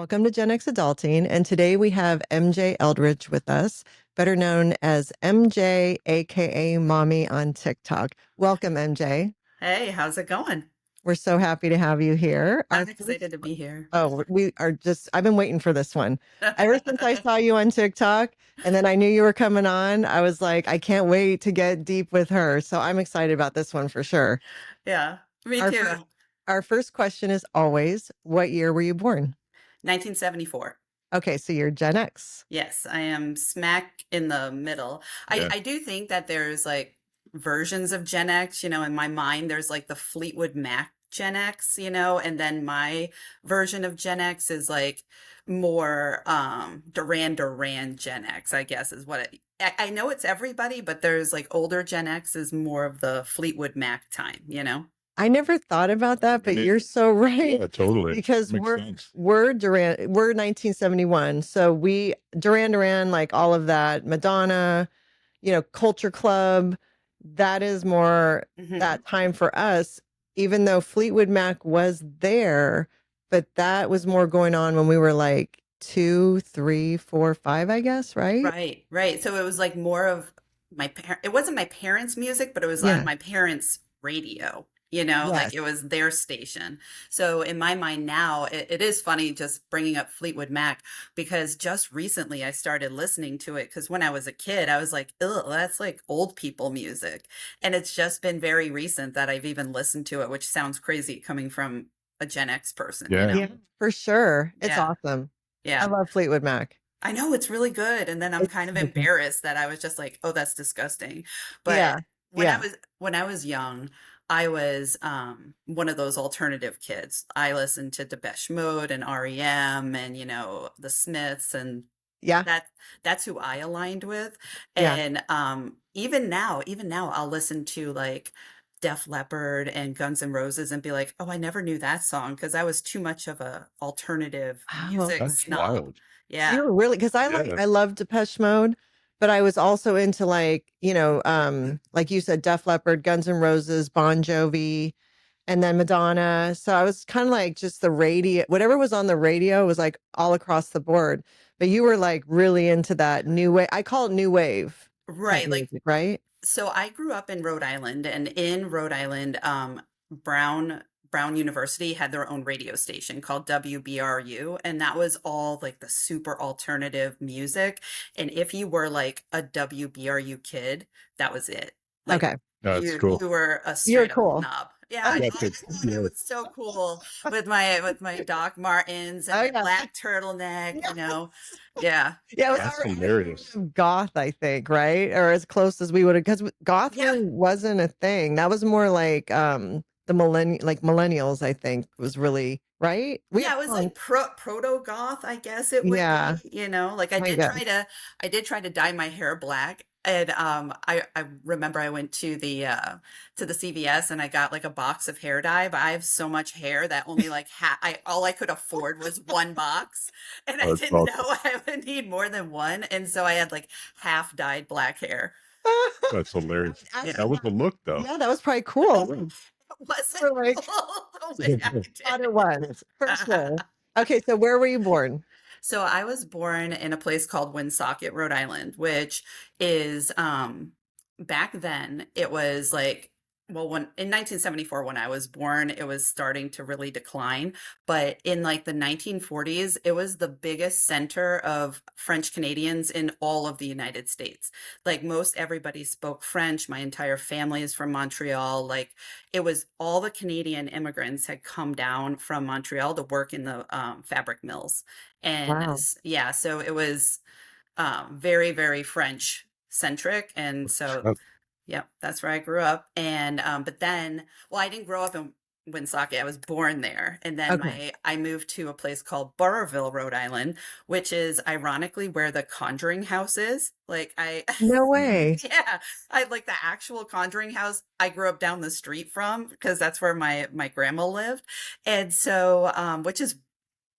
Welcome to Gen X Adulting, and today we have MJ Eldridge with us, better known as MJ, aka Mommie on TikTok. Welcome, MJ. Hey, how's it going? We're so happy to have you here. I'm excited to be here. We are I've been waiting for this one. Ever since I saw you on TikTok and then I knew you were coming on, I was like, I can't wait to get deep with her. So I'm excited about this one for sure. Yeah, me Our, too. fir- our first question is always, what year were you born? 1974. Okay, so you're Gen X. Yes, I am smack in the middle. Yeah. I do think that there's like versions of Gen X, in my mind, there's like the Fleetwood Mac Gen X, and then my version of Gen X is like more Duran Duran Gen X, I guess is what I know it's everybody, but there's like older Gen X is more of the Fleetwood Mac time. I never thought about that, but you're so right. Yeah, totally. Because Makes we're sense. we're we're 1971. So we Duran Duran, like all of that, Madonna, Culture Club, that is more Mhm. that time for us, even though Fleetwood Mac was there, but that was more going on when we were like 2, 3, 4, 5, I guess, right? Right, right. So it was like more of it wasn't my parents' music, but it was Yeah. on my parents' radio, Yes. like it was their station. So in my mind now, it is funny just bringing up Fleetwood Mac because just recently I started listening to it because when I was a kid, I was like, ugh, that's like old people music. And it's just been very recent that I've even listened to it, which sounds crazy coming from a Gen X person, Yeah. Yeah, for sure. It's Yeah. awesome. I Yeah. love Fleetwood Mac. I know it's really good. And then I'm It's kind of so good. embarrassed that I was just like, oh, that's disgusting. Yeah. But when I Yeah. was young, I was one of those alternative kids. I listened to Depeche Mode and REM and the Smiths and Yeah. that's who I aligned with. Yeah. And even now I'll listen to like Def Leppard and Guns N' Roses and be like, oh, I never knew that song because I was too much of a alternative Oh, music okay. That's snob. wild. Yeah. You're really because Yeah. I love Depeche Mode, but I was also into like, like you said, Def Leppard, Guns N' Roses, Bon Jovi, and then Madonna. So I was kind of like just the radio, whatever was on the radio was like all across the board. But you were like really into that new wave. I call it new wave type Right. Like, music, right? so I grew up in Rhode Island, and in Rhode Island, Brown University had their own radio station called WBRU, and that was all like the super alternative music. And if you were like a WBRU kid, that was it. Like Okay. That's you cool. you were a You're straight up cool. snob. Yeah, I That's know. it. I thought Yeah. it was so cool with my Doc Martens and Oh my yeah. black turtleneck, Yeah. Yeah. Yeah, it was That's our hilarious. goth, I think, right? Or as close as we would have, because goth Yeah. really wasn't a thing. That was more like the millennials, I think, was really right. We Yeah, had it was punk. like proto goth, I guess it would Yeah, be, like my God. I did try to dye my hair black. And I remember I went to the CVS and I got like a box of hair dye, but I have so much hair that only like all I could afford was one box. And I Oh, that's didn't know awesome. I would need more than one. And so I had like half dyed black hair. That's hilarious. Yeah. That was the look, though. Yeah, that was probably cool. It We're wasn't like, cool the way I thought did. it was for sure. Okay, so where were you born? So I was born in a place called Woonsocket, Rhode Island, which is back then it was like well when in 1974 when I was born it was starting to really decline, but in like the 1940s it was the biggest center of French Canadians in all of the United States. Like most everybody spoke French. My entire family is from Montreal. Like it was all the Canadian immigrants had come down from Montreal to work in the fabric mills. And Wow. yeah, so it was very, very French centric. And so, That- yeah, that's where I grew up. And, but then, well, I didn't grow up in Woonsocket. I was born there. And then Okay. I moved to a place called Burrville, Rhode Island, which is ironically where the Conjuring House is. Like No way. yeah, I like the actual Conjuring House I grew up down the street from because that's where my grandma lived. And so, which is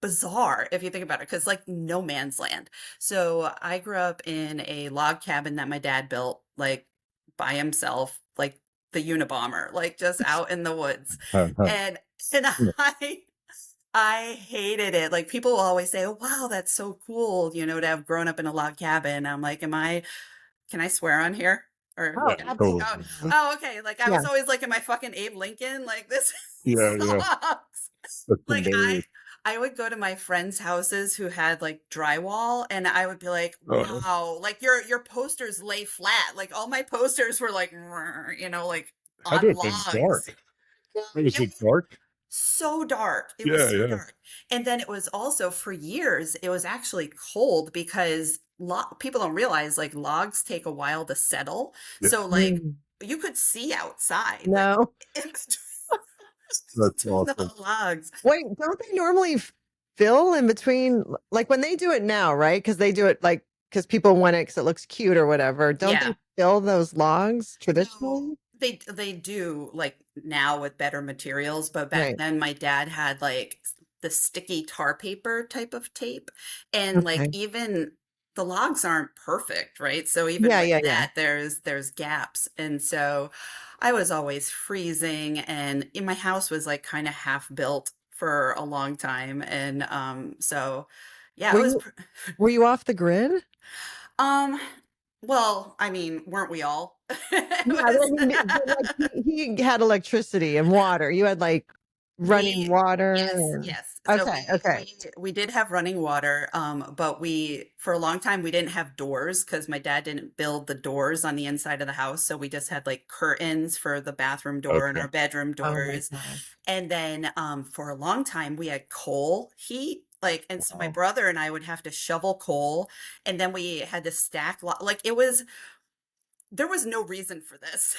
bizarre if you think about it because like no man's land. So I grew up in a log cabin that my dad built like by himself, like the Unabomber, like just out in the woods. uh, uh, And and yeah. I I hated it. Like people will always say, "Oh, wow, that's so cool," to have grown up in a log cabin. I'm like, can I swear on here? Or Oh, yeah. Totally. Oh, absolutely. okay. Like I Yeah. was always like, am I fucking Abe Lincoln? Like this Yeah, yeah. sucks. That's Like hilarious. I would go to my friends' houses who had like drywall, and I would be like, Uh, wow, like your posters lay flat. Like all my posters were like, like Had to on have been logs. dark. Was It it dark? so dark. It was Yeah, so yeah. dark. And then it was also for years, it was actually cold because people don't realize like logs take a while to settle. Yeah. So like Mm, you could see outside, like no. in between That's between the awesome. logs. Wait, don't they normally fill in between, like when they do it now, right? Because they do it like because people want it because it looks cute or whatever. Don't Yeah. they fill those logs No, traditionally? they do like now with better materials, but back Right. then my dad had like the sticky tar paper type of tape, and like Okay. even the logs aren't perfect, right? So even Yeah, with yeah, yeah. that, there's gaps, and so I was always freezing, and in my house was like kind of half built for a long time, and so yeah, Were it was. you were you off the grid? Um, well, I mean, weren't we all? It Yeah, but I was mean, but like he had electricity and water. You had like running we water yes, and yes. So okay, okay. we did have running water, but we for a long time we didn't have doors because my dad didn't build the doors on the inside of the house. So we just had like curtains for the bathroom door and Okay. our bedroom Oh my doors. God. And then for a long time we had coal heat. Like, and so my Wow. brother and I would have to shovel coal, and then we had to stack like there was no reason for this.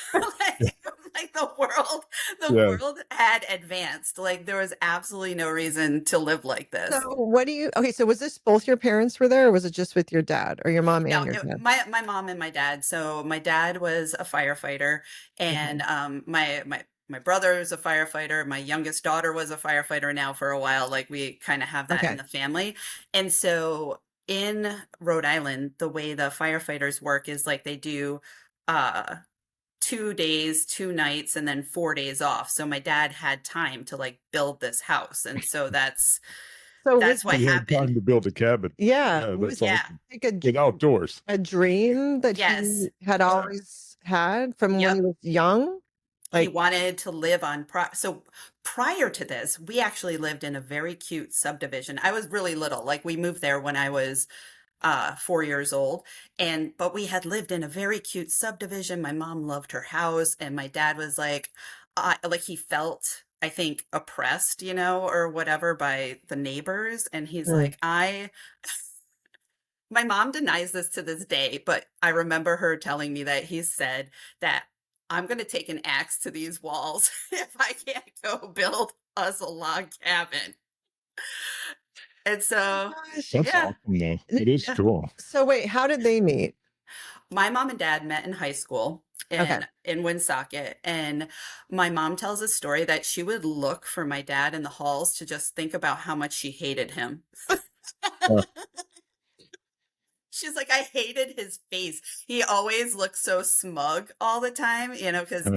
Yeah. Like the Yeah. world had advanced. Like there was absolutely no reason to live like So this. what do you okay, so was this both your parents were there or was it just with your dad or your mom No, and your dad? my mom and my dad. So my dad was a firefighter, Okay. and my brother is a firefighter. My youngest daughter was a firefighter now for a while. Like we kind of have that in Okay. the family. And so in Rhode Island, the way the firefighters work is like they do uh 2 days, 2 nights, and then 4 days off. So my dad had time to like build this house. And so So was that's what He had happened. time to build a cabin. yeah, Yeah, was that's it Yeah. awesome. like With outdoors. a dream that Yes. he had always had from when he Yep. was young? He Like, wanted to live on so prior to this, we actually lived in a very cute subdivision. I was really little. Like we moved there when I was 4 years old, but we had lived in a very cute subdivision. My mom loved her house, and my dad was like he felt, I think, oppressed, or whatever by the neighbors, and he's mm, like, my mom denies this to this day, but I remember her telling me that he said that I'm going to take an axe to these walls if I can't go build us a log cabin. And so, gosh. That's yeah, awesome, though. It is yeah. cool. So wait, how did they meet? My mom and dad met in high school Okay. in Woonsocket, and my mom tells a story that she would look for my dad in the halls to just think about how much she hated him. Uh, She's like, I hated his face. He always looked so smug all the time, because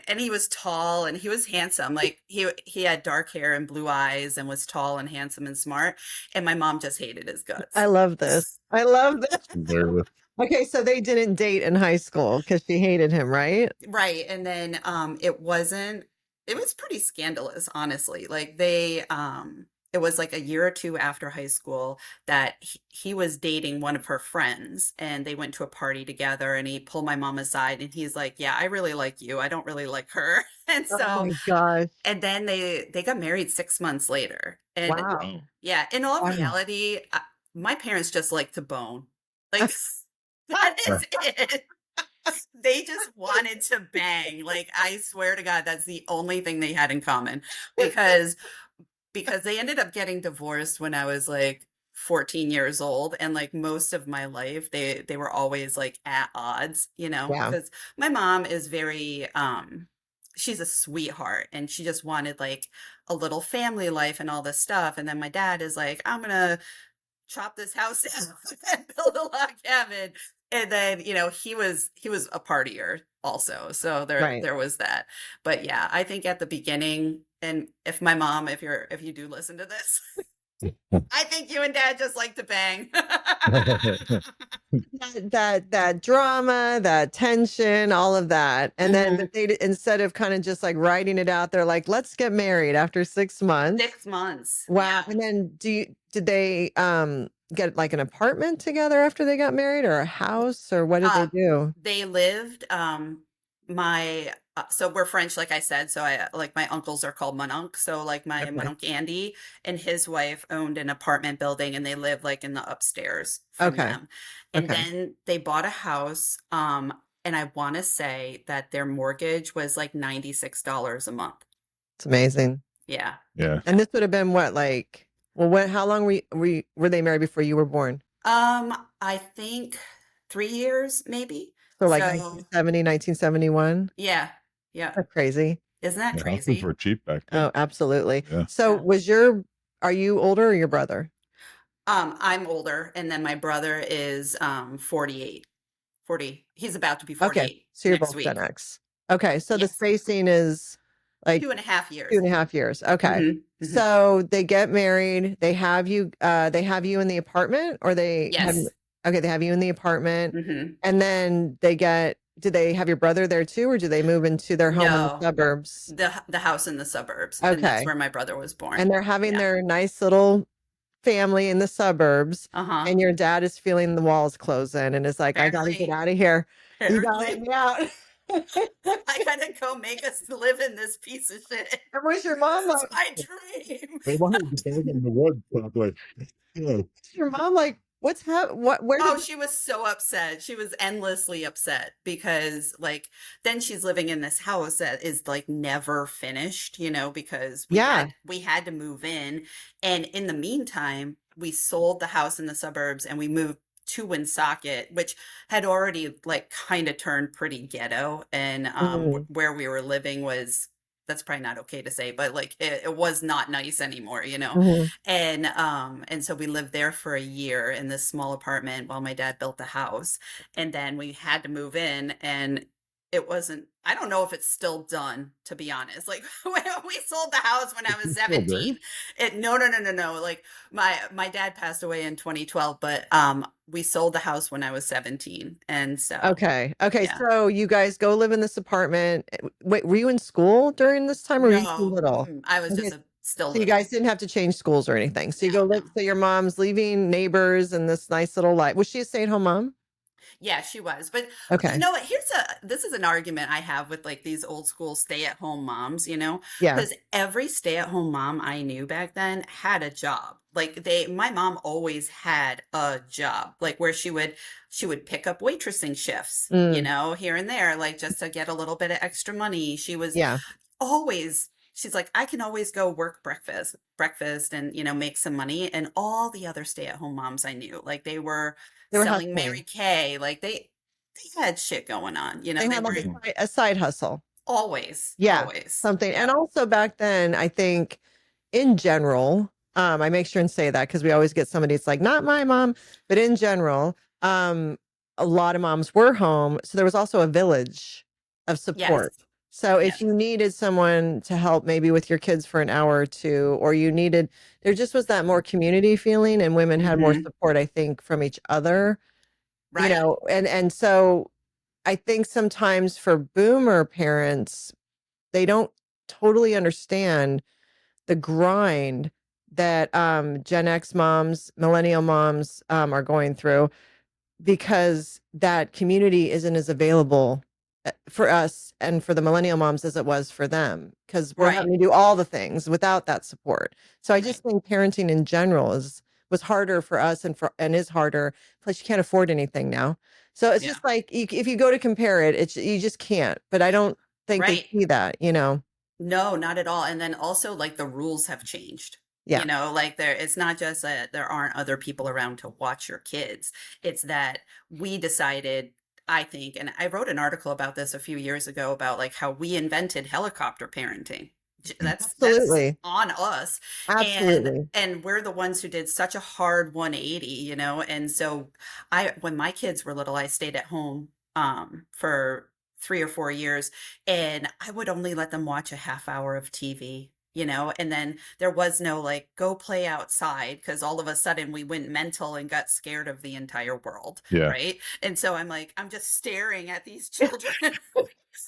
and he was tall and he was handsome. Like he had dark hair and blue eyes and was tall and handsome and smart. And my mom just hated his guts. I love this. I love this. hilarious. Okay, so they didn't date in high school because she hated him, right? Right. And then it was pretty scandalous, honestly. Like it was like a year or two after high school that he was dating one of her friends, and they went to a party together, and he pulled my mom aside and he's like, yeah, I really like you. I don't really like her. And Oh so, my gosh. and then they got married 6 months later. And Wow. yeah, in all Wow. reality, my parents just like to bone. Like that is it. They just wanted to bang. Like I swear to God, that's the only thing they had in common, because they ended up getting divorced when I was like 14 years old, and like most of my life they were always like at odds, Yeah. because my mom is very she's a sweetheart, and she just wanted like a little family life and all this stuff, and then my dad is like, I'm gonna chop this house down and build a log cabin. And then he was a partier also. So there Right. there was that. But yeah, I think at the beginning, and if my mom, if you do listen to this, I think you and dad just like to bang. That drama, that tension, all of that. And then Mhm. they instead of kind of just like writing it out, they're like, let's get married after 6 months. 6 months. Wow. Yeah. And then did they get like an apartment together after they got married, or a house, or what did they Uh, do? they lived, my so we're French, like I said. So I like my uncles are called mononc. So like my Okay. mononc Andy and his wife owned an apartment building, and they lived like in the upstairs from Okay. them. And Okay. then they bought a house. And I want to say that their mortgage was like $96 a month. It's amazing. Yeah. Yeah. And this would have been what, like, well, how long were they married before you were born? I think 3 years, maybe. So like So 1970, 1971. yeah, yeah. That's crazy. Isn't that Yeah, houses crazy? were cheap back then. Oh, absolutely. Yeah. So Yeah. are you older or your brother? I'm older, and then my brother is 48. 40. He's about to be Okay. 48 So you're next both Gen week. X. Okay. So the Yes. spacing is like 2.5 years. 2.5 years. Okay. Mhm, mhm. So they get married. They have you in the apartment, or they have, Yes. okay, they have you in the apartment. Mhm. And then do they have your brother there too, or do they move into their home in the No, suburbs? the house in the suburbs, and that's Okay. where my brother was born. And they're having Yeah. their nice little family in the suburbs, Uh-huh. and your dad is feeling the walls close in and is like, I gotta get Apparently. out of here. You gotta let Apparently. me out. I gotta go make us live in this piece of shit. And what's your mom That's like? my dream. They wanted to go in the woods, probably. Yeah. Your mom like, what's where Oh, did she was so upset. She was endlessly upset because like then she's living in this house that is like never finished, because Yeah. we had to move in. And in the meantime, we sold the house in the suburbs and we moved to Woonsocket, which had already like kind of turned pretty ghetto. And where we were living was, that's probably not okay to say, but like it was not nice anymore, Mhm. and so we lived there for a year in this small apartment while my dad built the house. And then we had to move in, and it wasn't, I don't know if it's still done, to be honest. Like we sold the house when I was 17. No. Like my dad passed away in 2012, but we sold the house when I was 17. And so Okay. yeah. So you guys go live in this apartment. Wait, were you in school during this time, or were you too No, little? I was Okay. just still So you little. guys didn't have to change schools or anything. So you go No. live, so your mom's leaving neighbors and this nice little life. Was she a stay-at-home mom? Yeah, she was. But you Okay. know what? This is an argument I have with like these old school stay-at-home moms, Yeah. because every stay-at-home mom I knew back then had a job. Like my mom always had a job, like where she would pick up waitressing shifts, here and there, like just to get a little bit of extra money. She was Yeah. she's like, I can always go work breakfast and, make some money. And all the other stay-at-home moms I knew, like they were They were selling hustling. Mary Kay, like they had shit going on, They they had were like a side hustle. always, Yeah. always. Something. Yeah. And also back then, I think in general, I make sure and say that because we always get somebody, it's like, not my mom, but in general, a lot of moms were home. So there was also a village of support. Yes. So if Yes. you needed someone to help maybe with your kids for an hour or two, or there just was that more community feeling, and women had more Mhm. support, I think, from each other, Right. and so I think sometimes for boomer parents, they don't totally understand the grind that Gen X moms, millennial moms are going through, because that community isn't as available for us and for the millennial moms as it was for them, because we're Right. having to do all the things without that support. So I just Right. think parenting in general was harder for us, and is harder. Plus, you can't afford anything now. So it's Yeah. just like if you go to compare it, you just can't. But I don't think they Right. see that, No, not at all. And then also like the rules have changed. Yeah. Like it's not just that there aren't other people around to watch your kids. It's that we decided, I think, and I wrote an article about this a few years ago about like how we invented helicopter parenting. That's Absolutely. on us. Absolutely. And we're the ones who did such a hard 180, and so when my kids were little, I stayed at home for 3 or 4 years, and I would only let them watch a half hour of TV, and then there was no like go play outside because all of a sudden we went mental and got scared of the entire world, Yeah. right? And so I'm just staring at these children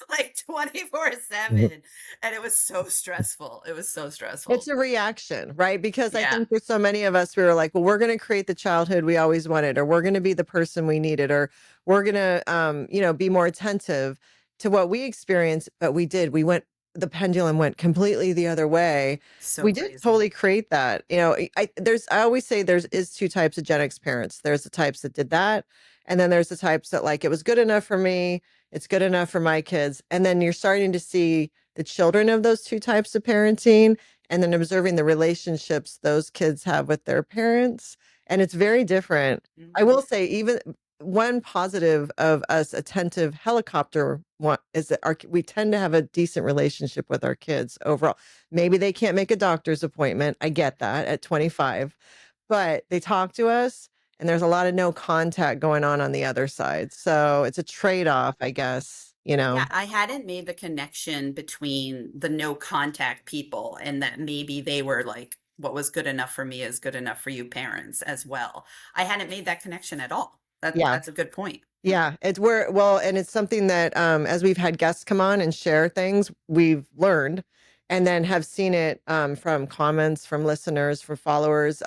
like 24/7, and it was so stressful. It was so stressful. It's a reaction, right? Because I Yeah. think there's so many of us, we were like, well, we're going to create the childhood we always wanted, or we're going to be the person we needed, or we're going to, be more attentive to what we experienced. But we went, the pendulum went completely the other way. So We crazy. did totally create that. I always say is two types of Gen X parents. There's the types that did that. And then there's the types that like, it was good enough for me. It's good enough for my kids. And then you're starting to see the children of those two types of parenting and then observing the relationships those kids have with their parents. And it's very different. I will say, even one positive of us attentive helicopter one is that we tend to have a decent relationship with our kids overall. Maybe they can't make a doctor's appointment. I get that at 25, but they talk to us and there's a lot of no contact going on the other side. So it's a trade-off, I guess, Yeah, I hadn't made the connection between the no contact people and that maybe they were like, what was good enough for me is good enough for you parents as well. I hadn't made that connection at all. Yeah. That's a good point. Yeah, and it's something that as we've had guests come on and share things, we've learned and then have seen it from comments from listeners, from followers.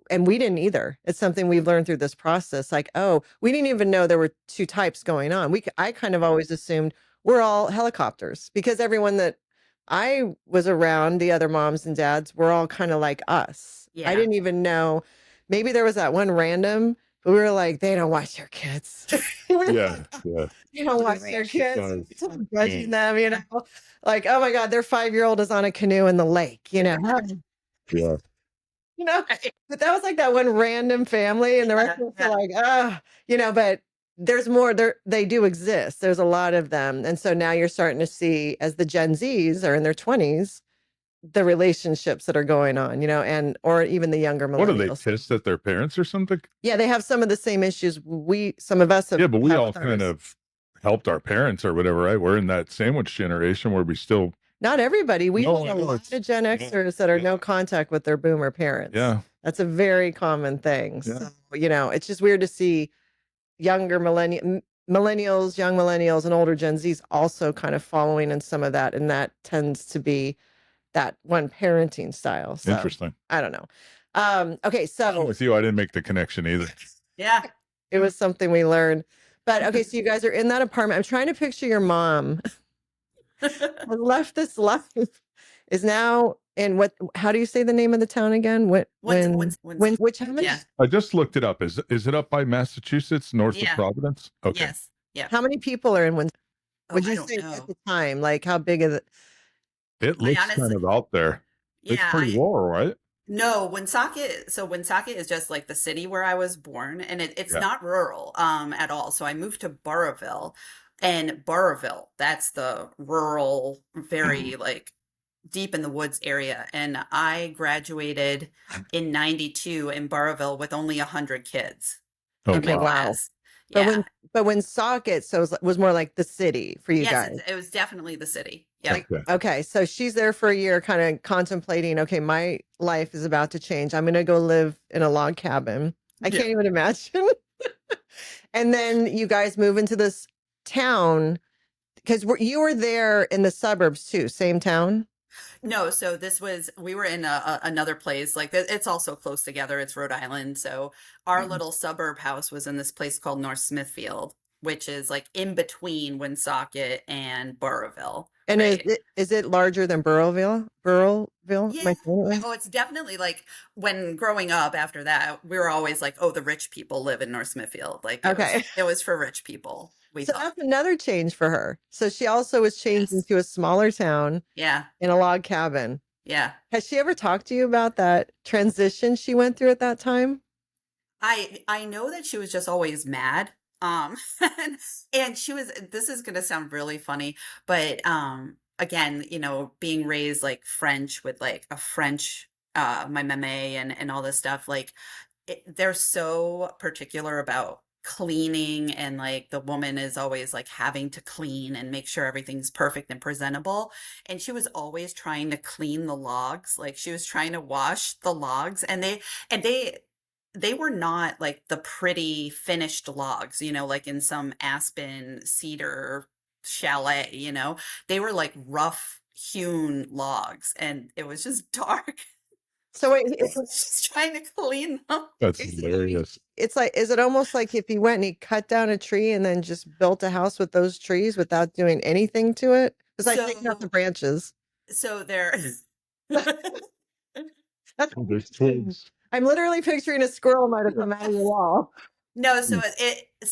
And we didn't either. It's something we've learned through this process. Like, oh, we didn't even know there were two types going on. I kind of always assumed we're all helicopters because everyone that I was around, the other moms and dads, were all kind of like us. I Yeah. didn't even know. Maybe there was that one random, but we were like, they don't watch their kids. Yeah. Yeah. They don't watch their kids. Stop judging them, Like, oh my God, their 5-year-old is on a canoe in the lake, Yeah. But that was like that one random family, and the rest of us are like, but there's more. They do exist. There's a lot of them, and so now you're starting to see, as the Gen Zs are in their 20s, the relationships that are going on, or even the younger millennials. What are they pissed at their parents or something? Yeah, they have some of the same issues some of us have. Yeah, but we had all with kind ours. of helped our parents or whatever, right? We're in that sandwich generation where we still. Not everybody. We No, have a no, lot it's- of Gen Xers that are no contact with their boomer parents. Yeah. That's a very common thing. Yeah. So, it's just weird to see younger millennials, young millennials, and older Gen Zs also kind of following in some of that. And that tends to be that one parenting style. So Interesting. I don't know. Okay. So With you, I didn't make the connection either. Yeah. it was something we learned. But okay, so you guys are in that apartment. I'm trying to picture your mom has left this life, is now in how do you say the name of the town again? Which town? Yeah. I just looked it up. Is it up by Massachusetts, north Yeah. of Providence? Okay. Yes. Yeah. How many people are in Would I you don't say know. at the time? Like how big is it? It looks kind honestly- of out there. It's Yeah. pretty rural, right? No, Woonsocket is just like the city where I was born, and it's Yeah. not rural at all. So I moved to Burrillville, and Burrillville, that's the rural, very like deep in the woods area. And I graduated in 92 in Burrillville with only 100 kids in Okay, my wow. class. But Yeah. when Socket, so it was more like the city for you Yes, guys. it was definitely the city. Yeah. Okay, so she's there for a year, kind of contemplating, okay, my life is about to change. I'm going to go live in a log cabin. I Yeah. can't even imagine. And then you guys move into this town because you were there in the suburbs too, same town. No, so we were in another place. Like it's also close together. It's Rhode Island. So our little suburb house was in this place called North Smithfield, which is like in between Woonsocket and Burrillville. And right? is it larger than Burrillville? Am Yeah. I saying it right? Oh, it's definitely like when growing up after that, we were always like, oh, the rich people live in North Smithfield. Like Okay. it was for rich people. We So thought. that's another change for her. So she also was changed Yes. into a smaller town Yeah. in a log cabin. Yeah. Has she ever talked to you about that transition she went through at that time? I know that she was just always mad. And this is going to sound really funny, but again, being raised like French with like a French my meme and all this stuff, like they're so particular about cleaning, and like the woman is always like having to clean and make sure everything's perfect and presentable. And she was always trying to clean the logs. Like she was trying to wash the logs, and they were not like the pretty finished logs, like in some aspen cedar chalet, they were like rough hewn logs, and it was just dark. So wait, She's trying to clean them. That's hilarious. it's like, is it almost like if he went and he cut down a tree and then just built a house with those trees without doing anything to it? Because I taking out the branches. So there. There's twins. I'm literally picturing a squirrel might have come out of the wall. No, so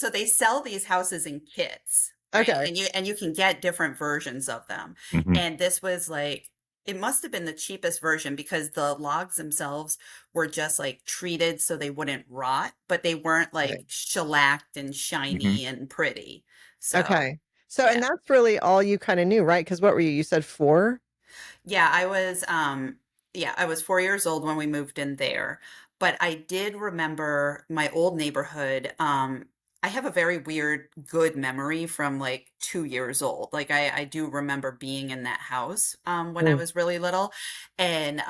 they sell these houses in kits. Right? Okay. And you can get different versions of them. Mhm. And this was like, it must have been the cheapest version because the logs themselves were just like treated so they wouldn't rot, but they weren't like Right. shellacked and shiny and pretty. So Okay. So, yeah. and that's really all you kind of knew, right? Because what were you? You said 4? Yeah, I was 4 years old when we moved in there, but I did remember my old neighborhood. I have a very weird good memory from like 2 years old. Like I do remember being in that house when I Mm. was really little, and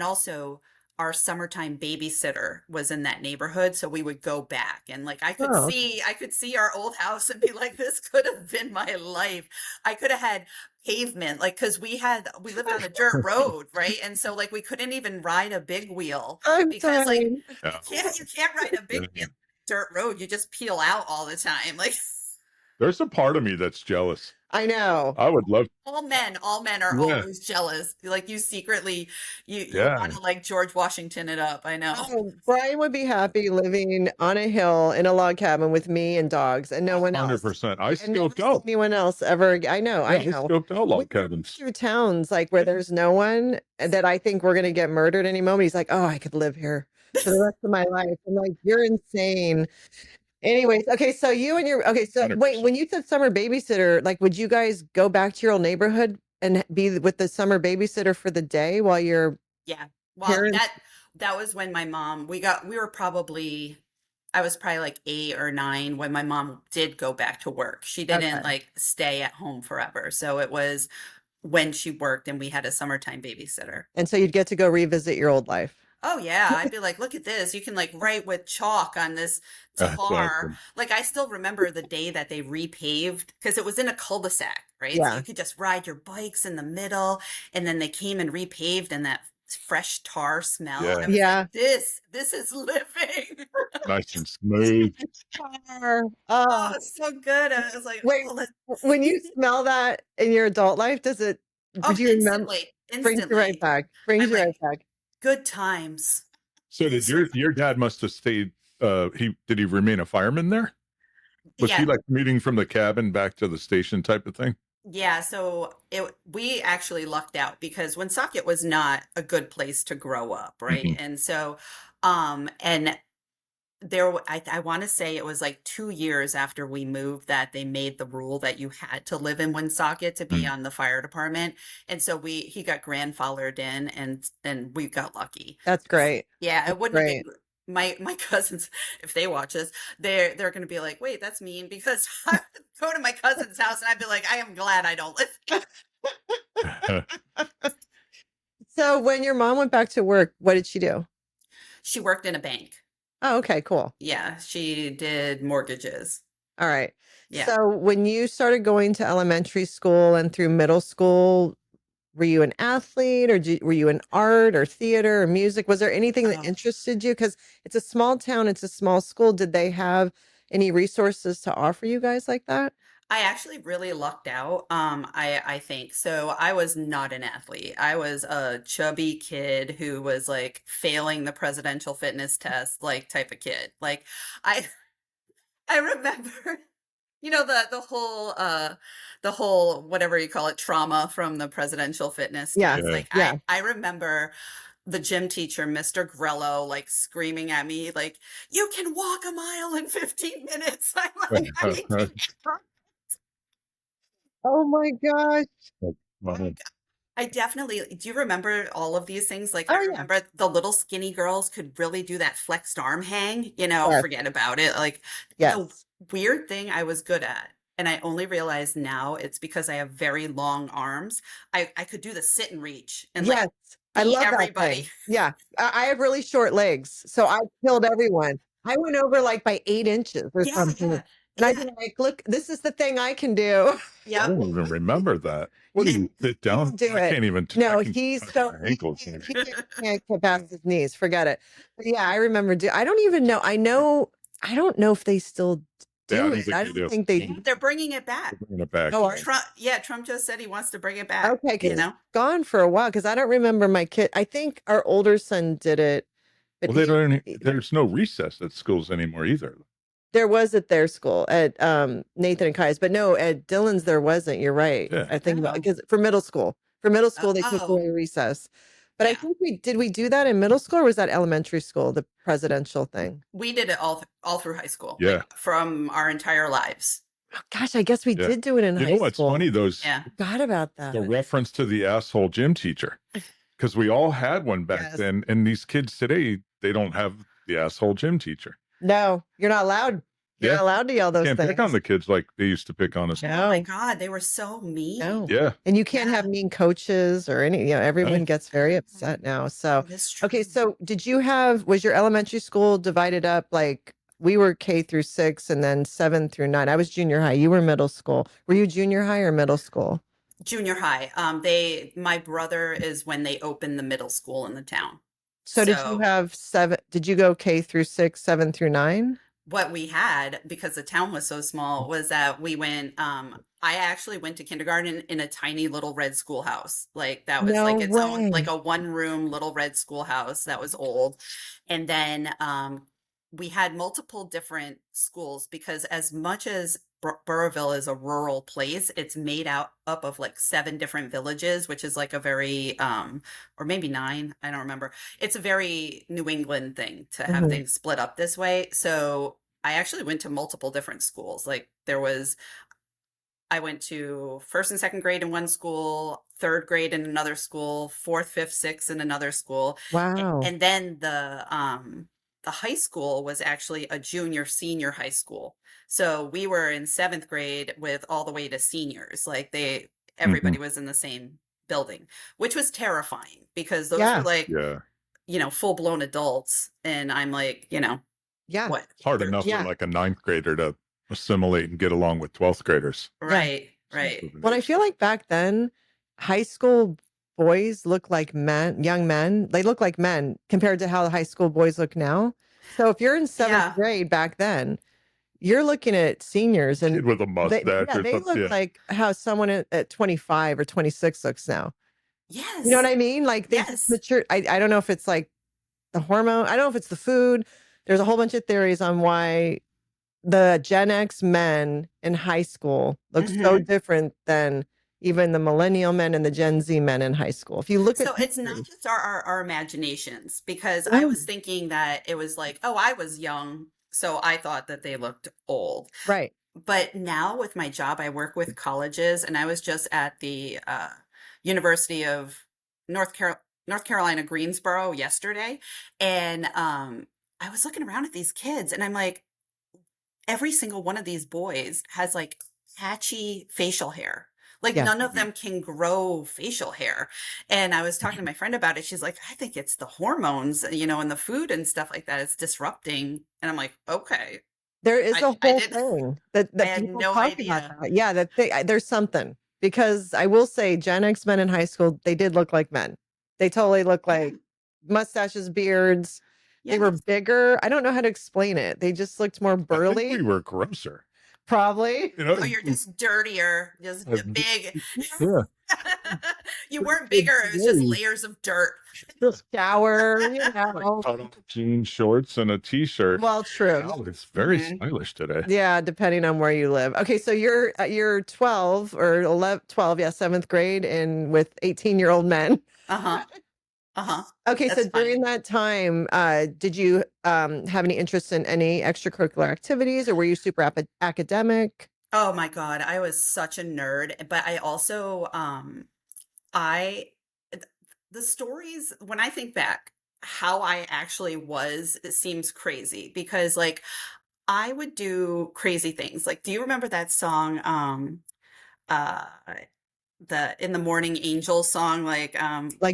also our summertime babysitter was in that neighborhood, so we would go back, and like I could Oh, see our old house and be like, this could have been my life. I could have had pavement, like because we lived on a dirt road, right? And so like we couldn't even ride a big wheel I'm because like dying. Yeah. you can't ride a big wheel dirt road. You just peel out all the time. Like There's a part of me that's jealous. I know. I would love. all men are Yeah. always jealous. Like you secretly you Yeah. want to like George Washington it up. I know. Oh, Brian would be happy living on a hill in a log cabin with me and dogs and no one else. 100%. I And still never see go. anyone else ever. I know. Yeah, I I know. still go We log go cabins. through towns like where there's no one that I think we're going to get murdered any moment. He's like, oh, I could live here for the rest of my life. I'm like, you're insane. Anyways, okay, so okay, so wait, 100%. when you said summer babysitter, like, would you guys go back to your old neighborhood and be with the summer babysitter for the day while your Yeah. Well, parents? that was when my mom, I was probably like 8 or 9 when my mom did go back to work. She didn't Okay. like stay at home forever. So it was when she worked and we had a summertime babysitter. And so you'd get to go revisit your old life. Oh yeah, I'd be like, look at this. You can like write with chalk on this tar. Exactly. Like I still remember the day that they repaved because it was in a cul-de-sac, right? So Yeah. you could just ride your bikes in the middle, and then they came and repaved, and that fresh tar smell. Yeah. I was Yeah. like, this is living. Nice and smooth. Oh, Oh, it's so good. I was like, wait, oh, when you smell that in your adult life, would you remember? Brings you right instantly. back. Brings I'm you like, right back. good times. So did your dad must have stayed, did he remain a fireman there? Was Yeah. he like commuting from the cabin back to the station type of thing? Yeah, so we actually lucked out because Woonsocket was not a good place to grow up, right? Mhm. And so, and I want to say it was like 2 years after we moved that they made the rule that you had to live in Woonsocket to be on the fire department. And so he got grandfathered in, and then we got lucky. That's great. Yeah, it That's wouldn't have great. been my cousins, if they watch this, they're going to be like, wait, that's mean, because I would go to my cousin's house and I'd be like, I am glad I don't live. So when your mom went back to work, what did she do? She worked in a bank. Oh, okay, cool. Yeah, she did mortgages. All right. Yeah. So when you started going to elementary school and through middle school, were you an athlete, or were you in art or theater or music? Was there anything that Oh. interested you? Because it's a small town, it's a small school. Did they have any resources to offer you guys like that? I actually really lucked out. I think so. I was not an athlete. I was a chubby kid who was like failing the presidential fitness test, like type of kid. Like I I remember, the whole whatever you call it, trauma from the presidential fitness Yeah. test. Like Yeah. I remember the gym teacher, Mr. Grello, like screaming at me, like, you can walk a mile in 15 minutes. I'm like, Oh my gosh. Wow. I definitely do. You remember all of these things? Like, Oh I yeah. remember the little skinny girls could really do that flexed arm hang, Yes. forget about it. Like, the Yes. weird thing I was good at, and I only realize now it's because I have very long arms. I could do the sit and reach and like Yes. I beat love that everybody. thing. Yeah. I have really short legs, so I killed everyone. I went over like by 8 inches or Yeah, something. yeah, And I'd yeah. be like, look, this is the thing I can do. I Yep. don't even remember that. What do you sit down? Do I it. can't even. No, I can he's touch so my ankles. he can't get past his knees. Forget it. But yeah, I remember. I don't even know. I don't know if they still Yeah, I do don't it. think I they don't do. think they Yeah, do. they're bringing it back. Bringing it back. Oh, are Trump just said he wants to bring it back. okay, You because know? it's gone for a while. Because I don't remember my kid. I think our older son did it, but Well, they don't. There's no recess at schools anymore either. there was at their school at Nathan and Kai's, but no, at Dylan's there wasn't. You're right. Yeah. I think Oh. because for middle school they took Oh. away recess. But I Yeah. think we do that in middle school, or was that elementary school, the presidential thing? We did it all through high school. Yeah. Like, from our entire lives. Oh, gosh, I guess we Yeah. did do it in You high know what's school. funny? Those Yeah. Forgot about that. the reference to the asshole gym teacher, because we all had one back Yes. then, and these kids today they don't have the asshole gym teacher. No, you're not allowed. You're Yeah. not allowed to yell those Can't things. pick on the kids like they used to pick on us. Oh my No, God, they were so mean. no. Yeah. And you can't Yeah. have mean coaches or any, everyone gets very upset now. So, That's true. okay. So was your elementary school divided up like we were K through 6 and then 7 through 9? I was junior high. You were middle school. Were you junior high or middle school? Junior high. My brother is when they opened the middle school in the town. So did you have 7? Did you go K through 6, 7 through 9? What we had, because the town was so small, was that we went, I actually went to kindergarten in a tiny little red schoolhouse. Like, that was No like its own, way. like a 1-room little red schoolhouse that was old. And then we had multiple different schools, because as much as Burrillville is a rural place, it's made up of like 7 different villages, which is like a very or maybe 9, I don't remember. It's a very New England thing to have Mhm. things split up this way. So I actually went to multiple different schools. Like, I went to 1st and 2nd grade in one school, 3rd grade in another school, 4th, 5th, 6th in another school. Wow. And then the high school was actually a junior senior high school. So we were in 7th grade with all the way to seniors. Like, everybody was in the same building, which was terrifying, because those Yeah. were like, Yeah. full blown adults. And I'm like, Yeah. what? It's hard enough Yeah. for like a 9th grader to assimilate and get along with 12th graders. Right, right. Well, I feel like back then, high school boys look like young men. They look like men compared to how the high school boys look now. So if you're in 7th grade back then, you're looking at seniors and Kid with a mustache they or look something. Yeah. like how someone at 25 or 26 looks now. Yes. You know what I mean? Like they just matured. I don't know if it's like the hormone. I don't know if it's the food. There's a whole bunch of theories on why the Gen X men in high school look so different than even the millennial men and the Gen Z men in high school. If you look at it's not just our imaginations, because I was thinking that it was like, oh, I was young, so I thought that they looked old. right. But now with my job, I work with colleges, and I was just at the University of North Carolina, Greensboro yesterday, and I was looking around at these kids, and I'm like, every single one of these boys has like patchy facial hair. Like, none of them can grow facial hair. And I was talking to my friend about it. She's like, I think it's the hormones, and the food and stuff like that. It's disrupting. And I'm like, okay. There is a whole thing that I had people no talk idea. about that. Yeah, there's something, because I will say Gen X men in high school, they did look like men. They totally look like mustaches, beards. They were bigger. I don't know how to explain it. They just looked more I burly. think we were grosser. Probably. Oh, you're just dirtier, just big. Yeah. You weren't bigger. It was just layers of dirt. Shower, Jean shorts and a t-shirt. Well, true. Wow, it's very stylish today. Yeah, depending on where you live. Okay, so you're 12 or 11, 12, 7th grade, and with 18-year-old men. Okay, so during that time, did you have any interest in any extracurricular activities, or were you super academic? Oh my God, I was such a nerd, but I also I the stories, when I think back, how I actually was, it seems crazy because like I would do crazy things. Like, do you remember that song, uh the In the Morning Angel song? Like,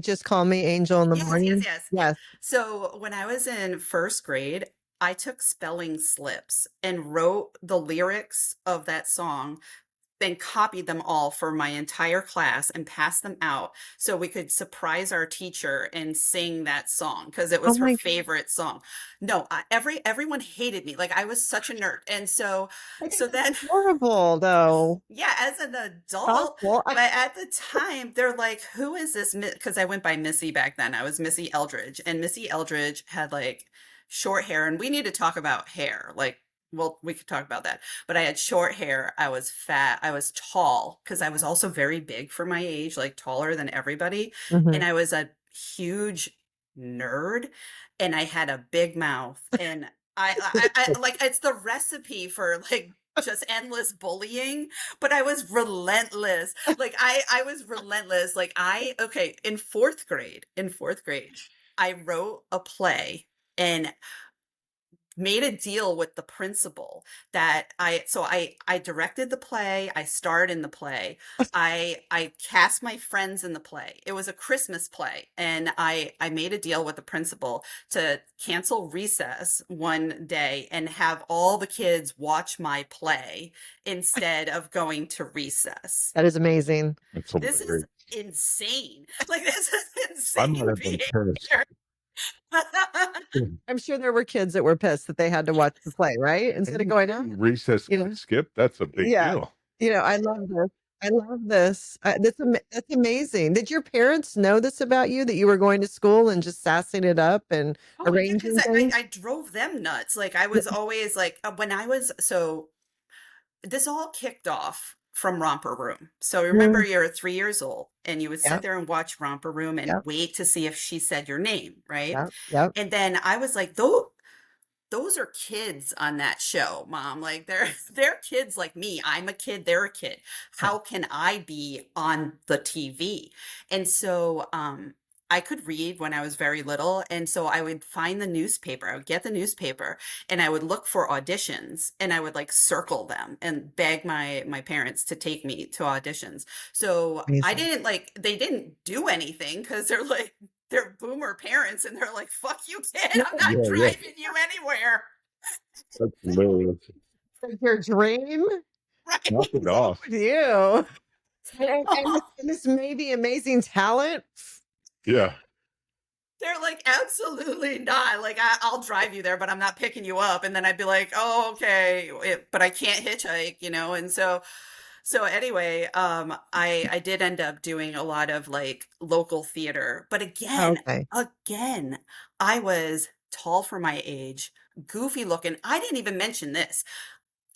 just call me Angel in the Yes, yes, morning. yes. Yes. So when I was in first grade, I took spelling slips and wrote the lyrics of that song, then copied them all for my entire class and passed them out so we could surprise our teacher and sing that song because it Oh was her my God. favorite song. No, everyone hated me. Like I was such a nerd. And so then Horrible, though. yeah, as an adult, Awful. but at the time they're like, who is this? Because I went by Missy back then. I was Missy Eldridge, and Missy Eldridge had like short hair, and we need to talk about hair. Like, well, we could talk about that. But I had short hair. I was fat. I was tall because I was also very big for my age, like taller than everybody. Mhm. And I was a huge nerd, and I had a big mouth, and I like it's the recipe for like just endless bullying, but I was relentless. Like I was relentless. Like okay, in fourth grade, I wrote a play and made a deal with the principal that I directed the play, I starred in the play, I cast my friends in the play. It was a Christmas play, and I made a deal with the principal to cancel recess one day and have all the kids watch my play instead of going to recess. That is amazing. That's This is hilarious. insane. Like this is I insane might have been pissed. behavior. I'm sure there were kids that were pissed that they had to watch the play, right? Instead of going out. Recess You know? skip. That's a big Yeah. deal. I love this. I love this. That's amazing. Did your parents know this about you, that you were going to school and just sassing it up and Oh, yeah, arranging because things? I drove them nuts. Like I was always like when I was this all kicked off from Romper Room. So remember, you're 3 years old and you would sit Yep. there and watch Romper Room and Yep. wait to see if she said your name, right? Yep. Yep. And then I was like, those are kids on that show, Mom. Like they're kids like me. I'm a kid, they're a kid. How can I be on the TV? And so I could read when I was very little, and so I would find the newspaper. I would get the newspaper and I would look for auditions, and I would like circle them and beg my parents to take me to auditions. So I Amazing. didn't like they didn't do anything because they're boomer parents, and they're like, fuck you, kid, I'm not Yeah, yeah. driving you anywhere. That's hilarious. Like your dream? Right. Knock it off. With you. And this may be amazing talent. Yeah. They're like, absolutely not. Like, I'll drive you there, but I'm not picking you up. And then I'd be like, oh, okay, but I can't hitchhike, And so anyway, I did end up doing a lot of like local theater, but Okay. again, I was tall for my age, goofy looking. I didn't even mention this.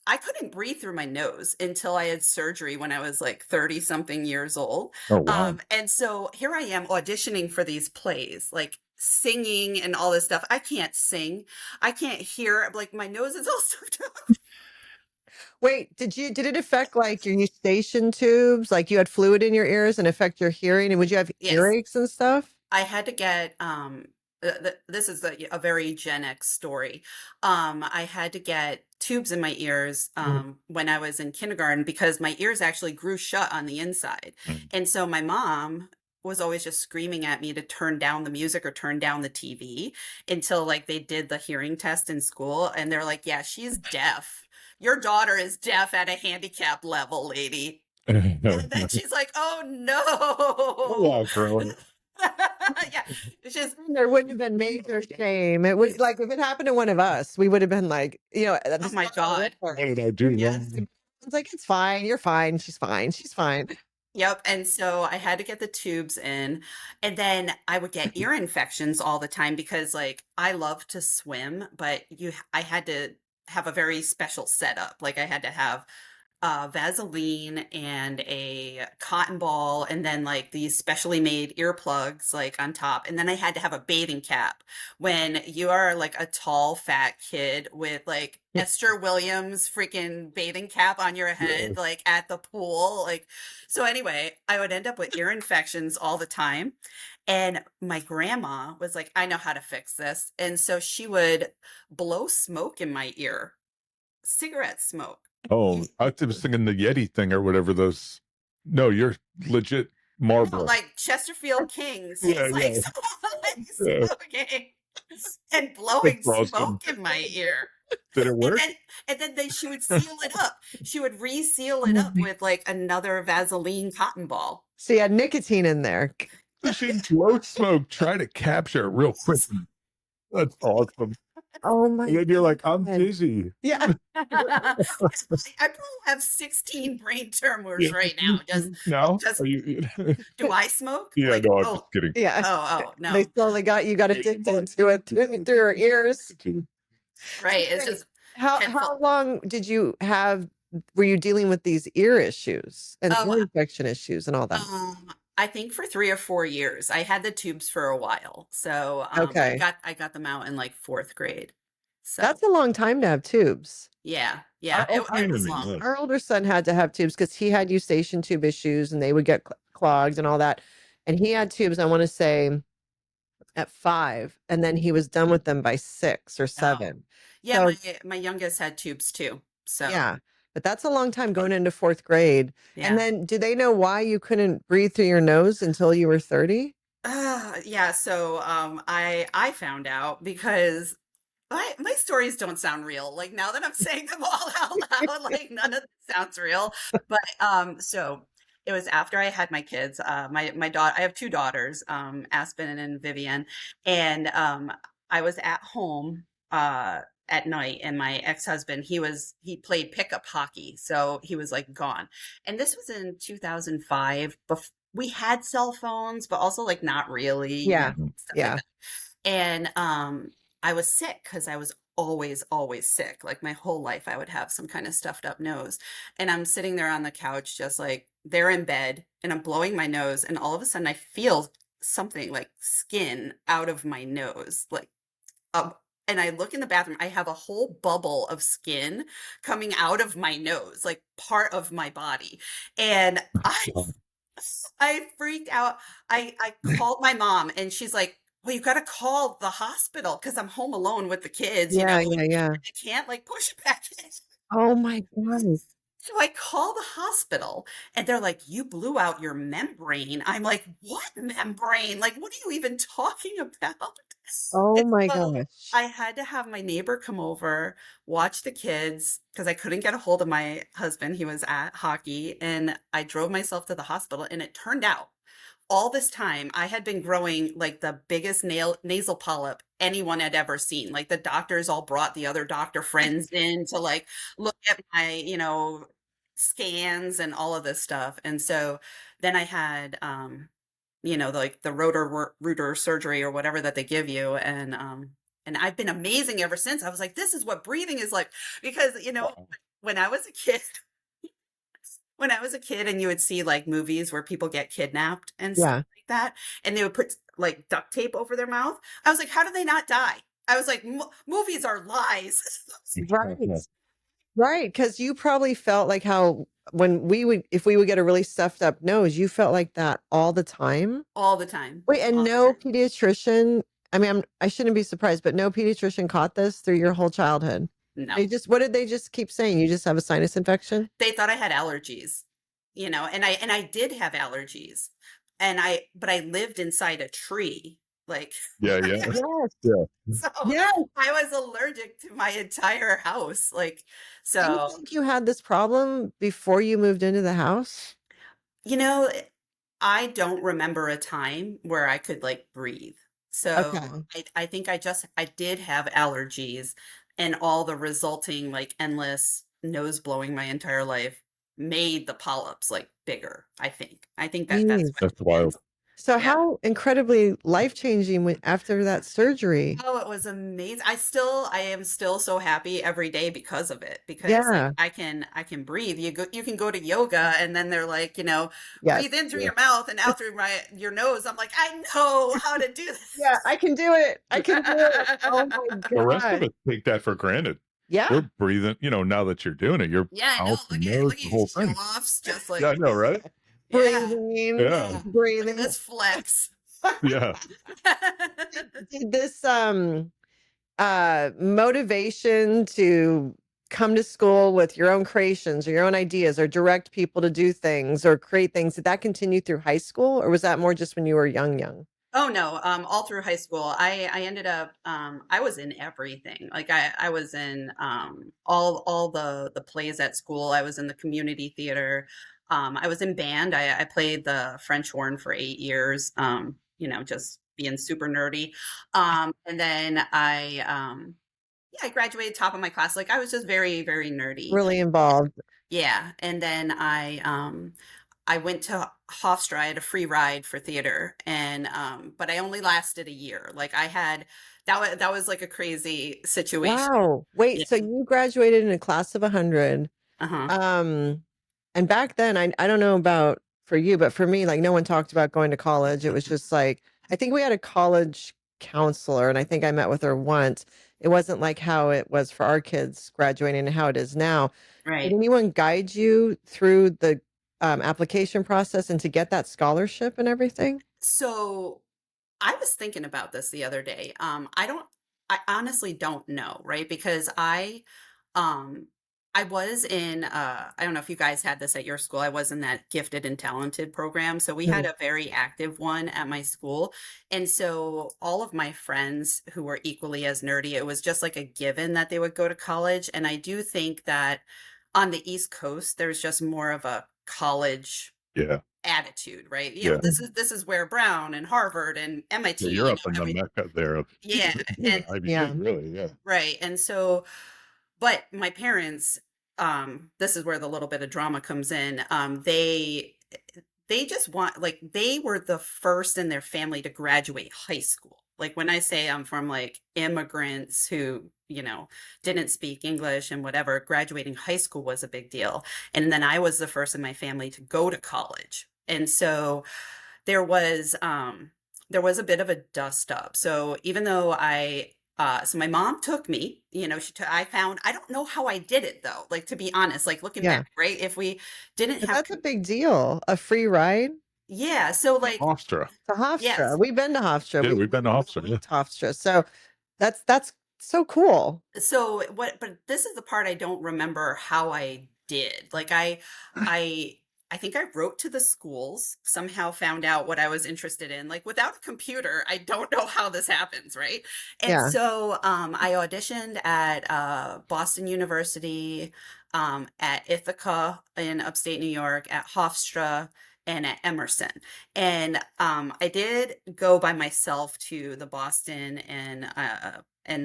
I couldn't breathe through my nose until I had surgery when I was like 30 something years old. Oh wow. And so here I am auditioning for these plays, like singing and all this stuff. I can't sing. I can't hear. Like my nose is all stuffed up. Wait, did it affect like your eustachian tubes? Like you had fluid in your ears and affect your hearing? And would you have Yes. earaches and stuff? I had to get this is a very Gen X story. I had to get tubes in my ears when I was in kindergarten because my ears actually grew shut on the inside. And so my mom was always just screaming at me to turn down the music or turn down the TV until like they did the hearing test in school, and they're like, yeah, she's deaf. Your daughter is deaf at a handicap level, lady. And then she's like, oh no. Yeah, growing. Yeah, it's just There wouldn't have been major shame. It would, like, if it happened to one of us, we would have been like, oh my God. What did I do? Yes. It's like, it's fine. You're fine. She's fine. She's fine. Yep. And so I had to get the tubes in, and then I would get ear infections all the time because like I love to swim, but I had to have a very special setup. Like I had to have Vaseline and a cotton ball, and then like these specially made earplugs like on top. And then I had to have a bathing cap. When you are like a tall, fat kid with like Esther Williams freaking bathing cap on your head, like at the pool. Like, so anyway, I would end up with ear infections all the time. And my grandma was like, I know how to fix this. And so she would blow smoke in my ear, cigarette smoke. Oh, I was thinking the Yeti thing or whatever those. No, you're legit Marlboro. No, like Chesterfield Kings. Yeah, He's like, yeah. smoking and blowing That's awesome. smoke in my ear. Did it work? And then she would seal it up. She would reseal it up with like another Vaseline cotton ball. So you had nicotine in there. She blow smoke, try to capture it real quick. That's awesome. Oh my And then you're like, I'm God. dizzy. Yeah. I probably have 16 brain tumors right now. No? just- Are you? Do I smoke? Yeah, Like, no, I'm oh, just kidding. Yeah. oh, no. They slowly got addicted to it through your ears. Right. It's just, How Headphone. long did you have? Were you dealing with these ear issues and Oh, ear infection issues and all that? I think for 3 or 4 years. I had the tubes for a while. So Okay. I got them out in like 4th grade. So That's a long time to have tubes. yeah. Our- It was our- long. Our older son had to have tubes because he had eustachian tube issues and they would get clogged and all that. And he had tubes, I want to say, at 5, and then he was done with them by 6 or 7. Yeah, So- my youngest had tubes too. So Yeah. But that's a long time going into 4th grade. yeah. And then do they know why you couldn't breathe through your nose until you were 30? Yeah, so I found out because my stories don't sound real. Like now that I'm saying them all out loud, like none of this sounds real. But so it was after I had my kids. My daughter, I have 2 daughters, Aspen and Vivian, and I was at home at night, and my ex-husband, he played pickup hockey, so he was like gone. And this was in 2005. We had cell phones, but also like not really. Yeah. Stuff Yeah. like that. And I was sick because I was always sick. Like my whole life, I would have some kind of stuffed up nose. And I'm sitting there on the couch, just like they're in bed, and I'm blowing my nose, and all of a sudden I feel something like skin out of my nose, like and I look in the bathroom, I have a whole bubble of skin coming out of my nose, like part of my body. And I freaked out. I called my mom, and she's like, well, you got to call the hospital because I'm home alone with the kids. Yeah, you know, yeah. I can't like push it back in. Oh my God. So I call the hospital, and they're like, you blew out your membrane. I'm like, what membrane? Like, what are you even talking about? Oh And my so gosh. I had to have my neighbor come over, watch the kids, because I couldn't get a hold of my husband. He was at hockey, and I drove myself to the hospital. And it turned out all this time I had been growing like the biggest nasal polyp anyone had ever seen. Like the doctors all brought the other doctor friends in to like look at my, scans and all of this stuff. And so then I had, like the rotor surgery or whatever that they give you. And I've been amazing ever since. I was like, this is what breathing is like, because, Wow. when I was a kid and you would see like movies where people get kidnapped and Yeah. stuff like that, and they would put like duct tape over their mouth. I was like, how do they not die? I was like, movies are lies. Right. Right. Because you probably felt like how if we would get a really stuffed up nose, you felt like that all the time. All the time. Wait, and All the no time. pediatrician. I mean, I shouldn't be surprised, but no pediatrician caught this through your whole childhood. No. What did they just keep saying? You just have a sinus infection? They thought I had allergies, and I did have allergies, but I lived inside a tree. Like, Yeah. Yes. so Yes. I was allergic to my entire house. Like, Do so, you think you had this problem before you moved into the house? I don't remember a time where I could like breathe. So Okay. I think I did have allergies, and all the resulting like endless nose blowing my entire life made the polyps like bigger. I think that's Jeez. what That's it wild. is. So Yeah. how incredibly life-changing after that surgery. Oh, it was amazing. I am still so happy every day because of it, because like Yeah. I can breathe. You can go to yoga and then they're like, Yes. breathe in through Yeah. your mouth and out through your nose. I'm like, I know how to do this. Yeah, I can do it. I can do it. Oh my The rest of God. us take that for granted. Yeah. We're breathing, now that you're doing it, you're Yeah, I know. mouth, Look and at nose, look the at whole you show thing. offs, just like Yeah, I know, right? yeah, Breathing. Yeah. look Breathing. at this flex. Yeah. Did this motivation to come to school with your own creations or your own ideas or direct people to do things or create things, did that continue through high school, or was that more just when you were young? Oh no, all through high school, I ended up, I was in everything. Like I was in all the plays at school. I was in the community theater. I was in band. I played the French horn for 8 years. Just being super nerdy. And then I graduated top of my class. Like I was just very, very nerdy. Really involved. Yeah, and then I went to Hofstra. I had a free ride for theater, and but I only lasted a year. Like I had that was like a crazy situation. Wow. Wait, Yeah. so you graduated in a class of 100. Uh-huh. And back then, I don't know about for you, but for me, like no one talked about going to college. It was just like, I think we had a college counselor, and I think I met with her once. It wasn't like how it was for our kids graduating and how it is now. Did Right. anyone guide you through the application process and to get that scholarship and everything? So I was thinking about this the other day. I honestly don't know, right? Because um, I was in, I don't know if you guys had this at your school. I was in that gifted and talented program. So we had Mm. a very active one at my school. And so all of my friends who were equally as nerdy, it was just like a given that they would go to college. And I do think that on the East Coast, there's just more of a college Yeah. attitude, right? Yeah. This is where Brown and Harvard and MIT, Yeah, you're up in the everything. mecca there of Yeah, and Ivy Yeah. League, really. Yeah. right. And so, but my parents, this is where the little bit of drama comes in. They just want, like, they were the first in their family to graduate high school. Like when I say I'm from like immigrants who, didn't speak English and whatever, graduating high school was a big deal. And then I was the first in my family to go to college. And so there was a bit of a dust up. So even though so my mom took me, I don't know how I did it though. Like, to be honest, like looking Yeah. back, right? If we didn't But have, that's a big deal. A free ride yeah. So like, Hofstra. to Hofstra. yes. We've been to Hofstra. Yeah, we've been to Hofstra. Yeah. liked Hofstra. So that's so cool. So but this is the part I don't remember how I did. Like I think I wrote to the schools, somehow found out what I was interested in. Like without a computer, I don't know how this happens, right? And Yeah. so I auditioned at Boston University, at Ithaca in upstate New York, at Hofstra, and at Emerson. And I did go by myself to the Boston and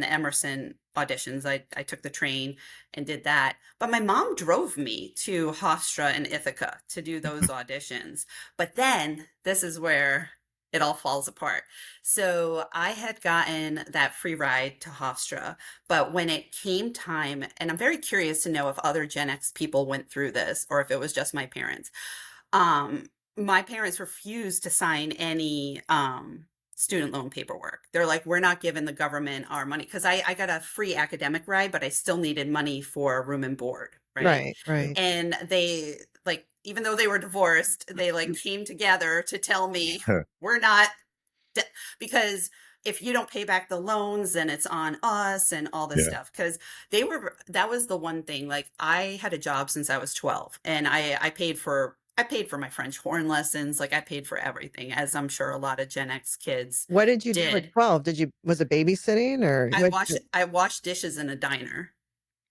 the Emerson auditions. I took the train and did that. But my mom drove me to Hofstra and Ithaca to do those auditions. But then this is where it all falls apart. So I had gotten that free ride to Hofstra, but when it came time, and I'm very curious to know if other Gen X people went through this or if it was just my parents. My parents refused to sign any student loan paperwork. They're like, we're not giving the government our money, because I got a free academic ride, but I still needed money for room and board, right? Right. And they, like, even though they were divorced, they like came together to tell me we're not, because if you don't pay back the loans, then it's on us and all this Yeah. stuff. Because that was the one thing. Like I had a job since I was 12, and I paid for my French horn lessons. Like I paid for everything, as I'm sure a lot of Gen X kids What did you do at did. 12? Was it babysitting or I washed dishes in a diner.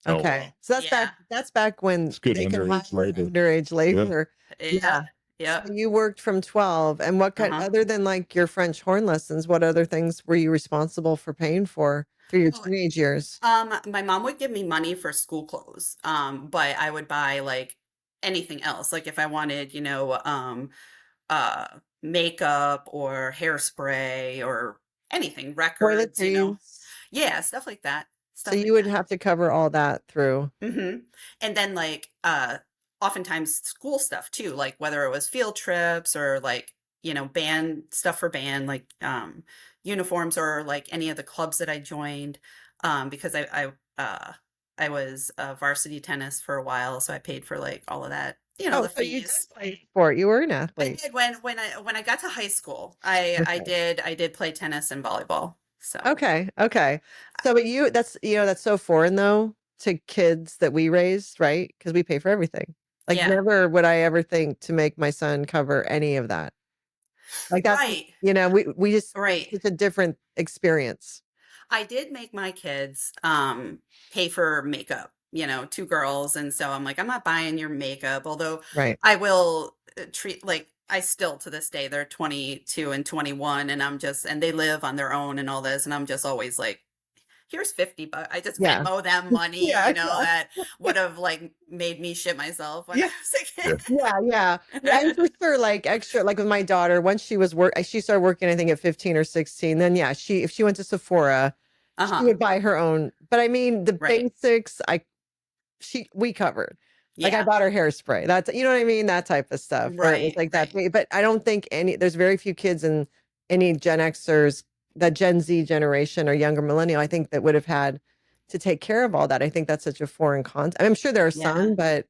Oh, Okay. wow. So that's back when It's good they can underage hire labor. underage labor. Yeah. Yeah. So you worked from 12, and what kind, Uh-huh. other than like your French horn lessons, what other things were you responsible for paying for through your Oh, teenage years? My mom would give me money for school clothes. But I would buy like anything else. Like if I wanted, makeup or hairspray or anything, records, Toiletries. Yeah, stuff like that. So Stuff you like would that. have to cover all that through. And then like oftentimes school stuff too, like whether it was field trips or like, band stuff for band, like uniforms or like any of the clubs that I joined. Because I was varsity tennis for a while, so I paid for like all of that, Oh, the so you did fees. play sport. You were an I athlete. did when I got to high school. I did play tennis and volleyball. So Okay. So, but that's so foreign though to kids that we raised, right? Because we pay for everything. Like, yeah, never would I ever think to make my son cover any of that. Like, that's, right, we just, right. it's a different experience. I did make my kids pay for makeup, 2 girls. And so I'm like, I'm not buying your makeup, although Right. I will treat like I still to this day, they're 22 and 21, and and they live on their own and all this. And I'm just always like, here's $50. I just Yeah. Venmo them money, Yeah. that would have like made me shit myself when I was a kid. Yeah. And for sure, like extra, like with my daughter, once she started working, I think at 15 or 16, then if she went to Sephora, she would buy her own. But I mean, the Right. basics, we covered. Like, I Yeah. bought her hairspray. That's, you know what I mean? That type of stuff. Where it was Right. like that. Right. But I don't think there's very few kids in any Gen Xers, that Gen Z generation or younger millennial, I think, that would have had to take care of all that. I think that's such a foreign concept. I'm sure there are Yeah. some, but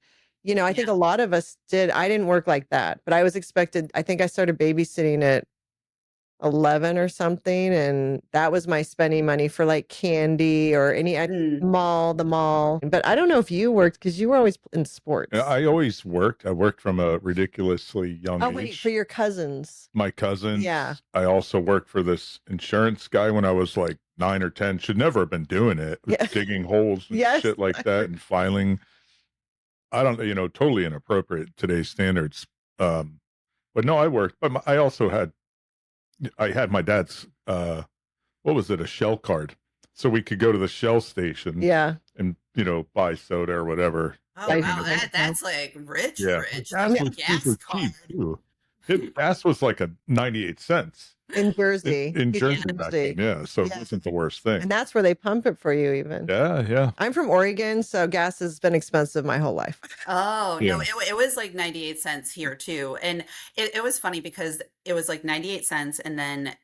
I think a lot of us did. I didn't work like that, but I was expected. I think I started babysitting at 11 or something, and that was my spending money for like candy or any Mm. the mall. But I don't know if you worked, because you were always in sports. Yeah, I always worked. I worked from a ridiculously young age. Wait, for your cousins. My cousins. Yeah. I also worked for this insurance guy when I was like 9 or 10. Should never have been doing it. Yeah. Digging holes and Yes. shit like that and filing. I don't, totally inappropriate today's standards. But no, I worked. But I also had my dad's, what was it? A Shell card. So we could go to the Shell station. Yeah. And, buy soda or whatever. Oh, Like, wow. That's like rich. Yeah. Rich. Gas Like a was gas super card. cheap too. Gas was like 98 cents. In Jersey. In He's Jersey back then, yeah. So it wasn't the worst thing. And that's where they pump it for you even. Yeah. I'm from Oregon, so gas has been expensive my whole life. Oh, no, Yeah. it was like 98 cents here too. And it was funny because it was like 98 cents. And then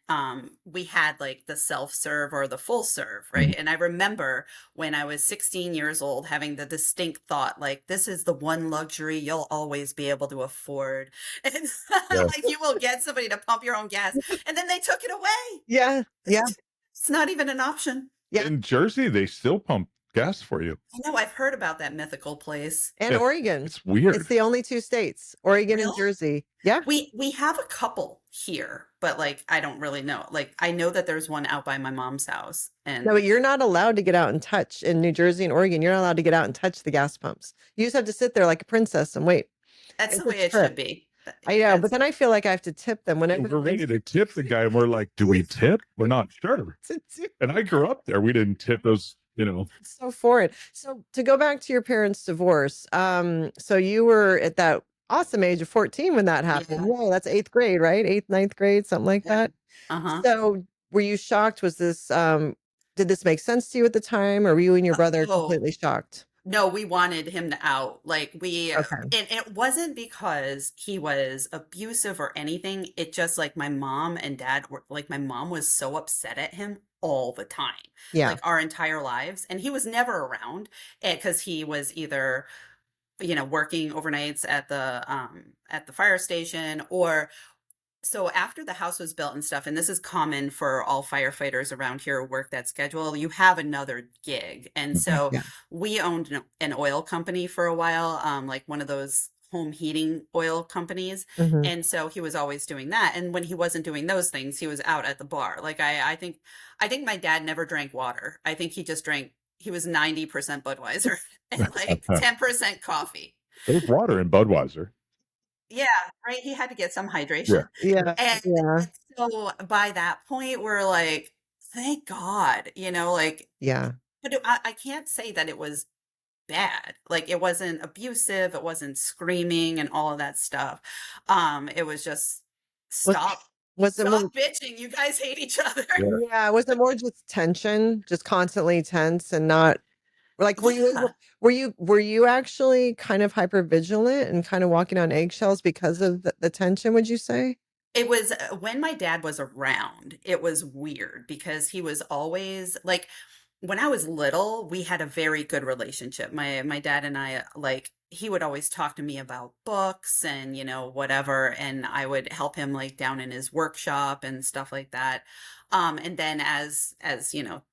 we had like the self-serve or the full serve, right? And I remember when I was 16 years old having the distinct thought, like, this is the one luxury you'll always be able to afford. And like you will get somebody to pump your own gas. And then they took it away. Yeah. It's not even an option. Yeah. In Jersey, they still pump gas for you. I know, I've heard about that mythical place. And Yeah, Oregon. It's weird. It's the only two states, Oregon and Really? Jersey. Yeah. We have a couple here, but like I don't really know. Like I know that there's one out by my mom's house, and No, but you're not allowed to get out and touch in New Jersey and Oregon. You're not allowed to get out and touch the gas pumps. You just have to sit there like a princess and wait. that's It's the a way it trip. should be. I know, but then I feel like I have to tip them whenever We're ready to tip the guy, and we're like, do we tip? We're not sure. And I grew up there. We didn't tip those, It's so foreign. So to go back to your parents' divorce, so you were at that awesome age of 14 when that happened. Yeah, that's 8th grade, right? 8th, 9th grade, something like that. Uh-huh. So were you shocked? Was this did this make sense to you at the time, or were you and your brother completely shocked? No, we wanted him to out. Like Okay. and it wasn't because he was abusive or anything. It just like my mom and dad were like, my mom was so upset at him all the time. Yeah. Like our entire lives. And he was never around because he was either, working overnights at the fire station so after the house was built and stuff, and this is common for all firefighters around here who work that schedule, you have another gig. And so Yeah. we owned an oil company for a while, like one of those home heating oil companies. Mhm. And so he was always doing that. And when he wasn't doing those things, he was out at the bar. Like I think my dad never drank water. I think he was 90% Budweiser and like 10% coffee. There's water in Budweiser. Yeah, right. He had to get some hydration. Yeah. And so by that point, we're like, thank God, like, Yeah. but I can't say that it was bad. Like it wasn't abusive. It wasn't screaming and all of that stuff. It was just Was Stop. was it more Stop bitching. You guys hate each other. Yeah. yeah, was it more just tension, just constantly tense and not like Yeah. were you actually kind of hyper vigilant and kind of walking on eggshells because of the tension, would you say? It was when my dad was around, it was weird because he was always like when I was little, we had a very good relationship. My dad and I like he would always talk to me about books and whatever, and I would help him like down in his workshop and stuff like that. And then as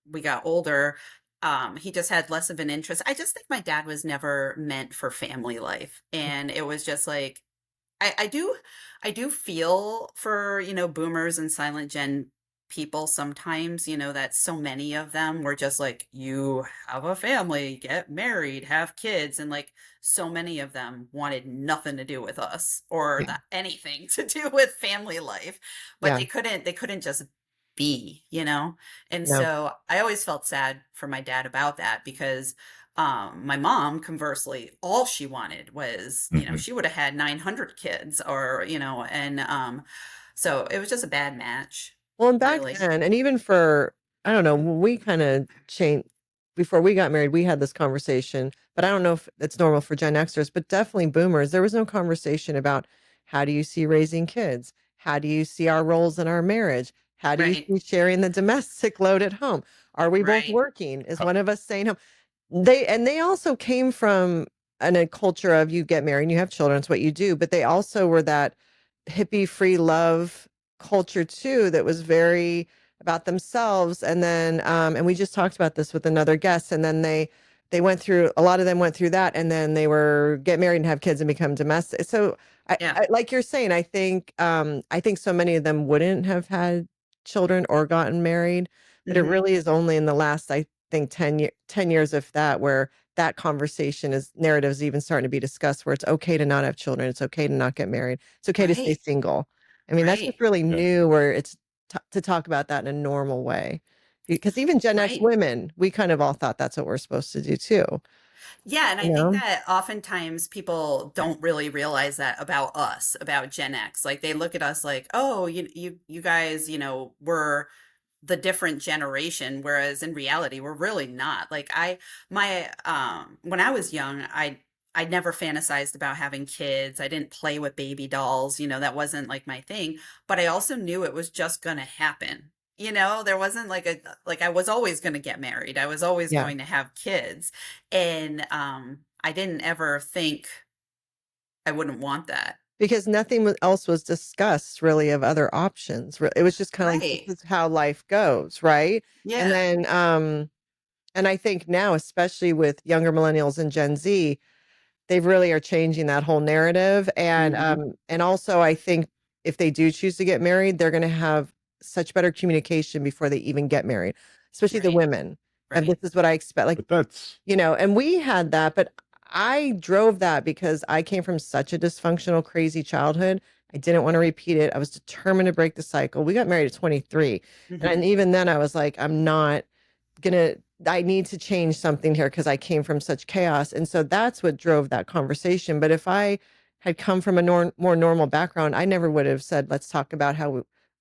we got older, he just had less of an interest. I just think my dad was never meant for family life, and it was just like I do feel for, boomers and silent gen people sometimes, that so many of them were just like, you have a family, get married, have kids. And like so many of them wanted nothing to do with us or Yeah. anything to do with family life, but Yeah. they couldn't just be. And No. so I always felt sad for my dad about that because my mom, conversely, all she wanted was, Mhm. she would have had 900 kids or, and so it was just a bad match, Well, and back really. then, and even for, I don't know, when we kind of changed before we got married, we had this conversation, but I don't know if it's normal for Gen Xers, but definitely boomers. There was no conversation about how do you see raising kids? How do you see our roles in our marriage? How do you Right, see sharing the domestic load at home? Are we both right, working? Is How- one of us staying home? They also came from a culture of you get married and you have children, it's what you do, but they also were that hippie free love culture too that was very about themselves. And then and we just talked about this with another guest, and then they went through, a lot of them went through that, and then they were get married and have kids and become domestic. So yeah, like you're saying, I think so many of them wouldn't have had children or gotten married, but it hmm, really is only in the last, I think 10 years, if that, where that conversation is narratives even starting to be discussed, where it's okay to not have children, it's okay to not get married, it's okay to stay right, single. I mean, that's just right, really Yeah. new, where it's to talk about that in a normal way. Because even Gen X right. women, we kind of all thought that's what we're supposed to do too, Yeah, and I you think know? that oftentimes people don't really realize that about us, about Gen X. Like they look at us like, oh, you guys, were the different generation, whereas in reality we're really not. Like my when I was young, I never fantasized about having kids. I didn't play with baby dolls, that wasn't like my thing, but I also knew it was just going to happen. There wasn't like I was always going to get married, I was always Yeah. going to have kids, and I didn't ever think I wouldn't want that. Because nothing else was discussed really of other options. It was just kind of like, Right. this is how life goes, right? And Yeah. then, and I think now, especially with younger millennials and Gen Z, they really are changing that whole narrative. Hmm. And also I think if they do choose to get married, they're going to have such better communication before they even get married, especially the Right. women. And this Right. is what I expect. Like, But that's and we had that, but I drove that because I came from such a dysfunctional, crazy childhood. I didn't want to repeat it. I was determined to break the cycle. We got married at 23. And Hmm. even then I was like, I'm not gonna, I need to change something here because I came from such chaos. And so that's what drove that conversation. But if I had come from a more normal background, I never would have said, let's talk about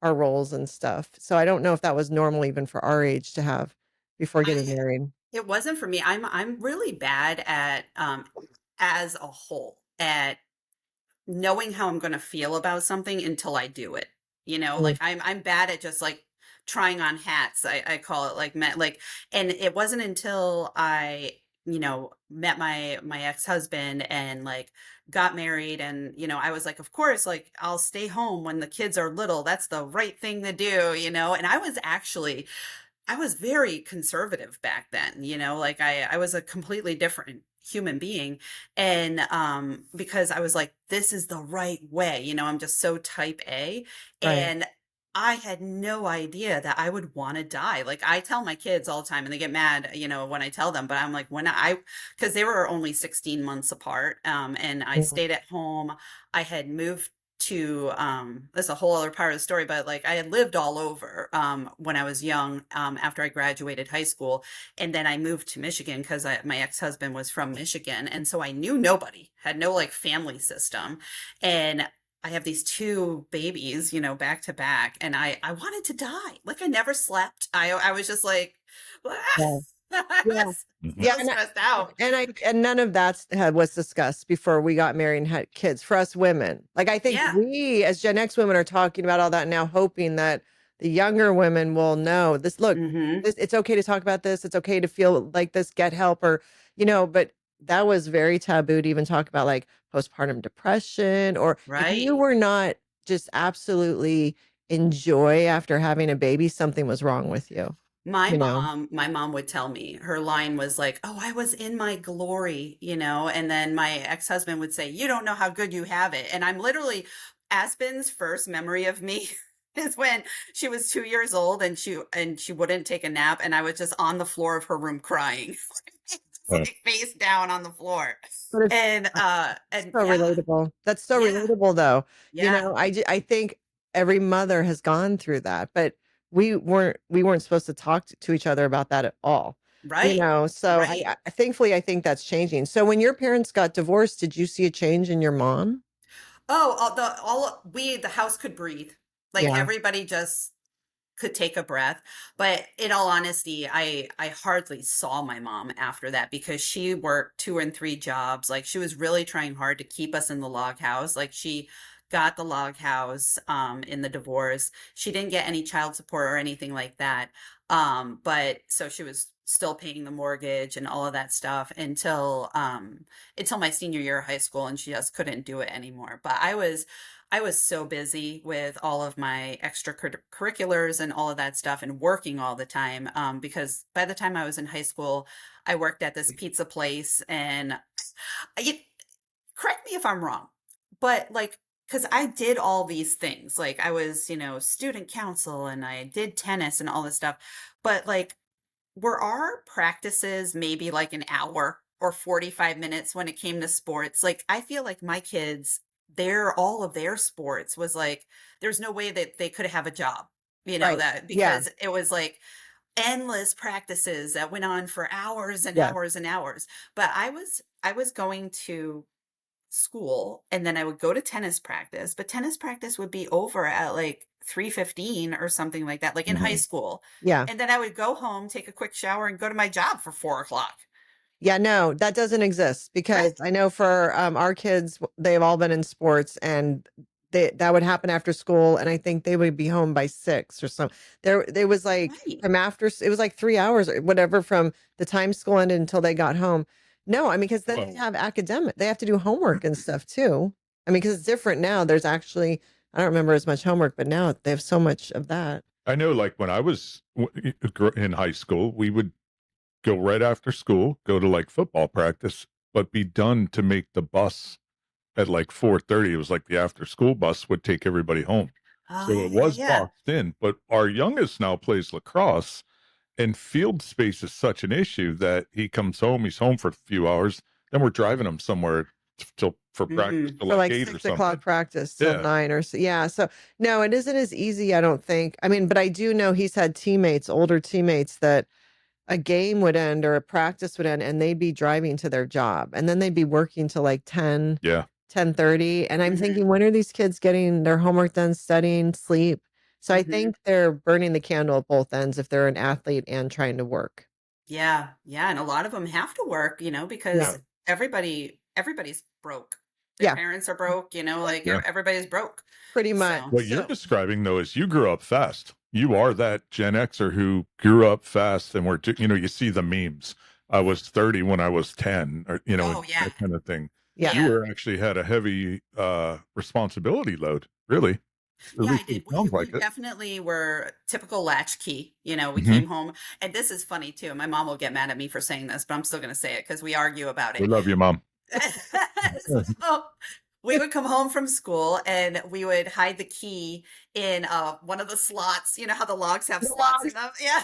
our roles and stuff. So I don't know if that was normal even for our age to have before getting I married. It wasn't for me. I'm really bad at as a whole at knowing how I'm going to feel about something until I do it. Mm, Like I'm bad at just like trying on hats. I call it like and it wasn't until I met my ex-husband and like got married, and I was like, of course, like I'll stay home when the kids are little, that's the right thing to do. And I was very conservative back then, like I was a completely different human being. And because I was like, this is the right way, I'm just so type A. right. And I had no idea that I would want to die. Like I tell my kids all the time and they get mad, when I tell them, but I'm like, because they were only 16 months apart. And I Mm, stayed at home. I had moved to that's a whole other part of the story, but like I had lived all over when I was young, after I graduated high school, and then I moved to Michigan because my ex-husband was from Michigan, and so I knew nobody, had no like family system. And I have these two babies, back to back, and I wanted to die. Like I never slept. I was just like, Yeah. I Yeah. was Mhm. Yeah, so stressed out. and none of that was discussed before we got married and had kids for us women. Like I think Yeah. we as Gen X women are talking about all that now, hoping that the younger women will know this. Look, Mm-hmm. it's okay to talk about this. It's okay to feel like this. Get help, or but that was very taboo to even talk about like postpartum depression, or if you Right. were not just absolutely in joy after having a baby, something was wrong with you. My You know. mom would tell me, her line was like, "Oh, I was in my glory," and then my ex-husband would say, "You don't know how good you have it." And I'm literally, Aspen's first memory of me is when she was 2 years old and she wouldn't take a nap, and I was just on the floor of her room crying, just Uh, like face down on the floor. But it's And so yeah, relatable. That's so yeah, relatable though. yeah, I think every mother has gone through that, but we weren't supposed to talk to each other about that at all. right, So right. thankfully I think that's changing. So when your parents got divorced, did you see a change in your mom? Oh, the house could breathe. Like Yeah. everybody just could take a breath. But in all honesty, I hardly saw my mom after that because she worked 2 and 3 jobs. Like she was really trying hard to keep us in the log house. Like she got the log house in the divorce. She didn't get any child support or anything like that. But so she was still paying the mortgage and all of that stuff until my senior year of high school, and she just couldn't do it anymore. But I was so busy with all of my extracurriculars and all of that stuff and working all the time. Because by the time I was in high school, I worked at this pizza place, and you, correct me if I'm wrong, but like, because I did all these things, like I was, student council and I did tennis and all this stuff. But like, were our practices maybe like an hour or 45 minutes when it came to sports? Like, I feel like my kids, all of their sports was like, there's no way that they could have a job, Right. that Yeah. because it was like endless practices that went on for hours and Yeah. hours and hours. But I was going to school and then I would go to tennis practice, but tennis practice would be over at like 3:15 or something like that, like in high mhm. school. Yeah. And then I would go home, take a quick shower, and go to my job for 4 o'clock. Yeah, no, that doesn't exist because Right. I know for our kids, they've all been in sports and that would happen after school. And I think they would be home by 6 or something. There was like Right. from after, it was like 3 hours or whatever from the time school ended until they got home. No, I mean, because then they Well, have academic, they have to do homework and stuff too. I mean, because it's different now. There's actually, I don't remember as much homework, but now they have so much of that. I know, like when I was in high school, we would go right after school, go to like football practice, but be done to make the bus at like 4:30. It was like the after school bus would take everybody home. So Oh, it yeah, was yeah. boxed in, but our youngest now plays lacrosse, and field space is such an issue that he comes home, he's home for a few hours, then we're driving him somewhere till for practice Hmm. till For like like 8 or 6 o'clock something. practice till Yeah. 9 or so. Yeah. So no, it isn't as easy, I don't think. I mean, but I do know he's had teammates, older teammates that a game would end or a practice would end and they'd be driving to their job and then they'd be working till like 10, Yeah. 10:30. And I'm Hmm. thinking, when are these kids getting their homework done, studying, sleep? So I Hmm. think they're burning the candle at both ends if they're an athlete and trying to work. Yeah, yeah. And a lot of them have to work, Yeah. because Yeah. everybody's broke. Their Yeah. parents are broke, like Yeah. everybody's broke. Pretty much. So, What you're So describing though is you grew up fast. You are that Gen Xer who grew up fast and you see the memes. I was 30 when I was 10 or, oh yeah, that kind of thing. yeah. You yeah. were actually had a heavy responsibility load, really. At Yeah, I least did. it We sounds we like it. definitely were typical latchkey. We Mhm. came home, and this is funny too. My mom will get mad at me for saying this, but I'm still going to say it because we argue about We it. love you, mom. So we would come home from school and we would hide the key in one of the slots. You know how the logs have The slots in logs. them? Yeah.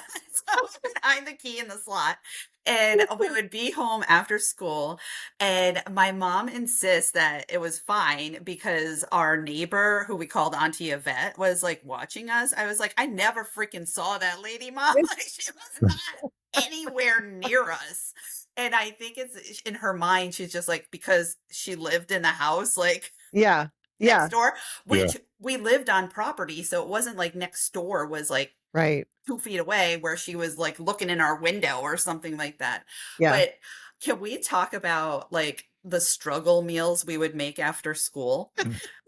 So we would hide the key in the slot and we would be home after school. And my mom insists that it was fine because our neighbor, who we called Auntie Yvette, was like watching us. I was like, I never freaking saw that lady, mom. Like she was not anywhere near us. And I think it's in her mind, she's just like, because she lived in the house, like, Yeah. Yeah. next door, which we lived on property. So it wasn't like next door was like Right. 2 feet away where she was like looking in our window or something like that. Yeah. But can we talk about like the struggle meals we would make after school?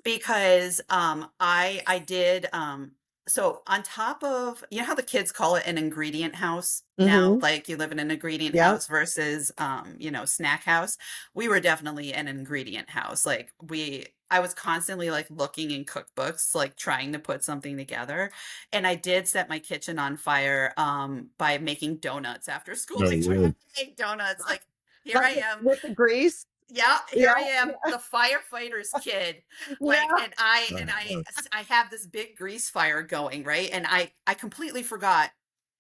Because I did so on top of, you know how the kids call it an ingredient house now, Mhm. like you live in an ingredient Yep. house versus you know, snack house. We were definitely an ingredient house. Like I was constantly like looking in cookbooks, like trying to put something together. And I did set my kitchen on fire by making donuts after school. No, Like trying really. to make donuts. Like here I am. With the grease. Yeah, here Yeah. I am, the firefighter's kid. Like, Yeah. and I have this big grease fire going, right? And I completely forgot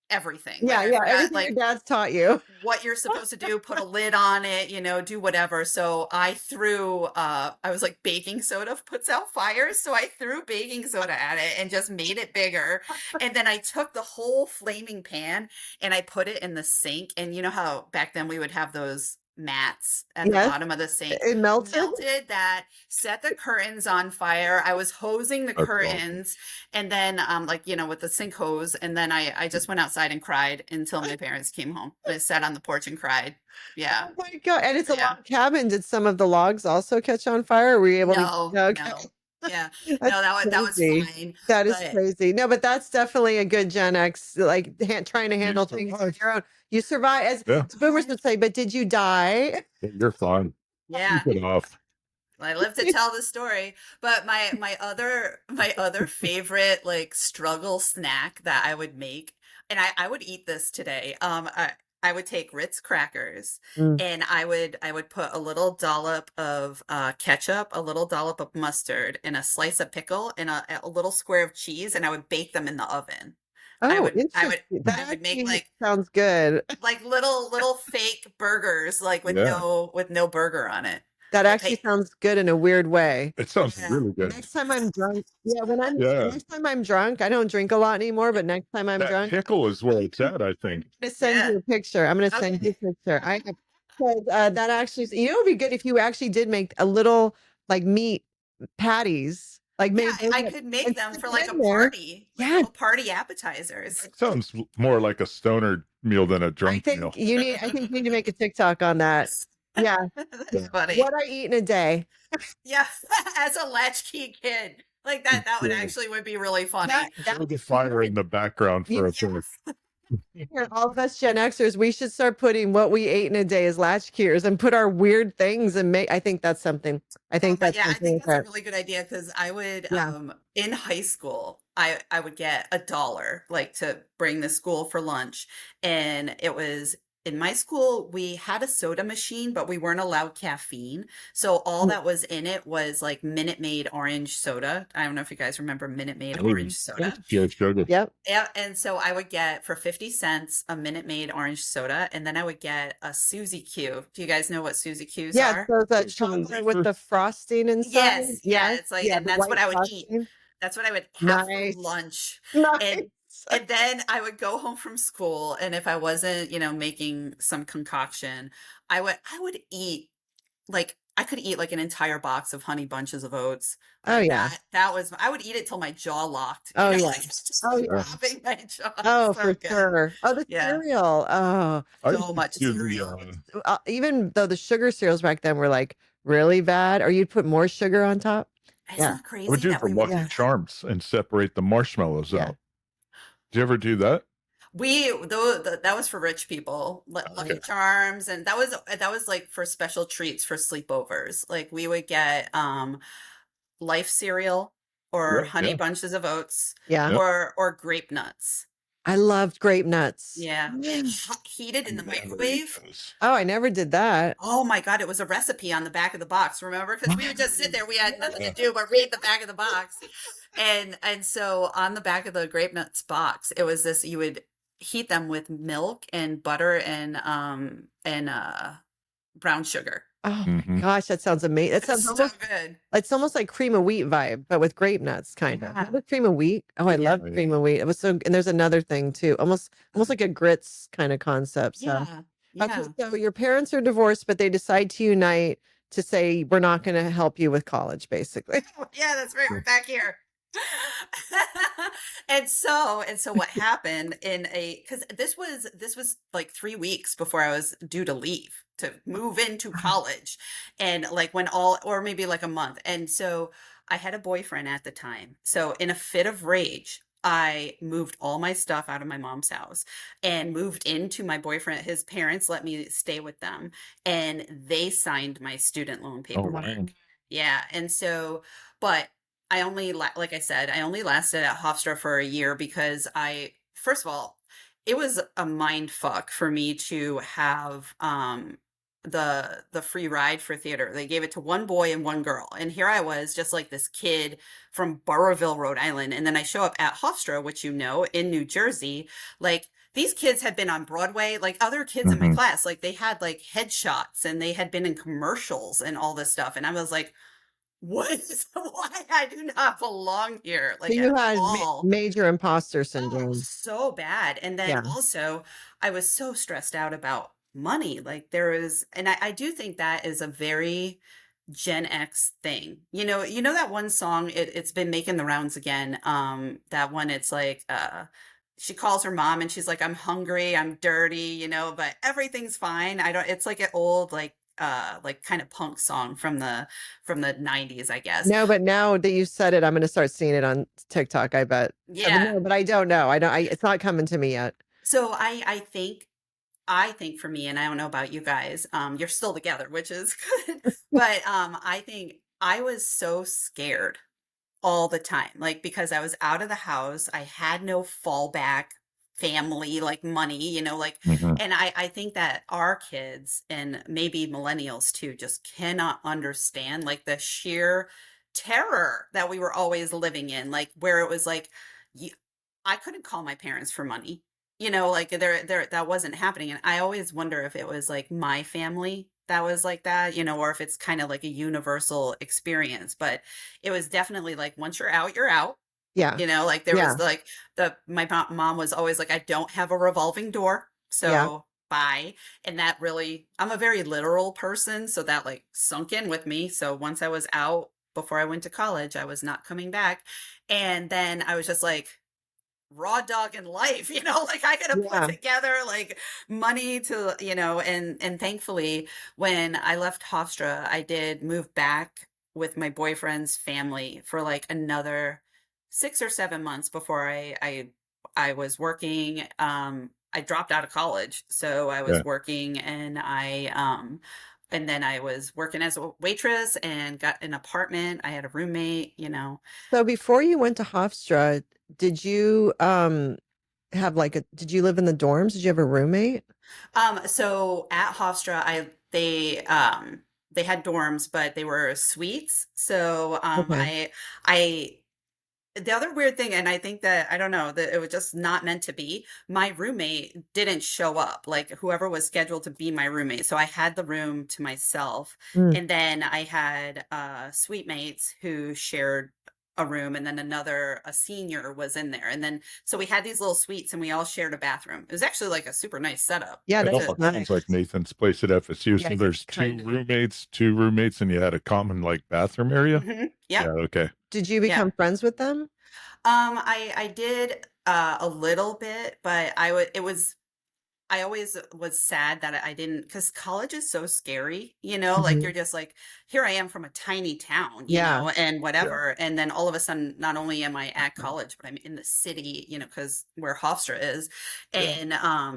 everything. Yeah. Like, I Yeah. forgot Everything like your dad's taught you. what you're supposed to do, put a lid on it, you know, do whatever. So I threw I was like, baking soda puts out fires. So I threw baking soda at it and just made it bigger. And then I took the whole flaming pan and I put it in the sink. And you know how back then we would have those mats at the Yes. bottom of the sink. It melted. Melted that, set the curtains on fire. I was hosing the That's curtains and then like, you know, with the sink hose. And then I just went outside and cried until my parents came home. I sat on the porch and cried. Yeah. Oh my God. And it's a Yeah. log cabin. Did some of the logs also catch on fire? Or were you able No, to? Okay. no. Yeah. That's No, that was crazy. fine. That is But crazy. No, but that's definitely a good Gen X, like trying to handle things on survived. your own. You survive, as Yeah. boomers would say, but did you die? You're fine. yeah, Keep it off. I live to tell the story. But my other favorite like struggle snack that I would make, and I would eat this today. I would take Ritz crackers Mm. and I would put a little dollop of ketchup, a little dollop of mustard, and a slice of pickle, and a little square of cheese, and I would bake them in the oven. Oh, would- interesting. That I would make, actually like- sounds good. Like little fake burgers, like with Yeah. no burger on it. That Like, actually hey- sounds good in a weird way. It sounds Yeah. really good. Next time I'm drunk, Yeah. next time I'm drunk, I don't drink a lot anymore, but next time I'm That drunk, pickle is where it's at, I think. I'm gonna send Yeah. you a picture. I'm gonna send you a picture. That actually, you know, it would be good if you actually did make a little like meat patties, like Yeah, maybe I could make and them stick for it like a in there. party. Like Yeah. little party appetizers. It sounds more like a stoner meal than a I drunk think meal. I think you need to make a TikTok on that. Yeah, That's funny. what I eat in a day. Yeah, as a latchkey kid. Like that would Yeah. actually would be really funny. Throw the fire in the background for a Yeah. bit. Yeah, all of us Gen Xers, we should start putting what we ate in a day as latchkeyers and put our weird things and make. I think that's something. I think But that's yeah, I something think that's a that- really good idea because I would Yeah. in high school I would get $1 like to bring to school for lunch, and it was in my school we had a soda machine but we weren't allowed caffeine, so all that was in it was like Minute Maid orange soda. I don't know if you guys remember Minute Maid orange soda. Yeah, sugar. Yep. Yeah, and so I would get for 50 cents a Minute Maid orange soda, and then I would get a Suzy Q. Do you guys know what Suzy Qs Yeah, are? so the Those chocolate with the frosting inside. Yes, yeah, it's like, and the that's what white I would eat. frosting. That's what I would have Nice. for lunch. Nice. And then I would go home from school, and if I wasn't, you know, making some concoction, I would eat like I could eat like an entire box of Honey Bunches of Oats. Oh, Like, yeah. that was I would eat it till my jaw locked. Oh, yeah. like, just Oh, yeah. dropping my jaw. Oh, So for good. sure. Oh, the Yeah. cereal. Oh, I So much do the, cereal. even though the sugar cereals back then were like really bad, or you'd put more sugar on top. Isn't Yeah. that crazy? I would do that the we Lucky Yeah. Charms and separate the marshmallows Yeah. out. Did you ever do that? that was for rich people, Lucky Okay. Charms, and that was like for special treats for sleepovers. Like we would get Life cereal or Yeah, Honey yeah. Bunches of Oats Yeah. Yep. or grape nuts. I loved grape nuts. Yeah, and heated in the microwave. Oh, I never did that. Oh my God, it was a recipe on the back of the box, remember? Because we would just sit there, we had nothing to do but read the back of the box. And so on the back of the grape nuts box, it was this, you would heat them with milk and butter and brown sugar. Oh Mhm. my gosh, that sounds amazing. That sounds So almost, good. it's almost like cream of wheat vibe, but with grape nuts, kind of. Yeah. Remember cream of wheat? Oh, I Yeah. love cream of wheat. It was so, and there's another thing too, almost like a grits kind of concept. So, Yeah. okay, Yeah. so your parents are divorced, but they decide to unite to say we're not going to help you with college, basically. Yeah, that's right. We're back here. and so what happened because this was like 3 weeks before I was due to leave to move into college, and like or maybe like a month. And so I had a boyfriend at the time. So in a fit of rage, I moved all my stuff out of my mom's house and moved into my boyfriend. His parents let me stay with them, and they signed my student loan paperwork. wow. Yeah. And so, but I only, like I said, I only lasted at Hofstra for a year because first of all, it was a mind fuck for me to have the free ride for theater. They gave it to one boy and one girl. And here I was, just like this kid from Burrillville, Rhode Island. And then I show up at Hofstra, which in New Jersey, like these kids had been on Broadway, like other kids in my class, like they had like headshots and they had been in commercials and all this stuff. And I was like, why I do not belong here? Like, So you at had all. major imposter Oh, syndrome. so bad. And then Yeah. also I was so stressed out about money. Like and I do think that is a very Gen X thing. You know that one song, it's been making the rounds again. That one, it's like she calls her mom and she's like, I'm hungry, I'm dirty, but everything's fine. It's like an old like kind of punk song from the 90s, I guess. No, but now that you said it, I'm going to start seeing it on TikTok, I bet. Yeah. No, but I don't know. It's not coming to me yet. So I think for me, and I don't know about you guys, you're still together, which is good. But I think I was so scared all the time, like because I was out of the house, I had no fallback family, like money, and I think that our kids and maybe millennials too just cannot understand like the sheer terror that we were always living in, like where it was like I couldn't call my parents for money, like there that wasn't happening. And I always wonder if it was like my family that was like that, or if it's kind of like a universal experience. But it was definitely like once you're out, you're out. Yeah. Like there was like my mom was always like, I don't have a revolving door. So bye. And that really, I'm a very literal person. So that like sunk in with me. So once I was out before I went to college, I was not coming back. And then I was just like, raw dog in life, like I gotta put together like money to, and thankfully when I left Hofstra, I did move back with my boyfriend's family for like another 6 or 7 months before I was working. I dropped out of college, so I was working, and and then I was working as a waitress and got an apartment. I had a roommate, So before you went to Hofstra, did you did you live in the dorms? Did you have a roommate? So at Hofstra, they had dorms, but they were suites. So the other weird thing, and I think that, I don't know, that it was just not meant to be, my roommate didn't show up, like whoever was scheduled to be my roommate. So I had the room to myself. And then I had suite mates who shared a room, and then a senior was in there. And then, so we had these little suites and we all shared a bathroom. It was actually like a super nice setup. Yeah, It almost sounds like Nathan's place at FSU. So there's two roommates, and you had a common like bathroom area. Yeah. Okay. Did you become friends with them? I did a little bit, but I always was sad that I didn't, because college is so scary, like you're just like, here I am from a tiny town, you know, and whatever. And then all of a sudden, not only am I at college, but I'm in the city, because where Hofstra is. And I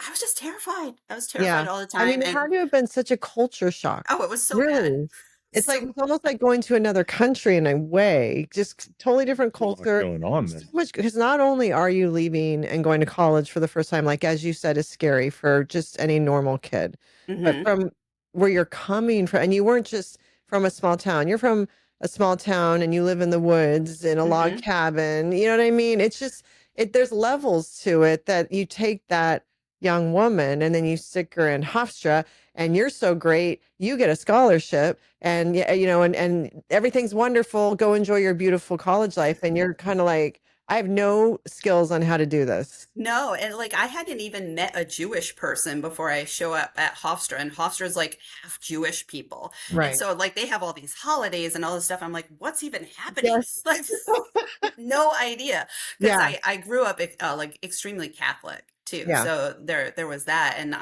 was just terrified. I was terrified all the time. I mean, it had to have been such a culture shock. Oh, it was so really bad. It's like, it's almost like going to another country in a way, just totally different culture. What's going on then? So much, because not only are you leaving and going to college for the first time, like as you said, is scary for just any normal kid, but from where you're coming from, and you weren't just from a small town, you're from a small town and you live in the woods in a log cabin. You know what I mean? It's just, there's levels to it that you take that young woman and then you stick her in Hofstra, and you're so great, you get a scholarship, and and everything's wonderful, go enjoy your beautiful college life, and you're kind of like, I have no skills on how to do this. No, and like I hadn't even met a Jewish person before I show up at Hofstra, and Hofstra's like half Jewish people. And Right. so like they have all these holidays and all this stuff. I'm like, what's even happening? Yes. Like no idea. Because Yeah. I grew up like extremely Catholic too. Yeah. So there was that. And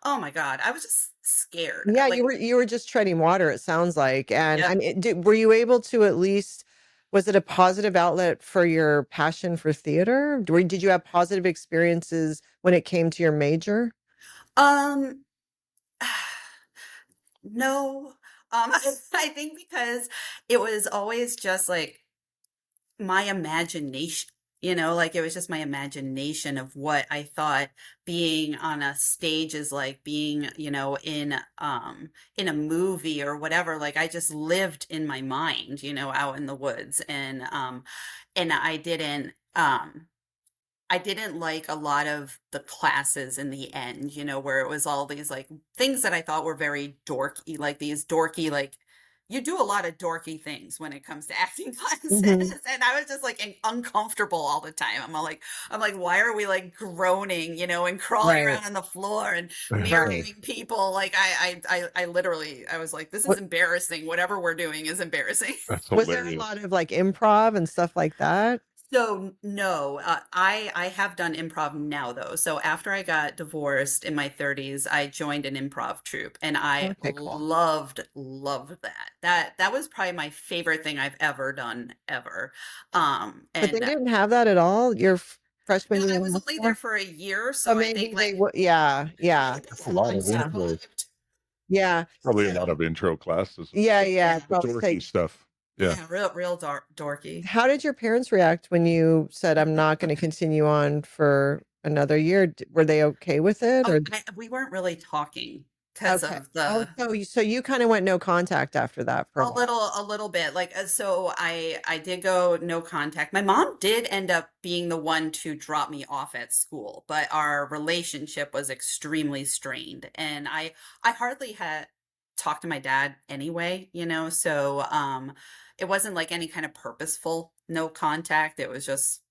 oh my God, I was just scared. Yeah, Like, you were just treading water, it sounds like. And Yep. I mean, were you able to at least, was it a positive outlet for your passion for theater? Did you have positive experiences when it came to your major? um no. I think because it was always just like my imagination, like it was just my imagination of what I thought being on a stage is like, being, in a movie or whatever. Like I just lived in my mind, out in the woods. And I didn't like a lot of the classes in the end, where it was all these like things that I thought were very dorky, like these dorky, like you do a lot of dorky things when it comes to acting classes. Mhm. And I was just like uncomfortable all the time. I'm like, why are we like groaning, and crawling Right. around on the floor and Right. mirroring people? Like I literally, I was like, this is What embarrassing. Whatever we're doing is embarrassing. That's was there a hilarious. lot of like improv and stuff like that? So no, I have done improv now though. So after I got divorced in my 30s, I joined an improv troupe, and I Okay, cool. loved that. That was probably my favorite thing I've ever done ever. But they And didn't have that at all your freshman no, year I in was high only school? there for a year, So so I maybe think they like would, yeah, yeah, maybe That's a that's lot how I of intro. survived. yeah, Probably a lot of intro classes and yeah, stuff. yeah. Yeah, The Probably dorky take. stuff. Yeah. yeah, real dorky. How did your parents react when you said, "I'm not going to continue on for another year"? Were they okay with it, Oh, or we weren't really talking because okay? of Oh, the so you kind of went no contact after that for a while. a little bit. Like so I did go no contact. My mom did end up being the one to drop me off at school, but our relationship was extremely strained, and I hardly had talked to my dad anyway, so it wasn't like any kind of purposeful no contact. It was just,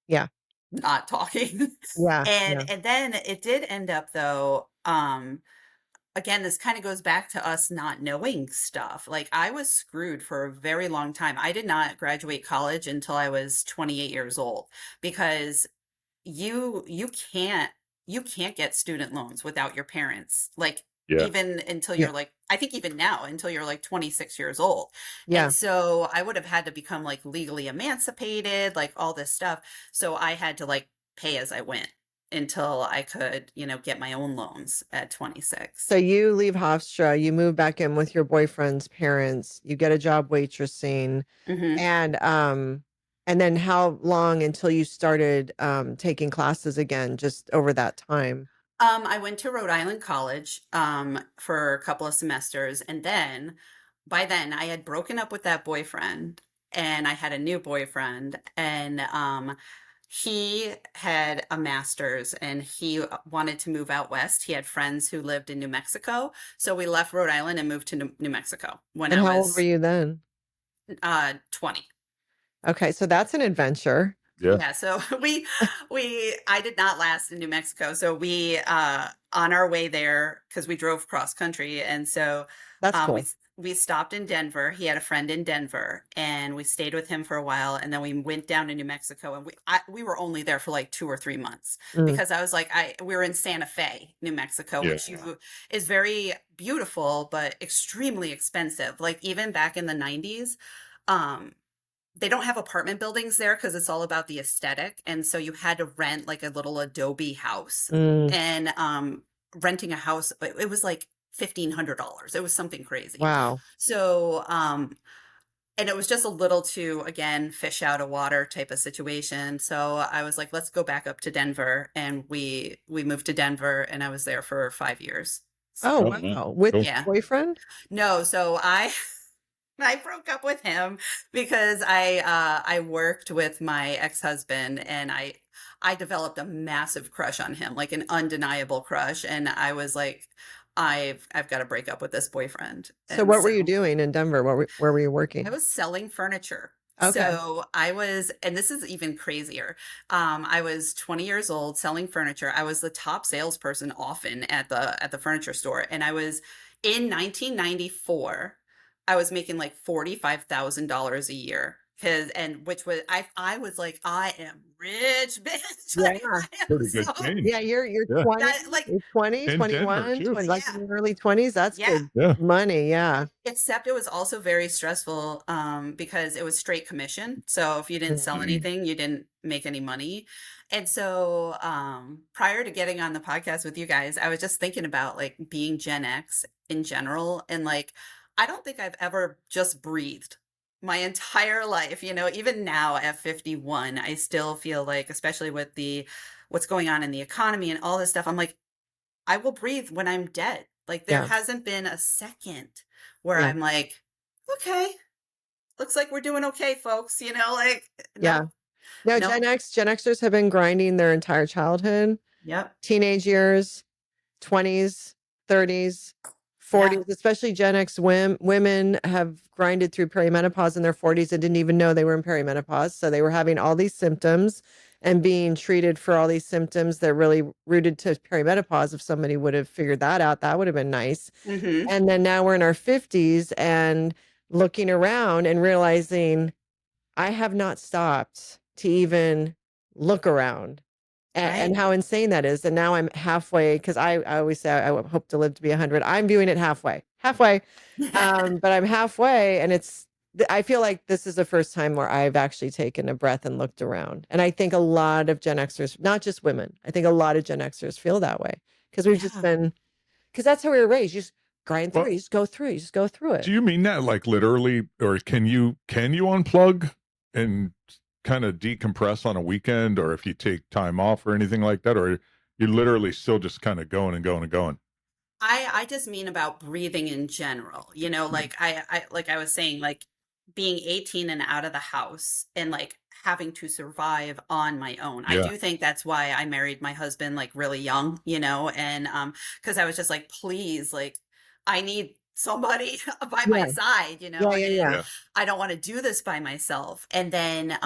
Yeah, not talking. yeah, and yeah. and then it did end up though, again, this kind of goes back to us not knowing stuff. Like I was screwed for a very long time. I did not graduate college until I was 28 years old, because you can't get student loans without your parents. Like Yeah. even until Yeah, you're like, I think even now until you're like 26 years old. yeah. And so I would have had to become like legally emancipated, like all this stuff. So I had to like pay as I went until I could, get my own loans at 26. So you leave Hofstra, you move back in with your boyfriend's parents, you get a job waitressing, hmm and then how long until you started taking classes again, just over that time? I went to Rhode Island College for a couple of semesters, and then by then I had broken up with that boyfriend, and I had a new boyfriend, and he had a master's, and he wanted to move out west. He had friends who lived in New Mexico, so we left Rhode Island and moved to New Mexico when And I how old were was you then? 20. Okay, so that's an adventure. Yeah. Yeah, so I did not last in New Mexico. So we on our way there, because we drove cross country, and so That's we cool. we stopped in Denver. He had a friend in Denver, and we stayed with him for a while, and then we went down to New Mexico, and we were only there for like 2 or 3 months, Mm, because I was like, we were in Santa Fe, New Mexico, Yeah. which is very beautiful but extremely expensive. Like even back in the 90s, they don't have apartment buildings there because it's all about the aesthetic. And so you had to rent like a little adobe house, mm, and renting a house, it was like $1,500. It was something crazy. wow. So and it was just a little too, again, fish out of water type of situation. So I was like, let's go back up to Denver, and we moved to Denver, and I was there for 5 years. Oh, Oh, wow. With cool. your Yeah. boyfriend? No, so I broke up with him because I worked with my ex-husband, and I developed a massive crush on him, like an undeniable crush, and I was like, I've got to break up with this boyfriend. So And what were you so doing in Denver? Where were you working? I was selling furniture. Okay. So I was, and this is even crazier. I was 20 years old selling furniture. I was the top salesperson often at the furniture store, and I was in 1994. I was making like $45,000 a year. Which was I was like, I am rich, bitch. Like, Yeah. I am Pretty good so change. Yeah, you're Yeah. 20, like, you're 20, In Denver, 21, too. 20, like yeah, in your early 20s. That's yeah. good Yeah. money. Yeah. Except it was also very stressful because it was straight commission. So if you didn't sell Mhm. anything, you didn't make any money. And so prior to getting on the podcast with you guys, I was just thinking about like being Gen X in general. And like, I don't think I've ever just breathed my entire life. You know, even now at 51, I still feel like, especially with what's going on in the economy and all this stuff, I'm like, I will breathe when I'm dead. Like there Yeah. hasn't been a second where Yeah. I'm like, okay, looks like we're doing okay, folks. You know, like Yeah. no, No, no, Gen Xers have been grinding their entire childhood, yep, teenage years, 20s, 30s, 40s, yeah, especially Gen X women have grinded through perimenopause in their 40s and didn't even know they were in perimenopause. So they were having all these symptoms and being treated for all these symptoms that really rooted to perimenopause. If somebody would have figured that out, that would have been nice. mm-hmm. And then now we're in our 50s and looking around and realizing I have not stopped to even look around and Right. how insane that is. And now I'm halfway because I always say I hope to live to be 100. I'm viewing it halfway, but I'm halfway, and I feel like this is the first time where I've actually taken a breath and looked around. And I think a lot of Gen Xers, not just women, I think a lot of Gen Xers feel that way because we've just Yeah. been, because that's how we were raised. You just grind through Well, it. You just go through it. You just go through it. Do you mean that like literally, or can you unplug and kind of decompress on a weekend, or if you take time off or anything like that, or you literally still just kind of going and going and going? I just mean about breathing in general. You know, like I was saying, like being 18 and out of the house and like having to survive on my own. I Yeah. do think that's why I married my husband like really young, you know, and because I was just like, please, like I need somebody by my Yeah. side, you know, Yeah. and Yeah. I don't want to do this by myself. And then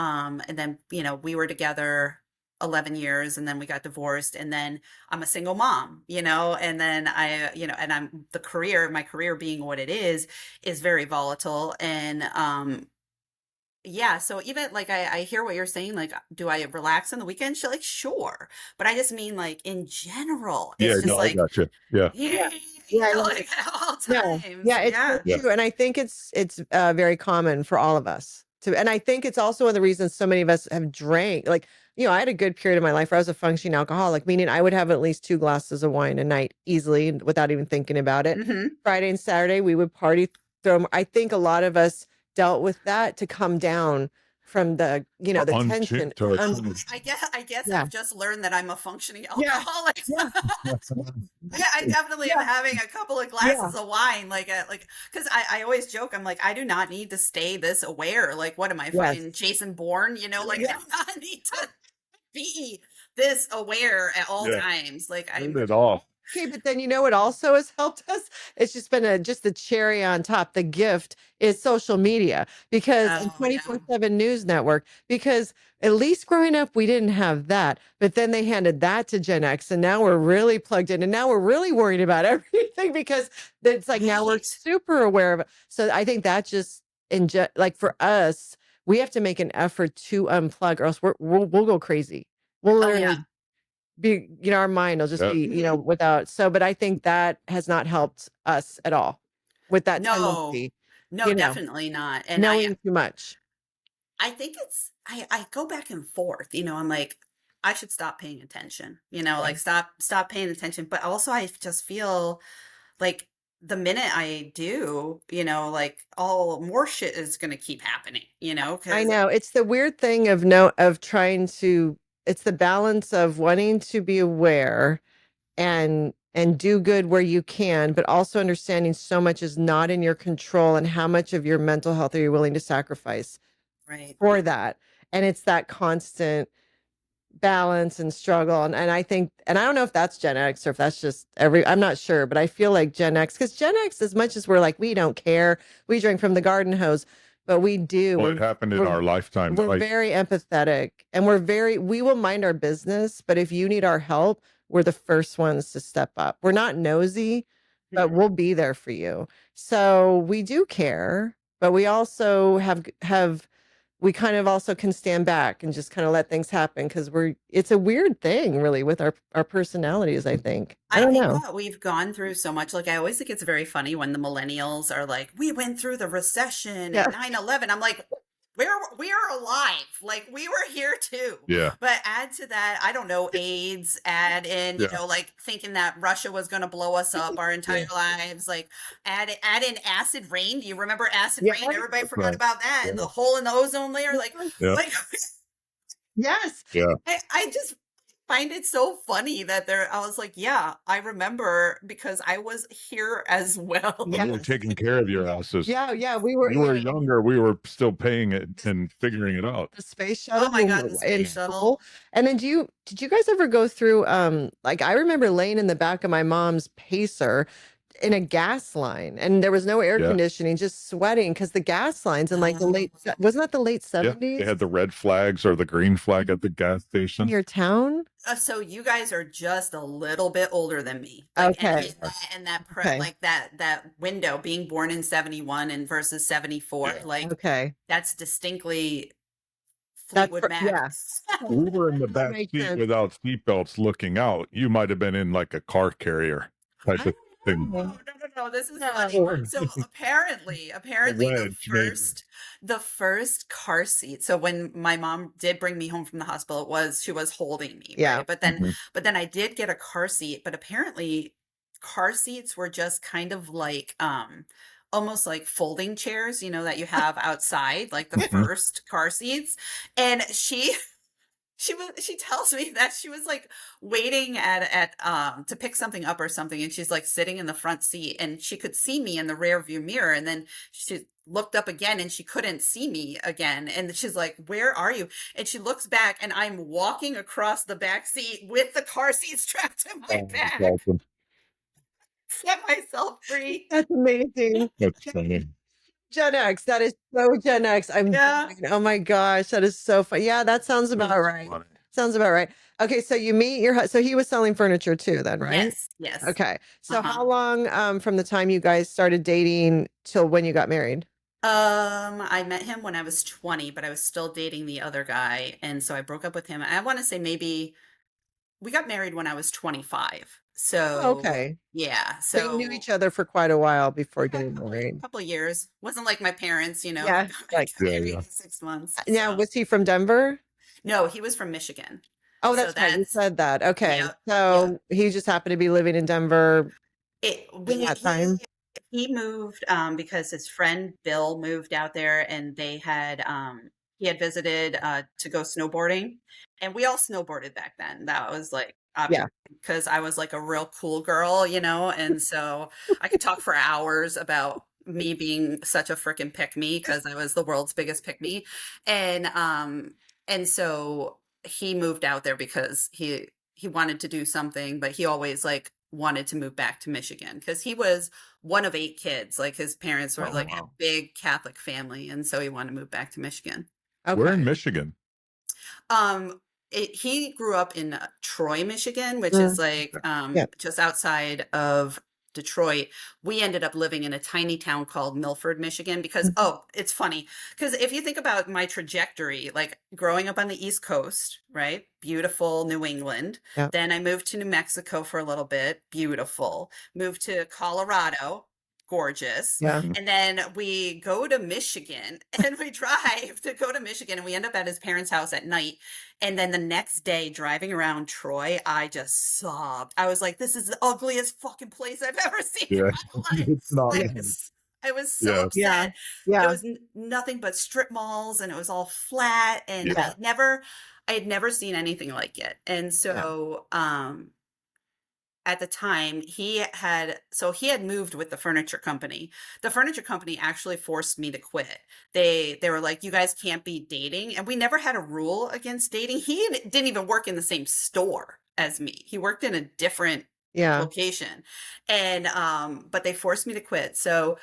you know, we were together 11 years and then we got divorced, and then I'm a single mom, you know, and then you know, and my career being what it is very volatile. And yeah, so even like I hear what you're saying, like, do I relax on the weekend? Like, sure. But I just mean like in general, Yeah. it's just No, I like, got you. yeah, Yeah, you know, no, like at all yeah, times. yeah, it's Yeah. so true, and I think it's very common for all of us to, and I think it's also one of the reasons so many of us have drank. Like, you know, I had a good period of my life where I was a functioning alcoholic, meaning I would have at least 2 glasses of wine a night easily without even thinking about it. Hmm. Friday and Saturday we would party. I think a lot of us dealt with that to come down from the, you know, the tension. I guess Yeah. I've just learned that I'm a functioning Yeah. alcoholic. Yeah. Yeah, I definitely am having a couple of glasses of wine, like because I always joke, I'm like, I do not need to stay this aware. Like, what am I, fucking Jason Bourne? You know, like I do not need to be this aware at all times. Like Turn it off. Okay, but then you know what also has helped us? It's just been just the cherry on top. The gift is social media because and 24/7 news network, because at least growing up we didn't have that. But then they handed that to Gen X, and now we're really plugged in, and now we're really worried about everything because it's like now we're super aware of it. So I think that just like for us, we have to make an effort to unplug, or else we'll go crazy. We'll literally be, you know, our mind will just be, you know, without. So, but I think that has not helped us at all with that tendency. No, you know, definitely not. And knowing too much. I think I go back and forth, you know, I'm like, I should stop paying attention, you know, like stop paying attention. But also I just feel like the minute I do, you know, like all more shit is going to keep happening, you know, I know it's the weird thing of trying to, it's the balance of wanting to be aware and do good where you can, but also understanding so much is not in your control, and how much of your mental health are you willing to sacrifice for that. And it's that constant balance and struggle. And I think, and I don't know if that's Gen X or if that's just I'm not sure, but I feel like Gen X, because Gen X, as much as we're like, we don't care, we drink from the garden hose, but we do. Well, it happened in our lifetime. We're very empathetic, and we will mind our business, but if you need our help, we're the first ones to step up. We're not nosy, but we'll be there for you. So we do care, but we also we kind of also can stand back and just kind of let things happen, because it's a weird thing really with our personalities, I think. I don't know. That we've gone through so much. Like, I always think it's very funny when the millennials are like, we went through the recession and 9/11. I'm like, we are alive. Like, we were here too. Yeah. But add to that, I don't know, AIDS, add in, you know, like thinking that Russia was going to blow us up our entire lives. Like, add in acid rain. Do you remember acid rain? Everybody forgot about that. And the hole in the ozone layer. Like, yes. Yeah. I just find it so funny that I was like, yeah, I remember, because I was here as well. We were taking care of your asses. Yeah, we were. You were younger. We were still paying it and figuring it out. The space shuttle. Oh my God, the space shuttle. And then did you guys ever go through like, I remember laying in the back of my mom's Pacer in a gas line, and there was no air conditioning, just sweating, because the gas lines in like wasn't that the late 70s? Yeah, they had the red flags or the green flag at the gas station. In your town? So you guys are just a little bit older than me. Like, okay. And like that window, being born in 71 and versus 74, like, that's distinctly Fleetwood Mac. We were in the back seat without seatbelts looking out. You might have been in like a car carrier type of thing. No, this is funny. So apparently the first car seat. So when my mom did bring me home from the hospital, she was holding me. Yeah. Right? But then I did get a car seat, but apparently car seats were just kind of like, almost like folding chairs, you know, that you have outside, like the first car seats. And she tells me that she was like waiting to pick something up or something, and she's like sitting in the front seat, and she could see me in the rear view mirror, and then she looked up again and she couldn't see me again, and she's like, where are you? And she looks back, and I'm walking across the back seat with the car seat strapped to my back. Awesome. Set myself free. That's amazing. That's funny. Gen X. That is so Gen X. Oh my gosh, that is so fun. Yeah, that sounds about right. Sounds about right. Okay, so you meet so he was selling furniture too then, right? Yes. Okay. So how long from the time you guys started dating till when you got married? I met him when I was 20, but I was still dating the other guy, and so I broke up with him. I want to say maybe we got married when I was 25. So yeah, so you knew each other for quite a while before getting married. A couple of years. Wasn't like my parents, you know. Yeah, like 6 months. Now, was he from Denver? No, he was from Michigan. Oh, that's right. You said that. Okay, he just happened to be living in Denver at that time. He moved because his friend Bill moved out there, and they had he had visited to go snowboarding, and we all snowboarded back then. That was like because I was like a real cool girl, you know, and so I could talk for hours about me being such a freaking pick-me, because I was the world's biggest pick-me, and so he moved out there because he wanted to do something, but he always like wanted to move back to Michigan because he was one of 8 kids. Like, his parents were a big Catholic family, and so he wanted to move back to Michigan. Okay. We're in Michigan. He grew up in Troy, Michigan, which is like just outside of Detroit. We ended up living in a tiny town called Milford, Michigan, because it's funny, because if you think about my trajectory, like growing up on the East Coast, right? Beautiful New England. Yep. Then I moved to New Mexico for a little bit. Beautiful. Moved to Colorado. Gorgeous. Yeah. And then we go to Michigan, and we drive to go to Michigan, and we end up at his parents' house at night. And then the next day, driving around Troy, I just sobbed. I was like, this is the ugliest fucking place I've ever seen in my life. It's not. I was so upset. Yeah. It was nothing but strip malls, and it was all flat, and I had never seen anything like it. And so at the time, he had moved with the furniture company. The furniture company actually forced me to quit. They were like, you guys can't be dating. And we never had a rule against dating. He didn't even work in the same store as me. He worked in a different location. And but they forced me to quit. So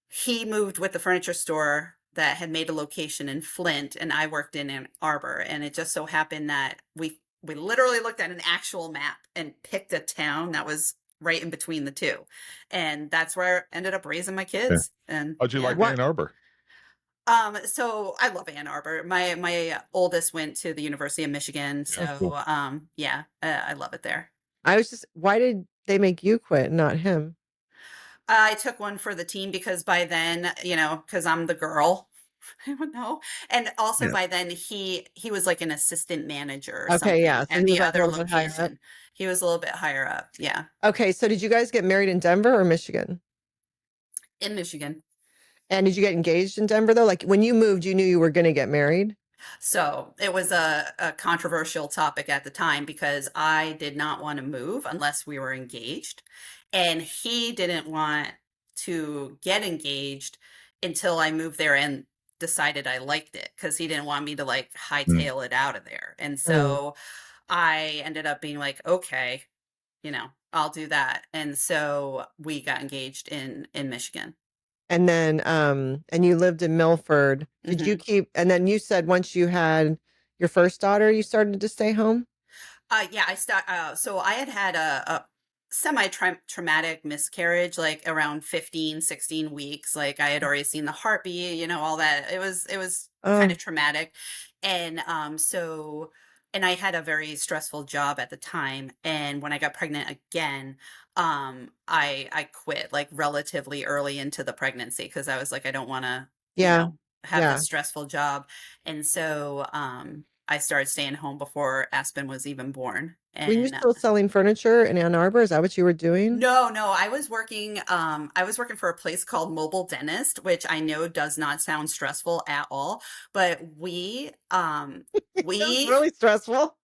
he moved with the furniture store that had made a location in Flint, and I worked in Ann Arbor, and it just so happened that we literally looked at an actual map and picked a town that was right in between the two, and that's where I ended up raising my kids. And How'd you like What- Ann Arbor? So I love Ann Arbor. My oldest went to the University of Michigan, so Yeah, cool. I love it there. Why did they make you quit, not him? I took one for the team because by then, because I'm the girl, I don't know, and also Yeah. by then he was like an assistant manager or Okay, something yeah, so at he the was, like, a other little bit higher up. location. He was a little bit higher up, yeah, Okay, so did you guys get married in Denver or Michigan? in Michigan. And did you get engaged in Denver though? Like when you moved, you knew you were going to get married? So it was a controversial topic at the time because I did not want to move unless we were engaged. And he didn't want to get engaged until I moved there and decided I liked it because he didn't want me to like hightail it out of there. And so I ended up being like, okay, I'll do that. And so we got engaged in Michigan. And then, and you lived in Milford. Did you keep, and then you said once you had your first daughter, you started to stay home? So I had a semi-traumatic miscarriage, like around 15, 16 weeks. Like I had already seen the heartbeat, all that. It was kind of traumatic. And and I had a very stressful job at the time. And when I got pregnant again, I quit like relatively early into the pregnancy because I was like, I don't want to, have Yeah. a stressful job. And so I started staying home before Aspen was even born. Were you And still selling furniture in Ann Arbor? Is that what you were doing? no, I was working for a place called Mobile Dentist, which I know does not sound stressful at all, but we It was really stressful.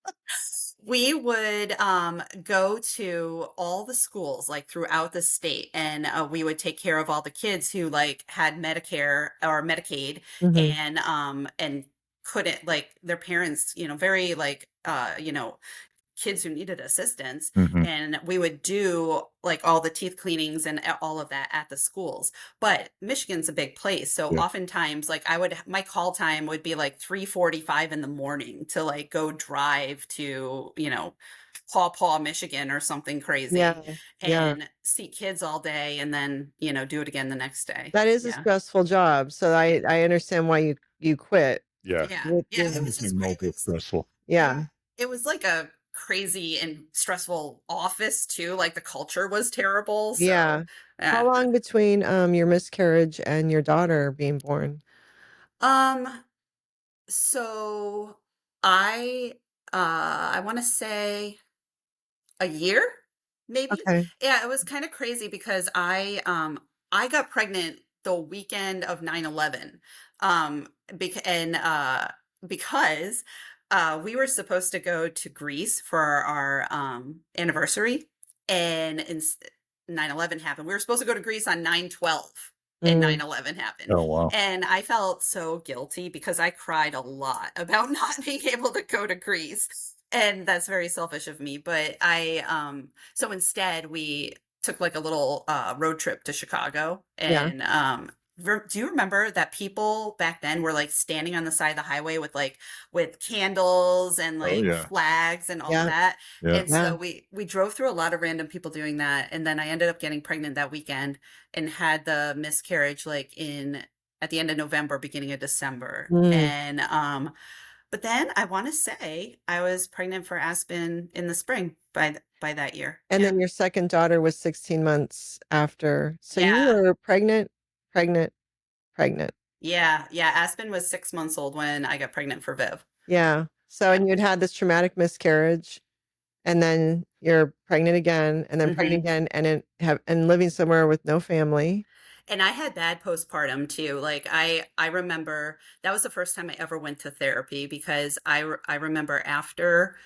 we would go to all the schools like throughout the state, and we would take care of all the kids who like had Medicare or Medicaid and couldn't, like, their parents, very like kids who needed assistance. And we would do like all the teeth cleanings and all of that at the schools. But Michigan's a big place, so oftentimes like my call time would be like 3:45 in the morning to like go drive to Paw Paw, Michigan or something crazy and see kids all day and then do it again the next day. That is a stressful job, so I understand why you quit. Yeah. It was just crazy. Stressful. Yeah. It was like a crazy and stressful office too. Like the culture was terrible. So, Yeah. How long between your miscarriage and your daughter being born? So I want to say a year, maybe. Okay. Yeah, it was kind of crazy because I got pregnant the weekend of 9/11. Because we were supposed to go to Greece for our anniversary, and 9/11 happened. We were supposed to go to Greece on 9/12, and 9/11 happened. Oh, wow. And I felt so guilty because I cried a lot about not being able to go to Greece. And that's very selfish of me. But so instead we took like a little road trip to Chicago. And do you remember that people back then were like standing on the side of the highway with candles and like flags and all that? And so we drove through a lot of random people doing that. And then I ended up getting pregnant that weekend and had the miscarriage like at the end of November, beginning of December. And but then I want to say I was pregnant for Aspen in the spring by that year. And then your second daughter was 16 months after. So you were pregnant. Yeah. Aspen was 6 months old when I got pregnant for Viv. Yeah. So, and you'd had this traumatic miscarriage, and then you're pregnant again, and then pregnant again, and living somewhere with no family. And I had bad postpartum too. Like I remember that was the first time I ever went to therapy because I remember after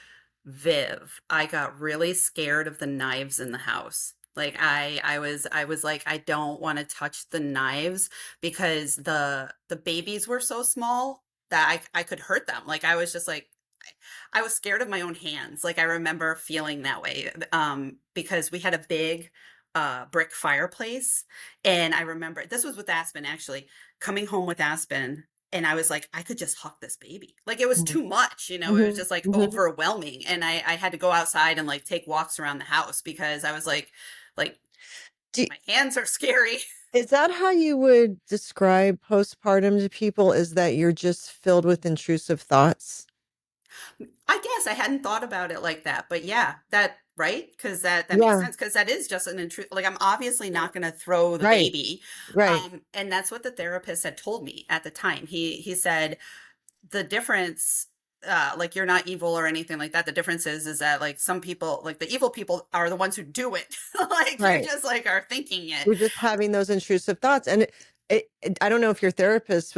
Viv, I got really scared of the knives in the house. Like I was like, I don't want to touch the knives because the babies were so small that I could hurt them. Like I was just like, I was scared of my own hands. Like I remember feeling that way because we had a big brick fireplace. And I remember this was with Aspen, actually, coming home with Aspen. And I was like, I could just huck this baby. Like it was Mhm. too much, you know, it was Mhm. just like Mhm. overwhelming. And I had to go outside and like take walks around the house because I was like Do, my hands are scary. is that how you would describe postpartum to people? Is that you're just filled with intrusive thoughts? I guess I hadn't thought about it like that, but yeah, that right? Because that makes Yeah. sense. Because that is just an intrusive. Like I'm obviously not going to throw the Right. baby, Right. and that's what the therapist had told me at the time. He said the difference. Like you're not evil or anything like that. The difference is that like some people, like the evil people, are the ones who do it. Like you Right. just like are thinking it. You're just having those intrusive thoughts. And I don't know if your therapist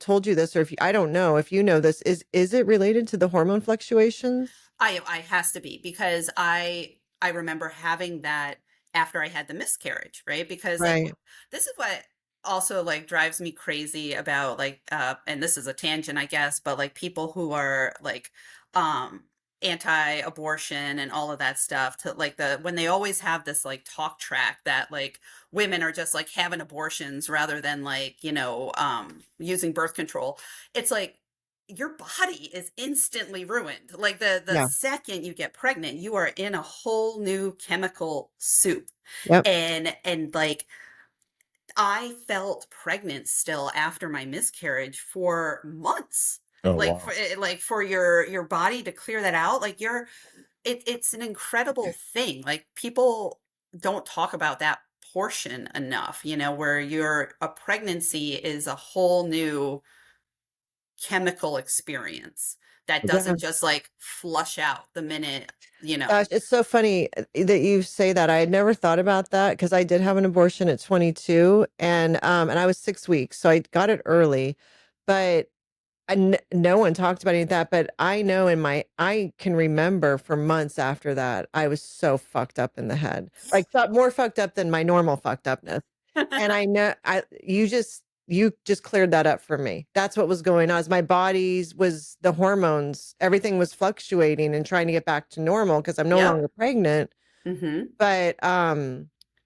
told you this, or if I don't know if you know this. Is it related to the hormone fluctuations? I has to be because I remember having that after I had the miscarriage, right? Because like Right. this is what also like drives me crazy about like and this is a tangent I guess, but like people who are like um anti-abortion and all of that stuff to like the when they always have this like talk track that like women are just like having abortions rather than like, you know, using birth control. It's like your body is instantly ruined. Like the Yeah. second you get pregnant, you are in a whole new chemical soup. Yep. And like I felt pregnant still after my miscarriage for months. Oh Like wow. for like for your body to clear that out, like it's an incredible thing. Like people don't talk about that portion enough, you know, where your a pregnancy is a whole new chemical experience that Yeah. doesn't just like flush out the minute, you know. Gosh, it's so funny that you say that. I had never thought about that because I did have an abortion at 22, and I was 6 weeks, so I got it early. But no one talked about any of that. But I know I can remember for months after that, I was so fucked up in the head, like more fucked up than my normal fucked upness. And I know you just cleared that up for me. That's what was going on. Is my body's was the hormones, everything was fluctuating and trying to get back to normal because I'm no Yep. longer pregnant. Mm-hmm.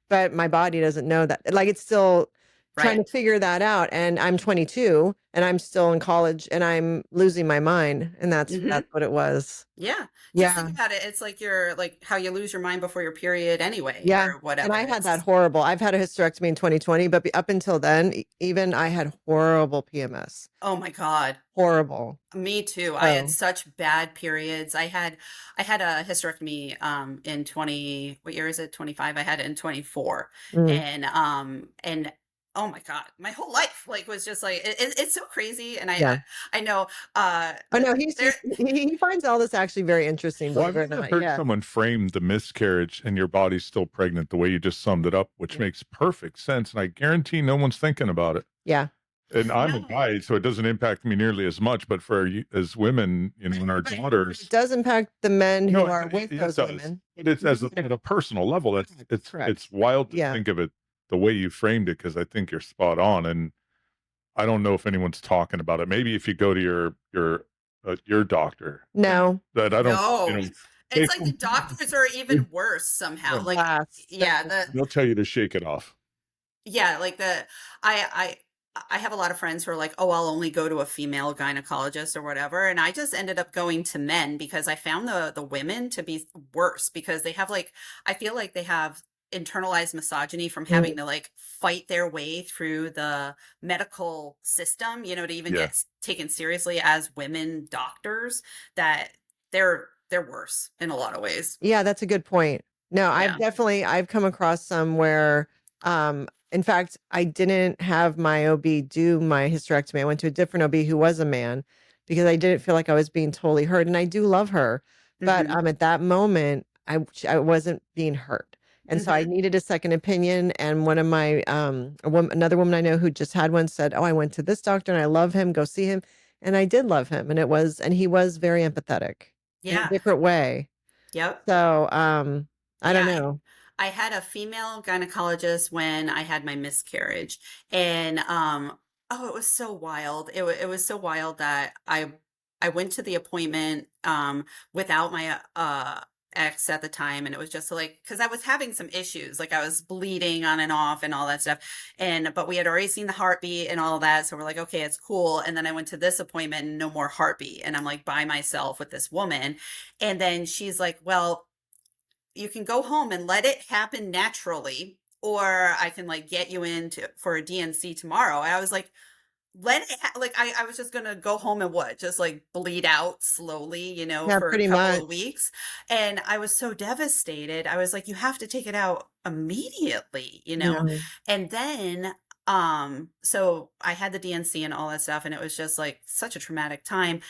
But my body doesn't know that. Like it's still trying to Right. figure that out. And I'm 22 and I'm still in college and I'm losing my mind. And Mm-hmm. that's what it was. Yeah. Just Yeah. think about it. It's like you're like how you lose your mind before your period anyway, Yeah, or and whatever. I had that It's horrible. I've had a hysterectomy in 2020, but up until then, even I had horrible PMS. oh my God. Horrible. Me too. I had Oh, such bad periods. I had a hysterectomy in 20 what year is it? 25. I had it in 24. mm, And oh my God, my whole life like was just like it's so crazy and yeah. I know Oh no, there he finds all this actually very interesting, Well, I've believe it or never not. heard Yeah, someone frame the miscarriage and your body's still pregnant the way you just summed it up, which yeah, makes perfect sense. And I guarantee no one's thinking about it. yeah. And I'm a no. guy, so it doesn't impact me nearly as much. But for you, as women, you know, and our But it daughters, does impact the men no, who are with it those does. women. But it's as a, You know, at a personal level. correct. It's wild to Yeah. think of it the way you framed it because I think you're spot on. And I don't know if anyone's talking about it. Maybe if you go to your doctor, No. that I don't, you No. know, It's they, like the doctors are even worse somehow. Like Yes. yeah, the they'll tell you to shake it off. yeah, like the I I have a lot of friends who are like, "Oh, I'll only go to a female gynecologist or whatever." And I just ended up going to men because I found the women to be worse because they have like I feel like they have internalized misogyny from having Mm, to like fight their way through the medical system, you know, to even Yeah. get taken seriously as women doctors that they're worse in a lot of ways. yeah, that's a good point. No, Yeah. I've come across some where, in fact, I didn't have my OB do my hysterectomy. I went to a different OB who was a man because I didn't feel like I was being totally heard, and I do love her, but Mhm. at that moment, I wasn't being heard, and so I Mhm. needed a second opinion. And one of my another woman I know who just had one said, "Oh, I went to this doctor and I love him. Go see him," and I did love him, and he was very empathetic in a Yeah. different way. Yep. So, I don't Yeah, know. I had a female gynecologist when I had my miscarriage, and oh, it was so wild. It was so wild that I went to the appointment without my ex at the time, and it was just like, because I was having some issues, like I was bleeding on and off and all that stuff, but we had already seen the heartbeat and all that, so we're like, okay, it's cool. And then I went to this appointment and no more heartbeat, and I'm like by myself with this woman, and then she's like, well, you can go home and let it happen naturally, or I can like get you in for a DNC tomorrow. And I was like, I was just gonna go home and just like bleed out slowly, Yeah, for a pretty couple much. of weeks. And I was so devastated. I was like, you have to take it out immediately, Yeah. And then so I had the DNC and all that stuff, and it was just like such a traumatic time.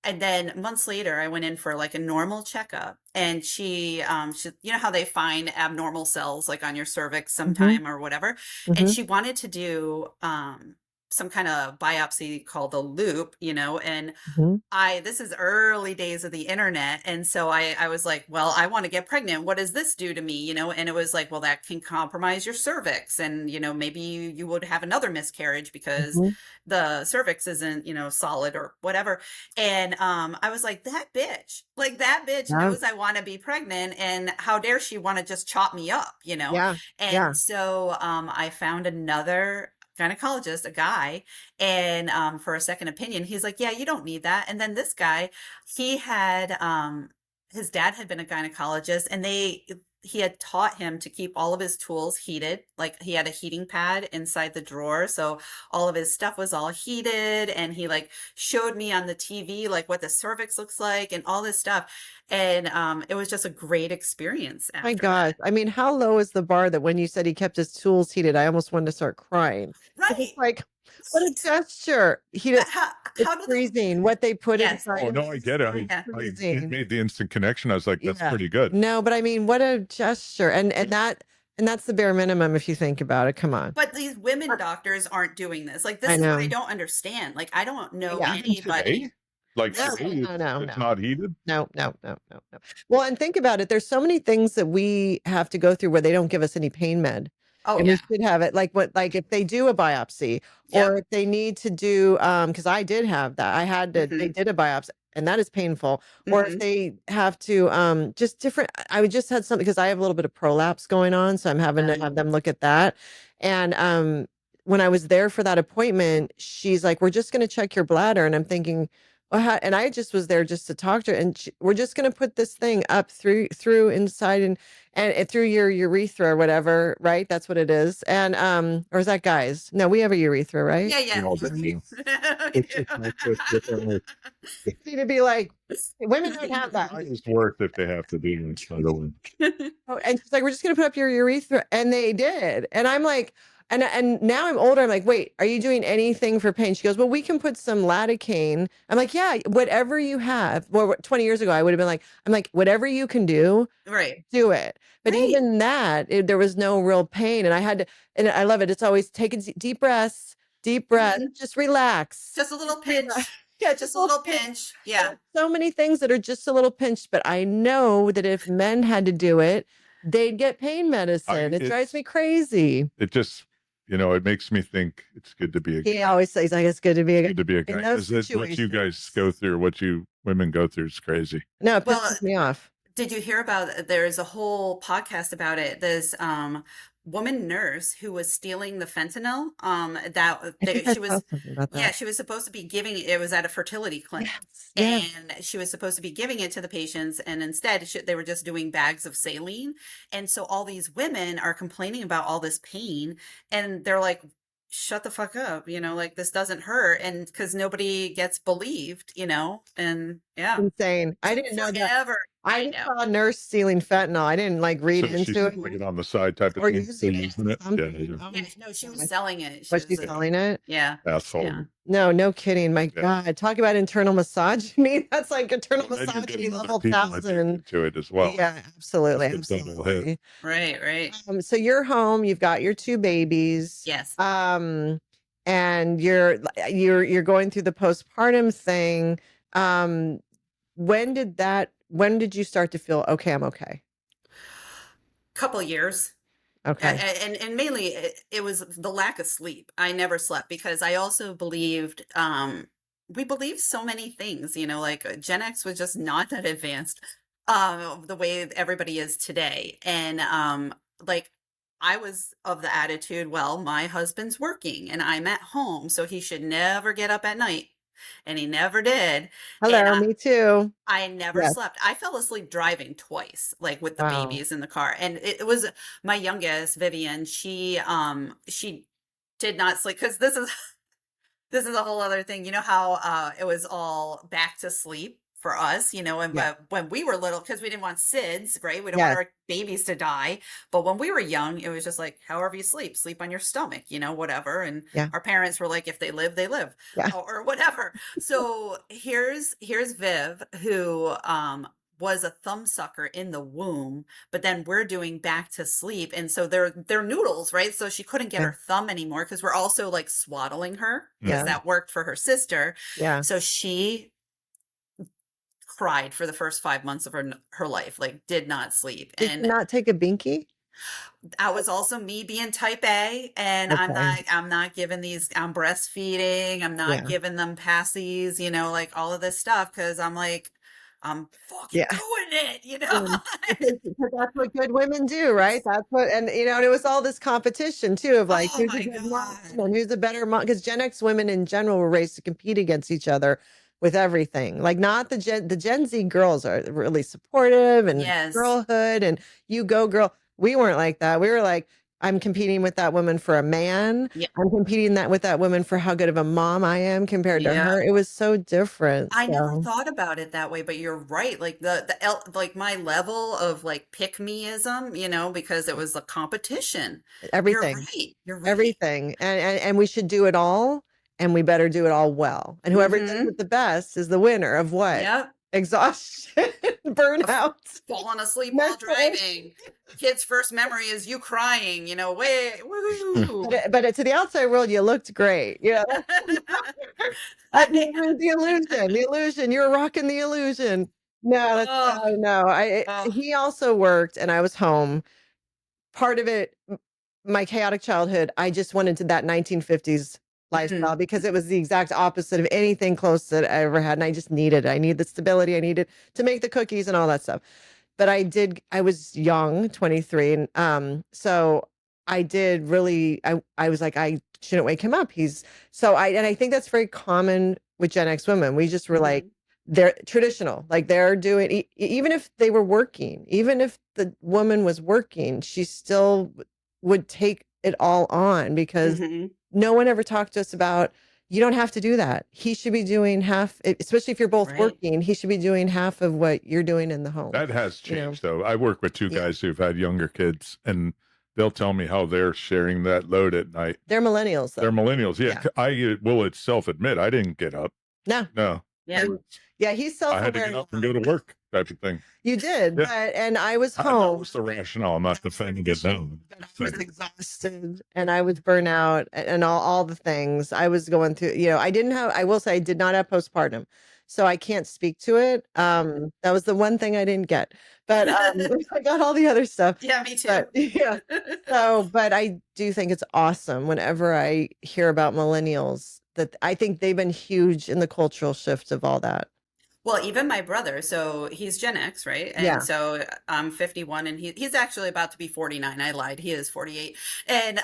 And then months later, I went in for like a normal checkup, and she, how they find abnormal cells like on your cervix sometime or whatever. And she wanted to do some kind of biopsy called a loop, and this is early days of the internet. And so I was like, well, I want to get pregnant. What does this do to me? And it was like, well, that can compromise your cervix. And, maybe you would have another miscarriage because the cervix isn't, solid or whatever. And I was like, that bitch knows I want to be pregnant. And how dare she want to just chop me up, Yeah. And so I found another gynecologist, a guy, and for a second opinion. He's like, yeah, you don't need that. And then this guy, he had his dad had been a gynecologist, and he had taught him to keep all of his tools heated. Like he had a heating pad inside the drawer, so all of his stuff was all heated, and he like showed me on the TV like what the cervix looks like and all this stuff. And it was just a great experience after My gosh. that. I mean, how low is the bar that when you said he kept his tools heated, I almost wanted to start crying. Right. It's like, what a gesture. But how It's do freezing what they put Yes. inside. Oh no, I get it. Yeah. I Freezing. made the instant connection. I was like, that's Yeah. pretty good. No, but I mean, what a gesture. And that's the bare minimum if you think about it. Come on. But these women doctors aren't doing this. Like, this I is what know. I don't understand. Like, I don't know Yeah. anybody. Today? Like No, today, no, it's no. not heated. No. Well, and think about it. There's so many things that we have to go through where they don't give us any pain med. Oh, And yeah. we should have it like if they do a biopsy or if they need to do because I did have that. I had to they did a biopsy and that is painful. Or if they have to just different I just had something because I have a little bit of prolapse going on, so I'm having to have them look at that. And when I was there for that appointment, she's like, "We're just going to check your bladder." And I'm thinking, well, and I just was there just to talk to her, and we're just going to put this thing up through inside and through your urethra or whatever, right? That's what it is. And or is that guys? No, we have a urethra, right? Yeah. We all do. Need to be like, women don't have that. It's worse if they have to do this, by the way. Oh, and she's like, "We're just going to put up your urethra," and they did. And I'm like, and now I'm older. I'm like, "Wait, are you doing anything for pain?" She goes, "Well, we can put some lidocaine." I'm like, "Yeah, whatever you have." Well, 20 years ago, I would have been like, I'm like, "Whatever you can do, Right. do it." But Right. even that, there was no real pain, and I had to. And I love it. It's always taking deep breaths, just relax, Just a little pinch. Yeah, Just a little pinch. Yeah. So many things that are just a little pinched, but I know that if men had to do it, they'd get pain medicine. It drives me crazy. It just, it makes me think it's good to be a guy. He always says, like, it's good to be a Good to be a in guy. those Because what you guys go through, what you women go through is crazy. No, it Well, pisses me off. Did you hear about, there's a whole podcast about it. This woman nurse who was stealing the fentanyl she was she was supposed to be giving it was at a fertility clinic. Yes. And she was supposed to be giving it to the patients, and instead they were just doing bags of saline. And so all these women are complaining about all this pain, and they're like, shut the fuck up, like, this doesn't hurt. And because nobody gets believed, and yeah, Insane. I didn't know that. forever. I saw a nurse stealing fentanyl. I didn't like read So she's into it. selling it on the side type of Or thing. using it. Using it. Something. Yeah. Yeah, no, she was selling it. Was she selling it? Yeah. Asshole. Yeah. No kidding. My God. Talk about internal misogyny. That's like internal Well, then you're misogyny getting level other people 1,000. addicted to it as well. Yeah, absolutely. It's a double hit. Absolutely. Right. So you're home, you've got your 2 babies. Yes. And you're going through the postpartum thing. When did you start to feel okay, I'm okay? Couple years. Okay. And mainly it was the lack of sleep. I never slept because I also believed we believe so many things, you know, like Gen X was just not that advanced the way everybody is today. And like I was of the attitude, well, my husband's working and I'm at home, so he should never get up at night. And he never did. And Hello, me too. I never Yes. slept. I fell asleep driving twice, like with the Wow. babies in the car. And it was my youngest, Vivian, she did not sleep because this is a whole other thing. You know how it was all back to sleep for us, you know, and Yeah. but when we were little, because we didn't want SIDS, right? We don't Yes. want our babies to die. But when we were young, it was just like, however you sleep on your stomach, you know, whatever. And Yeah. our parents were like, if they live, they live, Yeah. or whatever. So here's Viv, who was a thumb sucker in the womb, but then we're doing back to sleep, and so they're noodles, right? So she couldn't get Yeah. her thumb anymore because we're also like swaddling her because Yeah. that worked for her sister. Yeah. So she cried for the first 5 months of her life, like did not sleep. Did And you not take a binky? that was also me being type A, and I'm Okay. not giving these, I'm breastfeeding, I'm not Yeah. giving them passies, you know, like all of this stuff, because I'm like, I'm fucking Yeah. doing it, you know. Because that's what good women do, right? That's what, and you know, and it was all this competition too of like, Oh who's a my good mom God. and who's a better mom? Because Gen X women in general were raised to compete against each other with everything. Like, not the Gen Z girls are really supportive and Yes. girlhood and you go girl. We weren't like that. We were like, I'm competing with that woman for a man. Yeah. I'm competing with that woman for how good of a mom I am compared to Yeah. her. It was so different. I never So thought about it that way, but you're right. Like like my level of like pick meism, you know, because it was a competition. You're everything. right. You're right. Everything. And we should do it all, and we better do it all well. And whoever does Mhm. it the best is the winner of what? Yep. Exhaustion, burnout. Falling asleep while mental issue. driving. Kid's first memory is you crying, you know, way woo. But to the outside world, you looked great. Yeah. The illusion, the illusion. You're rocking the illusion. No, that's Oh, no. oh. He also worked, and I was home. Part of it, my chaotic childhood, I just went into that 1950s lifestyle because it was the exact opposite of anything close that I ever had. And I just needed it. I needed the stability. I needed to make the cookies and all that stuff. But I was young, 23. And so I did really, I was like, I shouldn't wake him up. And I think that's very common with Gen X women. We just were like, they're traditional, like they're doing, even if they were working, even if the woman was working, she still would take it all on because no one ever talked to us about, you don't have to do that. He should be doing half, especially if you're both Right. working, he should be doing half of what you're doing in the home. That has You know? changed, though. I work with two Yeah. guys who've had younger kids, and they'll tell me how they're sharing that load at night. They're millennials, though. They're millennials. Yeah. I will itself admit I didn't get up. No. Yeah. Yeah, he's I had to self-aware. get up and go to work type of thing. You did, Yeah. and I was That home. was the rationale. I'm not defending it now. I was exhausted and I was burnout and all the things I was going through. You know, I will say I did not have postpartum, so I can't speak to it. That was the one thing I didn't get, but I got all the other stuff. Yeah, me too. But yeah, but I do think it's awesome whenever I hear about millennials, that I think they've been huge in the cultural shift of all that. Well, even my brother, so he's Gen X, right? And Yeah. so I'm 51 and he's actually about to be 49. I lied. He is 48. And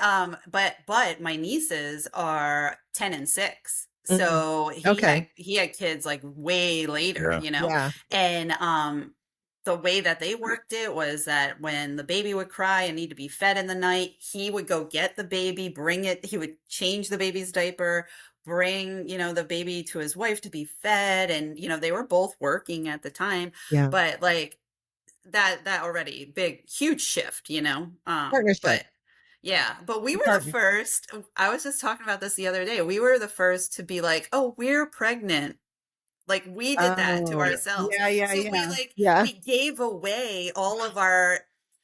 but my nieces are 10 and 6. So he had kids like way later, Yeah. you know. Yeah. And the way that they worked it was that when the baby would cry and need to be fed in the night, he would go get the baby, bring it, he would change the baby's diaper, bring, you know, the baby to his wife to be fed. And, you know, they were both working at the time. Yeah. But like that already big, huge shift, you know. Partnership. But yeah, but we were the first. I was just talking about this the other day. We were the first to be like, oh, we're pregnant. Like we did that to ourselves. Yeah. We gave away all of our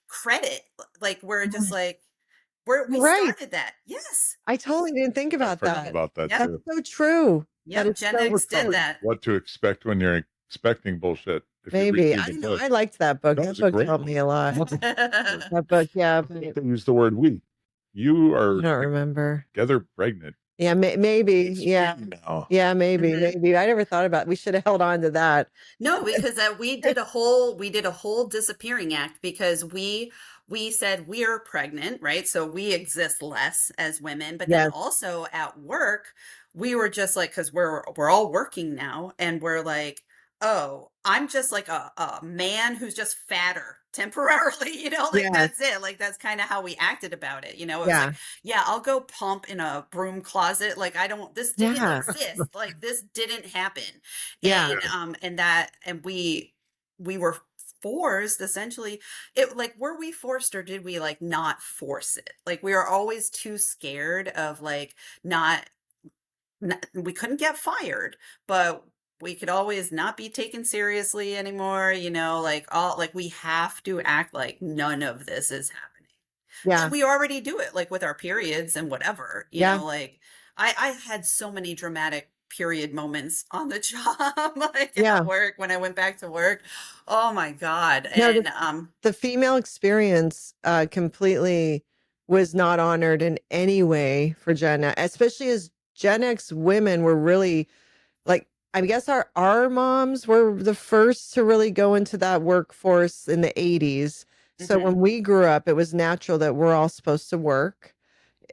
credit. Like we're just like, we started that. Yes. I totally didn't think about that. Yep. That's so true. Yeah, Gen X did that. What to expect when you're expecting bullshit. Maybe. I don't know. I liked that book. That book helped me a lot. That book, yeah. They use the word we. You are I don't remember. together pregnant. Yeah, maybe. It's Yeah. free now. Yeah, maybe, Mhm. maybe. I never thought about, we should have held on to that. No, because we did a whole disappearing act because we said we're pregnant, right? So we exist less as women, but then Yes. also at work, we were just like, because we're all working now, and we're like, oh, I'm just like a man who's just fatter temporarily, like Yes. that's it. Like that's kind of how we acted about it. It was Yeah. like, yeah, I'll go pump in a broom closet. Like this didn't Yeah. exist. Like this didn't happen. Yeah. And we were forced essentially. It like, were we forced or did we like not force it? Like we were always too scared of like not we couldn't get fired, but we could always not be taken seriously anymore, like we have to act like none of this is happening. Yeah. And we already do it like with our periods and whatever, Yeah. like I had so many dramatic period moments on the job, like Yeah. at work when I went back to work. Oh my God. No, And the female experience completely was not honored in any way for Gen X, especially as Gen X women were really like, I guess our moms were the first to really go into that workforce in the 80s. So Mhm. when we grew up, it was natural that we're all supposed to work.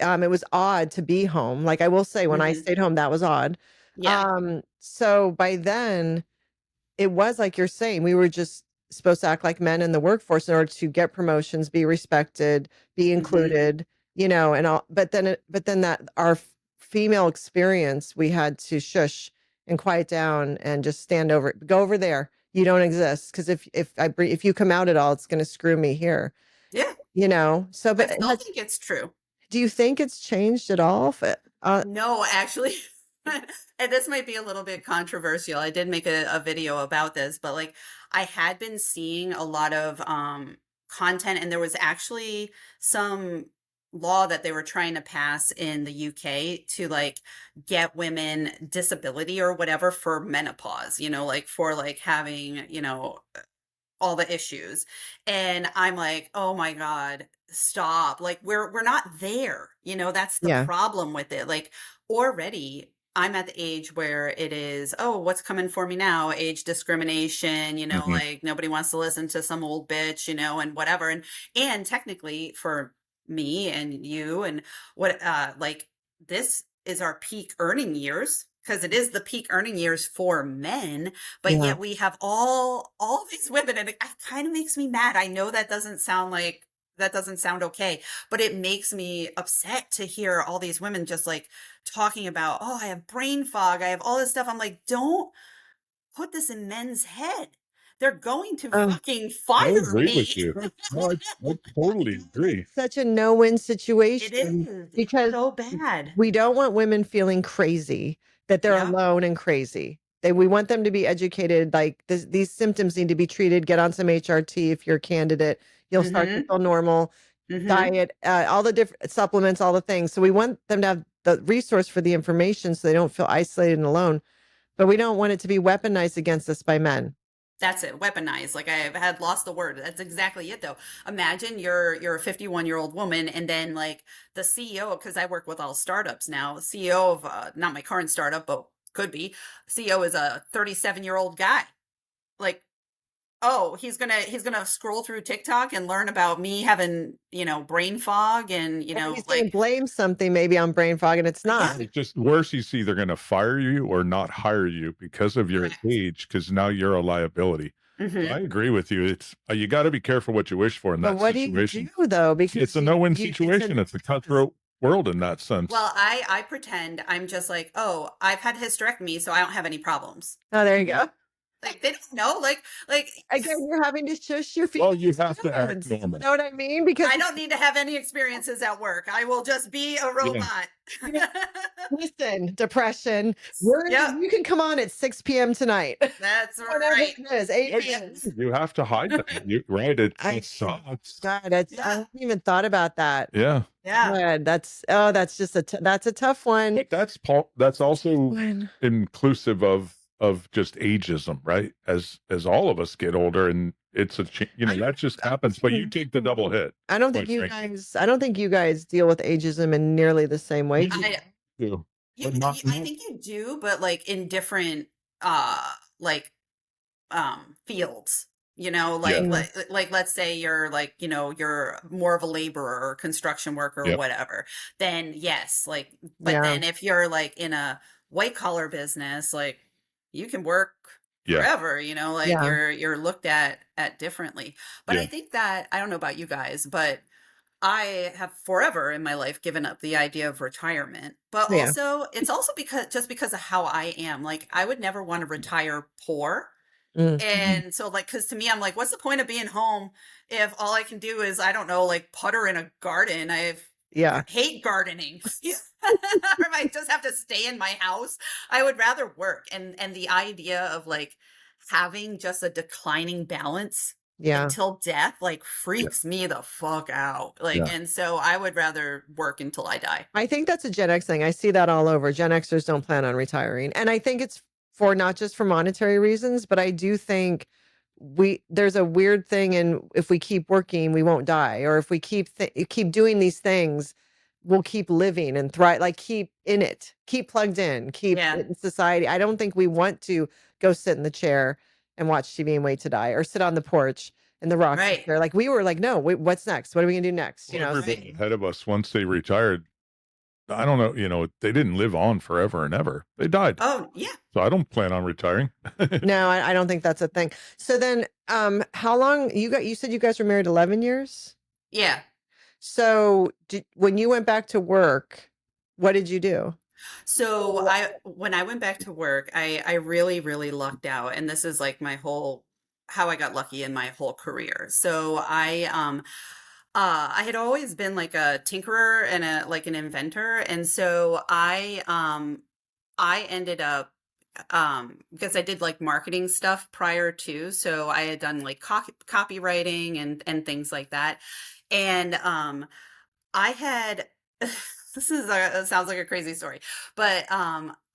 It was odd to be home. Like I will say, when I Mhm. stayed home, that was odd. Yeah. So by then, it was like you're saying, we were just supposed to act like men in the workforce in order to get promotions, be respected, be Mhm. included, and all. But then that our female experience, we had to shush and quiet down and just go over there. You don't exist, because if you come out at all, it's going to screw me here. Yeah. So, I but still think it's true. do you think it's changed at all? No, actually, and this might be a little bit controversial. I did make a video about this, but like I had been seeing a lot of content, and there was actually some law that they were trying to pass in the UK to like get women disability or whatever for menopause, like for like having, all the issues. And I'm like, "Oh my God, stop." Like we're not there. That's the Yeah. problem with it. Like already I'm at the age where it is, oh, what's coming for me now? Age discrimination, Mhm. like nobody wants to listen to some old bitch, and whatever. And technically for me and you and what like this is our peak earning years, because it is the peak earning years for men, but Yeah. yet we have all these women, and it kind of makes me mad. I know that doesn't sound okay, but it makes me upset to hear all these women just like talking about, oh, I have brain fog, I have all this stuff. I'm like, don't put this in men's head. They're going to Oh, fucking I fire agree me. with you. No, I totally agree. such a no-win It situation is. It's because so bad. we don't want women feeling crazy, that they're Yep. alone and crazy. We want them to be educated. Like these symptoms need to be treated. Get on some HRT if you're a candidate. You'll start to Mhm. feel normal. Mhm. Diet, all the different supplements, all the things. So we want them to have the resource for the information so they don't feel isolated and alone. But we don't want it to be weaponized against us by men. That's it, weaponized. Like I had lost the word. That's exactly it though. Imagine you're a 51-year-old woman, and then like the CEO, because I work with all startups now, CEO of not my current startup, but could be, CEO is a 37-year-old guy. Like, oh, he's gonna scroll through TikTok and learn about me having, brain fog and, And he's going to like, blame something maybe on brain fog, and it's not. yeah, It's just worse. He's either going to fire you or not hire you because of your correct. age, because now you're a liability. So Mhm. I agree with you. It's you got to be careful what you wish for in But that what do you situation. do though? Because It's a no-win it's situation. It's a cutthroat world in that sense. Well, I pretend I'm just like, oh, I've had hysterectomy, so I don't have any problems. oh, there you go. Like they don't know, like Again, you're having to shush your Well, feelings. you have to act You normal. know what I mean? Because I don't need to have any experiences at work. I will just be a robot. listen, depression. Yep. You can come on at 6 p.m. tonight. That's Whatever right. it is, 8 p.m. You have to hide that. Right? It sucks. God, I Yeah. haven't even thought about that. Yeah. Yeah. God, that's just that's a tough one. But that's also When- inclusive of just ageism, right? As all of us get older, and it's that just happens. But you take the double hit. I don't think quite you frankly. guys deal with ageism in nearly the same way. I too. I think you do, but like in different like fields. You know, Yeah. like let's say you're like, you know, you're more of a laborer or construction worker or Yep. whatever. Then yes, like, but Yeah. then if you're like in a white collar business, like you can work Yeah. forever, you know, like Yeah. you're looked at differently. But Yeah. I think that I don't know about you guys, but I have forever in my life given up the idea of retirement. But Yeah. also it's also because of how I am. Like I would never want to retire poor. Mm. And so like, cause to me, I'm like, what's the point of being home if all I can do is, I don't know, like putter in a garden? I Yeah. hate gardening. Or if I just have to stay in my house, I would rather work. And the idea of like having just a declining balance Yeah. until death, like freaks me the fuck out. Like, Yeah. and so I would rather work until I die. I think that's a Gen X thing. I see that all over. Gen Xers don't plan on retiring. And I think it's for not just for monetary reasons, but I do think there's a weird thing in if we keep working, we won't die. Or if we keep doing these things, we'll keep living and thrive, like keep in it, keep plugged in, keep Yeah. in society. I don't think we want to go sit in the chair and watch TV and wait to die or sit on the porch in the rocking Right. chair. Like we were like, no, what's next? What are we gonna do next? You know, Everybody ahead of us, once they retired, I don't know, you know, they didn't live on forever and ever. They died. Oh yeah. So I don't plan on retiring. no, I don't think that's a thing. So then, how long you said you guys were married 11 years? Yeah. So when you went back to work, what did you do? So when I went back to work, I really, really lucked out. And this is like how I got lucky in my whole career. So I had always been like a tinkerer and an inventor. And so I ended up, because I did like marketing stuff prior to, so I had done like copywriting and things like that. And, I had, it sounds like a crazy story, but,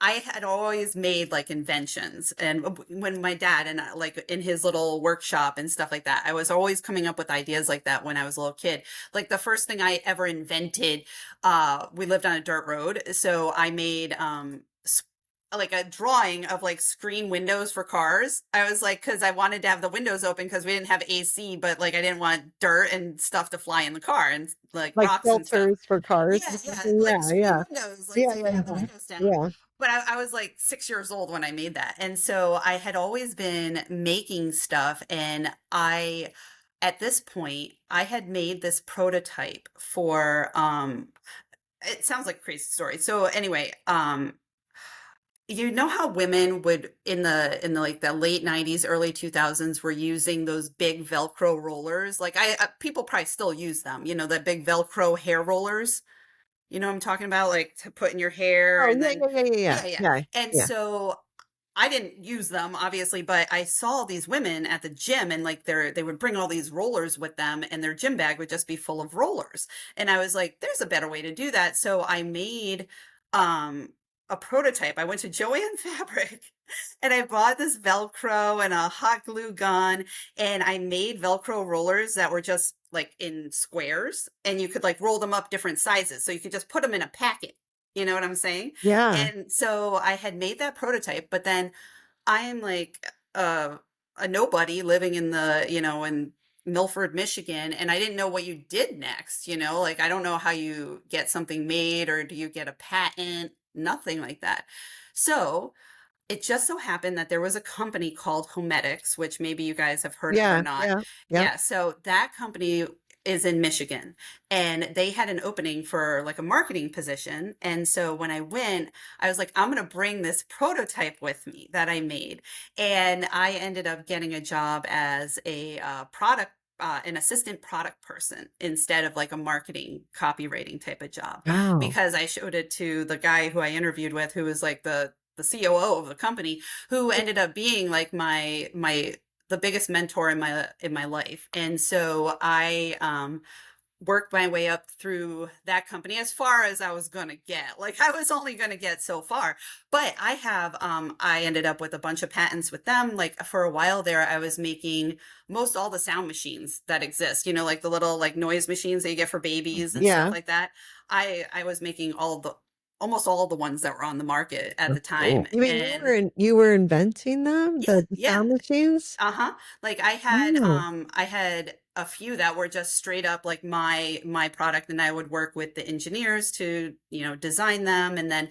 I had always made like inventions, and when my dad and like in his little workshop and stuff like that, I was always coming up with ideas like that when I was a little kid. Like the first thing I ever invented, we lived on a dirt road, so I made like a drawing of like screen windows for cars. I was like, because I wanted to have the windows open because we didn't have AC, but like I didn't want dirt and stuff to fly in the car and like rocks and stuff. Filters for cars. Like screen windows, like so you have the windows down. Yeah. But I was like 6 years old when I made that. And so I had always been making stuff. And at this point, I had made this prototype for, it sounds like a crazy story. So anyway, you know how women would in the like the late 90s, early 2000s were using those big Velcro rollers? Like people probably still use them, you know, the big Velcro hair rollers. You know what I'm talking about? Like to put in your hair. Oh, And yeah. And so I didn't use them, obviously, but I saw these women at the gym and like they would bring all these rollers with them and their gym bag would just be full of rollers. And I was like, there's a better way to do that. So I made a prototype. I went to Joann Fabric and I bought this Velcro and a hot glue gun, and I made Velcro rollers that were just like in squares, and you could like roll them up different sizes. So you could just put them in a packet. You know what I'm saying? Yeah. And so I had made that prototype, but then I am like a nobody living in in Milford, Michigan, and I didn't know what you did next, you know, like I don't know how you get something made, or do you get a patent? Nothing like that. So it just so happened that there was a company called Homedics, which maybe you guys have heard of or not. Yeah. So that company is in Michigan, and they had an opening for like a marketing position. And so when I went, I was like, I'm going to bring this prototype with me that I made. And I ended up getting a job as a an assistant product person instead of like a marketing copywriting type of job. Wow. Because I showed it to the guy who I interviewed with, who was like the COO of the company, who ended up being like the biggest mentor in my life. And so I worked my way up through that company as far as I was going to get. Like I was only going to get so far, but I ended up with a bunch of patents with them. Like for a while there, I was making most all the sound machines that exist, you know, like the little like noise machines that you get for babies and stuff like that. I was making all almost all the ones that were on the market at the That's cool. time. You mean And you were inventing them, yeah, the yeah. sound machines? Uh-huh. Like Oh, I had a few that were just straight up like my product, and I would work with the engineers to, design them, and then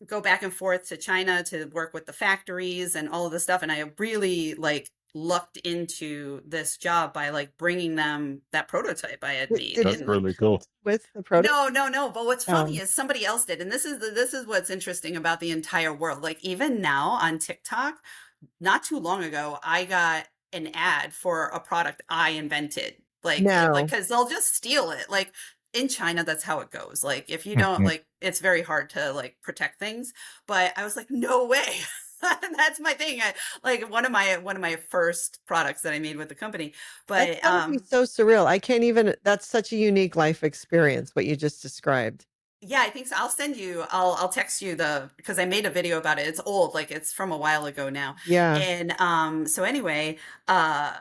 go back and forth to China to work with the factories and all of the stuff. And I really like lucked into this job by like bringing them that prototype I had made. did That's you And really cool. with the prototype? no. But what's funny Oh, is somebody else did. And this is what's interesting about the entire world. Like even now on TikTok, not too long ago, I got an ad for a product I invented. Like, no. because they'll just steal it. Like in China, that's how it goes. Like, if you don't, like, it's very hard to like protect things. But I was like, no way. That's my thing. Like one of my first products that I made with the company. That's But gotta be so surreal. I can't even, that's such a unique life experience, what you just described. yeah, I think so. I'll text you because I made a video about it. It's old, like it's from a while ago now. Yeah. And so anyway, uh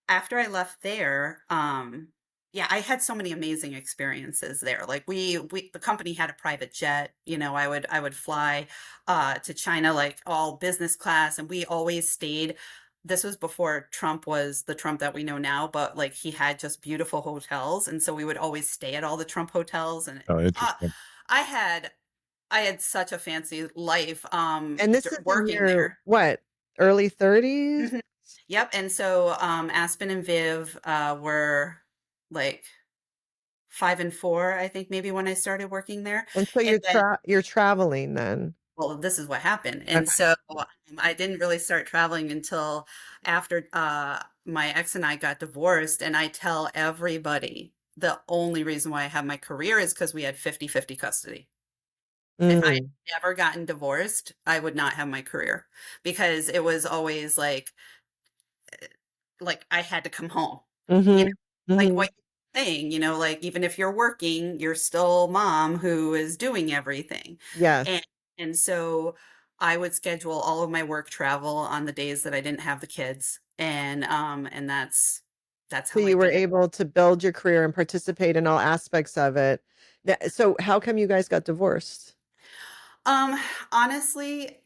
after I left there, yeah, I had so many amazing experiences there. Like the company had a private jet, I would fly to China like all business class, and we always stayed. This was before Trump was the Trump that we know now, but like he had just beautiful hotels, and so we would always stay at all the Trump hotels. And Oh, uh, interesting. I had I had such a fancy life And this is in working your there. what? Early 30s? Mhm. Yep. And so Aspen and Viv were like 5 and 4, I think, maybe when I started working there. And so And then, you're traveling then. well, this is what happened. And Okay. so I didn't really start traveling until after my ex and I got divorced. And I tell everybody the only reason why I have my career is because we had 50-50 custody. If I had Mm. never gotten divorced, I would not have my career, because it was always like I had to come home, you know, Mhm. like Mhm. what you're saying, like even if you're working, you're still mom who is doing everything. Yes. And so I would schedule all of my work travel on the days that I didn't have the kids. And that's So how I you were did it. able to build your career and participate in all aspects of it. So how come you guys got divorced? Um, honestly,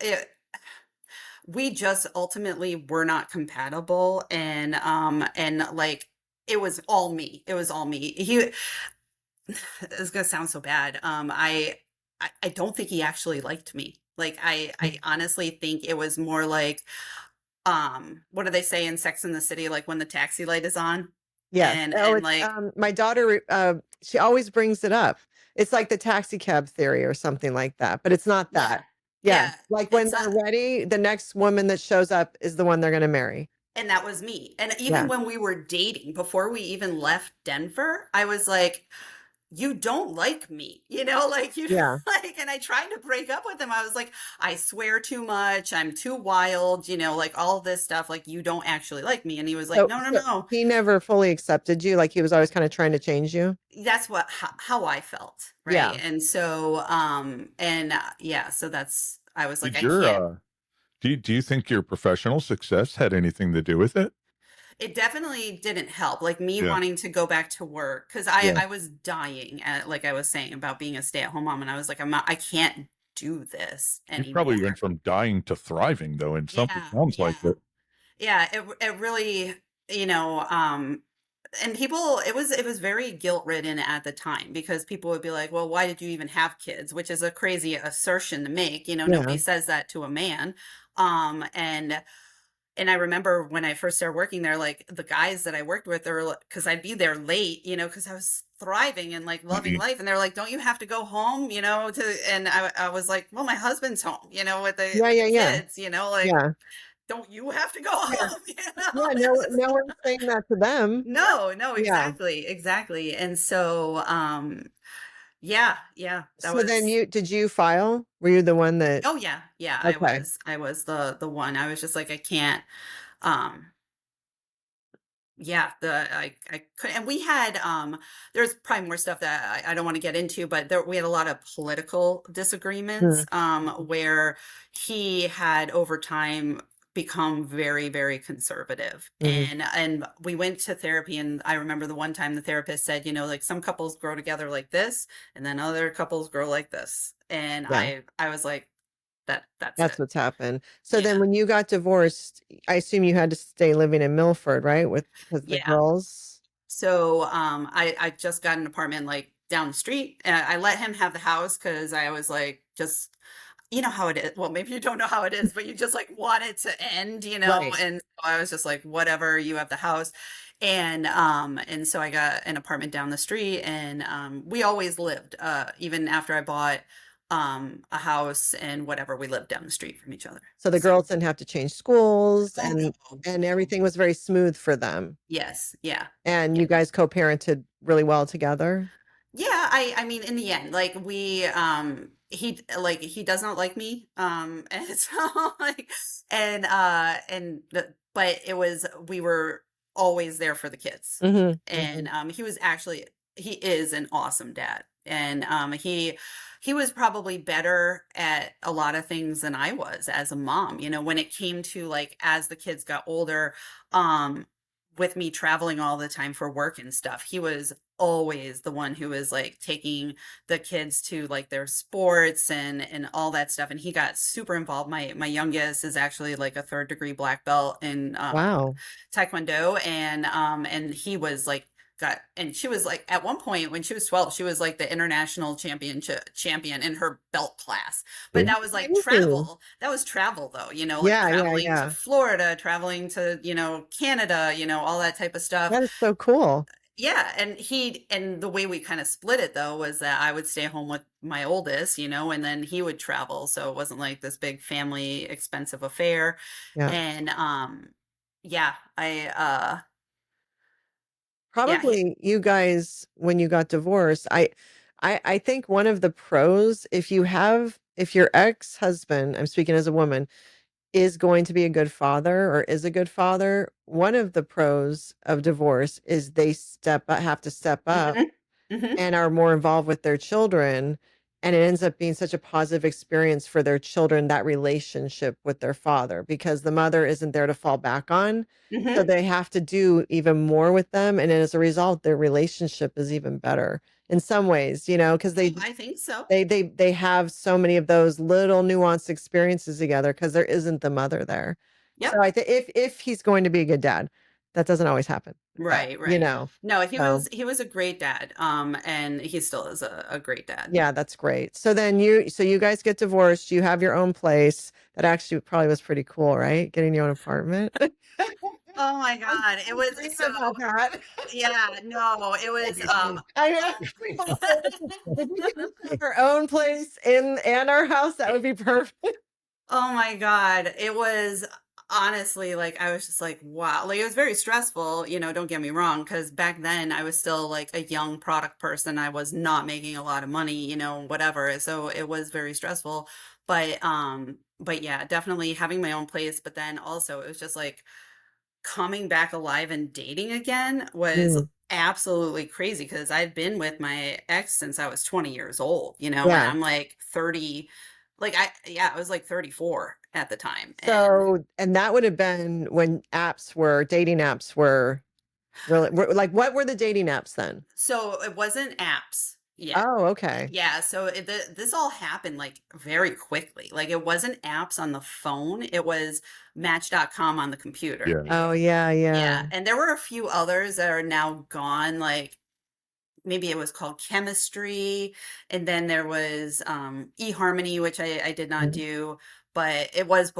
we just ultimately were not compatible, and like it was all me. It was all me. It's gonna sound so bad. I don't think he actually liked me. Like I honestly think it was more like what do they say in Sex and the City, like when the taxi light is on, Yes. Oh, and it's like my daughter she always brings it up. It's like the taxi cab theory or something like that, but it's not yeah, that. Yeah. yeah, Like when it's they're ready, the next woman that shows up is the one they're going to marry. and that was me. And even Yeah. when we were dating, before we even left Denver, I was like, you don't like me, like you Yeah. like, and I tried to break up with him. I was like, I swear too much. I'm too wild, like all this stuff. Like, you don't actually like me. And he was like, So no, no, so no. he never fully accepted you, like he was always kind of trying to change you? That's how I felt. Yeah. Right. And so, yeah, so I was like, Did I can't. do you think your professional success had anything to do with it? It definitely didn't help, like me Yeah. wanting to go back to work, because Yeah. I was dying at, like I was saying, about being a stay-at-home mom, and I was like, I can't do this You anymore. probably went from dying to thriving, though, in some it Yeah, sounds like yeah. it. Yeah, it really, and people, it was very guilt-ridden at the time, because people would be like, well, why did you even have kids? Which is a crazy assertion to make. Yeah. Nobody says that to a man. And I remember when I first started working there, like the guys that I worked with, are because I'd be there late, because I was thriving and like loving Mhm. life, and they're like, "Don't you have to go home?" And I was like, "Well, my husband's home, with the Yeah, yeah, yeah. kids, like, Yeah. don't you have to go Yeah. home?" Yeah, no one's saying that to them. No, no, Yeah. exactly. And so, yeah, that So then was. did you file? Were you the one that Oh yeah, yeah, okay. I was the one. I was just like, I can't. Um, Yeah, I could, and we had there's probably more stuff that I don't want to get into, but we had a lot of political disagreements Mm. where he had over time become very, very conservative. Mhm. And we went to therapy, and I remember the one time the therapist said, you know, like some couples grow together like this, and then other couples grow like this. And Yeah. I was like, that's That's it. what's happened. So then Yeah. when you got divorced, I assume you had to stay living in Milford, right? Because the Yeah. girls. So I just got an apartment like down the street, and I let him have the house because I was like, just, you know how it is. Well, maybe you don't know how it is, but you just like want it to end, you know? Right. And so I was just like, whatever, you have the house. And so I got an apartment down the street, and we always lived, even after I bought a house and whatever, we lived down the street from each other. So the So girls didn't have to change schools, oh, no. and everything was very smooth for them. Yes, yeah. And Yeah. you guys co-parented really well together. Yeah, I mean in the end, like he does not like me. And so like but it was, we were always there for the kids. Mhm. And Mhm. he is an awesome dad. And he was probably better at a lot of things than I was as a mom. You know, when it came to like as the kids got older, um with me traveling all the time for work and stuff, he was always the one who was like taking the kids to like their sports and all that stuff, and he got super involved. My youngest is actually like a third degree black belt in Wow. taekwondo, and he was like and she was like, at one point when she was 12, she was like the international champion in her belt class. But that was like Amazing. that was travel though, you know, like Yeah, yeah, traveling to yeah. Florida, traveling to, you know, Canada, you know, all that type of stuff. That is so cool. Yeah, and the way we kind of split it though was that I would stay home with my oldest, you know, and then he would travel. So it wasn't like this big family expensive affair. Yeah. And yeah, yeah, Probably you guys, when you got divorced, I think one of the pros, if your ex-husband, I'm speaking as a woman, is going to be a good father or is a good father, one of the pros of divorce is they have to step up hmm hmm and are more involved with their children, and it ends up being such a positive experience for their children, that relationship with their father, because the mother isn't there to fall back on, so hmm they have to do even more with them, and as a result their relationship is even better in some ways, because I think so. they have so many of those little nuanced experiences together because there isn't the mother there. So Yep. I think if he's going to be a good dad, that doesn't always happen, but Right, right. No, so he was a great dad. And he still is a great dad. yeah, that's great. So then you guys get divorced, you have your own place. That actually probably was pretty cool, right? Getting your own apartment. Oh my I'm God. It was thinking so, about that. yeah, no, it was I know. If we could have our own place and our house, that would be perfect. oh my God. It was honestly like, I was just like, wow. Like, it was very stressful, you know, don't get me wrong, because back then I was still like a young product person. I was not making a lot of money, you know, whatever. So it was very stressful. But yeah, definitely having my own place. But then also it was just like coming back alive and dating again was Mm, absolutely crazy because I'd been with my ex since I was 20 years old, you know, and yeah. I'm like 30, like I was like 34 at the time. And So, and that would have been when dating apps were like, what were the dating apps then? so it wasn't apps yet. Oh, okay. Yeah, so this all happened like very quickly. Like it wasn't apps on the phone, it was Match.com on the computer. Yeah. Oh, yeah, yeah. Yeah, and there were a few others that are now gone, like maybe it was called Chemistry, and then there was eHarmony, which I did not Mhm. do, but it was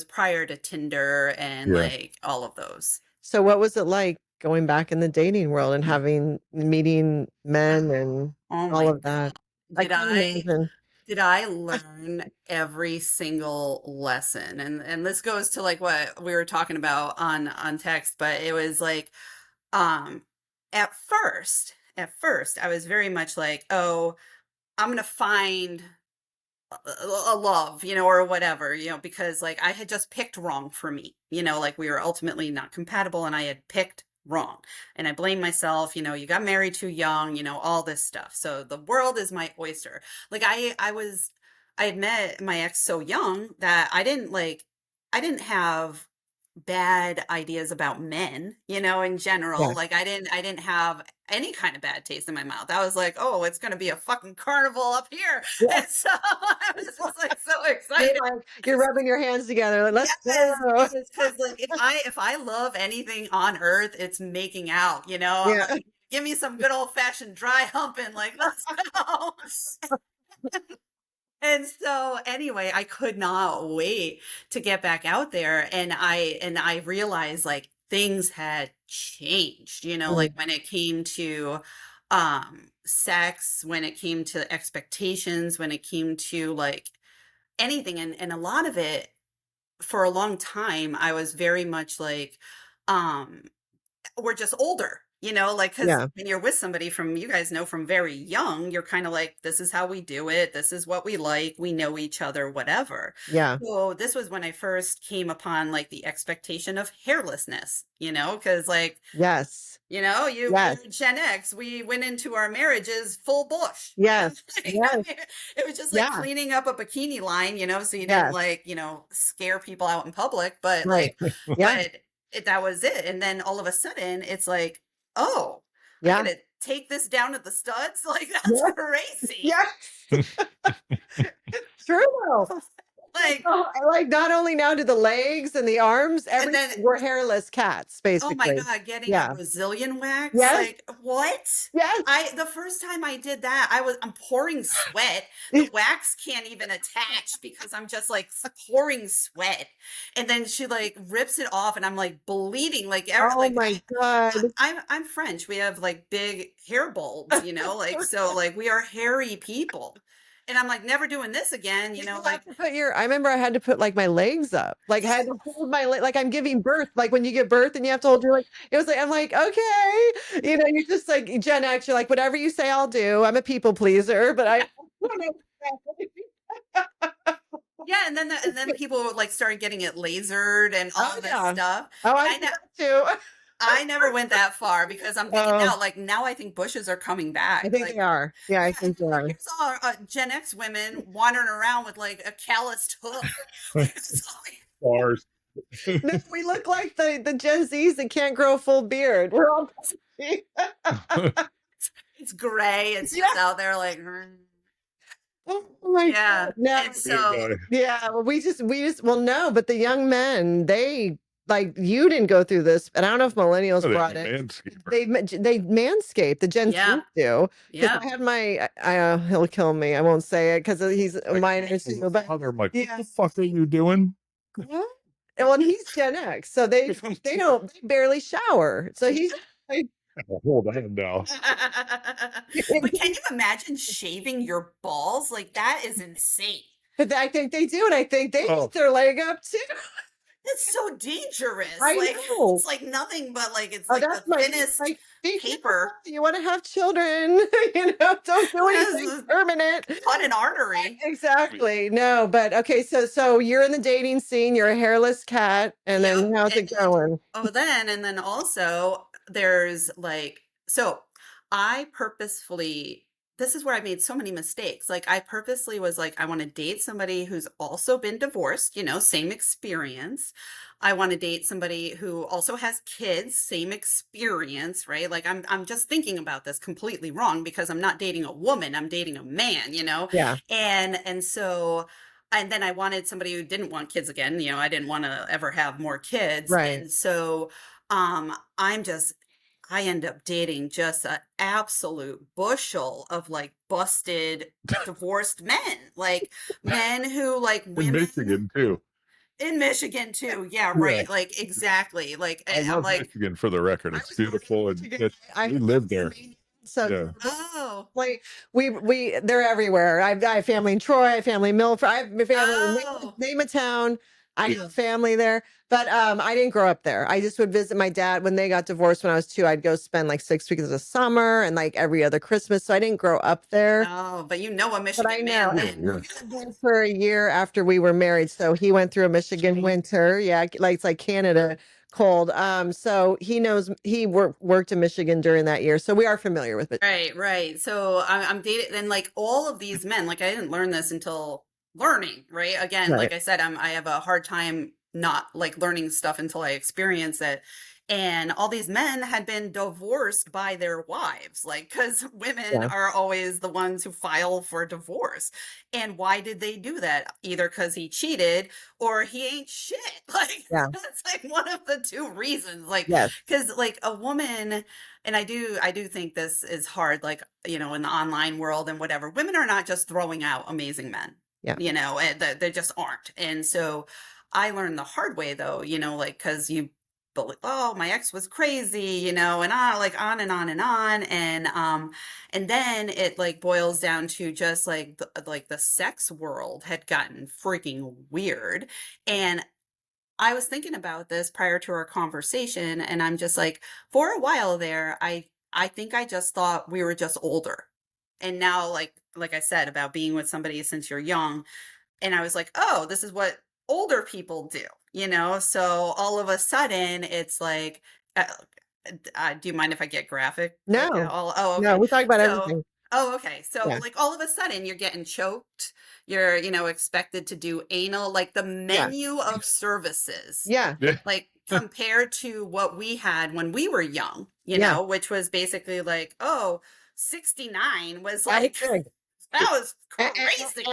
prior to Tinder and Yeah. like all of those. So what was it like going back in the dating world and meeting men and Oh all my of that? God. I Did can't I imagine. did I learn every single lesson? And this goes to like what we were talking about on text, but it was like um at first I was very much like, oh, I'm gonna find a love, you know, or whatever, you know, because like I had just picked wrong for me, you know, like we were ultimately not compatible and I had picked wrong. And I blame myself, you know, you got married too young, you know, all this stuff. So the world is my oyster. Like I had met my ex so young that I didn't like I didn't have bad ideas about men, in general. Yeah. Like I didn't have any kind of bad taste in my mouth. I was like, oh, it's gonna be a fucking carnival up here. Yeah. And so I was just like so excited. You're rubbing your hands together. Like, let's Yes, go. because like if I love anything on earth, it's making out, I'm Yeah. like, give me some good old fashioned dry humping, like let's go. And so anyway, I could not wait to get back out there. And I realized like things had changed, like when it came to sex, when it came to expectations, when it came to like anything. And a lot of it for a long time, I was very much like, we're just older, like, because Yeah. when you're with somebody from, you guys know, from very young, you're kind of like, this is how we do it. This is what we like. We know each other, whatever. Yeah. So this was when I first came upon like the expectation of hairlessness, because like, Yes. you're Yes. Gen X, we went into our marriages full bush. Yes. Like, Yes. it was just like Yeah. cleaning up a bikini line, so you Yes. didn't like, scare people out in public, but Right. like, Yeah. that was it. And then all of a sudden it's like, oh, I Yeah. gotta take this down to the studs. Like that's Yeah. crazy. Yes. True though. Like, Like not only now to the legs and the arms, and everything. then, We're hairless cats, basically. oh my God, getting Yeah. a Brazilian wax. Yes. Like what? Yes. The first time I did that, I'm pouring sweat. The wax can't even attach because I'm just like pouring sweat. And then she like rips it off and I'm like bleeding like Oh like my God. I'm French. We have like big hair bulbs, like so like we are hairy people. And I'm like, never doing this again, You like have to put I remember I had to put like my legs up, like I had to hold my leg, like I'm giving birth, like when you give birth and you have to hold your leg. It was like, I'm like, okay, you're just like Gen X, you're like, whatever you say, I'll do. I'm a people pleaser, but I. yeah, and then people like started getting it lasered and all of this stuff. Oh, And I did that too. I never went that far because I'm thinking now I think bushes are coming back. I think like, they are. Yeah, I think they are. I saw Gen X women wandering around with like a calloused hoof. Bars. No, we look like the Gen Zs that can't grow a full beard. We're all. It's gray. It's just out there like. Oh my Yeah. God. No. And so Yeah, well, we just well, no, but the young men, they like you didn't go through this, and I don't know if millennials brought it. They manscape. The Gen Z do. Yeah. I had my. He'll kill me. I won't say it because he's minor too. But I'm like, what the fuck are you doing? what? Well, and he's Gen X, so they barely shower. So he's like, Hold on now. But can you imagine shaving your balls? Like that is insane. but I think they do, and I think they eat their leg up too. It's so dangerous. I like know. it's like nothing but like it's like the thinnest paper. You want to have children, don't do anything permanent. Cut an artery. Exactly. No, but okay, so you're in the dating scene, you're a hairless cat, and then how's it going? And then also there's like, so I purposefully, this is where I made so many mistakes. Like I purposely was like, I want to date somebody who's also been divorced, same experience. I want to date somebody who also has kids, same experience, right? Like I'm just thinking about this completely wrong because I'm not dating a woman, I'm dating a man, Yeah. And so and then I wanted somebody who didn't want kids again, I didn't want to ever have more kids. Right. And so I end up dating just an absolute bushel of like busted divorced men, like men who like women In Michigan too. In Michigan too. Yeah, right. Like exactly. Like I love Michigan for the record. It's beautiful and we live there. So like they're everywhere. I have family in Troy, I have family in Milford, I have family name a town. I have family there, but I didn't grow up there. I just would visit my dad when they got divorced when I was 2. I'd go spend like 6 weeks of the summer and like every other Christmas. So I didn't grow up there. Oh, but a Michigan but I know. man. For a year after we were married, so he went through a Michigan winter. Yeah, like it's like Canada cold. So he knows he worked in Michigan during that year, so we are familiar with it. Right. So I'm dating, and like all of these men, like I didn't learn this until learning, right? Again, like I said, I have a hard time not like learning stuff until I experienced it. And all these men had been divorced by their wives, like, because women Yeah. are always the ones who file for divorce. And why did they do that? Either because he cheated or he ain't shit. Like, Yeah. that's like one of the two reasons. Like, Yes. because like a woman, and I do think this is hard, like, you know, in the online world and whatever, women are not just throwing out amazing men. Yeah. You know, they just aren't. And so I learned the hard way, though, you know, like, because you, but oh, my ex was crazy, you know, and like on and on and on. And then it like boils down to just like the sex world had gotten freaking weird. And I was thinking about this prior to our conversation, and I'm just like, for a while there, I think I just thought we were just older. And now, like I said, about being with somebody since you're young, and I was like, oh, this is what older people do, you know? So all of a sudden, it's like, do you mind if I get graphic? No. Oh, okay. No, we talk about So, everything. oh, okay. So Yeah. like all of a sudden you're getting choked. You're, you know, expected to do anal, like the menu of services, Yeah. Yeah. like compared to what we had when we were young, you Yeah. know, which was basically like, oh, 69 was That was like, big. that was And, crazy.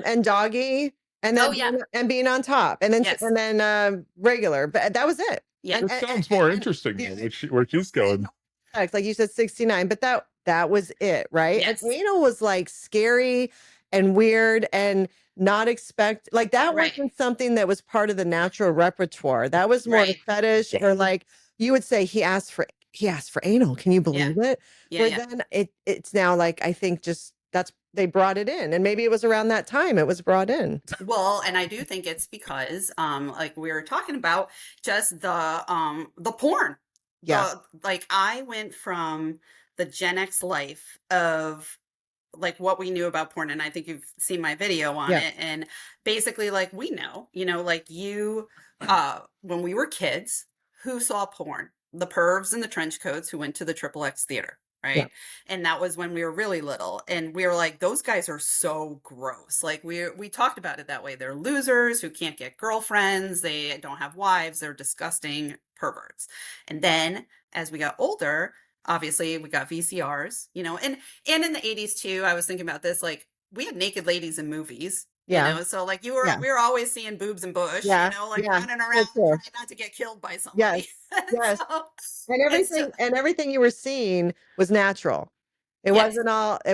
and doggy, and then Oh, yeah. being on top, and then Yes. regular, but that was it. Yeah. And, It sounds more interesting though, where she's going. like you said, 69, but that was it, right? Yes. And anal was like scary and weird and not expect, like that Right. wasn't something that was part of the natural repertoire. That was more of a Right. fetish, or like you would say he asked for anal. Can you believe it? Yeah, Where yeah. then it's now like, I think just they brought it in, and maybe it was around that time it was brought in. Well, and I do think it's because, like we were talking about, just the porn. Yeah. Like I went from the Gen X life of like what we knew about porn, and I think you've seen my video on Yeah. it, and basically like we know, you know, like you, when we were kids, who saw porn? The pervs in the trench coats who went to the XXX theater. Right. Yeah. And that was when we were really little. And we were like, those guys are so gross. Like we talked about it that way. They're losers who can't get girlfriends. They don't have wives. They're disgusting perverts. And then as we got older, obviously we got VCRs, you know, and in the 80s too, I was thinking about this, like we had naked ladies in movies. Yeah. You know, so like we were always seeing boobs and bush, Yeah. you know, like Yeah. running around sure. trying not to get killed by somebody. Yes. Yes. And everything you were seeing was natural. It Yes.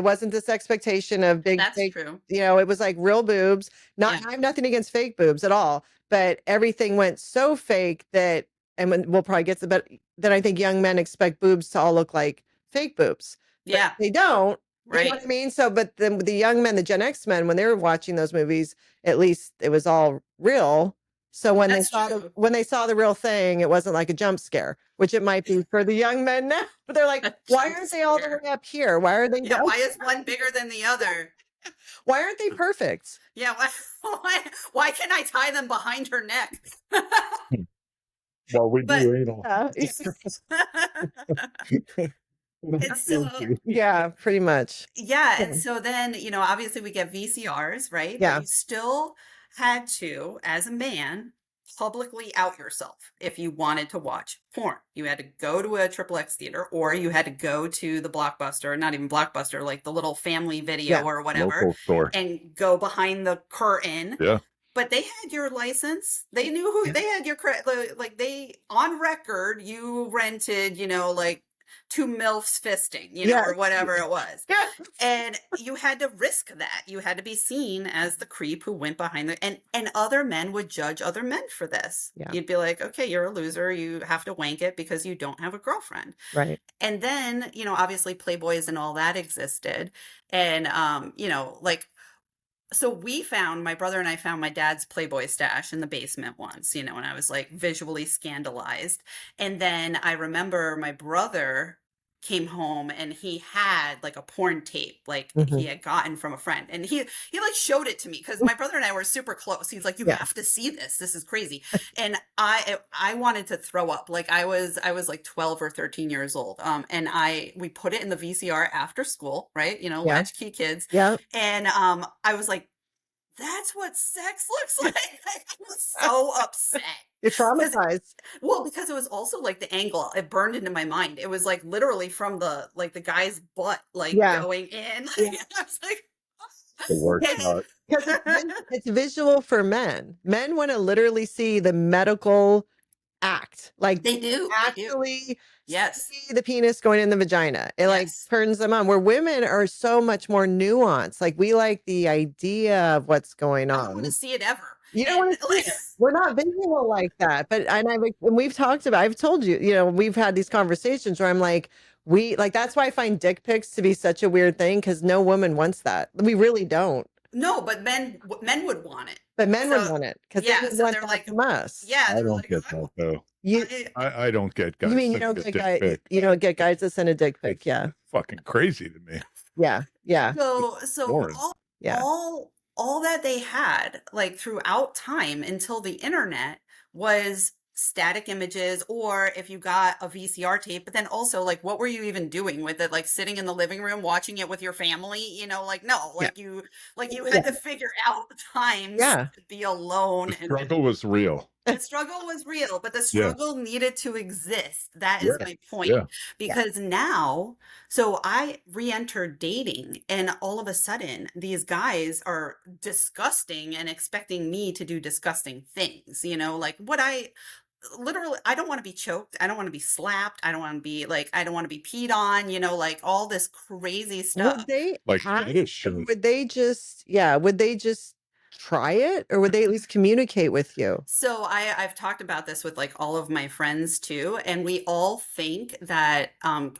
wasn't this expectation of big That's fake, true. you know, it was like real boobs. I have nothing against fake boobs at all, but everything went so fake that, and we'll probably get to, but then I think young men expect boobs to all look like fake boobs. But Yeah. they don't. You Right. know what I mean? So, but the young men, the Gen X men, when they were watching those movies, at least it was all real. So when That's they saw true. when they saw the real thing, it wasn't like a jump scare, which it might be for the young men now. But they're like, why aren't they all the way up here? Why are they? Yeah, why is one bigger than the other? Why aren't they perfect? Yeah, why can't I tie them behind her neck? Well, we But- do anal. It's so, Yeah, pretty much. yeah, and so then, you know, obviously we get VCRs, right? Yeah. But you still had to, as a man, publicly out yourself if you wanted to watch porn. You had to go to a XXX theater, or you had to go to the Blockbuster, not even Blockbuster, like the little family video Yeah. or whatever, Local store. and go behind the curtain. Yeah. But they had your license. They knew who they had your like they on record. You rented, you know, like 2 MILFs fisting, you know, Yes. or whatever it was. Yeah. And you had to risk that. You had to be seen as the creep who went behind the and other men would judge other men for this. Yeah. You'd be like, okay, you're a loser. You have to wank it because you don't have a girlfriend. Right. And then, you know, obviously Playboys and all that existed. And you know, like so my brother and I found my dad's Playboy stash in the basement once, you know, and I was like visually scandalized. And then I remember my brother came home and he had like a porn tape, like he had gotten from a friend. And he like showed it to me because my brother and I were super close. He's like, you have to see this. This is crazy. And I wanted to throw up. Like I was like 12 or 13 years old. And we put it in the VCR after school, right? You know, Latchkey Kids. Yeah. And I was like, that's what sex looks like. I was so upset. You're traumatized. Well, because it was also like the angle, it burned into my mind. It was like literally from the guy's butt, like going in. Yeah. I was like, The worst part. Because it's visual for men. Men want to literally see the medical act. Like they do. actually Yes. see the penis going in the vagina. It like turns them on. Where women are so much more nuanced. Like we like the idea of what's going on. I don't want to see it ever. You don't want to see it. We're not visual like that. But and we've talked about, I've told you, you know, we've had these conversations where I'm like, that's why I find dick pics to be such a weird thing, because no woman wants that. We really don't. No, but men would want it. But men would want it because they would want they're that like, from us. Yeah, I don't get that though. I don't get guys. You mean you don't get guys? You don't get guys that send a dick pic? It's Yeah, fucking crazy to me. yeah. So all that they had like throughout time until the internet was static images, or if you got a VCR tape, but then also like what were you even doing with it? Like sitting in the living room watching it with your family, you know, like no, like you had to figure out times to be alone. The struggle was real. The struggle was real, but the struggle needed to exist. That is my point. Because now, so I re-entered dating, and all of a sudden these guys are disgusting and expecting me to do disgusting things, you know, like I don't want to be choked. I don't want to be slapped. I don't want to be I don't want to be peed on, you know, like all this crazy stuff. Would they just try it, or would they at least communicate with you? So I've talked about this with like all of my friends too, and we all think that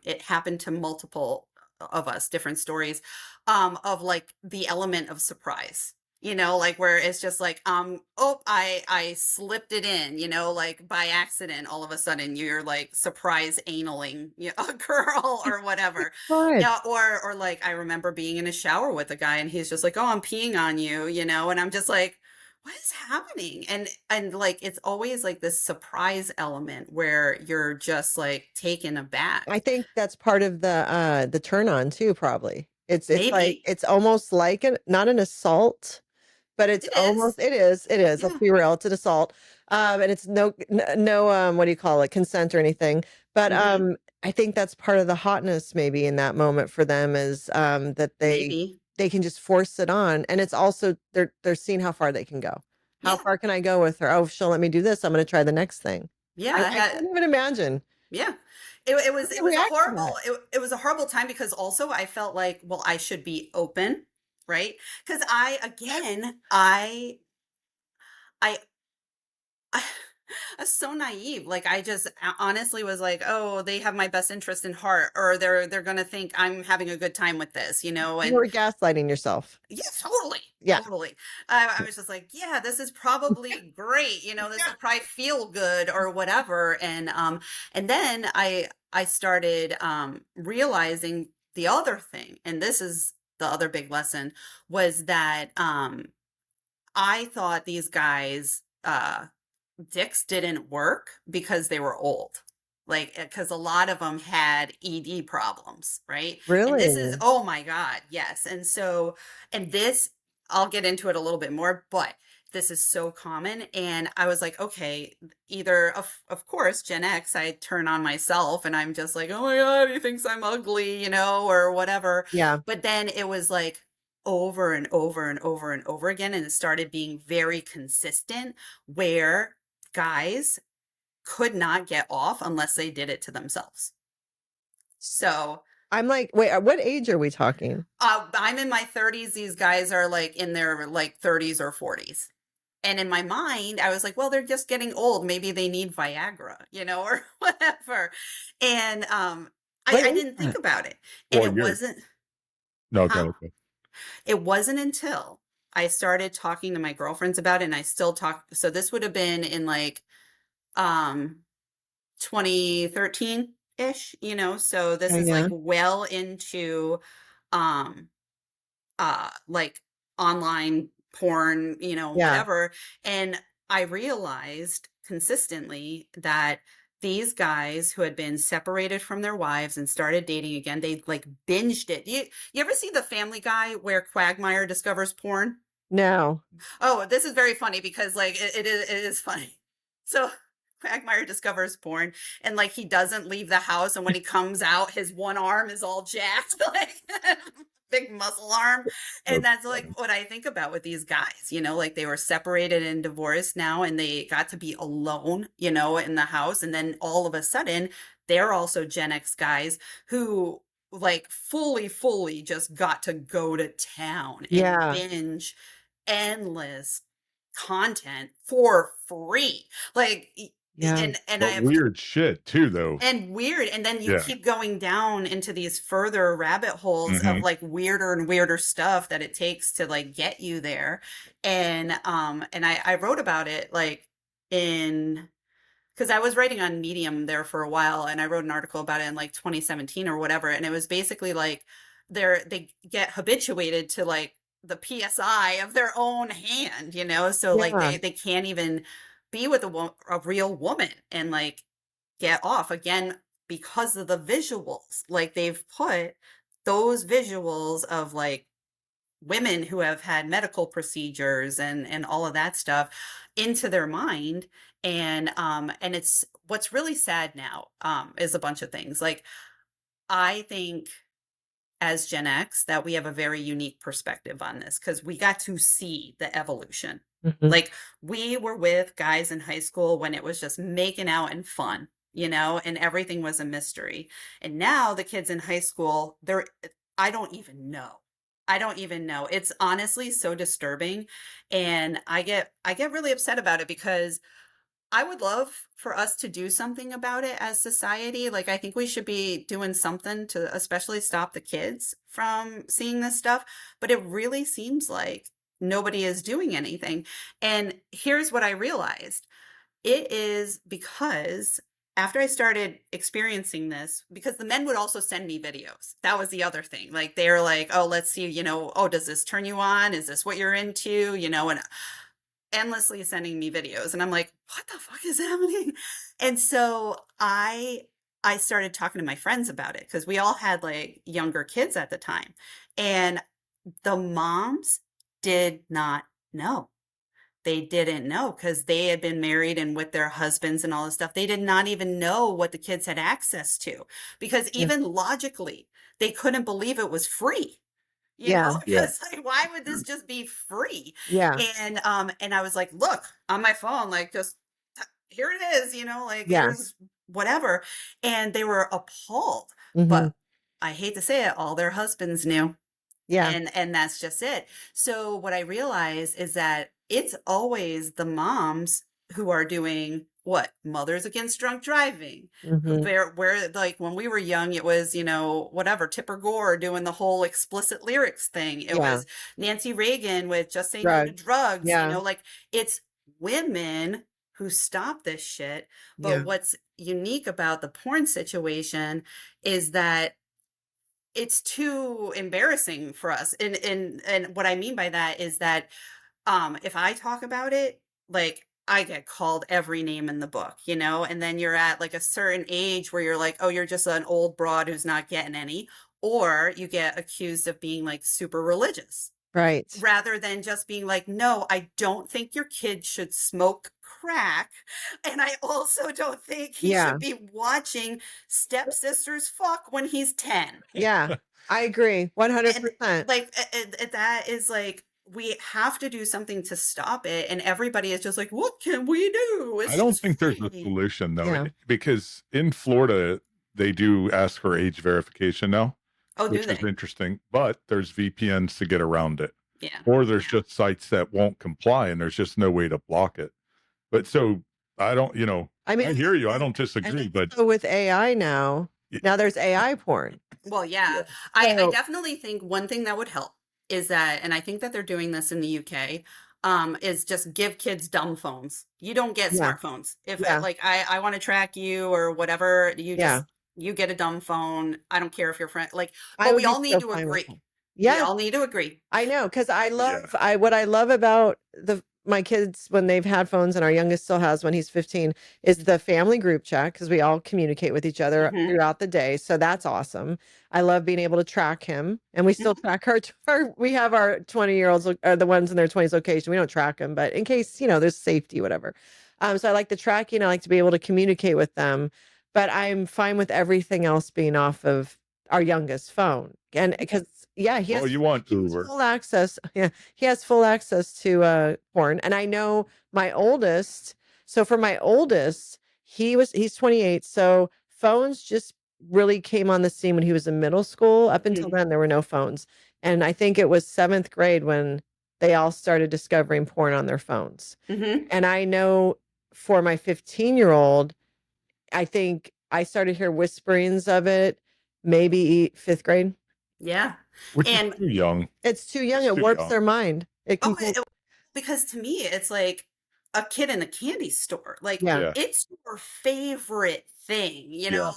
it happened to multiple of us, different stories of like the element of surprise. You know, like where it's just like, I slipped it in, you know, like by accident, all of a sudden you're like surprise analing a girl or whatever. Yeah. Or like, I remember being in a shower with a guy and he's just like, oh, I'm peeing on you, you know? And I'm just like, what is happening? And like, it's always like this surprise element where you're just like taken aback. I think that's part of the turn on too, probably. It's like, it's almost like not an assault, but it is. Let's be real. It's an assault. And it's no, what do you call it? Consent or anything. But I think that's part of the hotness maybe in that moment for them is that they can just force it on. And it's also, they're seeing how far they can go. How far can I go with her? Oh, she'll let me do this. I'm going to try the next thing. Yeah. I can't even imagine. Yeah. It was a horrible, it was a horrible time because also I felt like, well, I should be open. Right. Because I was so naive. Like I just honestly was like, oh, they have my best interest in heart, or they're going to think I'm having a good time with this, you know? And you were gaslighting yourself. Yeah, totally. Yeah. Totally. I was just like, yeah, this is probably great. You know, this will probably feel good or whatever. And then I started realizing the other thing, and this is the other big lesson, was that I thought these guys dicks didn't work because they were old, like because a lot of them had ED problems, right? Really? And this is, oh my God, yes. And so, and this, I'll get into it a little bit more, but this is so common. And I was like, okay, either of course, Gen X, I turn on myself and I'm just like, oh my God, he thinks I'm ugly, you know, or whatever. Yeah. But then it was like over and over and over and over again. And it started being very consistent where guys could not get off unless they did it to themselves. So I'm like, wait, what age are we talking? I'm in my 30s. These guys are like in their like 30s or 40s. And in my mind, I was like, well, they're just getting old. Maybe they need Viagra, you know, or whatever. And I didn't think about it. And it wasn't. No, okay. It wasn't until I started talking to my girlfriends about it, and I still talk. So this would have been in like 2013-ish, you know. So this is like well into like online porn, you know, whatever. And I realized consistently that these guys who had been separated from their wives and started dating again, they like binged it. You ever see the Family Guy where Quagmire discovers porn? No. Oh, this is very funny because like it is funny. So Quagmire discovers porn and like he doesn't leave the house, and when he comes out, his one arm is all jacked, like big muscle arm. And that's like what I think about with these guys, you know, like they were separated and divorced now and they got to be alone, you know, in the house. And then all of a sudden, they're also Gen X guys who like fully just got to go to town and binge endless content for free. Like, and I have weird shit too, though. And weird. And then you keep going down into these further rabbit holes of like weirder and weirder stuff that it takes to like get you there. And I wrote about it like because I was writing on Medium there for a while, and I wrote an article about it in like 2017 or whatever. And it was basically like they get habituated to like the PSI of their own hand, you know? So like they can't even be with a real woman and like get off again because of the visuals. Like they've put those visuals of like women who have had medical procedures and all of that stuff into their mind. And it's what's really sad now is a bunch of things. Like I think as Gen X that we have a very unique perspective on this because we got to see the evolution. Like we were with guys in high school when it was just making out and fun, you know, and everything was a mystery. And now the kids in high school, I don't even know. It's honestly so disturbing. And I get really upset about it because I would love for us to do something about it as society. Like, I think we should be doing something to especially stop the kids from seeing this stuff. But it really seems like nobody is doing anything. And here's what I realized. It is because after I started experiencing this, because the men would also send me videos. That was the other thing. Like, they're like, oh, let's see, you know, oh, does this turn you on? Is this what you're into? You know, and endlessly sending me videos. And I'm like, what the fuck is happening? And so I started talking to my friends about it because we all had like younger kids at the time. And the moms did not know. They didn't know because they had been married and with their husbands and all this stuff. They did not even know what the kids had access to because even logically, they couldn't believe it was free. You know, because like, why would this just be free? And I was like, look, on my phone, like just here it is, you know, like here's whatever. And they were appalled. But I hate to say it, all their husbands knew. And that's just it. So what I realized is that it's always the moms who are doing what? Mothers Against Drunk Driving. Where like when we were young, it was, you know, whatever, Tipper Gore doing the whole explicit lyrics thing. It was Nancy Reagan with Just Say No to Drugs. You know, like it's women who stop this shit. But what's unique about the porn situation is that it's too embarrassing for us. And what I mean by that is that if I talk about it, like I get called every name in the book, you know, and then you're at like a certain age where you're like, oh, you're just an old broad who's not getting any, or you get accused of being like super religious. Right. Rather than just being like, no, I don't think your kid should smoke crack. And I also don't think he should be watching stepsisters fuck when he's 10. Yeah, I agree. 100%. And, like, that is like, we have to do something to stop it. And everybody is just like, what can we do? I don't think there's a solution, though, because in Florida, they do ask for age verification now. Oh, which is interesting, but there's VPNs to get around it. Or there's just sites that won't comply and there's just no way to block it. But so I don't, you know, I mean, I hear you. I don't disagree, but so with AI now there's AI porn. Well, I definitely think one thing that would help is that, and I think that they're doing this in the UK, is just give kids dumb phones. You don't get smartphones. If like I want to track you or whatever, you just you get a dumb phone. I don't care if you're friend. Like, but we all need to agree. We all need to agree. I know, because I love what I love about the my kids, when they've had phones, and our youngest still has one, he's 15, is the family group chat, because we all communicate with each other Mhm. throughout the day. So that's awesome. I love being able to track him, and we still track we have our 20-year-olds, the ones in their 20s location. We don't track them, but in case, there's safety, whatever. So I like the tracking. I like to be able to communicate with them, but I'm fine with everything else being off of our youngest phone. And because, yeah, he has you want Uber. full access. Yeah, he has full access to porn. And I know my oldest. So for my oldest, he's 28. So phones just really came on the scene when he was in middle school. Up until then, there were no phones. And I think it was 7th grade when they all started discovering porn on their phones. Mhm. And I know for my 15-year-old, I think I started hear whisperings of it, maybe 5th grade. Yeah. Which And is too young. It's too young. It's It too warps young. their mind. It can. because to me, it's like a kid in a candy store. Like, Yeah. Yeah. it's your favorite thing, Yeah.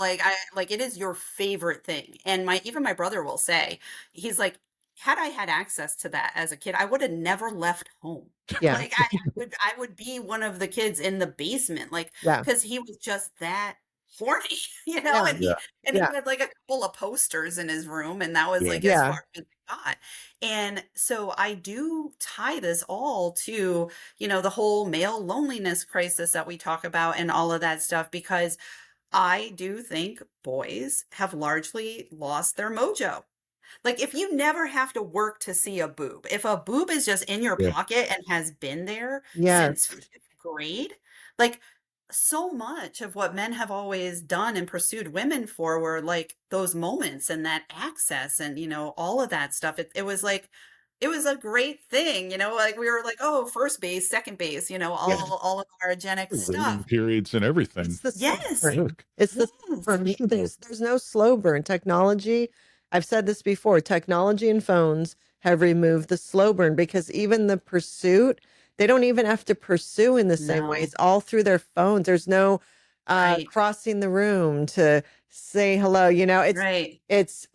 like it is your favorite thing. And even my brother will say, he's like, had I had access to that as a kid, I would have never left home. Yeah. Like I would be one of the kids in the basement, like, Yeah. because he was just that horny, Yeah. and he Yeah. and he Yeah. had like a couple of posters in his room, and that was Yeah. like as Yeah. far as it got. And so I do tie this all to, the whole male loneliness crisis that we talk about and all of that stuff, because I do think boys have largely lost their mojo. Like, if you never have to work to see a boob, if a boob is just in your Yeah. pocket and has been there Yes. since 5th grade, like, so much of what men have always done and pursued women for were like those moments and that access and, all of that stuff. It was like, it was a great thing, like we were like, oh, first base, second base, all of our GenX Waiting stuff. periods and everything. It's the slow Yes. burn. It's the slow Yes. burn. There's no slow burn. Technology, I've said this before, technology and phones have removed the slow burn, because even the pursuit, they don't even have to pursue in the same way. No. It's all through their phones. There's no Right. crossing the room to say hello. Right. It's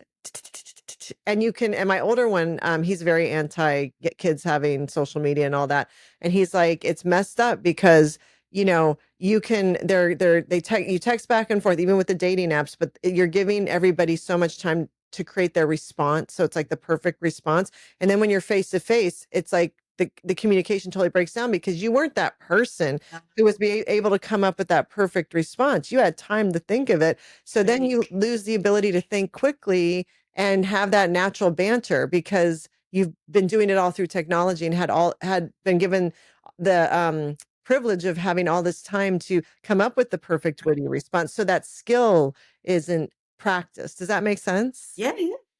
and you can, and my older one, he's very anti kids having social media and all that. And he's like, it's messed up because, you can, you text back and forth, even with the dating apps, but you're giving everybody so much time to create their response. So it's like the perfect response. And then when you're face to face, it's like the communication totally breaks down, because you weren't that person who was able to come up with that perfect response. You had time to think of it. So then Right. you lose the ability to think quickly and have that natural banter, because you've been doing it all through technology and had been given the privilege of having all this time to come up with the perfect witty response. So that skill isn't practiced. Does that make sense? Yeah.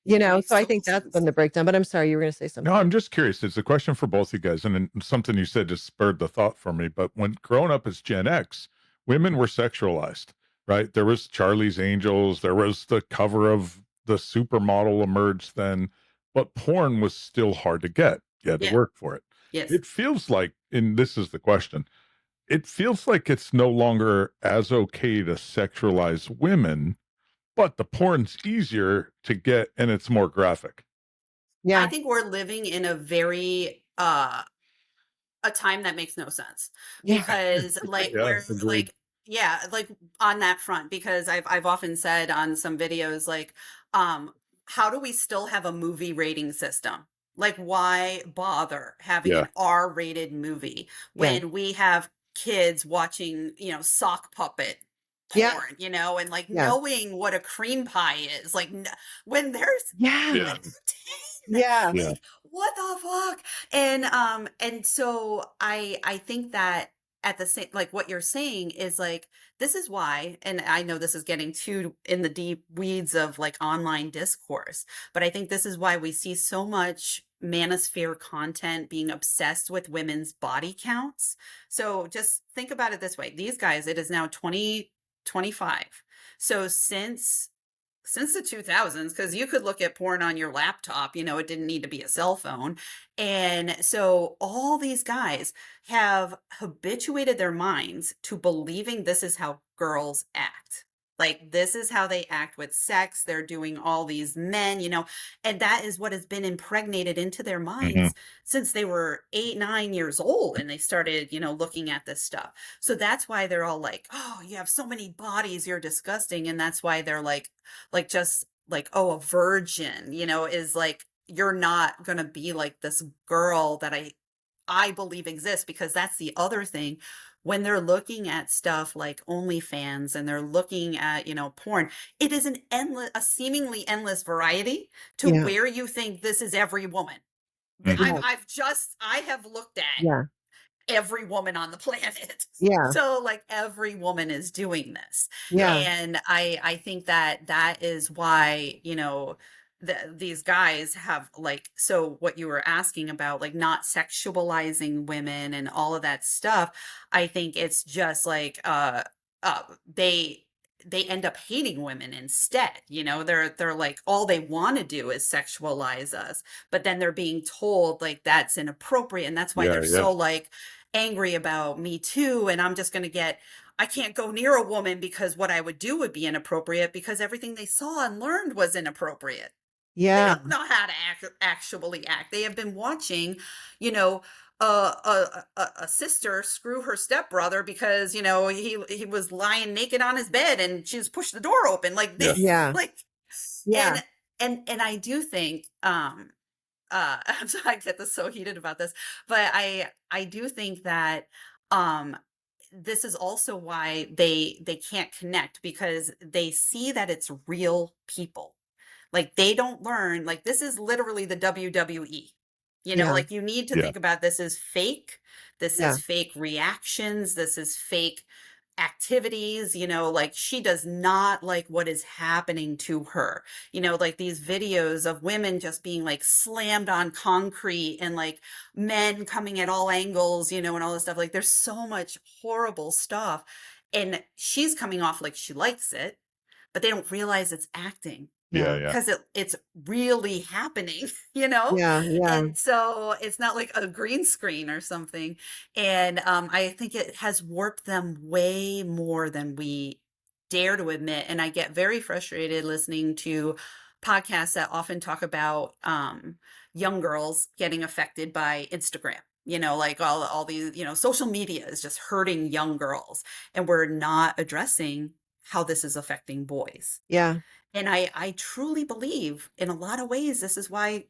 Yeah. So I Makes think total that's been sense. the breakdown. But I'm sorry, you were going to say something. No, I'm just curious. It's a question for both you guys, and then something you said just spurred the thought for me. But when growing up as Gen X, women were sexualized, right? There was Charlie's Angels, there was the cover of the supermodel emerged then, but porn was still hard to get. You had to Yeah. work for it. Yes. It feels like, and this is the question, it feels like it's no longer as okay to sexualize women, but the porn's easier to get and it's more graphic. Yeah. I think we're living in a very a time that makes no sense, Yeah. because like Yeah, we're agreed. like on that front, because I've often said on some videos, like, how do we still have a movie rating system? Like, why bother having Yeah. an R-rated movie Yeah. when we have kids watching, sock puppet Yeah. porn, and like Yeah. knowing what a cream pie is, like when there's Yeah. Yeah. when they're 10. Yeah. Yeah. Like, what the fuck? And so I think that at the same, like what you're saying is like, this is why, and I know this is getting too in the deep weeds of like online discourse, but I think this is why we see so much manosphere content being obsessed with women's body counts. So just think about it this way. These guys, it is now 2025. So since the 2000s, because you could look at porn on your laptop, it didn't need to be a cell phone. And so all these guys have habituated their minds to believing this is how girls act. Like, this is how they act with sex. They're doing all these men, and that is what has been impregnated into their minds since they were 8, 9 years old. And they started, looking at this stuff. So that's why they're all like, oh, you have so many bodies, you're disgusting. And that's why they're just like, oh, a virgin, is like, you're not going to be like this girl that I believe exists, because that's the other thing. When they're looking at stuff like OnlyFans and they're looking at, porn, it is a seemingly endless variety to Yeah. where you think this is every woman. Mhm. I have looked at Yeah. every woman on the planet. Yeah. So like every woman is doing this. Yeah. And I think that is why, these guys have like, so what you were asking about, like not sexualizing women and all of that stuff, I think it's just like they end up hating women instead. They're like, all they want to do is sexualize us, but then they're being told like that's inappropriate, and that's why Yeah, they're yeah. so like angry about Me Too, and I can't go near a woman because what I would do would be inappropriate, because everything they saw and learned was inappropriate. They Yeah. don't know how to actually act. They have been watching, a sister screw her stepbrother because he was lying naked on his bed and she just pushed the door open, like Yeah. Yeah. like, Yeah. and I do think I'm sorry I get this so heated about this, but I do think that this is also why they can't connect, because they see that it's real people. Like, they don't learn, like, this is literally the WWE. Yeah. Like, you need to Yeah. think about this is fake. This Yeah. is fake reactions. This is fake activities. Like, she does not like what is happening to her. Like these videos of women just being like slammed on concrete, and like men coming at all angles, and all this stuff. Like, there's so much horrible stuff. And she's coming off like she likes it, but they don't realize it's acting, Yeah, Yeah. yeah. because it's really happening, Yeah. Yeah. and so it's not like a green screen or something. And I think it has warped them way more than we dare to admit. And I get very frustrated listening to podcasts that often talk about young girls getting affected by Instagram. Like all these, social media is just hurting young girls, and we're not addressing how this is affecting boys. Yeah. And I truly believe in a lot of ways, this is why,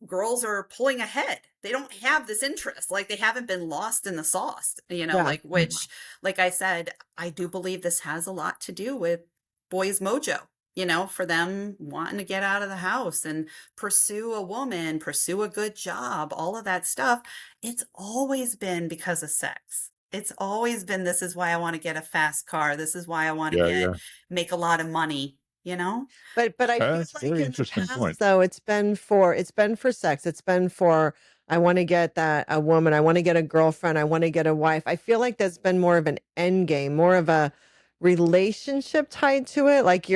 girls are pulling ahead. They don't have this interest. Like, they haven't been lost in the sauce, Yeah. which, like I said, I do believe this has a lot to do with boys' mojo, for them wanting to get out of the house and pursue a woman, pursue a good job, all of that stuff. It's always been because of sex. It's always been, this is why I want to get a fast car. This is why I want to Yeah, make a lot of money, But I feel That's a like very in the interesting past, point. though, it's been for sex. It's been for, I want to get a woman. I want to get a girlfriend. I want to get a wife. I feel like that's been more of an end game, more of a relationship tied to it. Like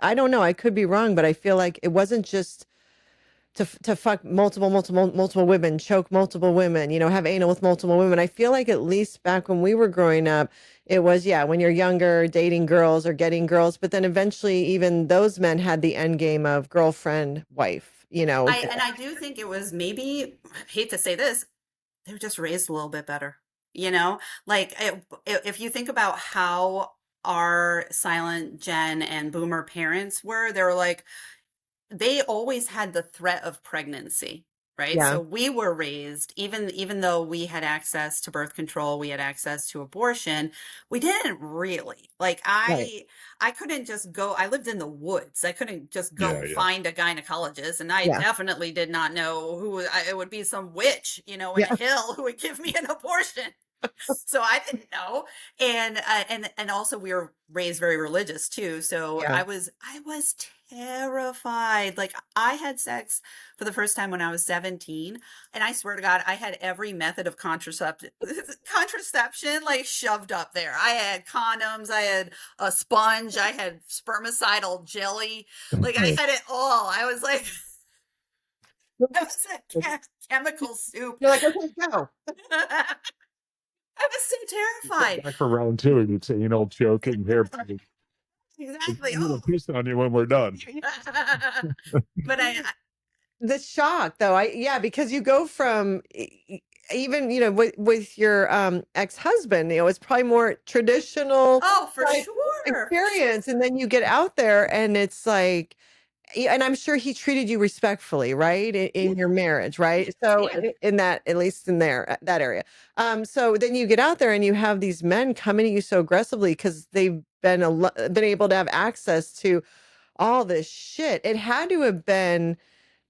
I don't know. I could be wrong, but I feel like it wasn't just to fuck multiple women, choke multiple women, have anal with multiple women. I feel like at least back when we were growing up, it was, yeah, when you're younger, dating girls or getting girls, but then eventually even those men had the end game of girlfriend, wife, And I do think it was, maybe, I hate to say this, they were just raised a little bit better, like if you think about how our silent Gen and boomer parents were, they were like, they always had the threat of pregnancy, right? Yeah. So we were raised, even though we had access to birth control, we had access to abortion, we didn't really. Like, Right. I couldn't just go, I lived in the woods. I couldn't just go Yeah. find a gynecologist, and I Yeah. definitely did not know it would be some witch, in Yeah. a hill who would give me an abortion. So I didn't know. And also we were raised very religious too. So Yeah. I was terrified. Like, I had sex for the first time when I was 17, and I swear to God, I had every method of contraception like shoved up there. I had condoms, I had a sponge, I had spermicidal jelly. Like, I had it all. I was like, that was a chemical soup. You're like, okay, go. I was so terrified. Back for round two, and you'd say, joking here. Exactly. I'm gonna Oh. piss on you when we're done. But The shock though, because you go from even, with your ex-husband, it's probably more traditional oh, for type sure. experience. And then you get out there and it's like, and I'm sure he treated you respectfully, right? In your marriage, right? So Yeah. in that, at least in there, that area. So then you get out there and you have these men coming at you so aggressively because they've been able to have access to all this shit. It had to have been,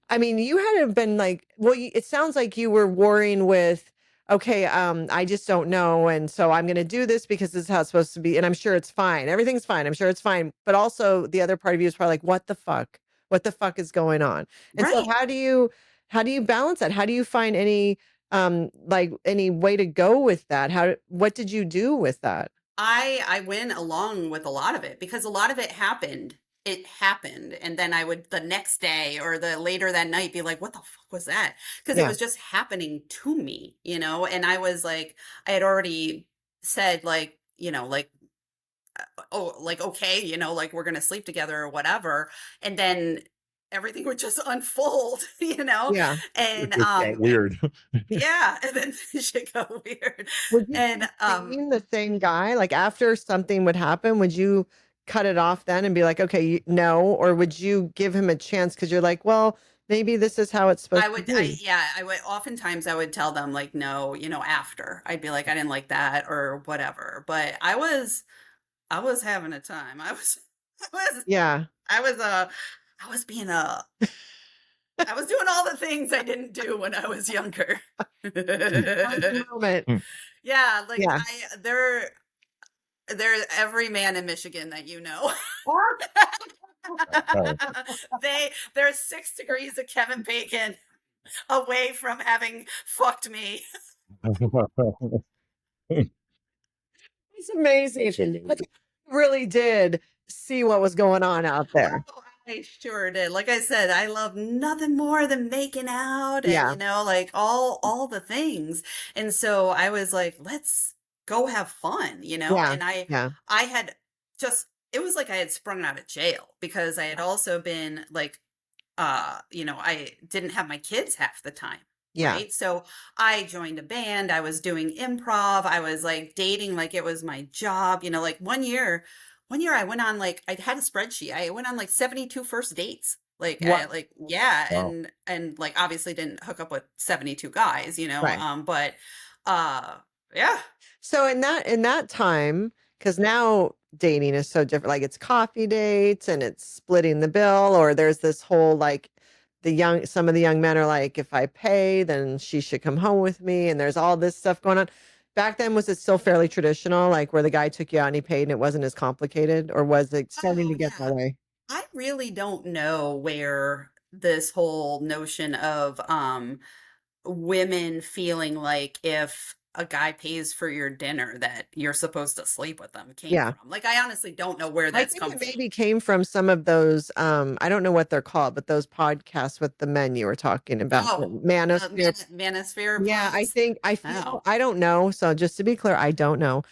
I mean, you had to have been like, well, it sounds like you were warring with, okay, I just don't know. And so I'm going to do this because this is how it's supposed to be. And I'm sure it's fine. Everything's fine. I'm sure it's fine. But also the other part of you is probably like, what the fuck? What the fuck is going on? And so Right. how do you balance that? How do you find any, like any way to go with that? What did you do with that? I went along with a lot of it because a lot of it happened. It happened. And then I would the next day or the later that night be like, what the fuck was that? Because it Yeah. was just happening to me, and I was like, I had already said like, oh, like, okay, like we're going to sleep together or whatever. And then everything would just unfold, Yeah. and, It got weird. yeah. And then shit got weird. Would you And, keep seeing the same guy? Like after something would happen, would you cut it off then and be like, okay, no? Or would you give him a chance because you're like, well, maybe this is how it's supposed I would, to be? I would, oftentimes I would tell them like, no, after I'd be like, I didn't like that or whatever, but I was having a time. Yeah. I was being I was doing all the things I didn't do when I was younger. Moment. Yeah. Like Yeah. there's every man in Michigan that they're 6 degrees of Kevin Bacon away from having fucked me. It's amazing. Like, you really did see what was going on out there. Oh, I sure did. Like I said, I love nothing more than making out and, Yeah. like all the things. And so I was like, let's go have fun, Yeah. and Yeah. I had it was like I had sprung out of jail because I had also been like, I didn't have my kids half the time. Yeah. Right. So I joined a band. I was doing improv. I was like dating like it was my job. Like one year I went on like I had a spreadsheet. I went on like 72 first dates. Like What? yeah, Wow. and like obviously didn't hook up with 72 guys, Right. but yeah. So in that time, because now dating is so different, like it's coffee dates and it's splitting the bill, or there's this whole like some of the young men are like, if I pay, then she should come home with me, and there's all this stuff going on. Back then, was it still fairly traditional, like where the guy took you out and he paid and it wasn't as complicated, or was it starting to get Yeah. that way? I really don't know where this whole notion of women feeling like if a guy pays for your dinner that you're supposed to sleep with them came Yeah. from. Like I honestly don't know where I that's think come it from. maybe came from some of those, I don't know what they're called, but those podcasts with the men you were talking about, Oh, Manosphere. Manosphere. Yeah, Plus? I feel, Oh. I don't know. So just to be clear, I don't know,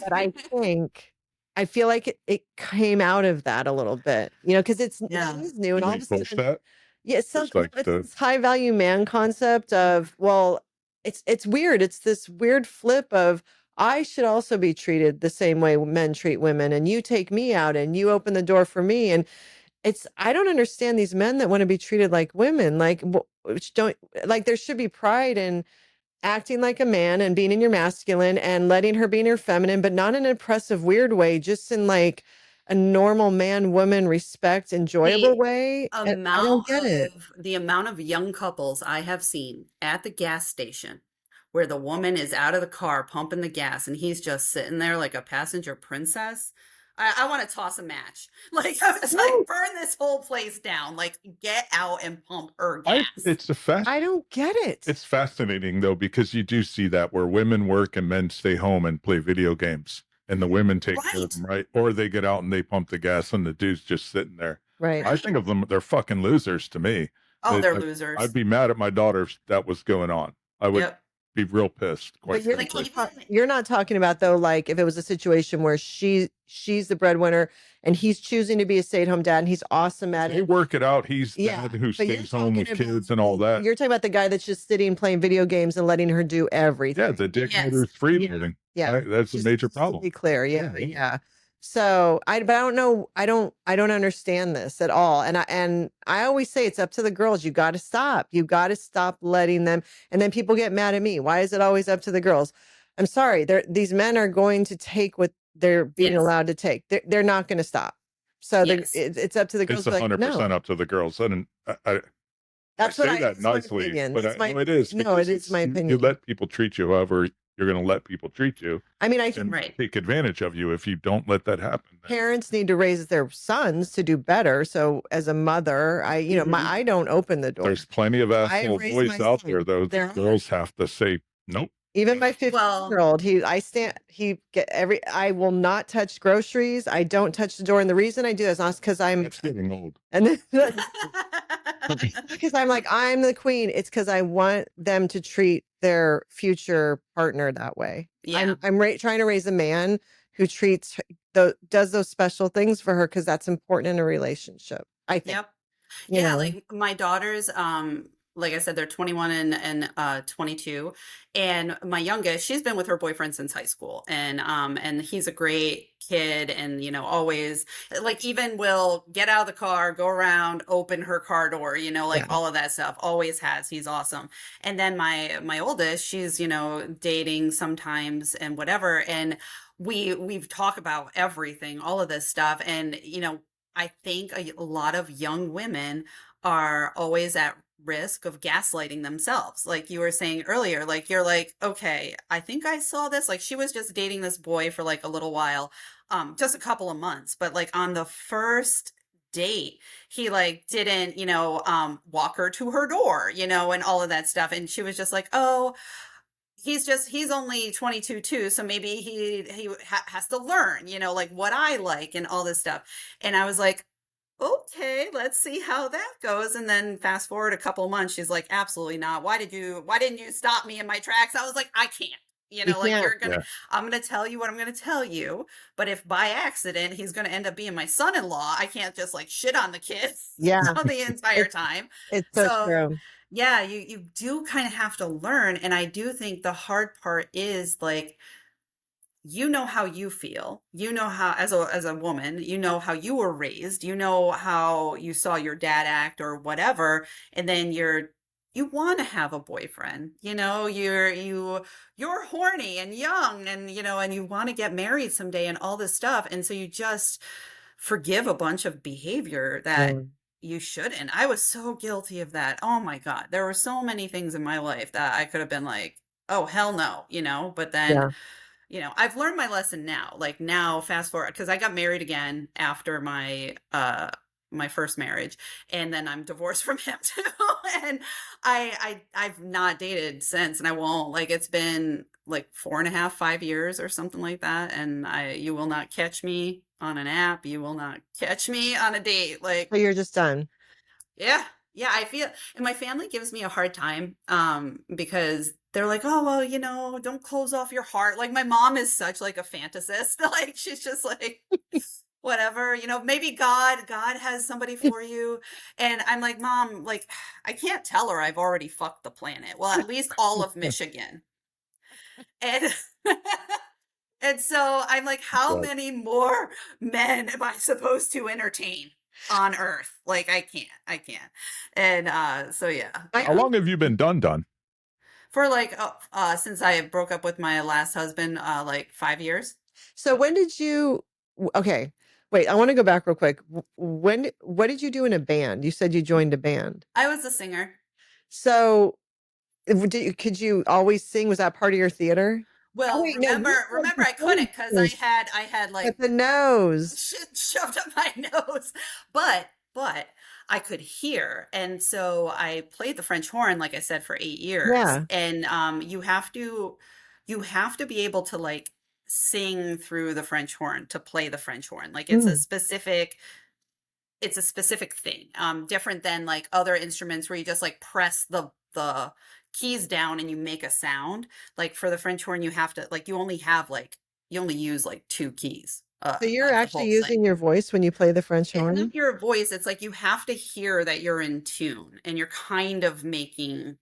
but I feel like it came out of that a little bit, because it Yeah. is new and all of a Push sudden, that. yeah, it's Just like this high value man concept of, well, it's weird. It's this weird flip of I should also be treated the same way men treat women, and you take me out and you open the door for me, and I don't understand these men that want to be treated like women, like which don't like there should be pride in acting like a man and being in your masculine and letting her be in her feminine, but not in an oppressive, weird way, just in like a normal man woman respect, enjoyable way. And I don't get it. The amount of young couples I have seen at the gas station where the woman is out of the car pumping the gas and he's just sitting there like a passenger princess. I want to toss a match. Like I was like, burn this whole place down. Like get out and pump her gas. I don't get it. It's fascinating though, because you do see that where women work and men stay home and play video games, and the women take care of them, right? Or they get out and they pump the gas and the dude's just sitting there. Right. I think of them, they're fucking losers to me. Oh, they're losers. I'd be mad at my daughter if that was going on. I would. Yep. be real pissed. Quite But you're, Like, frankly. even you're not talking about though, like if it was a situation where she's the breadwinner and he's choosing to be a stay-at-home dad and he's awesome at They it. work it out. He's Yeah, dad who but you're stays home with talking about- kids and all that. You're talking about the guy that's just sitting playing video games and letting her do everything. Yeah, the dick Yes. mother's freeblooding. Yeah. That's a Just major to problem. be clear, yeah, Yeah. yeah. So but I don't know. I don't understand this at all. And I always say it's up to the girls. You got to stop. You got to stop letting them. And then people get mad at me. Why is it always up to the girls? I'm sorry. These men are going to take what they're being Yes. allowed to take. They're not going to stop. So Yes. it's up to the girls. It's to be 100% like, no. up to the girls. And That's I what say that it's my nicely, opinion. but It's my- no, it is. No, it because is my you opinion. let people treat you however you're going to let people treat you I mean, I can and Right. take advantage of you if you don't let that happen. parents need to raise their sons to do better. So as a mother, I don't open the door. There's plenty of asshole raised boys my out son. there, though. There are. Girls have to say, nope. Even my 15-year-old, I will not touch groceries. I don't touch the door. And the reason I do is not because I'm, That's getting old. and then, because I'm like, I'm the queen. It's because I want them to treat their future partner that way. Yeah. I'm trying to raise a man who does those special things for her because that's important in a relationship. I think. Yep. You Yeah, know. like my daughters, like I said, they're 21 and 22. And my youngest, she's been with her boyfriend since high school. And he's a great kid and, always like even will get out of the car, go around, open her car door, like Yeah. all of that stuff. Always has. He's awesome. And then my oldest, she's, dating sometimes and whatever. And we've talked about everything, all of this stuff. And, I think a lot of young women are always at risk of gaslighting themselves. Like you were saying earlier, like you're like, okay, I think I saw this. Like she was just dating this boy for like a little while, just a couple of months, but like on the first date, he like didn't, walk her to her door, and all of that stuff. And she was just like, oh, he's only 22 too, so maybe he has to learn, like what I like and all this stuff. And I was like, okay, let's see how that goes. And then fast forward a couple of months, she's like, absolutely not. Why didn't you stop me in my tracks? I was like, I can't. can't. I'm gonna tell you what I'm gonna tell you. But if by accident he's gonna end up being my son-in-law, I can't just like shit on the kids Yeah. the entire time. It's so true. Yeah, you do kind of have to learn. And I do think the hard part is like, how you feel, how, as a woman, how you were raised, how you saw your dad act or whatever. And then you want to have a boyfriend, you're horny and young and, and you want to get married someday and all this stuff. And so you just forgive a bunch of behavior that you shouldn't. I was so guilty of that. Oh my God. There were so many things in my life that I could have been like, oh, hell no, but then, I've learned my lesson now. Like now, fast forward, because I got married again after my first marriage, and then I'm divorced from him too. And I've not dated since, and I won't. Like it's been like 4.5, 5 years or something like that. And you will not catch me on an app. You will not catch me on a date. Like, So you're just done. yeah. Yeah, I feel, and my family gives me a hard time because they're like, oh, well, don't close off your heart. Like my mom is such like a fantasist. Like she's just like, whatever, maybe God has somebody for you. And I'm like, Mom, like, I can't tell her I've already fucked the planet. Well, at least all of Michigan. And and so I'm like, how many more men am I supposed to entertain on Earth? Like I can't. And so yeah. How long have you been done? For like since I broke up with my last husband, like 5 years. So when did you? Okay, wait. I want to go back real quick. What did you do in a band? You said you joined a band. I was a singer. So, could you always sing? Was that part of your theater? Well, wait, no, remember I couldn't because I had like at the nose shit shoved up my nose, but I could hear, and so I played the French horn, like I said, for 8 years. Yeah. And you have to be able to like sing through the French horn to play the French horn. Like it's a specific it's a specific thing, different than like other instruments where you just like press the keys down and you make a sound. Like for the French horn, you have to like you only use like 2 keys. So you're Of the actually whole using thing. your voice when you play the French It's horn? not your voice. It's like you have to hear that you're in tune and you're kind of making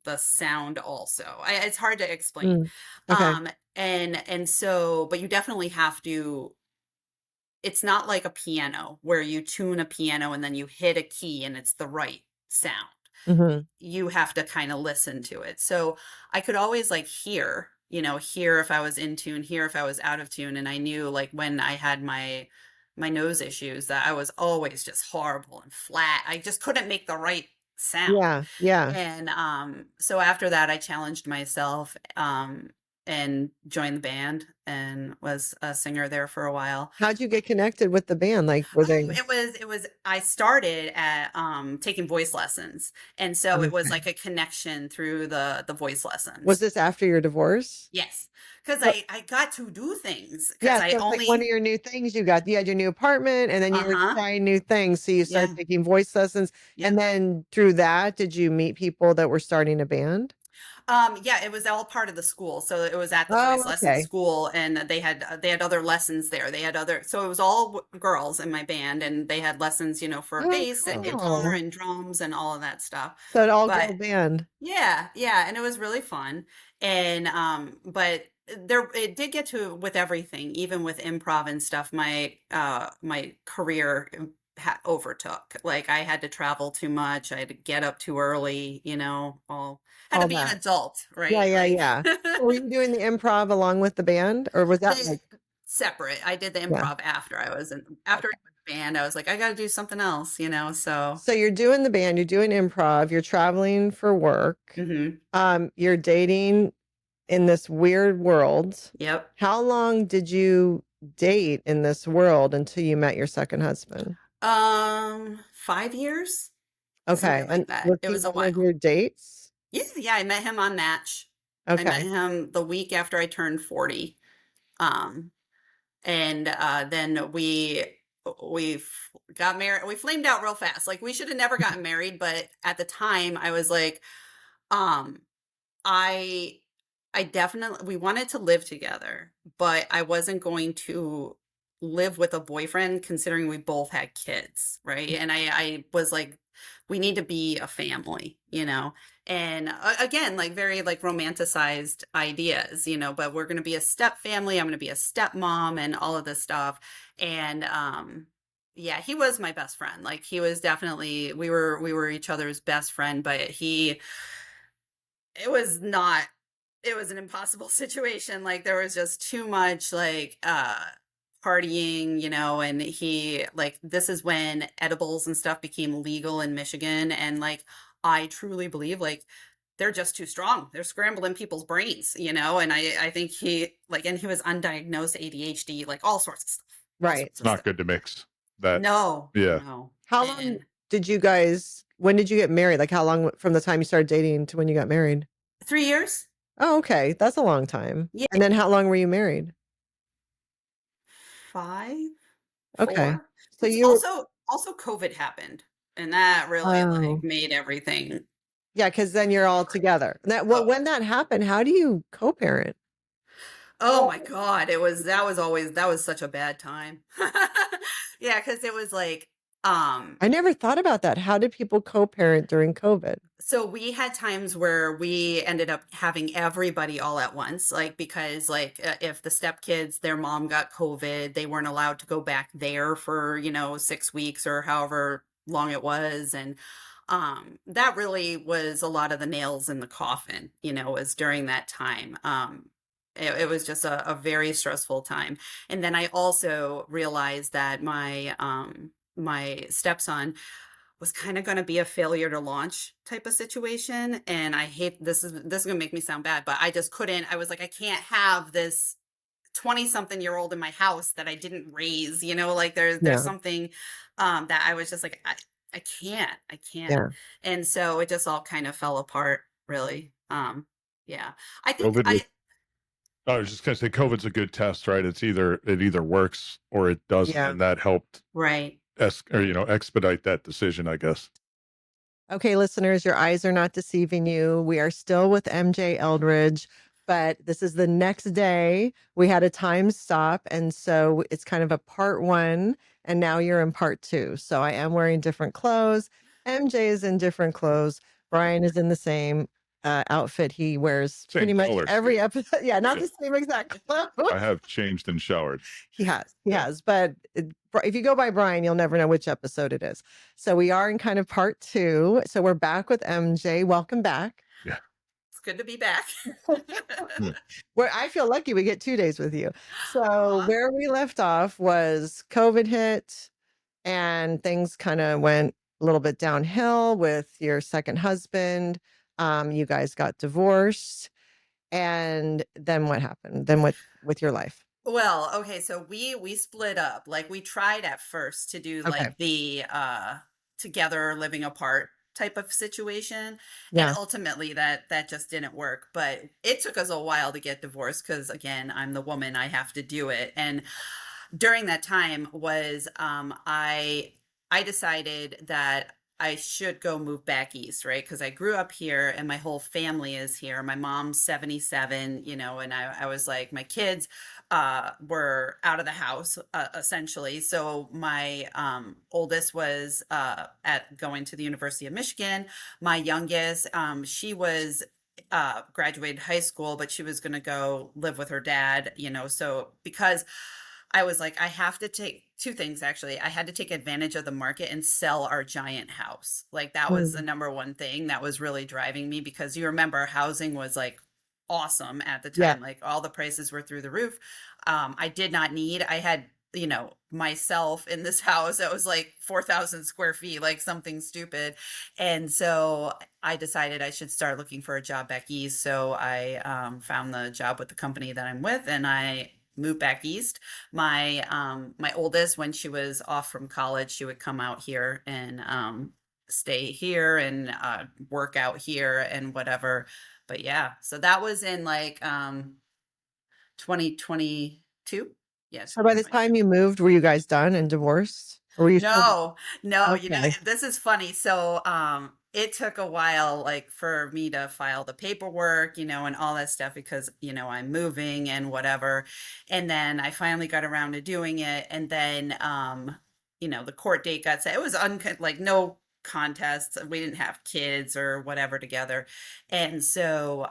the sound also. It's hard to explain. Okay. And so, but you definitely have to, it's not like a piano where you tune a piano and then you hit a key and it's the right sound. hmm You have to kind of listen to it. So I could always like hear if I was in tune, hear if I was out of tune. And I knew like when I had my nose issues that I was always just horrible and flat. I just couldn't make the right sound. Yeah. And so after that I challenged myself and joined the band and was a singer there for a while. How'd you get connected with the band? Like, were they? It was I started at taking voice lessons, and so it was like a connection through the voice lessons. Was this after your divorce? Yes, because I got to do things. Yeah, I so it's like one of your new things you had your new apartment, and then you were trying new things. So you started taking voice lessons, and then through that, did you meet people that were starting a band? Yeah, it was all part of the school. So it was at the voice lesson school, and they had other lessons there. They had so it was all girls in my band, and they had lessons, for bass and guitar and drums and all of that stuff. So an all-girl band. Yeah, and it was really fun. And but it did get to with everything, even with improv and stuff. My career overtook. Like I had to travel too much. I had to get up too early. Had to be an adult, right? Yeah. Were you doing the improv along with the band, or was that like separate? I did the improv after I was in band. I was like, I got to do something else, So you're doing the band, you're doing improv, you're traveling for work. You're dating in this weird world. Yep. How long did you date in this world until you met your second husband? 5 years. Okay, like that. It was a while. Of your dates? Yeah, I met him on Natch. Okay. I met him the week after I turned 40. And then we got married. We flamed out real fast. Like we should have never gotten married, but at the time I was like, I definitely, we wanted to live together, but I wasn't going to live with a boyfriend considering we both had kids, right? And I was like, we need to be a family, and again, like very like romanticized ideas, but we're going to be a step family. I'm going to be a stepmom and all of this stuff. And he was my best friend. Like he was definitely, we were each other's best friend, but it was an impossible situation. Like there was just too much like partying, and he like, this is when edibles and stuff became legal in Michigan. And like, I truly believe like they're just too strong. They're scrambling people's brains, and I think he like, and he was undiagnosed ADHD, like all sorts of stuff. Right. It's not good to mix that. No. Yeah. No. How long did you guys, when did you get married? Like how long from the time you started dating to when you got married? 3 years. Oh, okay. That's a long time. Yeah. And then how long were you married? 5. Okay. 4. So you also COVID happened, and that really like made everything. Yeah, because then you're all together. When that happened, how do you co-parent? Oh my God, that was such a bad time. Yeah, because it was like I never thought about that. How did people co-parent during COVID? So we had times where we ended up having everybody all at once, like because like if the stepkids, their mom got COVID, they weren't allowed to go back there for 6 weeks or however long it was, and that really was a lot of the nails in the coffin. Was during that time. It was just a very stressful time, and then I also realized that my stepson was kind of going to be a failure to launch type of situation. And I hate, this is going to make me sound bad, but I just couldn't. I was like, I can't have this 20-something-year-old in my house that I didn't raise, like there's something that I was just like, I can't. Yeah. And so it just all kind of fell apart, really. I think I was just going to say COVID's a good test, right? It either works or it doesn't. Yeah. And that helped. Right. expedite that decision, I guess. Okay, listeners, your eyes are not deceiving you. We are still with MJ Eldridge, but this is the next day. We had a time stop, and so it's kind of a part one, and now you're in part two. So I am wearing different clothes. MJ is in different clothes. Brian is in the same outfit he wears Same pretty much color every scheme. episode. Yeah, not the same exact clothes. I have changed and showered. He has. He Yeah. has. But if you go by Brian, you'll never know which episode it is. So we are in kind of part two. So we're back with MJ. Welcome back. Yeah. It's good to be back. Where I feel lucky we get 2 days with you. So Aw. where we left off was COVID hit and things kind of went a little bit downhill with your second husband. You guys got divorced. And then what happened? Then what with your life? Well, okay, so we split up. Like we tried at first to do like Okay. the together living apart type of situation, and Yeah. ultimately that just didn't work. But it took us a while to get divorced because again, I'm the woman, I have to do it. And during that time was I decided that I should go move back east, right? Because I grew up here and my whole family is here. My mom's 77, and I was like, my kids were out of the house essentially. So my oldest was at going to the University of Michigan. My youngest, she was graduated high school, but she was going to go live with her dad, so because I was like, I have to take two things actually. I had to take advantage of the market and sell our giant house. Like that was the number one thing that was really driving me because you remember housing was like awesome at the Yeah. time. Like all the prices were through the roof. I did not need, I had, myself in this house that was like 4,000 square feet, like something stupid. And so I decided I should start looking for a job back east. So I found the job with the company that I'm with and I moved back east. My oldest, when she was off from college, she would come out here and stay here and work out here and whatever. But yeah, so that was in like 2022. Yeah, So by the 2022. time you moved, were you guys done and divorced? Or were you still? No, Okay. this is funny. So, it took a while, like for me to file the paperwork, and all that stuff because, I'm moving and whatever. And then I finally got around to doing it. And then, the court date got set. It was like no contests. We didn't have kids or whatever together. And so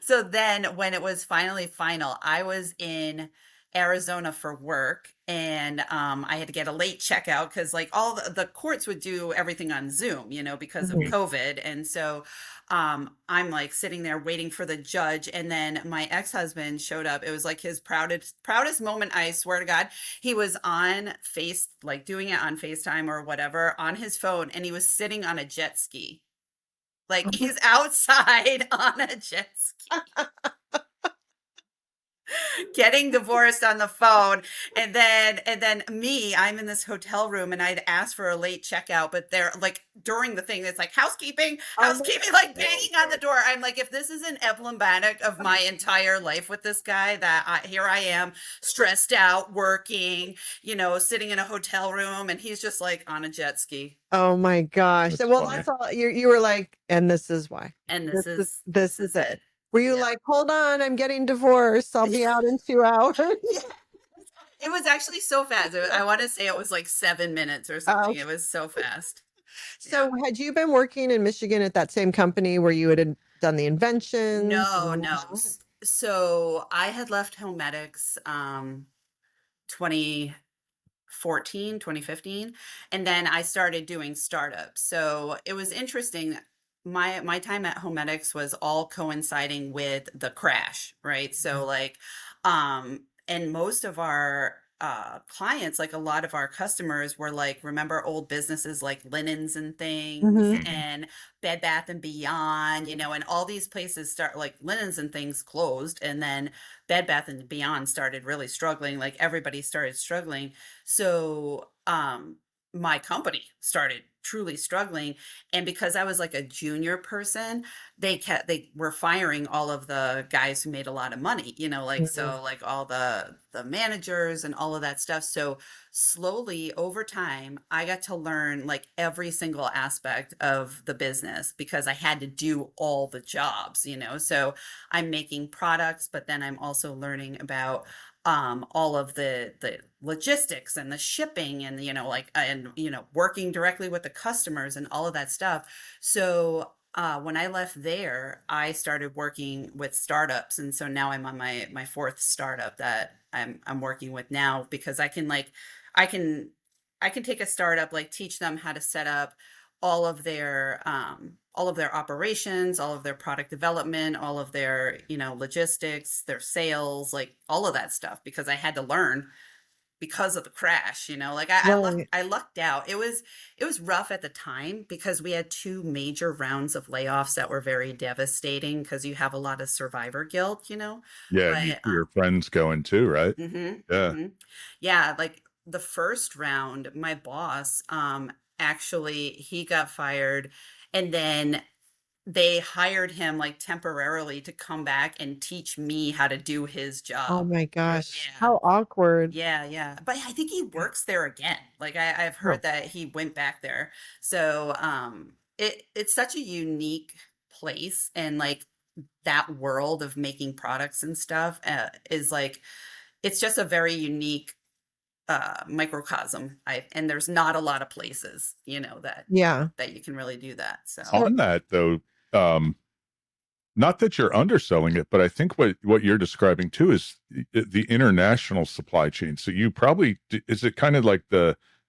so then when it was finally final, I was in Arizona for work and I had to get a late checkout because like all the courts would do everything on Zoom, because of Mhm. COVID. And so I'm like sitting there waiting for the judge. And then my ex-husband showed up. It was like his proudest moment, I swear to God. He was on like doing it on FaceTime or whatever on his phone, and he was sitting on a jet ski. Like he's outside on a jet ski. Getting divorced on the phone. And then me, I'm in this hotel room and I'd asked for a late checkout, but they're like during the thing, it's like housekeeping, like banging on the door. I'm like, if this is an emblematic of my entire life with this guy, here I am stressed out, working, sitting in a hotel room and he's just like on a jet ski. Oh my gosh. That's Well, funny. that's all you were like, and this is why. And This is it. Were you Yeah. like, hold on, I'm getting divorced. I'll be out in 2 hours. It was actually so fast. I want to say it was like 7 minutes or something. It was so fast. So had you been working in Michigan at that same company where you had done the inventions? No. and all that? So I had left Homedics 2015, and then I started doing startups. So it was interesting. My time at Homedics was all coinciding with the crash, right? So like and most of our clients, like a lot of our customers were like, remember old businesses like linens and things Mhm. and Bed Bath and Beyond, and all these places start like linens and things closed, and then Bed Bath and Beyond started really struggling. Like everybody started struggling. So my company started truly struggling. And because I was like a junior person, they were firing all of the guys who made a lot of money, you know, like, Mhm. so like all the managers and all of that stuff. So slowly over time, I got to learn like every single aspect of the business because I had to do all the jobs, you know. So I'm making products, but then I'm also learning about all of the logistics and the shipping and, you know, like, and, you know, working directly with the customers and all of that stuff. So when I left there, I started working with startups, and so now I'm on my fourth startup that I'm working with now, because I can like I can I can take a startup, like teach them how to set up all of their operations, all of their product development, all of their, you know, logistics, their sales, like all of that stuff, because I had to learn because of the crash, you know. Like Right. I lucked out. It was rough at the time because we had two major rounds of layoffs that were very devastating, because you have a lot of survivor guilt, you know. Yeah, and you But see your friends going too, right? mm-hmm, Yeah. mm-hmm. Yeah, like the first round, my boss actually, he got fired, and then they hired him like temporarily to come back and teach me how to do his Oh job. my gosh. Yeah. How awkward. Yeah, yeah. But I think he works there again. Like I've Oh, heard that he went back there. So it's such a unique place, and like that world of making products and stuff is like, it's just a very unique microcosm. And there's not a lot of places, you know, yeah. that you can really do that. So So On that though, um, not that you're underselling it, but I think what you're describing too is the international supply chain. So you probably is it kind of like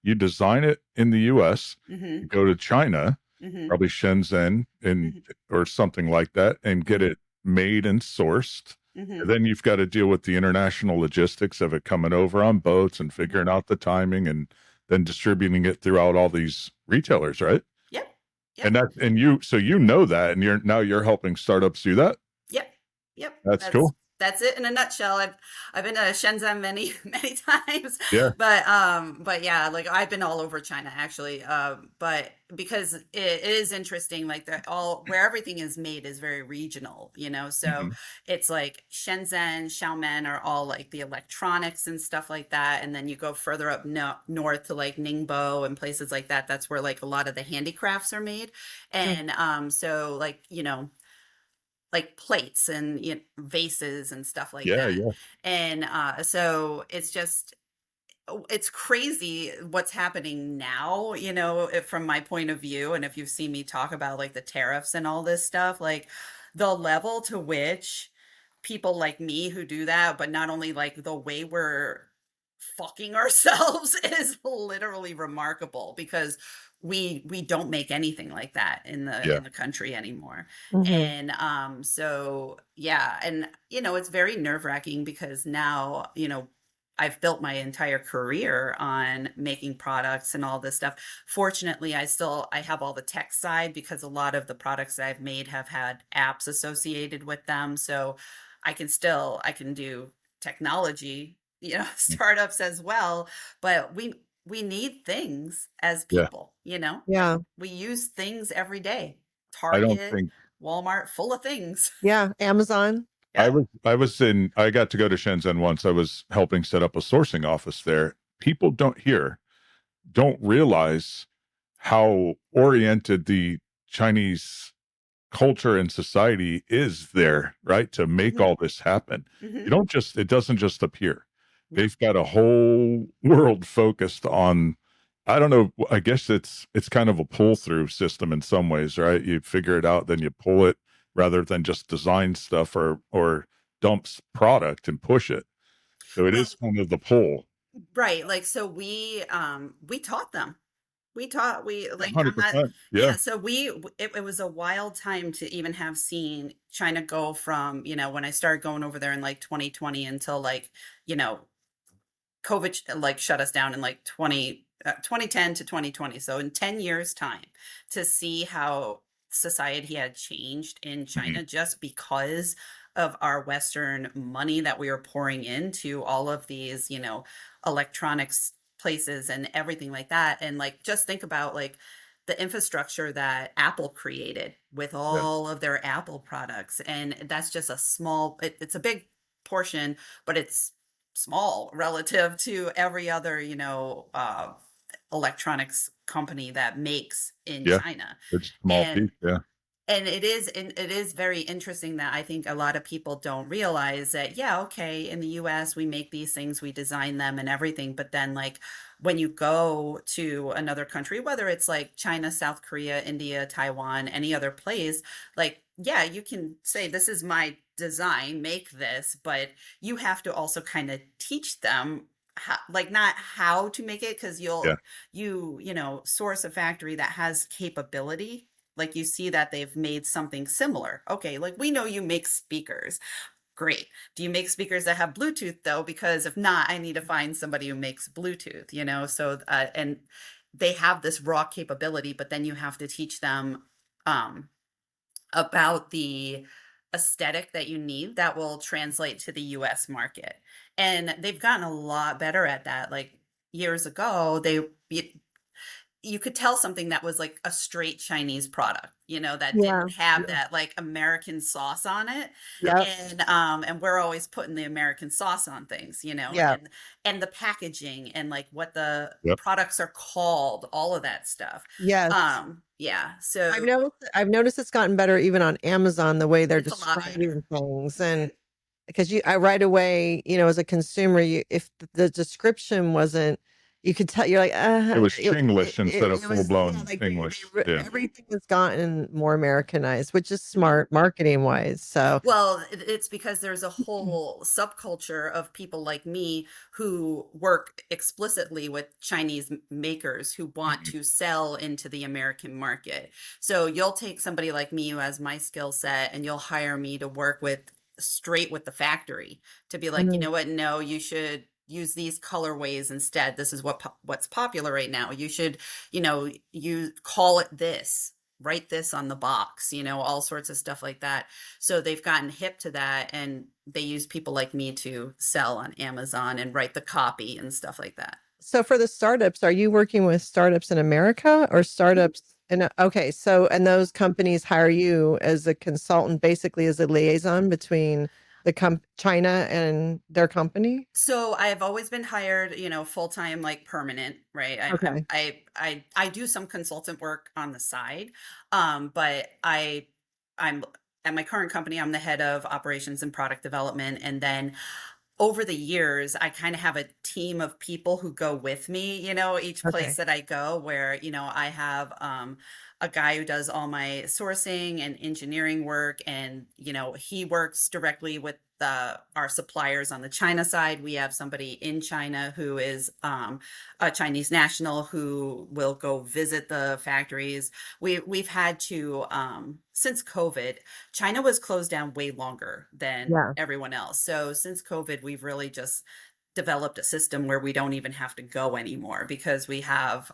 you design it in the U.S., mm-hmm, you go to China, mm-hmm, probably Shenzhen and mm-hmm, or something like that, and get it made and sourced. mm-hmm, And then you've got to deal with the international logistics of it coming over on boats and figuring out the timing and then distributing it throughout all these retailers, right? yep, And yep. so you know that, and you're helping startups do that. Yep. Yep. That's cool. That's it in a nutshell. I've been to Shenzhen many many times, Yeah. but yeah, like I've been all over China actually. But because it is interesting, like where everything is made is very regional, you know. So Mhm. it's like Shenzhen, Xiamen are all like the electronics and stuff like that, and then you go further up north to like Ningbo and places like that. That's where like a lot of the handicrafts are made, oh, and so like, you know, like plates and, you know, vases and stuff like Yeah, that. yeah. And so it's just, it's crazy what's happening now, you know, from my point of view. And if you've seen me talk about like the tariffs and all this stuff, like the level to which people like me who do that, but not only like the way we're fucking ourselves is literally remarkable, because we don't make anything like that Yeah. in the country anymore. mhm. And so yeah, and you know, it's very nerve-wracking because now, you know, I've built my entire career on making products and all this stuff. Fortunately, I have all the tech side, because a lot of the products that I've made have had apps associated with them. So I can do technology, you know, startups as well. But we need things as Yeah. people, you know, like Yeah. we use things every day. I don't Target, think Walmart, full of things. Yeah. Amazon. Yeah. I got to go to Shenzhen once. I was helping set up a sourcing office there. People don't realize how oriented the Chinese culture and society is there, right? To make Hmm. all this happen. Hmm. It doesn't just appear. No. They've got a whole world focused on, I don't know, I guess it's kind of a pull through system in some ways, right? You figure it out, then you pull it rather than just design stuff or dumps product and push it. So it Well, is kind of the pull. right. Like, so we taught them. We like, I'm not, 100%. Yeah. yeah. So it was a wild time to even have seen China go from, you know, when I started going over there in like 2020 until like, you know, COVID like shut us down in like 2010 to 2020. So in 10 years time, to see how society had changed in Mhm. China just because of our Western money that we were pouring into all of these, you know, electronics places and everything like that. And like, just think about like the infrastructure that Apple created with all of their Apple products. And that's just a small, it's a big portion, but it's small relative to every other, electronics company that makes in Yeah. China. It's a small piece. Yeah. And it is very interesting that I think a lot of people don't realize that, yeah, okay, in the US, we make these things, we design them and everything. But then, like, when you go to another country, whether it's like China, South Korea, India, Taiwan, any other place, like, yeah, you can say, this is my design, make this, but you have to also kind of teach them how, like, not how to make it, because Yeah. you source a factory that has capability. Like, you see that they've made something similar. Okay, like, we know you make speakers. Great. Do you make speakers that have Bluetooth though? Because if not, I need to find somebody who makes Bluetooth, So, and they have this raw capability, but then you have to teach them about the aesthetic that you need that will translate to the US market. And they've gotten a lot better at that. Like, years ago, you could tell something that was like a straight Chinese product, that Yeah. didn't have that like American sauce on it. Yep. And we're always putting the American sauce on things, Yeah. and the packaging and like what the Yep. products are called, all of that stuff. Yes. Yeah. So I've noticed it's gotten better even on Amazon, the way they're It's a lot describing things. And because I right away, as a consumer, if the description wasn't, you could tell, you're like, It was Chinglish instead of full-blown English. Yeah. Everything has gotten more Americanized, which is smart marketing wise. So, well, it's because there's a whole subculture of people like me who work explicitly with Chinese makers who want to sell into the American market. So you'll take somebody like me who has my skill set and you'll hire me to work straight with the factory to be like, you know what? No, you should use these colorways instead. This is what's popular right now. You should, you call it this, write this on the box, all sorts of stuff like that. So they've gotten hip to that, and they use people like me to sell on Amazon and write the copy and stuff like that. So for the startups, are you working with startups in America or startups okay, so and those companies hire you as a consultant, basically as a liaison between the China and their company? So I've always been hired, full-time, like permanent, right? Okay. I do some consultant work on the side. But I'm at my current company, I'm the head of operations and product development. And then over the years, I kind of have a team of people who go with me, each place that I go, where, I have a guy who does all my sourcing and engineering work. And, he works directly with our suppliers on the China side. We have somebody in China who is a Chinese national who will go visit the factories. We've had to, since COVID, China was closed down way longer than everyone else. So since COVID, we've really just developed a system where we don't even have to go anymore, because we have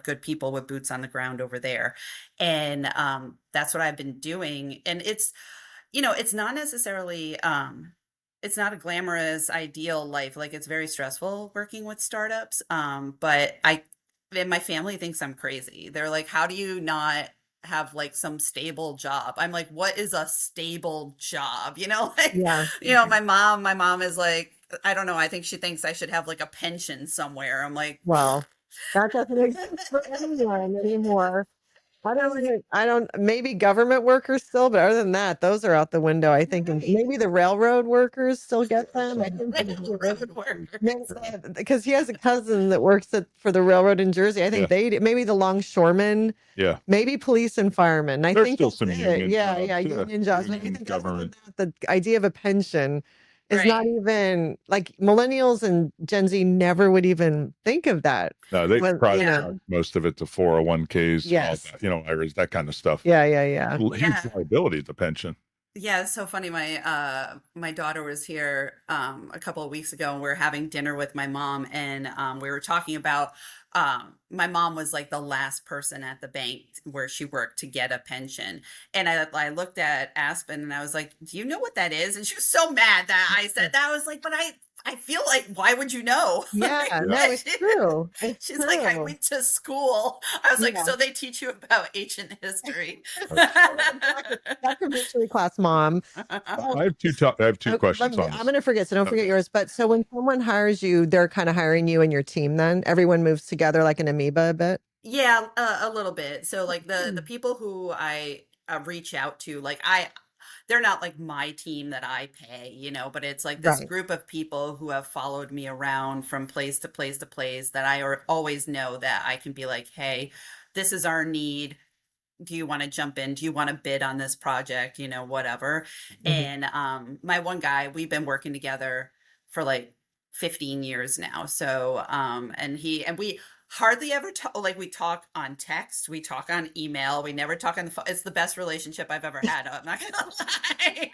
good people with boots on the ground over there. And that's what I've been doing. And it's not necessarily it's not a glamorous ideal life. Like, it's very stressful working with startups. But my family thinks I'm crazy. They're like, how do you not have like some stable job? I'm like, what is a stable job? My mom is like, I don't know. I think she thinks I should have like a pension somewhere. I'm like, well, that doesn't exist for anyone anymore. I don't, maybe government workers still, but other than that, those are out the window, I think. And maybe the railroad workers still get them. I think because he has a cousin that works for the railroad in Jersey. I think maybe the longshoremen. Yeah. Maybe police and firemen. I There's think still some union jobs. union jobs. I think Government. the idea of a pension is not even, like, millennials and Gen Z never would even think of that. No, they probably most of it to 401ks, yes, all that, IRAs, that kind of stuff. Yeah. Huge liability to pension. Yeah, it's so funny. My daughter was here a couple of weeks ago, and we were having dinner with my mom, and we were talking about my mom was like the last person at the bank where she worked to get a pension. And I looked at Aspen and I was like, do you know what that is? And she was so mad that I said that. I was like, but I feel like, why would you know? Yeah, Like, no, it's true. It's she's like, I true. went to school. I was like, Yeah. so they teach you about ancient history. Documentary class mom. I have two questions on I'm this. going to forget, so don't forget Okay. yours. But so when someone hires you, they're kind of hiring you and your team then? Everyone moves together like an amoeba a bit? Yeah, a little bit. So like the people who I reach out to, like they're not like my team that I pay, you know, but it's like this Right. group of people who have followed me around from place to place to place that I always know that I can be like, hey, this is our need. Do you want to jump in? Do you want to bid on this project? You know, whatever. Mhm. And my one guy, we've been working together for like 15 years now. So and we hardly ever talk, like we talk on text, we talk on email, we never talk on the phone. It's the best relationship I've ever had. I'm not gonna lie.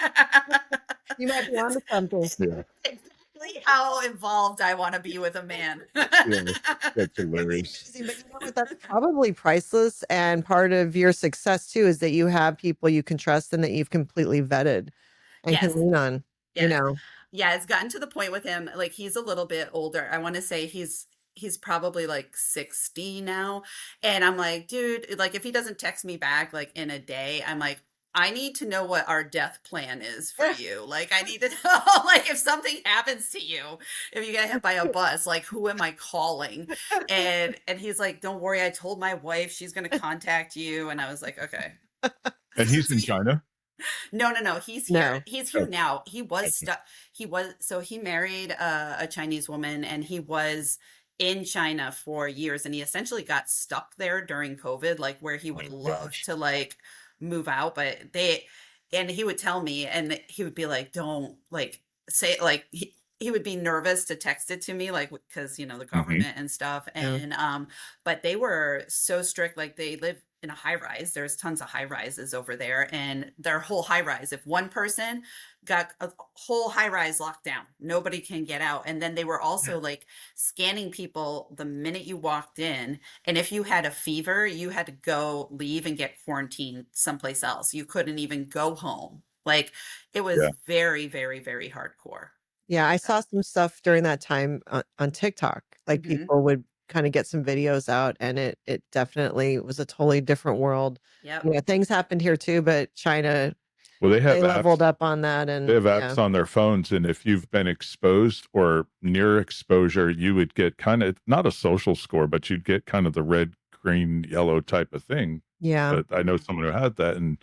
You might be onto something. Yeah, Exactly how involved I want to be with a man. yeah, that's hilarious. But you know what? That's probably priceless. And part of your success too is that you have people you can trust and that you've completely vetted and Yes. can lean on, you Yes. know. Yeah, it's gotten to the point with him, like he's a little bit older. I want to say he's probably like 60 now. And I'm like, dude, like if he doesn't text me back like in a day, I'm like, I need to know what our death plan is for you. Like I need to know like if something happens to you, if you get hit by a bus, like who am I calling? And he's like, don't worry, I told my wife she's gonna contact you. And I was like, okay. And he's in China. No. He's No. here. He's here now. He was stuck. So he married a Chinese woman and he was in China for years and he essentially got stuck there during COVID, like where he would love to like move out, but and he would tell me and he would be like, don't like say like he would be nervous to text it to me, like because you know the government and stuff. Yeah. And but they were so strict, like they live in a high rise. There's tons of high rises over there, and their whole high rise, if one person got a whole high rise locked down, nobody can get out. And then they were also like scanning people the minute you walked in. And if you had a fever, you had to go leave and get quarantined someplace else. You couldn't even go home. Like it was very, very, very hardcore. Yeah, I saw some stuff during that time on TikTok. Like people would kind of get some videos out and it definitely was a totally different world. Yep. You know, things happened here too, but China, Well, they leveled up on that. And they have apps on their phones, and if you've been exposed or near exposure, you would get kind of not a social score, but you'd get kind of the red, green, yellow type of thing. Yeah. But I know someone who had that, and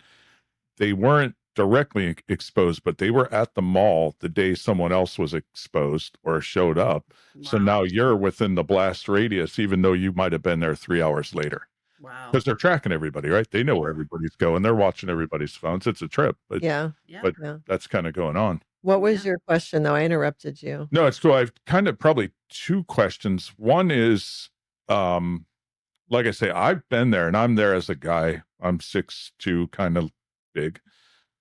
they weren't directly exposed, but they were at the mall the day someone else was exposed or showed up. Wow. So now you're within the blast radius, even though you might have been there 3 hours later. Wow. Because they're tracking everybody, right? They know where everybody's going. They're watching everybody's phones. It's a trip, but but that's kind of going on. What was your question though? I interrupted you. No, it's so I've kind of probably two questions. One is, like I say, I've been there and I'm there as a guy. I'm 6'2", kind of big.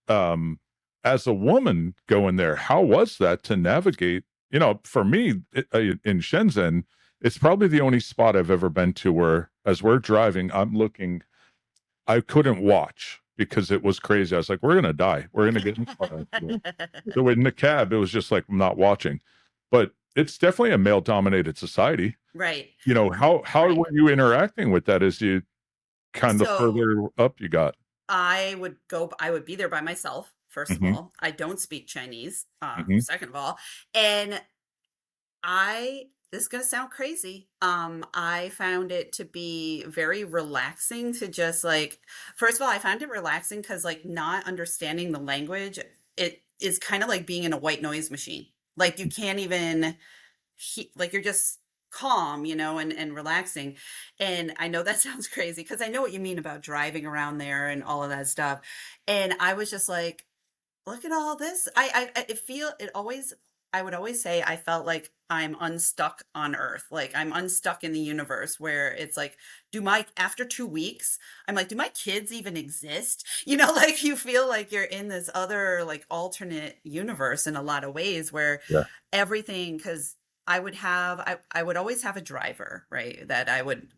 As a woman going there, how was that to navigate? You know, for me in Shenzhen, it's probably the only spot I've ever been to where as we're driving, I couldn't watch because it was crazy. I was like, we're going to die. We're going to get in front of So in the cab, it was just like, I'm not watching. But it's definitely a male dominated society. Right. You know, how were you interacting with that as you kind of further up you got? I would be there by myself. First of all, I don't speak Chinese. Second of all, and this is going to sound crazy. I found it to be very relaxing to just like, first of all, I found it relaxing because like not understanding the language, it is kind of like being in a white noise machine. Like you can't even, like you're just calm, you know, and relaxing. And I know that sounds crazy because I know what you mean about driving around there and all of that stuff. And I was just like, look at all this. I would always say I felt like I'm unstuck on Earth. Like I'm unstuck in the universe where it's like, after 2 weeks, I'm like, do my kids even exist? You know, like you feel like you're in this other like alternate universe in a lot of ways where everything, because I would always have a driver, right? That I would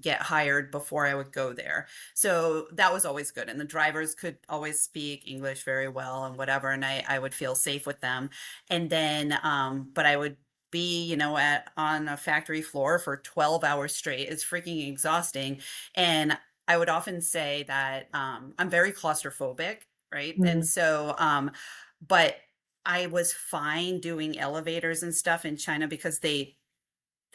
get hired before I would go there. So that was always good. And the drivers could always speak English very well and whatever. And I would feel safe with them. And then, but I would be, on a factory floor for 12 hours straight. It's freaking exhausting. And I would often say that I'm very claustrophobic, right? And Mhm. so, but I was fine doing elevators and stuff in China because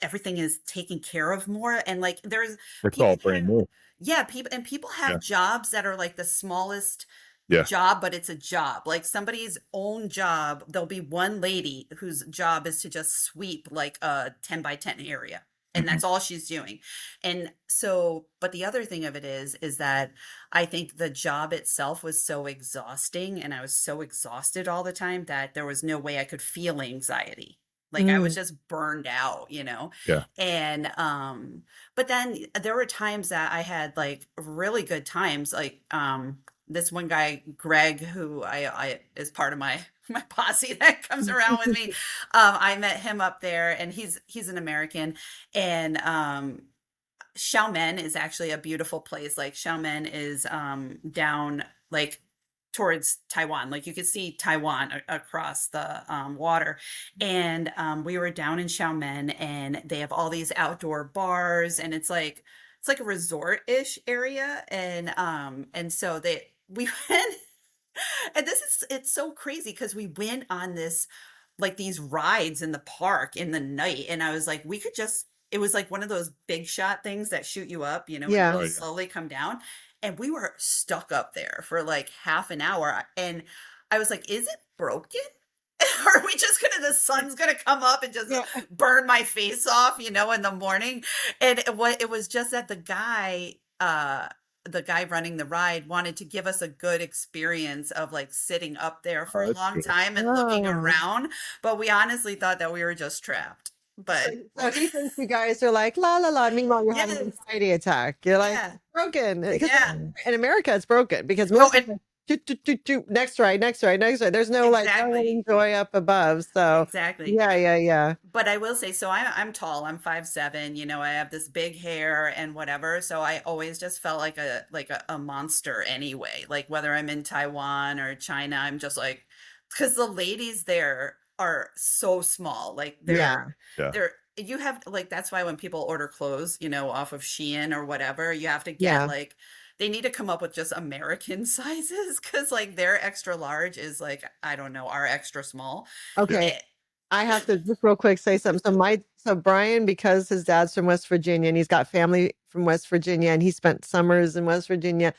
everything is taken care of more. And like there's It's all people brand have, new. yeah, people have Yeah. jobs that are like the smallest Yeah. job, but it's a job. Like somebody's own job, there'll be one lady whose job is to just sweep like a 10 by 10 area. And Mhm. that's all she's doing. And so, but the other thing of it is that I think the job itself was so exhausting and I was so exhausted all the time that there was no way I could feel anxiety. Like I was Mm. just burned out, Yeah. And but then there were times that I had like really good times, like this one guy, Greg, who I is part of my my posse that comes around with me. I met him up there and he's an American and Xiamen is actually a beautiful place. Like Xiamen is down like towards Taiwan. Like you could see Taiwan across the water. And we were down in Xiamen and they have all these outdoor bars and it's like a resort-ish area. And so we went and it's so crazy because we went on this like these rides in the park in the night and I was like we could just it was like one of those big shot things that shoot you up, and Yeah. it'll Oh, yeah. slowly come down and we were stuck up there for like half an hour and I was like is it broken? Are we just the sun's gonna come up and just Yeah. burn my face off, in the morning? And it was just that the guy running the ride wanted to give us a good experience of like sitting up there for Oh, a that's long cool. time and looking Oh. around, but we honestly thought that we were just trapped. But So he thinks you guys are like la la la. Meanwhile, you're having an yes, anxiety attack. You're like yeah, broken. 'Cause yeah. in America, it's broken because No, most and people next ride, next ride, next ride. There's no like oh, exactly, enjoy up above. So exactly. yeah. But I will say, so I'm tall. I'm 5'7". I have this big hair and whatever. So I always just felt like a monster anyway. Like whether I'm in Taiwan or China, I'm just like because the ladies there are so small. Like Yeah. Yeah. they're you have like that's why when people order clothes, off of Shein or whatever, you have to get Yeah. like they need to come up with just American sizes because like their extra large is like I don't know, our extra small. Okay. Eh, I have to just real quick say something. So Brian, because his dad's from West Virginia and he's got family from West Virginia and he spent summers in West Virginia,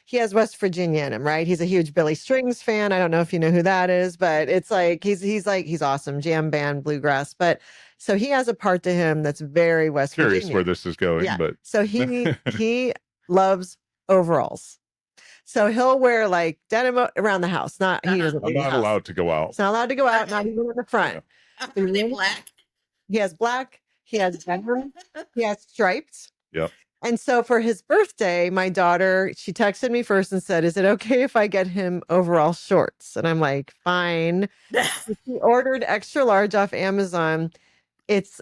he has West Virginia in him, right? He's a huge Billy Strings fan. I don't know if you know who that is, but it's like he's awesome, jam band, bluegrass. But so he has a part to him that's very West Curious Virginia. where this is going, Yeah. but So he loves overalls. So he'll wear like denim around the house. Not he doesn't I'm leave the not house. allowed to go out. It's not allowed to go out, not Okay. even in the front. Yeah. Are they black? He has black, he has denim, he has stripes. Yep. And so for his birthday, my daughter, she texted me first and said, "Is it okay if I get him overall shorts?" And I'm like, "Fine." So she ordered extra large off Amazon. It's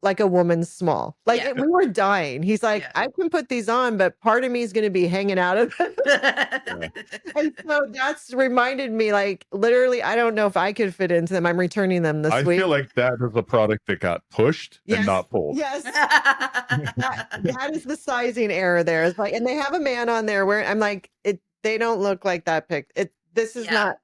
like a woman's small. Like Yeah. we were dying. He's like, Yeah. "I can put these on, but part of me is going to be hanging out of them." And so that's reminded me, like literally, I don't know if I could fit into them. I'm returning them this I week. feel like that is a product that got pushed Yes. and not pulled. Yes. That is the sizing error there. It's like, and they have a man on there where I'm like, they don't look like that pic. This is Yeah. not,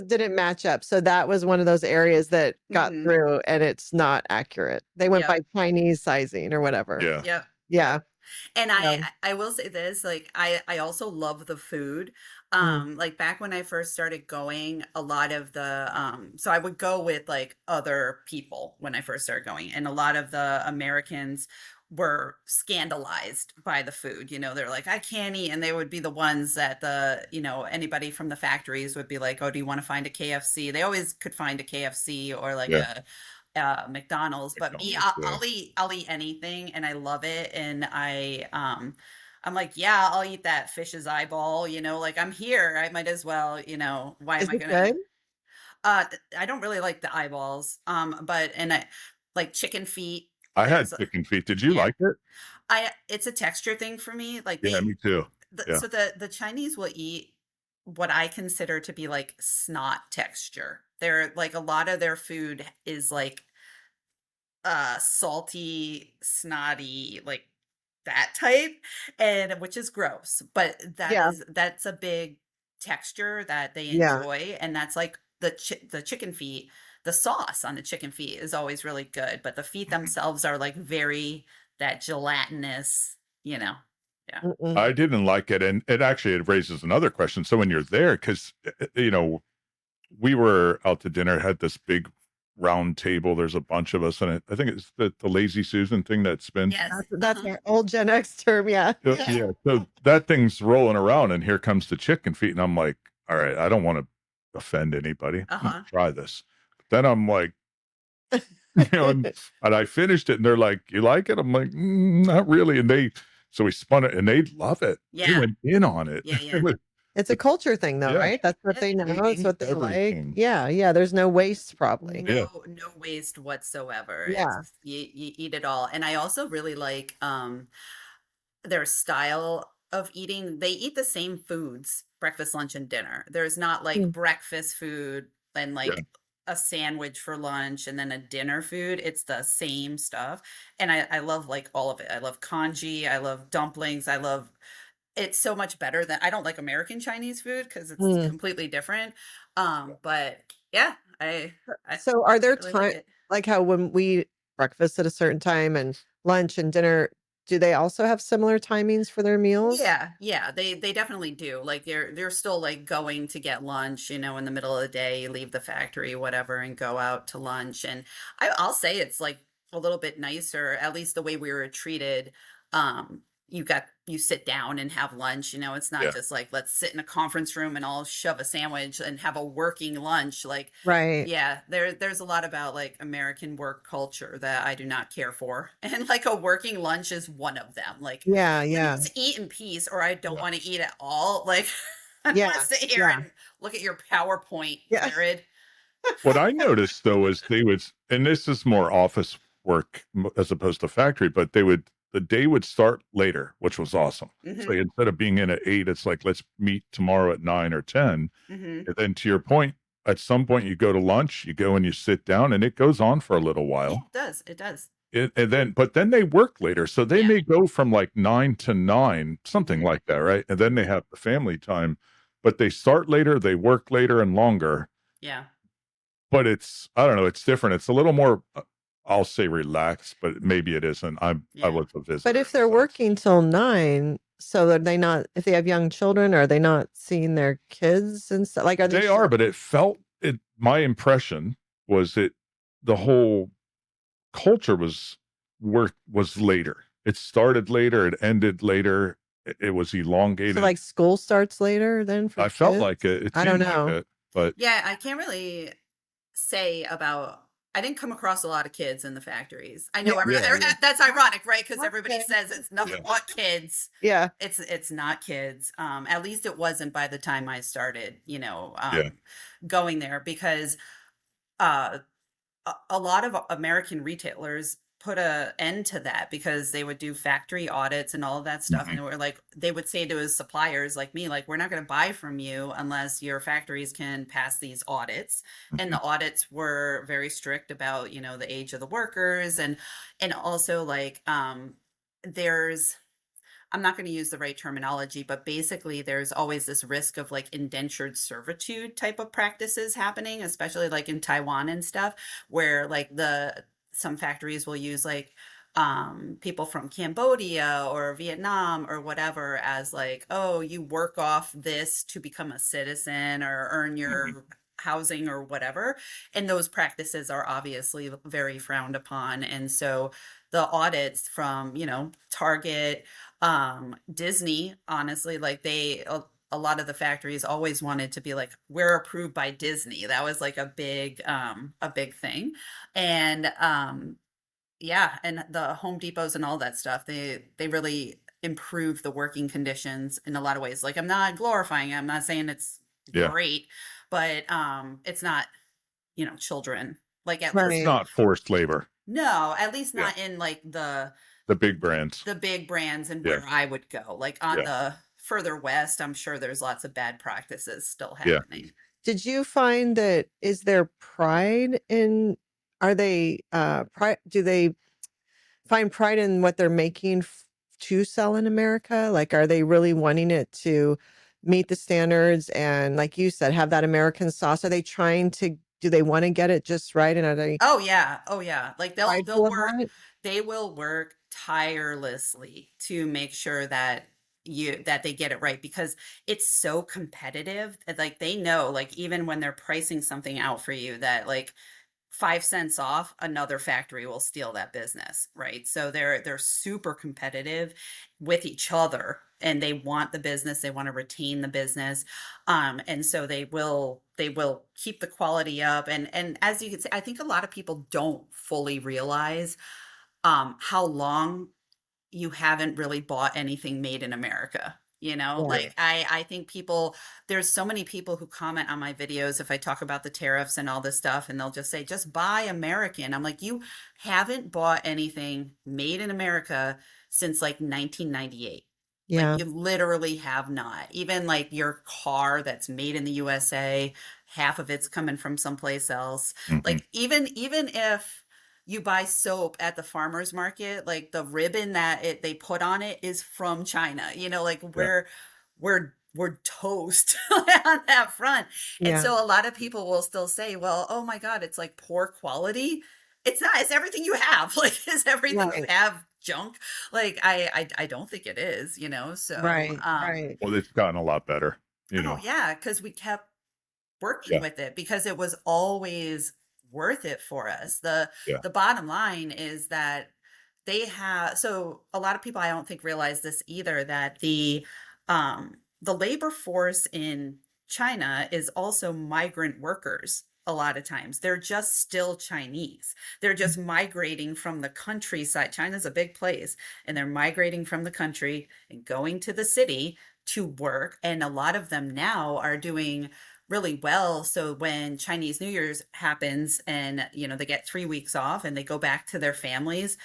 didn't match up. So that was one of those areas that got Mhm. through and it's not accurate. They went Yep. by Chinese sizing or whatever. Yeah. Yep. Yeah. And So, I will say this, like I also love the food. Like back when I first started going, a lot of the so I would go with like other people when I first started going, and a lot of the Americans were scandalized by the food. They're like, I can't eat, and they would be the ones that anybody from the factories would be like, oh, do you want to find a KFC? They always could find a KFC or like Yeah. a McDonald's, but me, McDonald's, I'll eat anything and I love it. And I'm like, yeah, I'll eat that fish's eyeball, like I'm here. I might as well, why is am I it gonna good? I don't really like the eyeballs. But and I like chicken feet. I had There's chicken feet. Did you yeah. like it? It's a texture thing for me. Like Yeah, me too. Yeah. so the Chinese will eat what I consider to be like snot texture. They're like a lot of their food is like salty, snotty, like that type, and which is gross. But Yeah. that's a big texture that they Yeah. enjoy, and that's like the chicken feet. The sauce on the chicken feet is always really good, but the feet themselves are like very that gelatinous, you know. Yeah. Mm-mm. I didn't like it, and it raises another question. So when you're there, because we were out to dinner, had this big round table. There's a bunch of us, and I think it's the lazy Susan thing that spins. Yes. That's our old Gen X term. Yeah. So, yeah. So that thing's rolling around, and here comes the chicken feet, and I'm like, all right, I don't want to offend anybody. I'm gonna try this. But then I'm like, and I finished it, and they're like, "You like it?" I'm like, "Not really." And so we spun it, and they love it. They Yeah. went in on it. Yeah. It's a culture thing, though, Yeah. right? That's what they know. It's what they Everything. like. Yeah. There's no waste, probably. Yeah. No waste whatsoever. Yeah. You eat it all. And I also really like their style of eating. They eat the same foods, breakfast, lunch, and dinner. There's not like breakfast food and like a sandwich for lunch and then a dinner food. It's the same stuff. And I love like all of it. I love congee. I love dumplings. It's so much better than I don't like American Chinese food because it's completely different. But yeah, I So are there really times like how when we breakfast at a certain time and lunch and dinner, do they also have similar timings for their meals? Yeah, they definitely do. Like they're still like going to get lunch, in the middle of the day, leave the factory, whatever, and go out to lunch. And I'll say it's like a little bit nicer, at least the way we were treated. You sit down and have lunch, it's not just like let's sit in a conference room and I'll shove a sandwich and have a working lunch. Like Right. yeah, there's a lot about like American work culture that I do not care for. And like a working lunch is one of them. Like Yeah. let's eat in peace or I don't want to eat at all. Like I Yeah, want to sit here and look at your PowerPoint, Jared. What I noticed though is they would, and this is more office work as opposed to factory, but the day would start later, which was awesome. So instead of being in at 8, it's like, let's meet tomorrow at 9 or 10. And then to your point, at some point you go to lunch, you go and you sit down and it goes on for a little while. Yeah, it does. But then they work later. So they may go from like 9 to 9, something like that. Right. And then they have the family time, but they start later, they work later and longer. Yeah. But I don't know, it's different. It's a little more, I'll say relaxed, but maybe it isn't. I was a visitor. But if they're working till 9, so are they not, if they have young children, are they not seeing their kids and stuff? Like, They are, but my impression was the whole culture was later. It started later, it ended later, it was elongated. So like school starts later then for I felt kids? like it. I don't seemed like know. it, but Yeah, I can't really say about. I didn't come across a lot of kids in the factories. I know that's ironic, right? Because everybody says it's nothing but kids. Yeah. It's not kids. At least it wasn't by the time I started, going there because a lot of American retailers put an end to that because they would do factory audits and all of that stuff. And they would say to his suppliers like me, like, we're not going to buy from you unless your factories can pass these audits. And the audits were very strict about, the age of the workers and also like, I'm not going to use the right terminology, but basically there's always this risk of like indentured servitude type of practices happening, especially like in Taiwan and stuff, where like some factories will use like people from Cambodia or Vietnam or whatever as like, oh, you work off this to become a citizen or earn your housing or whatever. And those practices are obviously very frowned upon. And so the audits from, Target, Disney, honestly, like a lot of the factories always wanted to be like, we're approved by Disney. That was like a big thing. And and the Home Depots and all that stuff, they really improve the working conditions in a lot of ways. Like, I'm not glorifying it. I'm not saying it's great, but it's not, children Like at It's least, not forced labor. no, at least Yeah. not in like The big brands. the big brands and Yeah. where I would go. Like on Yeah. the further west, I'm sure there's lots of bad practices still Yeah. happening. Did you find that is there pride in are they pride do they find pride in what they're making to sell in America? Like are they really wanting it to meet the standards and like you said have that American sauce? Are they trying to do they want to get it just right and are they Oh yeah. Oh yeah. Like prideful they'll work, about it? they will work tirelessly to make sure that that they get it right because it's so competitive. Like they know, like even when they're pricing something out for you that like 5 cents off, another factory will steal that business, right? So they're super competitive with each other and they want the business, they want to retain the business. And so they will keep the quality up. And as you can see, I think a lot of people don't fully realize how long you haven't really bought anything made in America. You know, Yeah. like I think people, there's so many people who comment on my videos if I talk about the tariffs and all this stuff, and they'll just say, just buy American. I'm like, you haven't bought anything made in America since like 1998. Like Yeah. you literally have not. Even like your car that's made in the USA, half of it's coming from someplace else. Mhm. Like even if you buy soap at the farmer's market, like the ribbon that they put on it is from China. You know, like we're toast on that front. And Yeah. so a lot of people will still say, well, oh my God, it's like poor quality. It's not, it's everything you have. Like, is everything you Right. have junk? Like, I don't think it is, you know? So, Right. Right. Well, it's gotten a lot better, you oh know. yeah, because we kept working Yeah. with it because it was always worth it for us. The Yeah. the bottom line is that they have, so a lot of people I don't think realize this either, that the labor force in China is also migrant workers. A lot of times they're just still Chinese. They're just migrating from the countryside. China's a big place, and they're migrating from the country and going to the city to work. And a lot of them now are doing really well. So when Chinese New Year's happens and they get 3 weeks off and they go back to their families,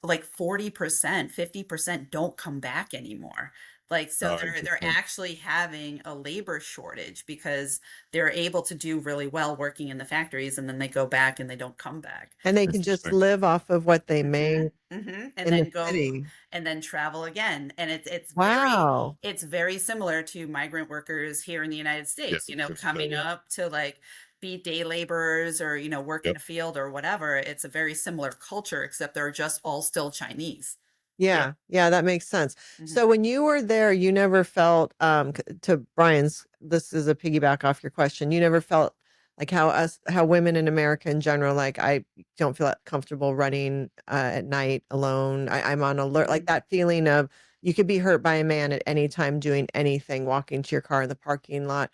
like 40%, 50% don't come back anymore. Like so Oh, they're interesting. actually having a labor shortage because they're able to do really well working in the factories and then they go back and they don't come back. And they can just Interesting. live off of what they made And in then the go city. and then travel again. And Wow. it's very similar to migrant workers here in the United States, Yeah, so, coming yeah. up to like be day laborers or, work in Yep. a field or whatever. It's a very similar culture, except they're just all still Chinese. Yeah. Yeah, that makes sense. Mhm. So when you were there, you never felt to Brian's this is a piggyback off your question. You never felt like how women in America in general like I don't feel comfortable running at night alone. I'm on alert like that feeling of you could be hurt by a man at any time doing anything, walking to your car in the parking lot.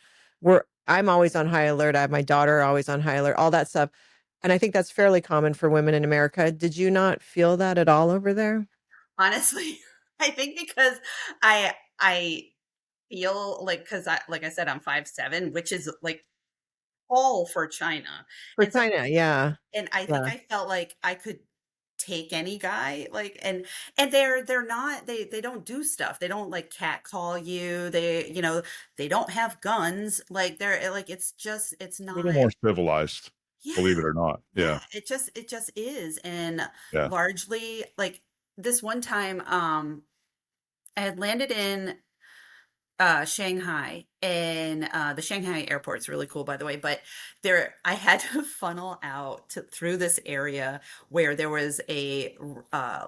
I'm always on high alert. I have my daughter always on high alert, all that stuff. And I think that's fairly common for women in America. Did you not feel that at all over there? Honestly, I think because I feel like, because like I said, I'm 5'7", which is like tall for China. For And so China, yeah. and I think Yeah. I felt like I could take any guy, like, and they're not, they don't do stuff. They don't like catcall you. They don't have guns. Like they're like, it's just, it's A not. little more civilized, believe Yeah. it or not. Yeah. It just is. And Yeah. largely like this one time, I had landed in Shanghai, and the Shanghai airport's really cool, by the way. But there, I had to funnel out through this area where there was a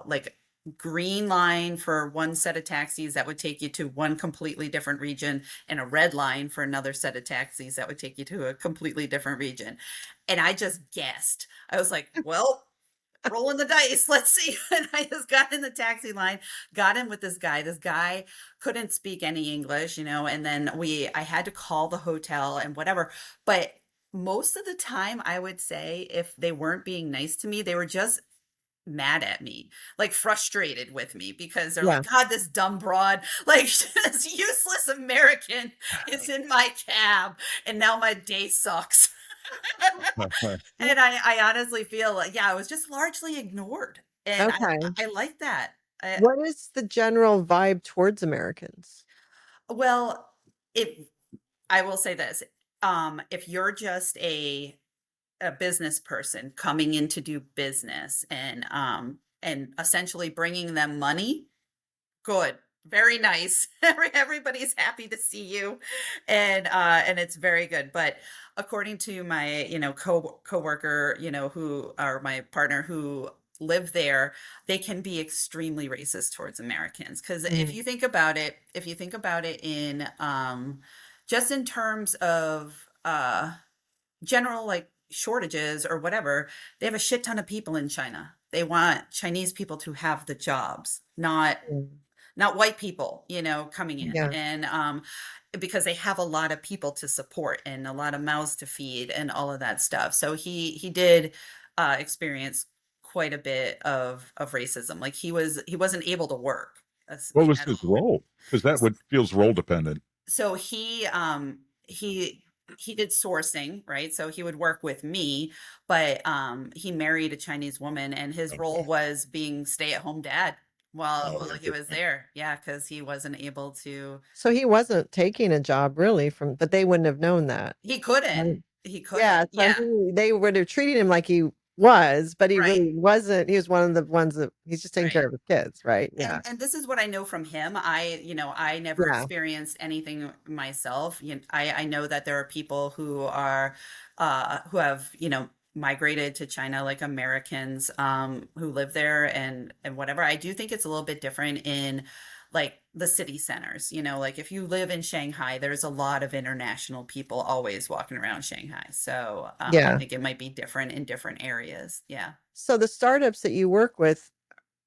like green line for one set of taxis that would take you to one completely different region, and a red line for another set of taxis that would take you to a completely different region. And I just guessed. I was like, well, rolling the dice. Let's see. And I just got in the taxi line, got in with this guy. This guy couldn't speak any English, and then I had to call the hotel and whatever. But most of the time, I would say if they weren't being nice to me, they were just mad at me, like frustrated with me because they're Yeah. like, God, this dumb broad, like this useless American is in my cab and now my day sucks. And I honestly feel like, yeah, I was just largely ignored. And Okay. I like that. What is the general vibe towards Americans? Well, if I will say this, if you're just a business person coming in to do business and essentially bringing them money, good, very nice. Everybody's happy to see you, and it's very good. But according to my coworker, who or my partner who live there, they can be extremely racist towards Americans. Because Mm. if you think about it in just in terms of general like shortages or whatever, they have a shit ton of people in China. They want Chinese people to have the jobs, Mm. not white people, coming in. Yeah. And because they have a lot of people to support and a lot of mouths to feed and all of that stuff. So he did experience quite a bit of racism. Like he wasn't able to work What was at his all. role? Because that would feels role dependent. So he he did sourcing, right? So he would work with me, but he married a Chinese woman, and his role Okay. was being stay-at-home dad while Oh, he was there. Yeah, because he wasn't able to. So he wasn't taking a job really but they wouldn't have known that. He couldn't. Right. He Yeah, couldn't. so Yeah, they would have treated him like he was, but he right. really wasn't. He was one of the ones that he's just taking Right. care of his kids, right? Yeah. And this is what I know from him. I never Yeah. experienced anything myself. I know that there are people who are who have, migrated to China, like Americans who live there and whatever. I do think it's a little bit different in like the city centers, like if you live in Shanghai, there's a lot of international people always walking around Shanghai. So I Yeah. think it might be different in different areas. Yeah. So the startups that you work with,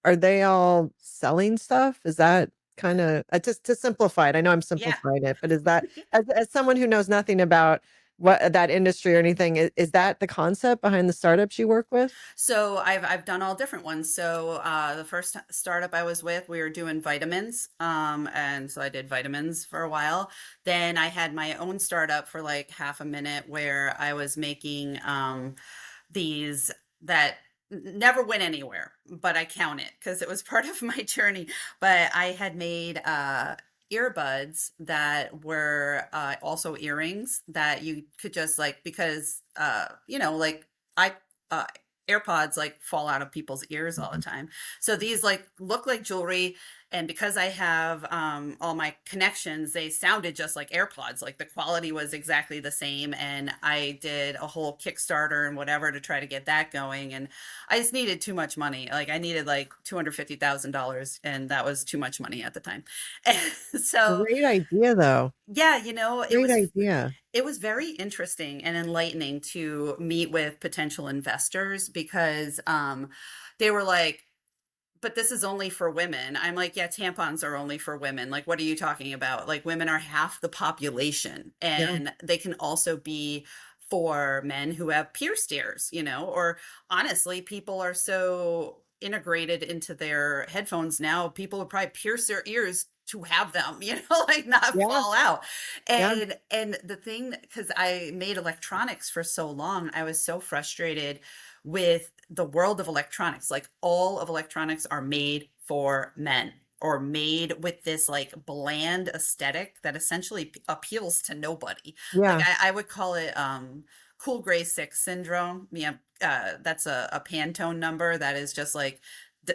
are they all selling stuff? Is that kinda just to simplify it, I know I'm Yeah. simplifying it, but is that as someone who knows nothing about what that industry or anything, is that the concept behind the startups you work with? So I've done all different ones. So the first startup I was with, we were doing vitamins, and so I did vitamins for a while. Then I had my own startup for like half a minute where I was making these that never went anywhere, but I count it because it was part of my journey. But I had made earbuds that were also earrings that you could just like because like I uh AirPods like fall out of people's ears all the Mhm. time. So these like look like jewelry, and because I have all my connections, they sounded just like AirPods. Like the quality was exactly the same, and I did a whole Kickstarter and whatever to try to get that going. And I just needed too much money. Like I needed like $250,000, and that was too much money at the time. And so Great idea, though. yeah, Great idea. it was very interesting and enlightening to meet with potential investors because they were like, but this is only for women. I'm like, yeah, tampons are only for women. Like, what are you talking about? Like, women are half the population, Yeah. and they can also be for men who have pierced ears, or honestly, people are so integrated into their headphones now, people would probably pierce their ears to have them, like not Yeah. fall out. Yeah. And the thing, because I made electronics for so long, I was so frustrated with the world of electronics. Like all of electronics are made for men or made with this like bland aesthetic that essentially appeals to nobody. Like Yeah. I would call it cool gray 6 syndrome. Yeah, that's a Pantone number that is just like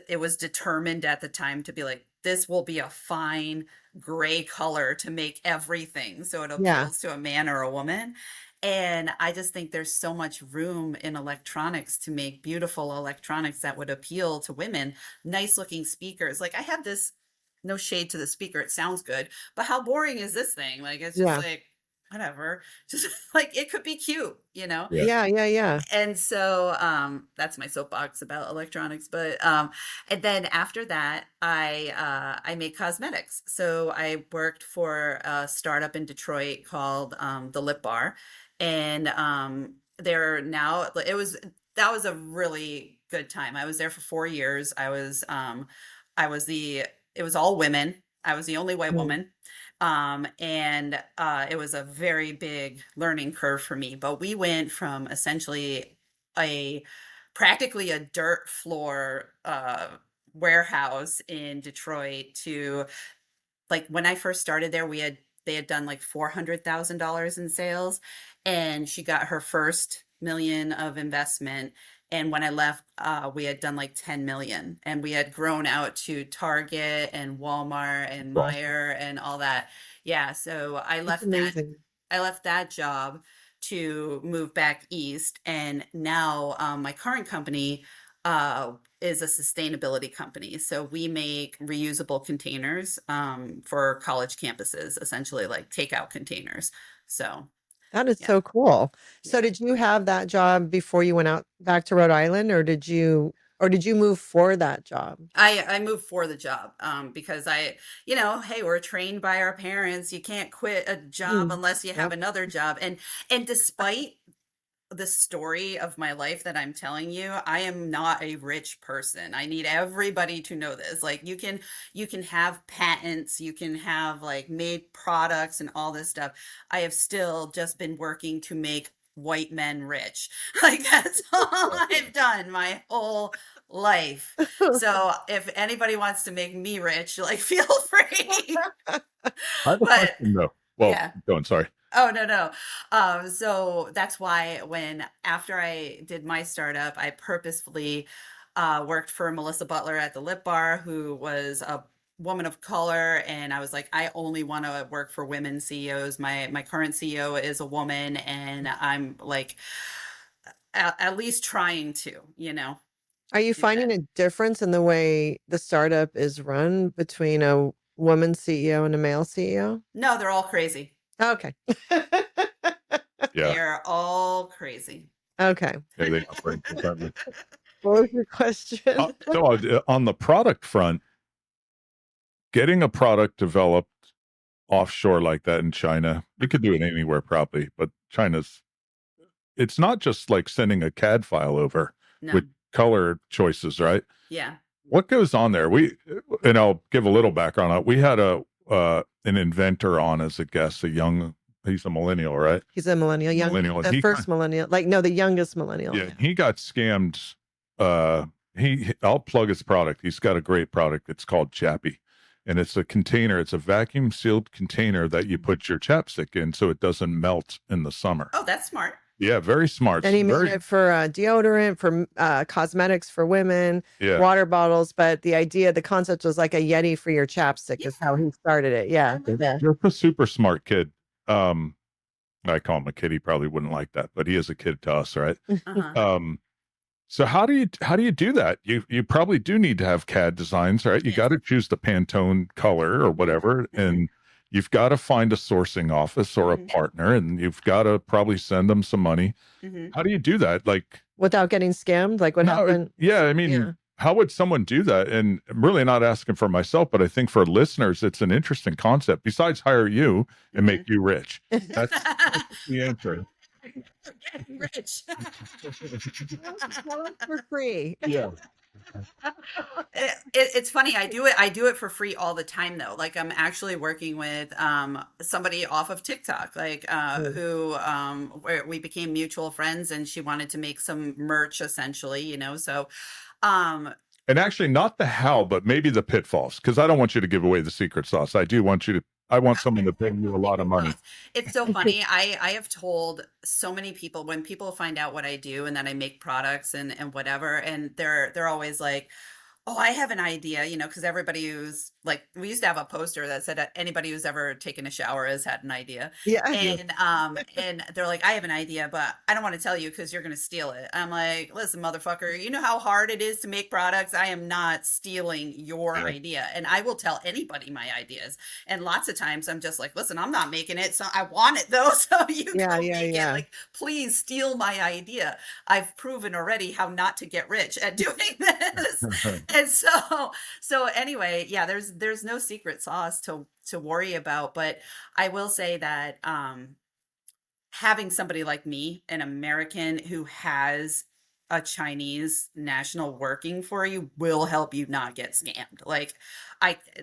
it was determined at the time to be like this will be a fine gray color to make everything so it Yeah. appeals to a man or a woman. And I just think there's so much room in electronics to make beautiful electronics that would appeal to women. Nice looking speakers. Like I have this, no shade to the speaker, it sounds good, but how boring is this thing? Like it's just Yeah. like whatever. Just like it could be cute, Yeah. Yeah, yeah, yeah. And so that's my soapbox about electronics. But and then after that I made cosmetics. So I worked for a startup in Detroit called the Lip Bar. And they're now that was a really good time. I was there for 4 years. I was the it was all women. I was the only white Mm. woman. And it was a very big learning curve for me. But we went from essentially a practically a dirt floor warehouse in Detroit to, like, when I first started there, they had done like $400,000 in sales, and she got her first million of investment. And when I left, we had done like 10 million, and we had grown out to Target and Walmart and Wow. Meijer and all that. Yeah, so That's amazing. I left that job to move back east, and now my current company is a sustainability company. So we make reusable containers for college campuses, essentially like takeout containers. So That is yeah, so cool. So yeah. did you have that job before you went out back to Rhode Island, or did you move for that job? I moved for the job because hey, we're trained by our parents. You can't quit a job Mm, unless you have yep. another job. And despite the story of my life that I'm telling you, I am not a rich person. I need everybody to know this. Like, you can have patents, you can have like made products and all this stuff. I have still just been working to make white men rich. Like, that's all I've done my whole life. So if anybody wants to make me rich, like, feel free. I have a But question though. Well, yeah. go on. Sorry. Oh, no. So that's why after I did my startup, I purposefully worked for Melissa Butler at the Lip Bar, who was a woman of color. And I was like, I only want to work for women CEOs. My current CEO is a woman, and I'm like, at least trying to, Are you do that. finding a difference in the way the startup is run between a woman CEO and a male CEO? No, they're all crazy. Okay. Yeah. They're all crazy. Okay. Yeah, they operate differently. What was your question? So on the product front, getting a product developed offshore like that in China, you could do it anywhere probably, but it's not just like sending a CAD file over No. with color choices, right? Yeah. What goes on there? And I'll give a little background on it. We had an inventor on as a guest, he's a millennial, right? He's a millennial, Millennial. the first millennial, the youngest millennial. Yeah, he got scammed. I'll plug his product. He's got a great product. It's called Chappy, and it's a container. It's a vacuum sealed container that you put your chapstick in, so it doesn't melt in the summer. Oh, that's smart. Yeah, very smart. And he made it for deodorant, for cosmetics for women, water bottles. But the concept was like a Yeti for your chapstick is how he started it. Yeah. You're a super smart kid. I call him a kid. He probably wouldn't like that, but he is a kid to us, right? Uh-huh. So how do you do that? You probably do need to have CAD designs, right? You got to choose the Pantone color or whatever, and you've got to find a sourcing office or a partner, and you've got to probably send them some money. How do you do that? Like, without getting scammed? Like what happened? Yeah, I mean, how would someone do that? And I'm really not asking for myself, but I think for listeners, it's an interesting concept. Besides hire you and make you rich. That's the answer. Getting rich. For free. Yeah. It's funny. I do it for free all the time though. Like, I'm actually working with somebody off of TikTok, like who where we became mutual friends, and she wanted to make some merch essentially, so and actually not the how, but maybe the pitfalls, because I don't want you to give away the secret sauce. I want someone to pay you a lot of money. It's so funny. I have told so many people, when people find out what I do and that I make products and whatever, and they're always like, oh, I have an idea, because everybody who's like, we used to have a poster that said anybody who's ever taken a shower has had an idea. Yeah. And they're like, I have an idea, but I don't want to tell you because you're going to steal it. I'm like, listen, motherfucker, you know how hard it is to make products? I am not stealing your idea. And I will tell anybody my ideas. And lots of times I'm just like, listen, I'm not making it. So I want it though. So you go make it. Like, please steal my idea. I've proven already how not to get rich at doing this. And so anyway, yeah, there's no secret sauce to worry about, but I will say that having somebody like me, an American who has a Chinese national working for you, will help you not get scammed. Like,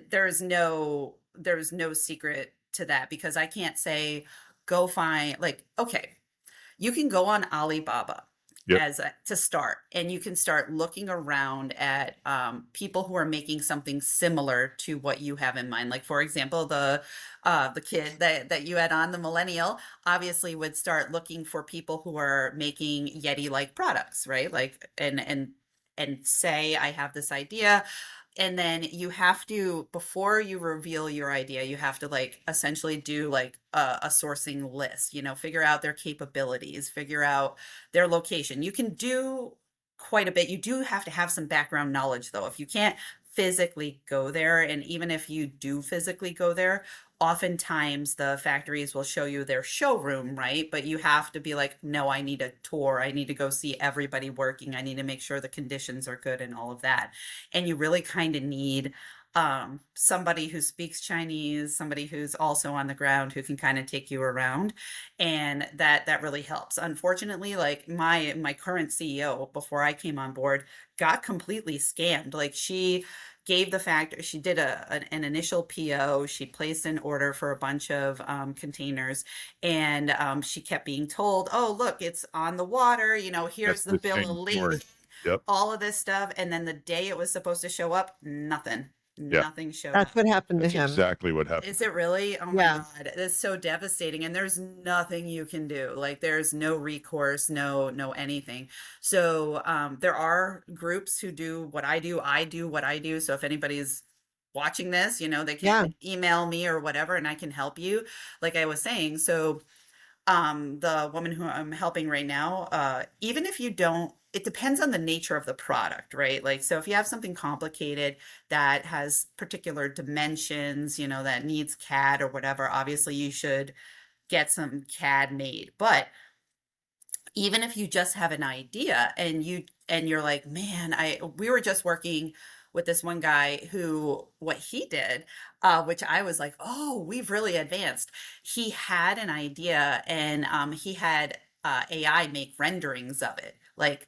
there's no secret to that, because I can't say go find, like, okay, you can go on Alibaba Yep. to start, and you can start looking around at people who are making something similar to what you have in mind. Like, for example, the kid that you had on, the millennial, obviously would start looking for people who are making Yeti like products, right? Like, and say, I have this idea. And then you have to, before you reveal your idea, you have to like essentially do like a sourcing list, you know, figure out their capabilities, figure out their location. You can do quite a bit. You do have to have some background knowledge though. If you can't physically go there, and even if you do physically go there, oftentimes the factories will show you their showroom, right? But you have to be like, no, I need a tour. I need to go see everybody working. I need to make sure the conditions are good and all of that. And you really kind of need somebody who speaks Chinese, somebody who's also on the ground who can kind of take you around, and that really helps. Unfortunately, like my current CEO before I came on board got completely scammed. Like, she gave the factory, she did an initial PO, she placed an order for a bunch of containers, and she kept being told, oh, look, it's on the water, you know, here's the bill of lading, Yep. all of this stuff. And then the day it was supposed to show up, nothing showed That's up. what happened to That's him. exactly what happened. Is it really? Oh Yeah. my God. It's so devastating. And there's nothing you can do. Like, there's no recourse, no anything. So there are groups who do what I do. I do what I do. So if anybody's watching this, you know, they can email me or whatever, and I can help you. Like I was saying. So the woman who I'm helping right now, even if you don't, it depends on the nature of the product, right? Like, so if you have something complicated that has particular dimensions, you know, that needs CAD or whatever, obviously you should get some CAD made. But even if you just have an idea and you're like, man, we were just working with this one guy who, what he did, which I was like, oh, we've really advanced. He had an idea, and he had AI make renderings of it. Like,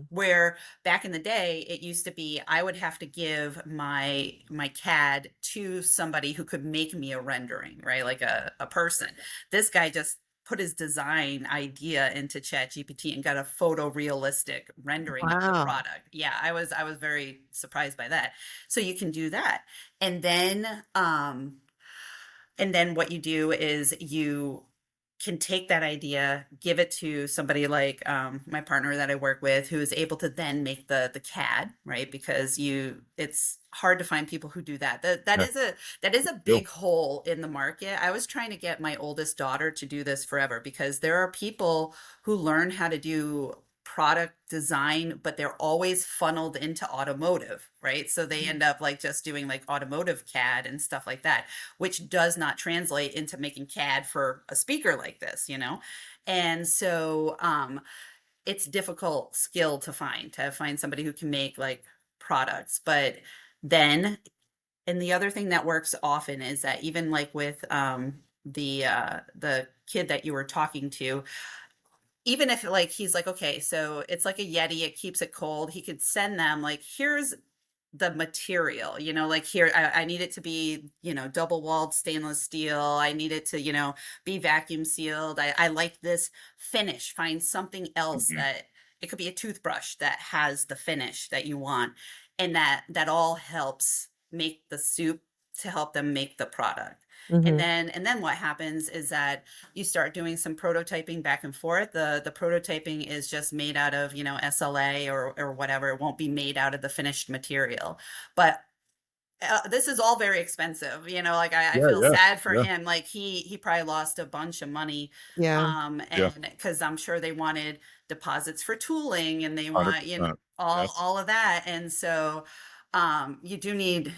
where back in the day it used to be I would have to give my CAD to somebody who could make me a rendering, right? Like a person. This guy just put his design idea into ChatGPT and got a photorealistic rendering of the product. Yeah, I was very surprised by that. So you can do that. And then what you do is you can take that idea, give it to somebody like my partner that I work with, who is able to then make the CAD, right? Because it's hard to find people who do that. That is a big hole in the market. I was trying to get my oldest daughter to do this forever, because there are people who learn how to do product design, but they're always funneled into automotive, right? So they end up like just doing like automotive CAD and stuff like that, which does not translate into making CAD for a speaker like this, you know? And so it's difficult skill to find somebody who can make like products. But then, and the other thing that works often is that even like with the kid that you were talking to, even if like he's like, okay, so it's like a Yeti, it keeps it cold, he could send them like, here's the material, you know, like here, I need it to be, you know, double walled stainless steel. I need it to, you know, be vacuum sealed. I like this finish. Find something else that it could be a toothbrush that has the finish that you want. And that all helps make the soup to help them make the product. And then what happens is that you start doing some prototyping back and forth. The prototyping is just made out of, you know, SLA or whatever. It won't be made out of the finished material. But this is all very expensive, you know, like I feel sad for him. Like he probably lost a bunch of money. And because I'm sure they wanted deposits for tooling, and they want, you know, all of that. And so you do need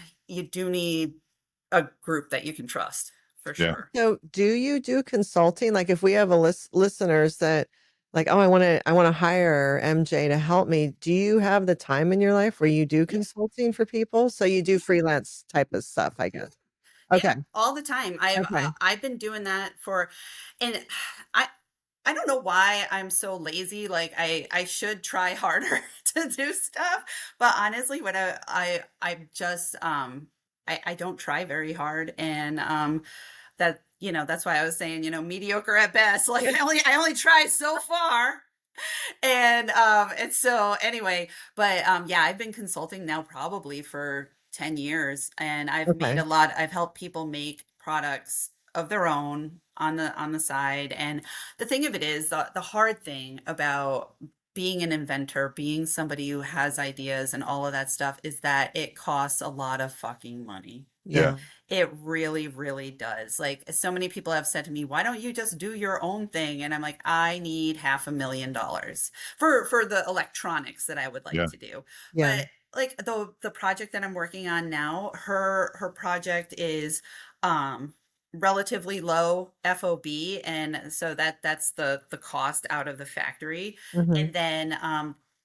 a group that you can trust, for sure. So do you do consulting? Like, if we have a listeners that like, oh, I want to hire MJ to help me. Do you have the time in your life where you do consulting for people? So you do freelance type of stuff, I guess. Okay. Yeah, all the time. I've been doing that and I don't know why I'm so lazy. Like I should try harder to do stuff, but honestly, what I just I don't try very hard, and that, you know, that's why I was saying, you know, mediocre at best. Like I only try so far. And so anyway, but yeah, I've been consulting now probably for 10 years, and Okay. I've helped people make products of their own on the side. And the thing of it is, the hard thing about being an inventor, being somebody who has ideas and all of that stuff, is that it costs a lot of fucking money. Yeah. It really, really does. Like, so many people have said to me, why don't you just do your own thing? And I'm like, I need $500,000 for the electronics that I would like Yeah. to do. Yeah. But like the project that I'm working on now, her project is relatively low FOB, and so that's the cost out of the factory. Mhm. And then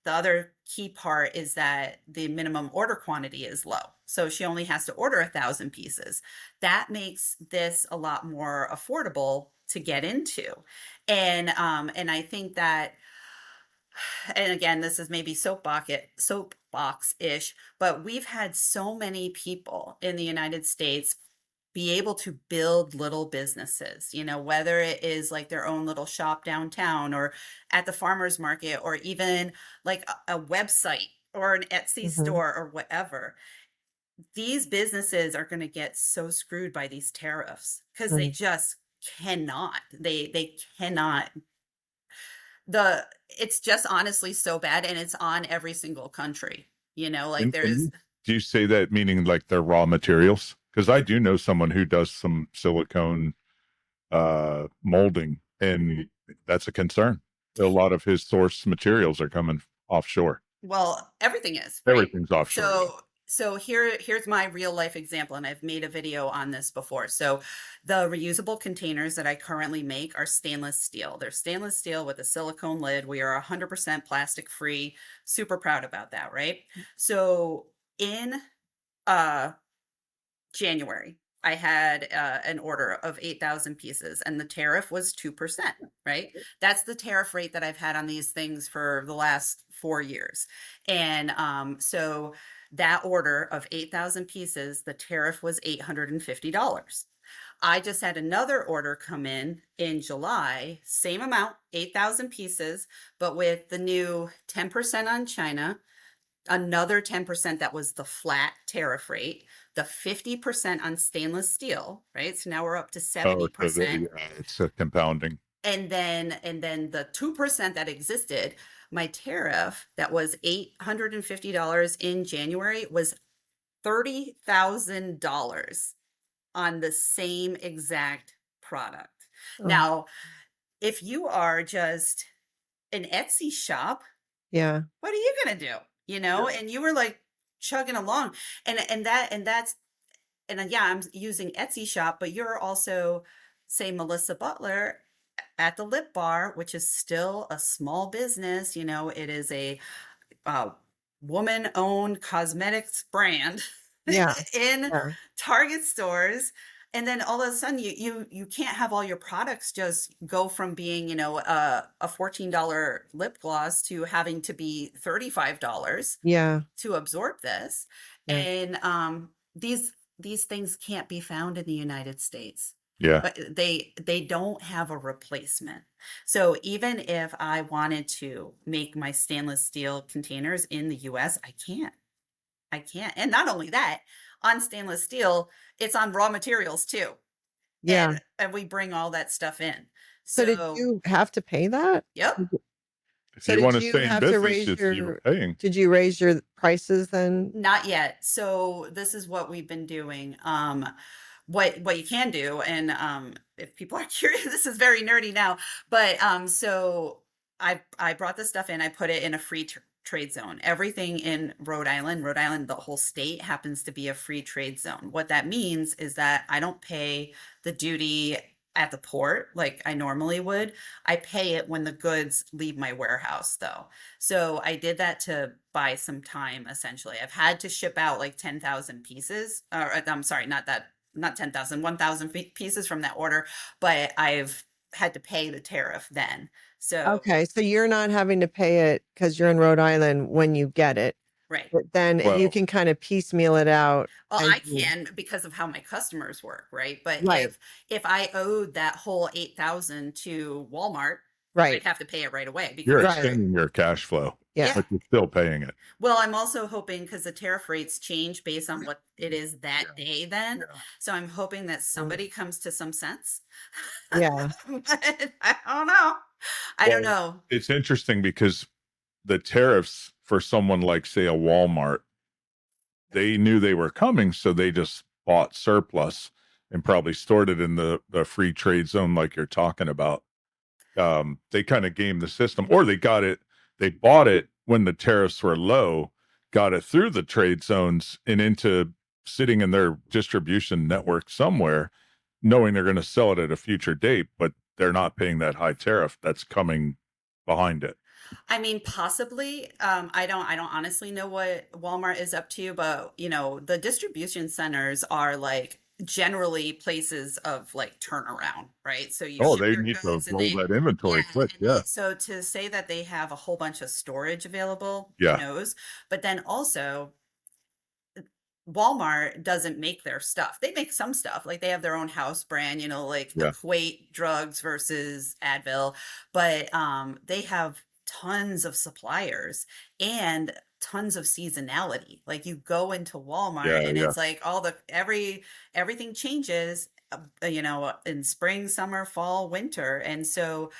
the other key part is that the minimum order quantity is low. So she only has to order 1,000 pieces. That makes this a lot more affordable to get into. And I think that, and again, this is maybe soapbox-ish, but we've had so many people in the United States be able to build little businesses, you know, whether it is like their own little shop downtown or at the farmer's market, or even like a website or an Etsy Mhm. store or whatever. These businesses are going to get so screwed by these tariffs because they Mm. just cannot. They cannot. It's just honestly so bad, and it's on every single country. You know, like there's. Do you say that meaning like their raw materials? Because I do know someone who does some silicone molding, and that's a concern. A lot of his source materials are coming offshore. Well, everything is, right? Everything's offshore. So here's my real life example, and I've made a video on this before. So the reusable containers that I currently make are stainless steel. They're stainless steel with a silicone lid. We are 100% plastic free. Super proud about that, right? So in January, I had an order of 8,000 pieces, and the tariff was 2%, right? That's the tariff rate that I've had on these things for the last 4 years. And so that order of 8,000 pieces, the tariff was $850. I just had another order come in July, same amount, 8,000 pieces, but with the new 10% on China, another 10% that was the flat tariff rate, the 50% on stainless steel, right? So now we're up to 70%. It's a compounding. And then the 2% that existed, my tariff that was $850 in January was $30,000 on the same exact product. Oh. Now, if you are just an Etsy shop, Yeah. what are you going to do? You know, and you were like chugging along, and yeah, I'm using Etsy shop, but you're also, say, Melissa Butler at the Lip Bar, which is still a small business. You know, it is a woman-owned cosmetics brand Yeah. in Yeah. Target stores. And then all of a sudden you can't have all your products just go from being, you know, a $14 lip gloss to having to be $35 Yeah. to absorb this. Yeah. And these things can't be found in the United States. Yeah. But they don't have a replacement. So even if I wanted to make my stainless steel containers in the US, I can't. And not only that, on stainless steel, it's on raw materials too. Yeah. And we bring all that stuff in. So did you have to pay that? Yep. If So you want to did you stay in have to business, raise you're your paying. Did you raise your prices then? Not yet. So this is what we've been doing. What you can do, and if people are curious, this is very nerdy now, but so I brought this stuff in, I put it in a free trade zone. Everything in Rhode Island, the whole state happens to be a free trade zone. What that means is that I don't pay the duty at the port like I normally would. I pay it when the goods leave my warehouse though. So I did that to buy some time essentially. I've had to ship out like 10,000 pieces, or I'm sorry, not 10,000, 1,000 pieces from that order, but I've had to pay the tariff then. So Okay, so you're not having to pay it because you're in Rhode Island when you get it, Right. But then you Well- can kind of piecemeal it out. Well, as I you- can because of how my customers work, right? But Right. if I owed that whole 8,000 to Walmart, Right. I'd have to pay it right away because You're Right. extending your cash flow, Yeah. but you're still paying it. well, I'm also hoping because the tariff rates change based on what it is that day then. So I'm hoping that somebody comes to some sense. Yeah. But I don't know. I don't know. It's interesting because the tariffs for someone like, say, a Walmart, they knew they were coming, so they just bought surplus and probably stored it in the free trade zone like you're talking about. They kind of gamed the system, or they bought it when the tariffs were low, got it through the trade zones and into sitting in their distribution network somewhere, knowing they're going to sell it at a future date, but they're not paying that high tariff that's coming behind it. I mean, possibly. I don't honestly know what Walmart is up to, but the distribution centers are like generally places of like turnaround, right? So you ship They your need to goods and roll that inventory quick. and Yeah. so to say that they have a whole bunch of storage available, Yeah. who knows? But then also Walmart doesn't make their stuff. They make some stuff, like they have their own house brand, like Yeah. Equate drugs versus Advil, but they have tons of suppliers and tons of seasonality. Like you go into Walmart Yeah, and yeah. it's like everything changes, in spring, summer, fall, winter. And so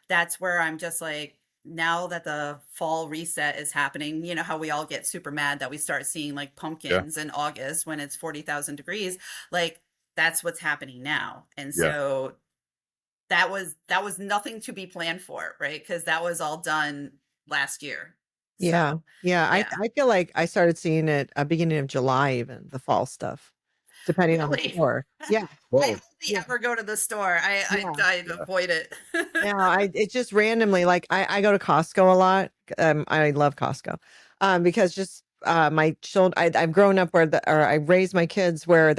that's where I'm just like, now that the fall reset is happening, how we all get super mad that we start seeing like pumpkins in August when it's 40,000 degrees, like that's what's happening now. And Yeah. so that was nothing to be planned for, right? Because that was all done last year. Yeah. So, Yeah. yeah. I feel like I started seeing it beginning of July, even the fall stuff, depending on the Really? store. Yeah. I hardly ever go to the store. I avoid it. Yeah. It's just randomly, like I go to Costco a lot. I love Costco. Because just my children, I've grown up or I raised my kids where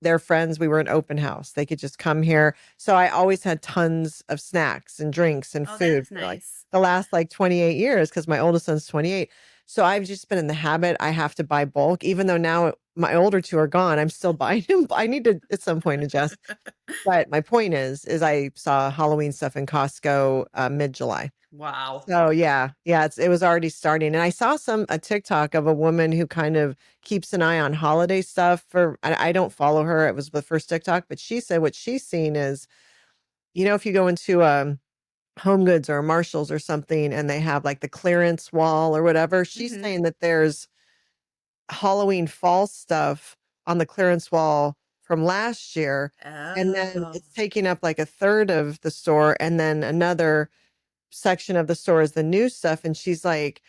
their friends, we were an open house. They could just come here. So I always had tons of snacks and drinks and Oh, food that's for like nice. the last like 28 years because my oldest son's 28. So I've just been in the habit. I have to buy bulk, even though now my older two are gone. I'm still buying them. I need to at some point adjust. But my point is I saw Halloween stuff in Costco mid-July. Wow. So yeah, it was already starting. And I saw a TikTok of a woman who kind of keeps an eye on holiday stuff I don't follow her. It was the first TikTok, but she said what she's seen is, if you go into Home Goods or Marshalls or something and they have like the clearance wall or whatever, she's Mhm. saying that there's Halloween fall stuff on the clearance wall from last year. And then Oh. it's taking up like a third of the store. And then another section of the store is the new stuff. And she's like,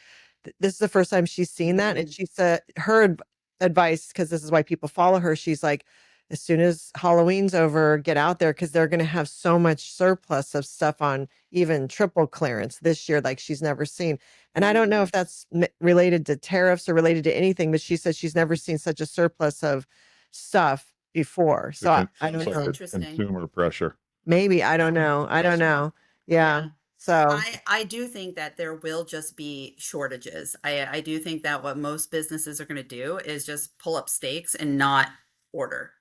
this is the first time she's seen that. And she said her advice, because this is why people follow her. She's like, as soon as Halloween's over, get out there because they're going to have so much surplus of stuff on even triple clearance this year, like she's never seen. And I don't know if that's related to tariffs or related to anything, but she said she's never seen such a surplus of stuff before. So I don't know. Interesting. Consumer pressure. Maybe. I don't know. Yeah. So I do think that there will just be shortages. I do think that what most businesses are going to do is just pull up stakes and not order.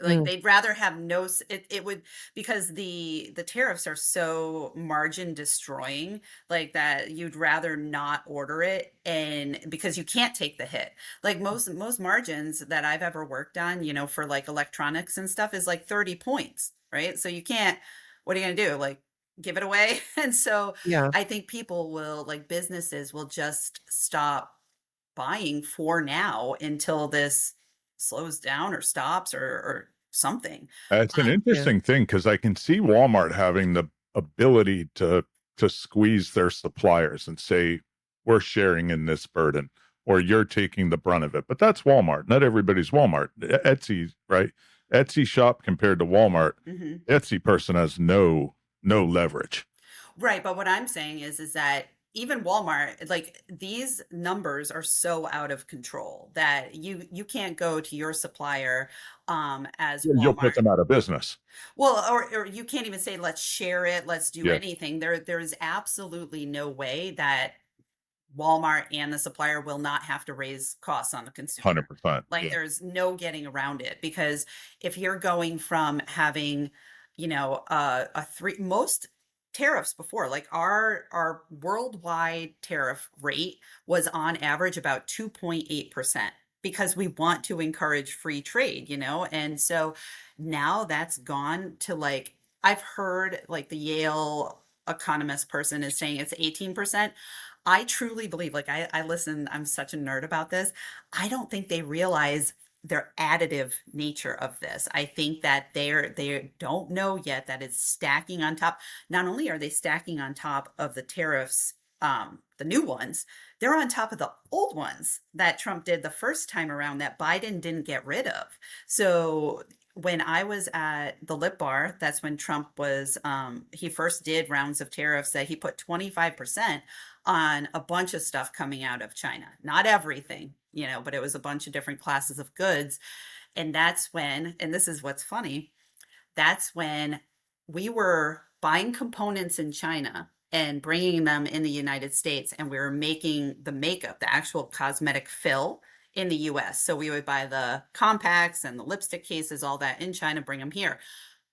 Like they'd rather have it would, because the tariffs are so margin destroying, like that you'd rather not order it, and because you can't take the hit. Like most margins that I've ever worked on, for like electronics and stuff is like 30 points, right? So you can't, what are you going to do? Like give it away? And so yeah. I think businesses will just stop buying for now until this slows down or stops or something. It's an interesting thing because I can see Walmart having the ability to squeeze their suppliers and say, we're sharing in this burden, or you're taking the brunt of it. But that's Walmart. Not everybody's Walmart. Etsy, right? Etsy shop compared to Walmart. Etsy person has no leverage. Right. But what I'm saying is that even Walmart, like these numbers are so out of control that you can't go to your supplier as Walmart. You'll put them out of business. Well, or you can't even say, let's share it, let's do anything. There's absolutely no way that Walmart and the supplier will not have to raise costs on the consumer. 100%. Like Yeah. there's no getting around it, because if you're going from having, most tariffs before, like our worldwide tariff rate was on average about 2.8%, because we want to encourage free trade, and so now that's gone to, like, I've heard like the Yale economist person is saying it's 18%. I truly believe, like, I listen, I'm such a nerd about this. I don't think they realize their additive nature of this. I think that they don't know yet that it's stacking on top. Not only are they stacking on top of the tariffs, the new ones, they're on top of the old ones that Trump did the first time around that Biden didn't get rid of. So when I was at the Lip Bar, that's when Trump was, he first did rounds of tariffs that he put 25% on a bunch of stuff coming out of China. Not everything, but it was a bunch of different classes of goods. And that's when, and this is what's funny, that's when we were buying components in China and bringing them in the United States, and we were making the makeup, the actual cosmetic fill, in the US. So we would buy the compacts and the lipstick cases, all that in China, bring them here.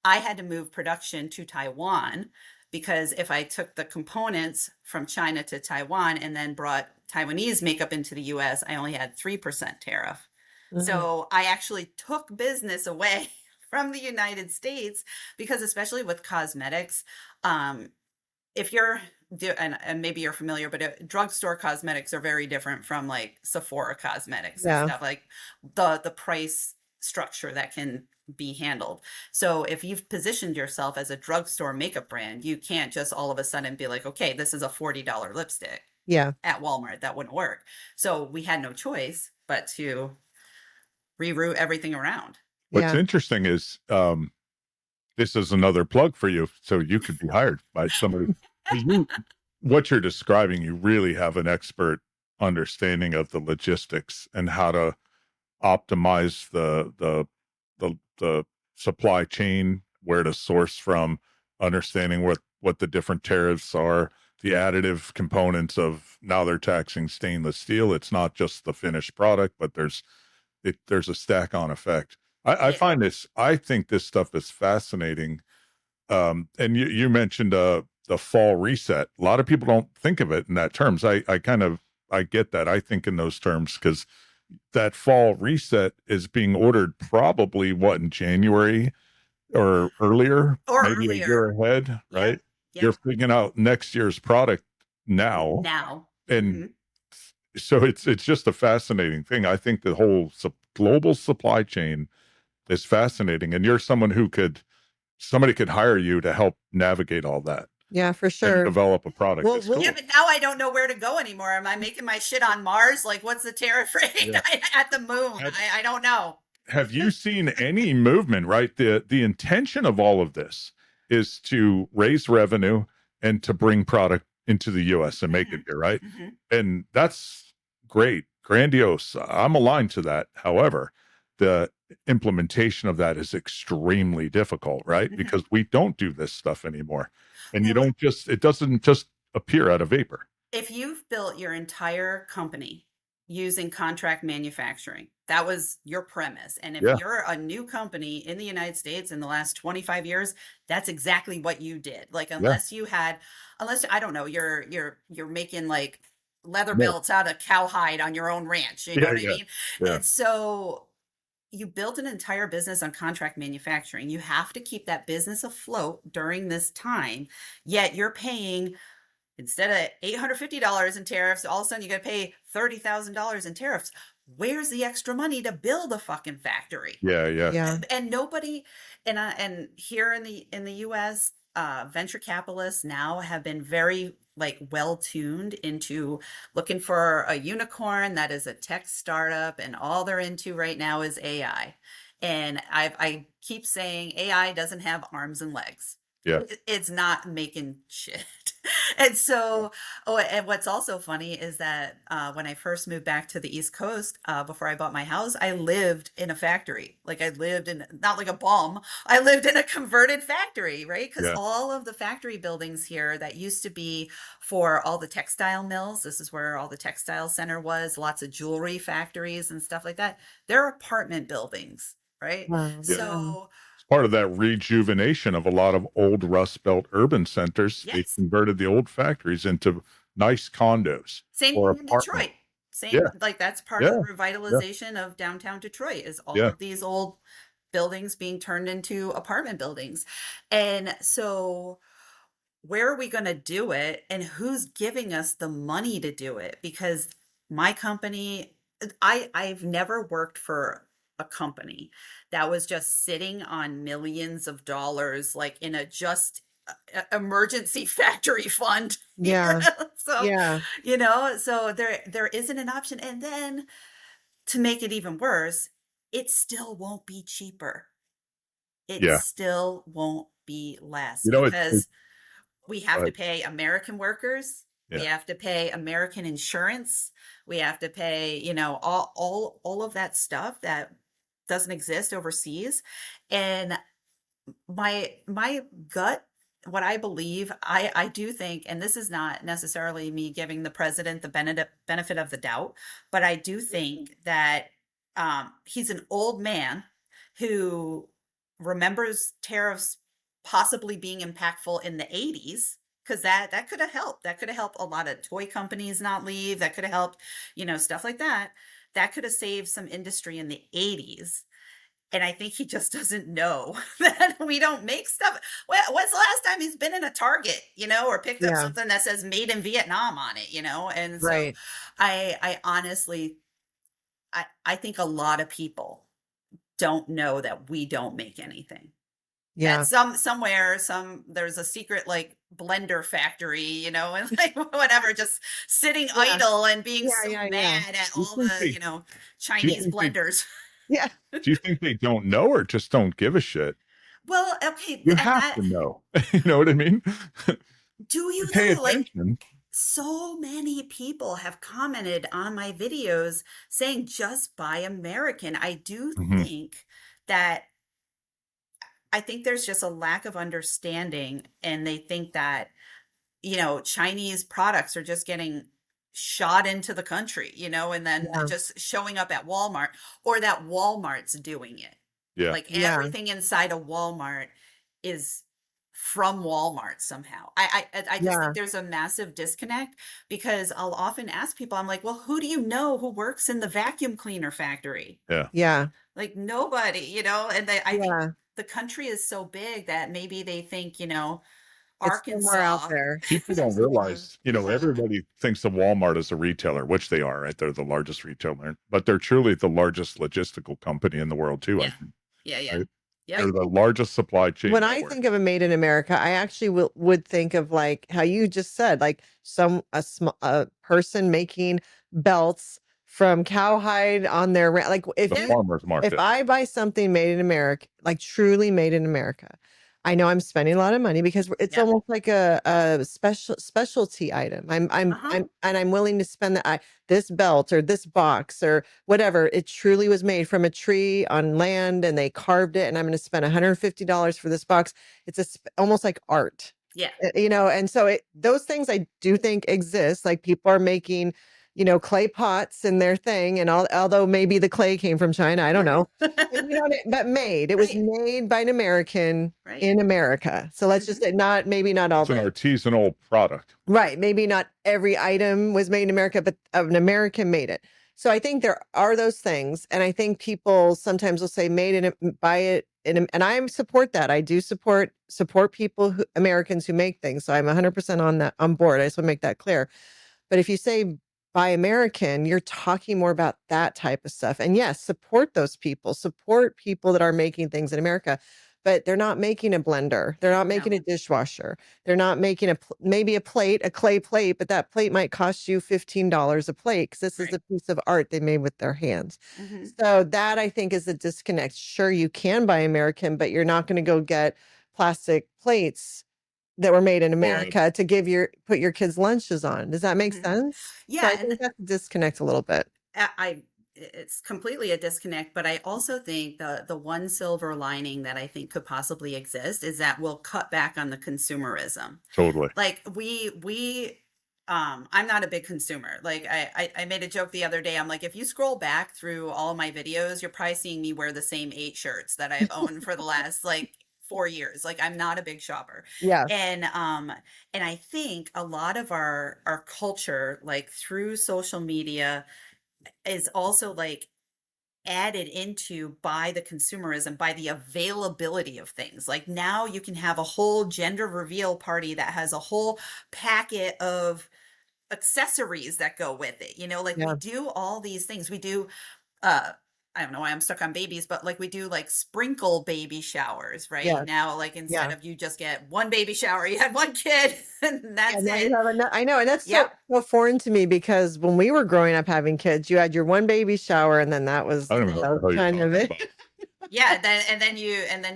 I had to move production to Taiwan, because if I took the components from China to Taiwan and then brought Taiwanese makeup into the US, I only had 3% tariff. Mhm. So I actually took business away from the United States, because especially with cosmetics, if you're, and maybe you're familiar, but drugstore cosmetics are very different from like Sephora cosmetics Yeah. and stuff, like the price structure that can be handled. So if you've positioned yourself as a drugstore makeup brand, you can't just all of a sudden be like, okay, this is a $40 lipstick Yeah. at Walmart. That wouldn't work. So we had no choice but to reroute everything around. What's Yeah. interesting is this is another plug for you, so you could be hired by somebody. What you're describing, you really have an expert understanding of the logistics and how to optimize the supply chain, where to source from, understanding what the different tariffs are, the additive components of, now they're taxing stainless steel. It's not just the finished product, but there's a stack on effect. I think this stuff is fascinating. And you mentioned the fall reset. A lot of people don't think of it in that terms. I get that. I think in those terms, because that fall reset is being ordered probably in January or earlier, Or maybe earlier. a year ahead, right? Yeah. You're figuring out next year's product now. And Mhm. so it's just a fascinating thing. I think the whole global supply chain is fascinating, and you're someone who somebody could hire you to help navigate all that. Yeah, for And sure. develop a product. Well, that's cool. Yeah, but now I don't know where to go anymore. Am I making my shit on Mars? Like, what's the tariff rate Yeah. at the moon? I don't know. Have you seen any movement, right? The intention of all of this is to raise revenue and to bring product into the US and make it here, right? Mhm. And that's great, grandiose. I'm aligned to that. However, the implementation of that is extremely difficult, right? Mhm. Because we don't do this stuff anymore. And Well, it doesn't just appear out of vapor. if you've built your entire company using contract manufacturing, that was your premise. And if Yeah. you're a new company in the United States in the last 25 years, that's exactly what you did. Like, unless I don't know, you're making like leather No. belts out of cowhide on your own ranch. You know what I mean? Yeah. And so you built an entire business on contract manufacturing. You have to keep that business afloat during this time. Yet you're paying, instead of $850 in tariffs, all of a sudden you got to pay $30,000 in tariffs. Where's the extra money to build a fucking factory? Yeah. Yeah. And nobody, and here in the US, venture capitalists now have been very like well tuned into looking for a unicorn that is a tech startup, and all they're into right now is AI. And I keep saying AI doesn't have arms and legs. Yeah. It's not making shit. And so, oh, and what's also funny is that when I first moved back to the East Coast, before I bought my house, I lived in a factory. Like I lived in, not like a bum, I lived in a converted factory, right? Because Yeah. all of the factory buildings here that used to be for all the textile mills, this is where all the textile center was, lots of jewelry factories and stuff like that. They're apartment buildings, right? Wow. Yeah. So, It's part of that rejuvenation of a lot of old Rust Belt urban centers. They yes. converted the old factories into nice condos Same or thing in apartments. Detroit. Same, Yeah. like that's part of Yeah. the revitalization of downtown Detroit is all Yeah. of these old buildings being turned into apartment buildings. And so where are we going to do it and who's giving us the money to do it? Because my company, I've never worked for a company that was just sitting on millions of dollars, like in a just emergency factory fund. Yeah. So, Yeah. you know, so there isn't an option. And then to make it even worse, it still won't be cheaper. It Yeah. still won't be less You know, because we have to Right. pay American workers. We Yeah. have to pay American insurance. We have to pay, you know, all of that stuff that doesn't exist overseas. And my gut, what I believe, I do think, and this is not necessarily me giving the president the benefit of the doubt, but I do think that he's an old man who remembers tariffs possibly being impactful in the 80s because that could have helped. That could have helped a lot of toy companies not leave. That could have helped, you know, stuff like that. That could have saved some industry in the 80s. And I think he just doesn't know that we don't make stuff. When's the last time he's been in a Target, you know, or picked up Yeah. something that says made in Vietnam on it, you know? And so Right. I honestly, I think a lot of people don't know that we don't make anything. Yeah. That somewhere, there's a secret like blender factory, you know, and like whatever, just sitting Yeah. idle and being Yeah, so yeah, yeah. mad at Do you all think the, they- you know, do you Chinese think they- blenders. Yeah. Do you think they don't know or just don't give a shit? Well, okay, You and have that, to know. You know what I mean? do you Pay know, like attention. so many people have commented on my videos saying just buy American. I do Mhm. think that I think there's just a lack of understanding and they think that, you know, Chinese products are just getting shot into the country, you know, and then Yeah. just showing up at Walmart or that Walmart's doing it. Yeah. Like Yeah. everything inside a Walmart is from Walmart somehow. I just Yeah. think there's a massive disconnect because I'll often ask people, I'm like, well, who do you know who works in the vacuum cleaner factory? Yeah. Like nobody, you know, and I think Yeah. the country is so big that maybe they think, you know, It's somewhere out Arkansas. there. People don't realize, you know, everybody thinks of Walmart as a retailer, which they are, right? They're the largest retailer, but they're truly the largest logistical company in the world too. I Yeah. think. Yeah. Right? Yep. They're the largest supply chain. When I network. think of a made in America, I actually would think of like how you just said, like a person making belts from cowhide on their like if the you farmers market. if I buy something made in America, like truly made in America, I know I'm spending a lot of money because it's Yep. almost like a specialty item. I'm willing to spend this belt or this box or whatever. It truly was made from a tree on land and they carved it, and I'm going to spend $150 for this box. It's almost like art. Yeah. You know, and so those things I do think exist. Like people are making, you know, clay pots in their thing, and although maybe the clay came from China, I don't know. But, you know, but it was Right. made by an American Right. in America. So let's just say maybe not all It's an artisanal product. right. Maybe not every item was made in America, but an American made it. So I think there are those things, and I think people sometimes will say buy it and I support that. I do support people Americans who make things. So I'm 100% on board. I just want to make that clear. But if you say buy American, you're talking more about that type of stuff. And yes, support those people. Support people that are making things in America. But they're not making a blender. They're not making a dishwasher. They're not making maybe a clay plate, but that plate might cost you $15 a plate because this is a piece of art they made with their hands. So that I think is the disconnect. Sure, you can buy American, but you're not going to go get plastic plates that were made in America to put your kids lunches on. Does that make sense? Yeah, So I think that's a disconnect a little bit. It's completely a disconnect, but I also think the one silver lining that I think could possibly exist is that we'll cut back on the consumerism. Totally. Like I'm not a big consumer. Like I made a joke the other day. I'm like, if you scroll back through all my videos, you're probably seeing me wear the same 8 shirts that I've owned for the last like 4 years. Like I'm not a big shopper. Yeah. And I think a lot of our culture, like through social media, is also like added into by the consumerism, by the availability of things. Like now you can have a whole gender reveal party that has a whole packet of accessories that go with it. You know, like Yeah. we do all these things. We do uh I don't know why I'm stuck on babies, but like we do like sprinkle baby showers, right? Yeah. Now, like instead Yeah. of you just get one baby shower, you had one kid and that's And now it. you have I know, and that's Yep. so foreign to me because when we were growing up having kids, you had your one baby shower, and then that was I don't know what the hell you're kind of talking it. about. Yeah, and then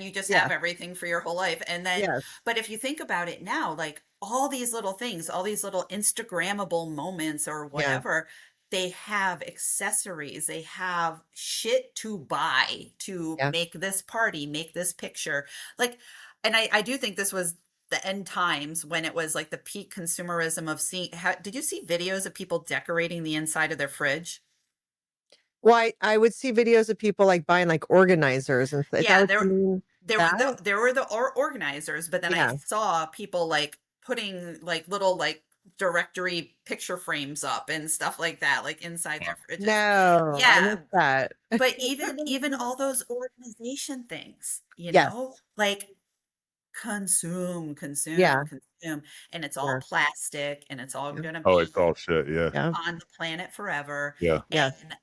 you just Yeah. have everything for your whole life. And then Yes. but if you think about it now, like all these little things, all these little Instagrammable moments or Yeah. whatever, they have accessories, they have shit to buy to Yeah. make this party, make this picture. Like, and I do think this was the end times when it was like the peak consumerism of seeing did you see videos of people decorating the inside of their fridge? Well, I would see videos of people like buying like organizers and is that Yeah, what you mean? there were the organizers, but then I Yeah. saw people like putting like little like directory picture frames up and stuff like that, like inside their fridges. No, I Yeah, missed that. but even all those organization things, you Yes. know, like consume, Yeah. and it's all Yeah. plastic and it's all Yeah. gonna Oh, be it's all shit. Yeah. Yeah. on the planet forever. Yeah. Yes. And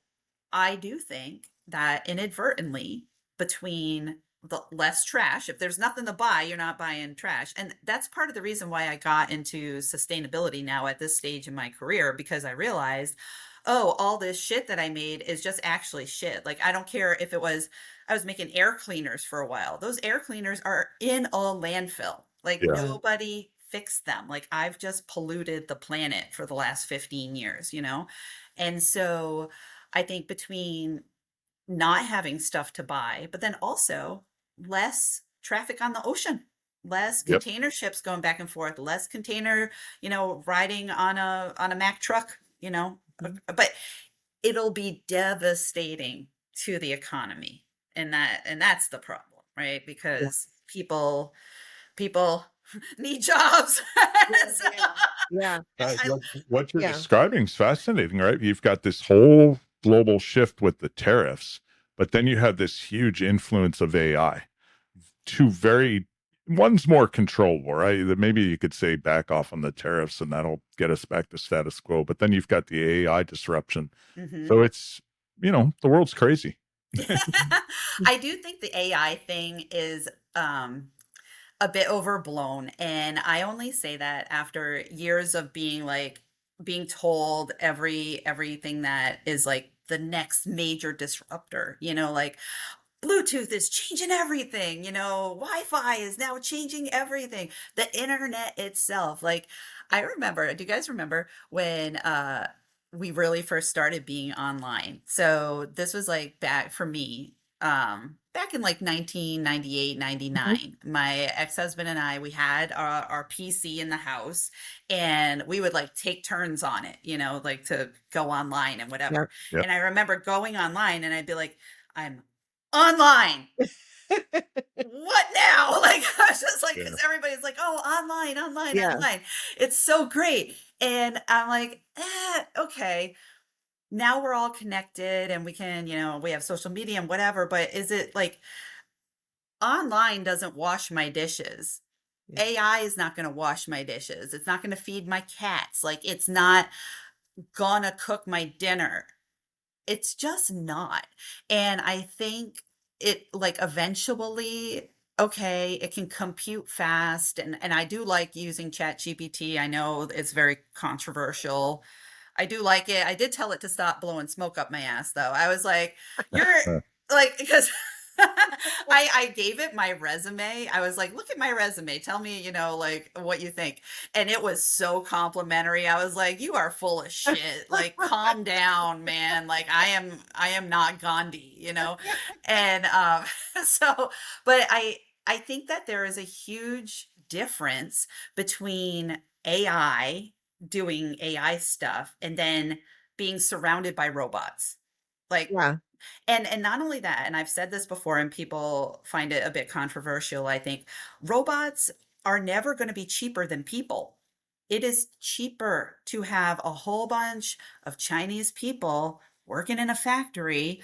I do think that inadvertently, between the less trash, if there's nothing to buy, you're not buying trash. And that's part of the reason why I got into sustainability now at this stage in my career, because I realized, oh, all this shit that I made is just actually shit. Like, I don't care if it was, I was making air cleaners for a while. Those air cleaners are in a landfill. Like, Yeah. nobody fixed them. Like, I've just polluted the planet for the last 15 years, you know? And so I think between not having stuff to buy, but then also less traffic on the ocean, less Yep. container ships going back and forth, less container, you know, riding on a Mack truck, you know, but it'll be devastating to the economy. And that's the problem, right? Because people need jobs. So, Yeah. What you're Yeah. describing is fascinating, right? You've got this whole global shift with the tariffs, but then you have this huge influence of AI. One's more controllable, right? That maybe you could say back off on the tariffs and that'll get us back to status quo. But then you've got the AI disruption. Mhm. So it's, the world's crazy. I do think the AI thing is a bit overblown, and I only say that after years of being told everything that is like the next major disruptor, you know, like Bluetooth is changing everything, you know, Wi-Fi is now changing everything. The internet itself. Like I remember, do you guys remember when we really first started being online? So this was like back for me, back in like 1998, 99. My ex-husband and I, we had our PC in the house and we would like take turns on it, you know, like to go online and whatever. Yep. And I remember going online and I'd be like, I'm online. What now? Like I was just like, because everybody's like, oh, online. Yeah. It's so great. And I'm like, okay. Now we're all connected and we can, you know, we have social media and whatever, but is it like online doesn't wash my dishes? Yeah. AI is not going to wash my dishes. It's not going to feed my cats. Like it's not gonna cook my dinner. It's just not. And I think it like eventually, okay, it can compute fast. And I do like using ChatGPT. I know it's very controversial. I do like it. I did tell it to stop blowing smoke up my ass though. I was like, you're like, because I gave it my resume. I was like, look at my resume. Tell me, like what you think. And it was so complimentary. I was like, you are full of shit. Like, calm down, man. Like, I am not Gandhi. And so, but I think that there is a huge difference between AI doing AI stuff and then being surrounded by robots. Like, Yeah. and not only that, and I've said this before and people find it a bit controversial, I think robots are never going to be cheaper than people. It is cheaper to have a whole bunch of Chinese people working in a factory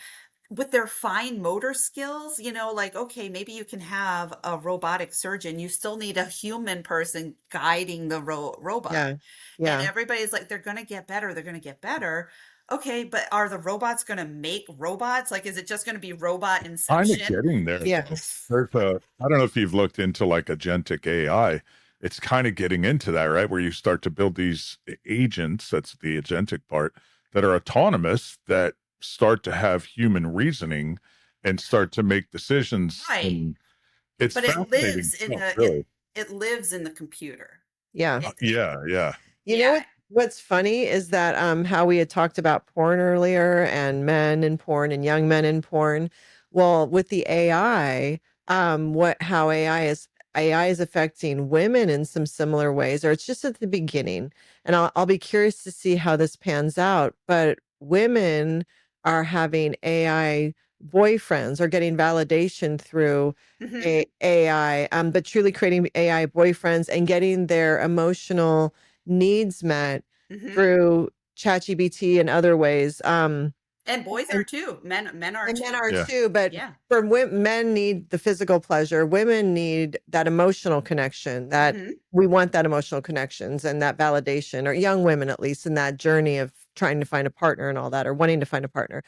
with their fine motor skills, like, okay, maybe you can have a robotic surgeon. You still need a human person guiding the robot. Yeah. And Yeah. everybody's like, they're going to get better. They're going to get better. Okay, but are the robots going to make robots? Like, is it just going to be robot Kind of inception? getting there. Yes. There's I don't know if you've looked into like agentic AI. It's kind of getting into that, right? Where you start to build these agents, that's the agentic part, that are autonomous, that start to have human reasoning and start to make decisions. Right. And it's But it fascinating lives in stuff, really. it lives in the computer. Yeah. Yeah. You know what's funny is that how we had talked about porn earlier and men in porn and young men in porn. Well, with the AI, how AI is affecting women in some similar ways, or it's just at the beginning. And I'll be curious to see how this pans out. But women are having AI boyfriends or getting validation through AI, but truly creating AI boyfriends and getting their emotional needs met through ChatGPT and other ways. And boys are too. Men are And too. men are Yeah. too, but Yeah. for men need the physical pleasure. Women need that emotional connection. That we want that emotional connections and that validation, or young women at least, in that journey of trying to find a partner and all that, or wanting to find a partner.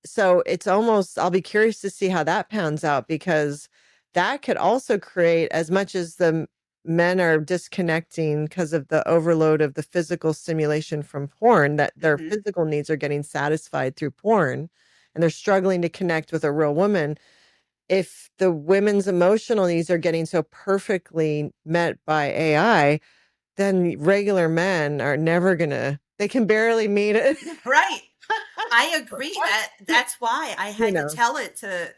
So it's almost, I'll be curious to see how that pans out, because that could also create, as much as the men are disconnecting because of the overload of the physical stimulation from porn, that their physical needs are getting satisfied through porn and they're struggling to connect with a real woman. If the women's emotional needs are getting so perfectly met by AI, then regular men are never they can barely meet it. Right. I agree. That's why I had to tell it to,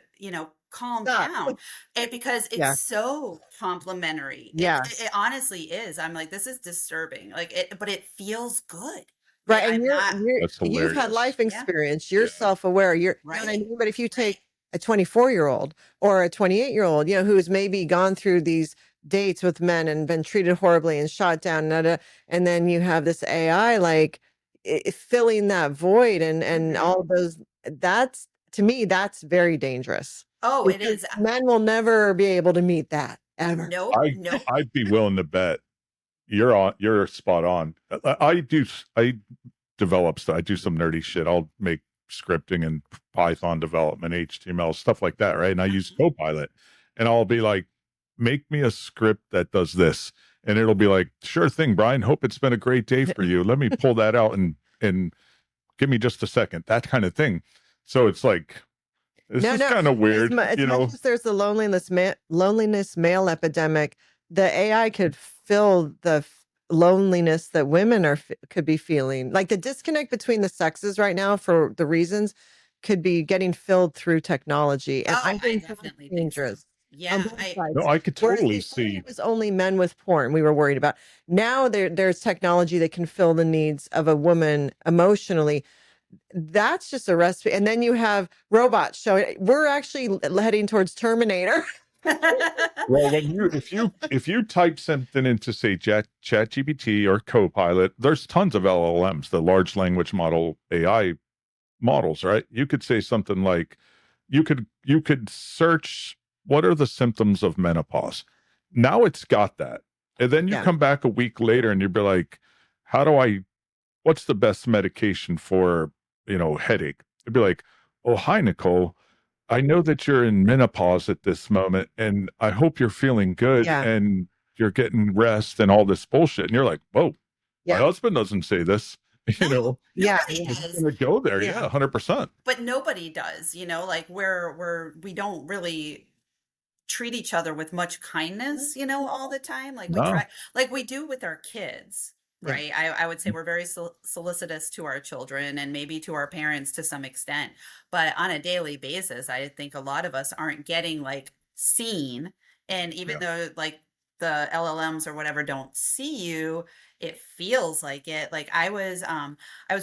calm down. And because it's so complimentary. It honestly is. I'm like, this is disturbing. But it feels good. Right. And you've had life experience. You're self-aware. You're right. You know what I mean? But if you take a 24-year-old or a 28-year-old, who's maybe gone through these dates with men and been treated horribly and shot down, and then you have this AI filling that void and all of those, that's, to me, that's very dangerous. Oh, it is. Men will never be able to meet that, ever. Nope. I'd be willing to bet you're spot on. I do some nerdy shit. I'll make scripting and Python development, HTML, stuff like that, right? And I use Copilot, and I'll be like, make me a script that does this. And it'll be like, sure thing, Brian. Hope it's been a great day for you. Let me pull that out and give me just a second. That kind of thing. So it's like, this is kind of weird. Much as there's the loneliness male epidemic, the AI could fill the loneliness that women could be feeling. Like the disconnect between the sexes right now, for the reasons, could be getting filled through technology. And I think that's dangerous. Yeah, I could totally see. It was only men with porn we were worried about. Now there's technology that can fill the needs of a woman emotionally. That's just a recipe. And then you have robots showing. We're actually heading towards Terminator. Well, if you type something into, say, ChatGPT or Copilot, there's tons of LLMs, the large language model AI models, right? You could say something like, you could search, what are the symptoms of menopause? Now it's got that. And then you come back a week later and you'd be like, what's the best medication for, headache? It'd be like, oh, hi, Nicole. I know that you're in menopause at this moment, and I hope you're feeling good and you're getting rest and all this bullshit. And you're like, whoa, my husband doesn't say this. You know, Yeah. Nobody it's is. gonna go there. Yeah. Yeah, 100%. But nobody does, you know, like we don't really treat each other with much kindness, you know, all the time. Like we No. try, like we do with our kids, Yeah. right? I would say we're very solicitous to our children and maybe to our parents to some extent. But on a daily basis, I think a lot of us aren't getting like seen. And even though like the LLMs or whatever don't see you, it feels like it. Like I was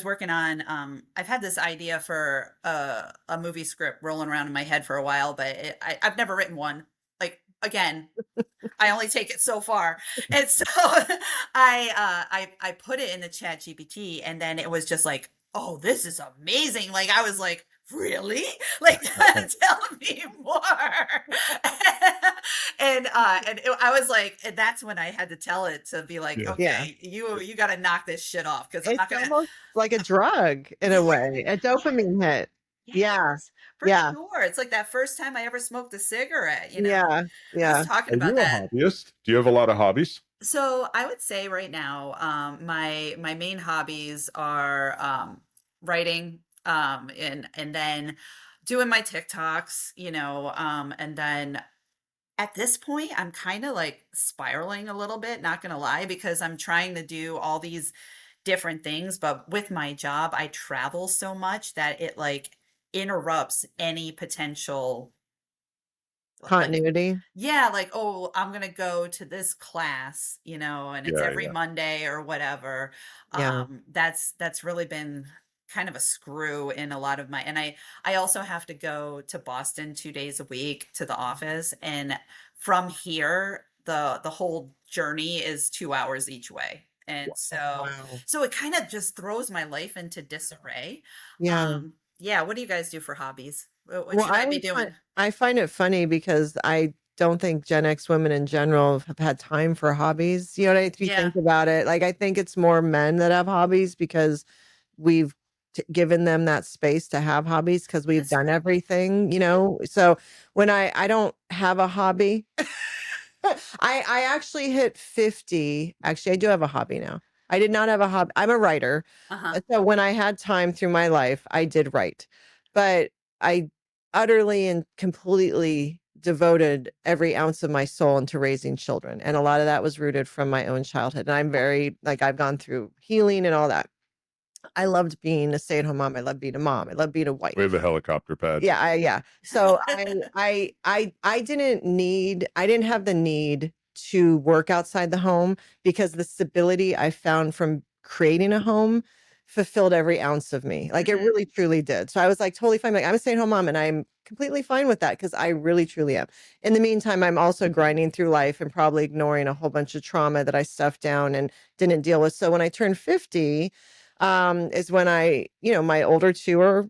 working on I've had this idea for a movie script rolling around in my head for a while, but I've never written one. Like again, I only take it so far. And so I put it in the chat GPT and then it was just like, oh, this is amazing. Like I was like, really? Like tell me more. I was like, and that's when I had to tell it to be like, Yeah. okay, you got to knock this shit off because I'm It's not gonna. almost like a drug in a way, a dopamine hit. Yeah. Yes, for Yeah. sure. It's like that first time I ever smoked a cigarette. You know, Yeah. I Yeah. was talking Are about you a that. hobbyist? Do you have a lot of hobbies? So I would say right now, my main hobbies are writing, and then doing my TikToks, you know, and then at this point, I'm kind of like spiraling a little bit, not gonna lie, because I'm trying to do all these different things, but with my job, I travel so much that it like interrupts any potential like Continuity. yeah, like, oh, I'm gonna go to this class, you know, and it's Yeah, every yeah. Monday or whatever. Yeah. That's really been kind of a screw in a lot of my, and I also have to go to Boston 2 days a week to the office, and from here, the whole journey is 2 hours each way. And so Wow. so it kind of just throws my life into disarray. Yeah. Yeah, what do you guys do for hobbies? What Well, should I be doing? I find it funny because I don't think Gen X women in general have had time for hobbies. You know, if you Yeah. think about it, like I think it's more men that have hobbies because we've given them that space to have hobbies because we've That's done true. everything, you know. So when I don't have a hobby, I actually hit 50. Actually, I do have a hobby now. I did not have a hobby. I'm a writer. Uh-huh. So when I had time through my life, I did write. But I utterly and completely devoted every ounce of my soul into raising children. And a lot of that was rooted from my own childhood. And I'm very like I've gone through healing and all that. I loved being a stay-at-home mom. I loved being a mom. I loved being a wife. We have a helicopter pad. Yeah. So I didn't have the need to work outside the home because the stability I found from creating a home fulfilled every ounce of me. Like it Mhm. really truly did. So I was like totally fine. Like I'm a stay-at-home mom and I'm completely fine with that because I really truly am. In the meantime, I'm also grinding through life and probably ignoring a whole bunch of trauma that I stuffed down and didn't deal with. So when I turned 50, is when my older two are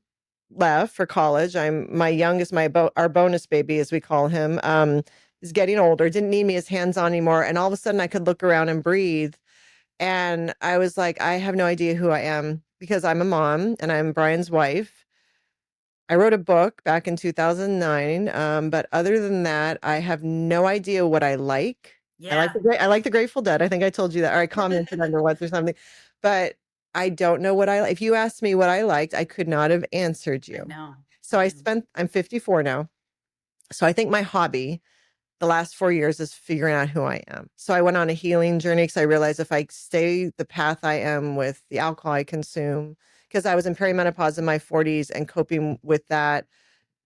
left for college. My youngest, our bonus baby, as we call him, is getting older, didn't need me as hands-on anymore. And all of a sudden I could look around and breathe. And I was like, I have no idea who I am because I'm a mom and I'm Brian's wife. I wrote a book back in 2009. But other than that, I have no idea what I like. Yeah. I like the Grateful Dead. I think I told you that, or I commented under once or something. But I don't know what I like. If you asked me what I liked, I could not have answered I you. know. So I know. I'm 54 now. So I think my hobby the last 4 years is figuring out who I am. So I went on a healing journey because I realized if I stay the path I am with the alcohol I consume, because I was in perimenopause in my 40s and coping with that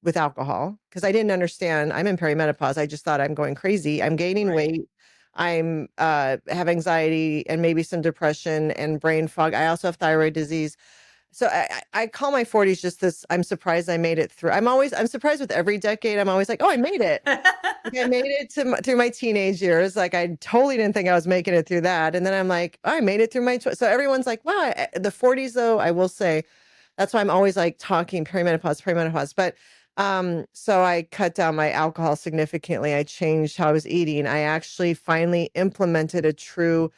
with alcohol because I didn't understand. I'm in perimenopause. I just thought I'm going crazy. I'm gaining Right. weight. I'm have anxiety and maybe some depression and brain fog. I also have thyroid disease. So I call my 40s just this. I'm surprised I made it through. I'm surprised with every decade. I'm always like, oh, I made it. Like I made it through my teenage years. Like I totally didn't think I was making it through that. And then I'm like, oh, I made it through my. So everyone's like, wow. The 40s though, I will say, that's why I'm always like talking perimenopause. But so I cut down my alcohol significantly. I changed how I was eating. I actually finally implemented a true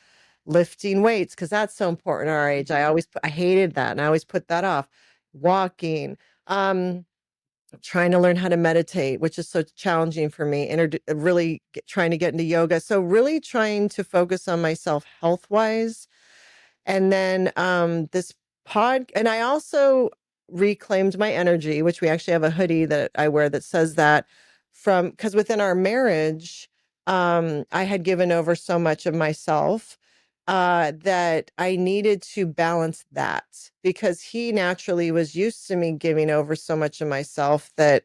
lifting weights because that's so important at our age. I hated that and I always put that off. Walking, trying to learn how to meditate, which is so challenging for me. Trying to get into yoga. So really trying to focus on myself health wise And then this and I also reclaimed my energy, which we actually have a hoodie that I wear that says that, from because within our marriage, I had given over so much of myself that I needed to balance that, because he naturally was used to me giving over so much of myself that,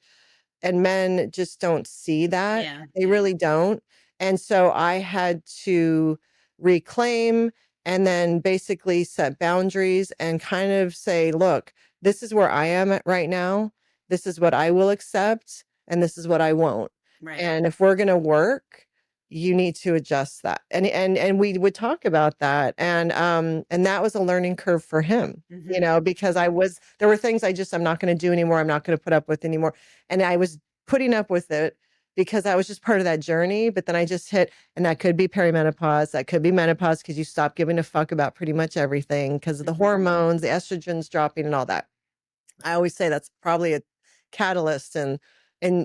and men just don't see that. Yeah. They really don't. And so I had to reclaim and then basically set boundaries and kind of say, look, this is where I am at right now. This is what I will accept, and this is what I won't. Right. And if we're going to work, you need to adjust that. And we would talk about that. And that was a learning curve for him, you know, because there were things I'm not going to do anymore. I'm not going to put up with anymore. And I was putting up with it because I was just part of that journey. But then I just hit, and that could be perimenopause. That could be menopause, because you stop giving a fuck about pretty much everything because of the hormones, the estrogens dropping and all that. I always say that's probably a catalyst in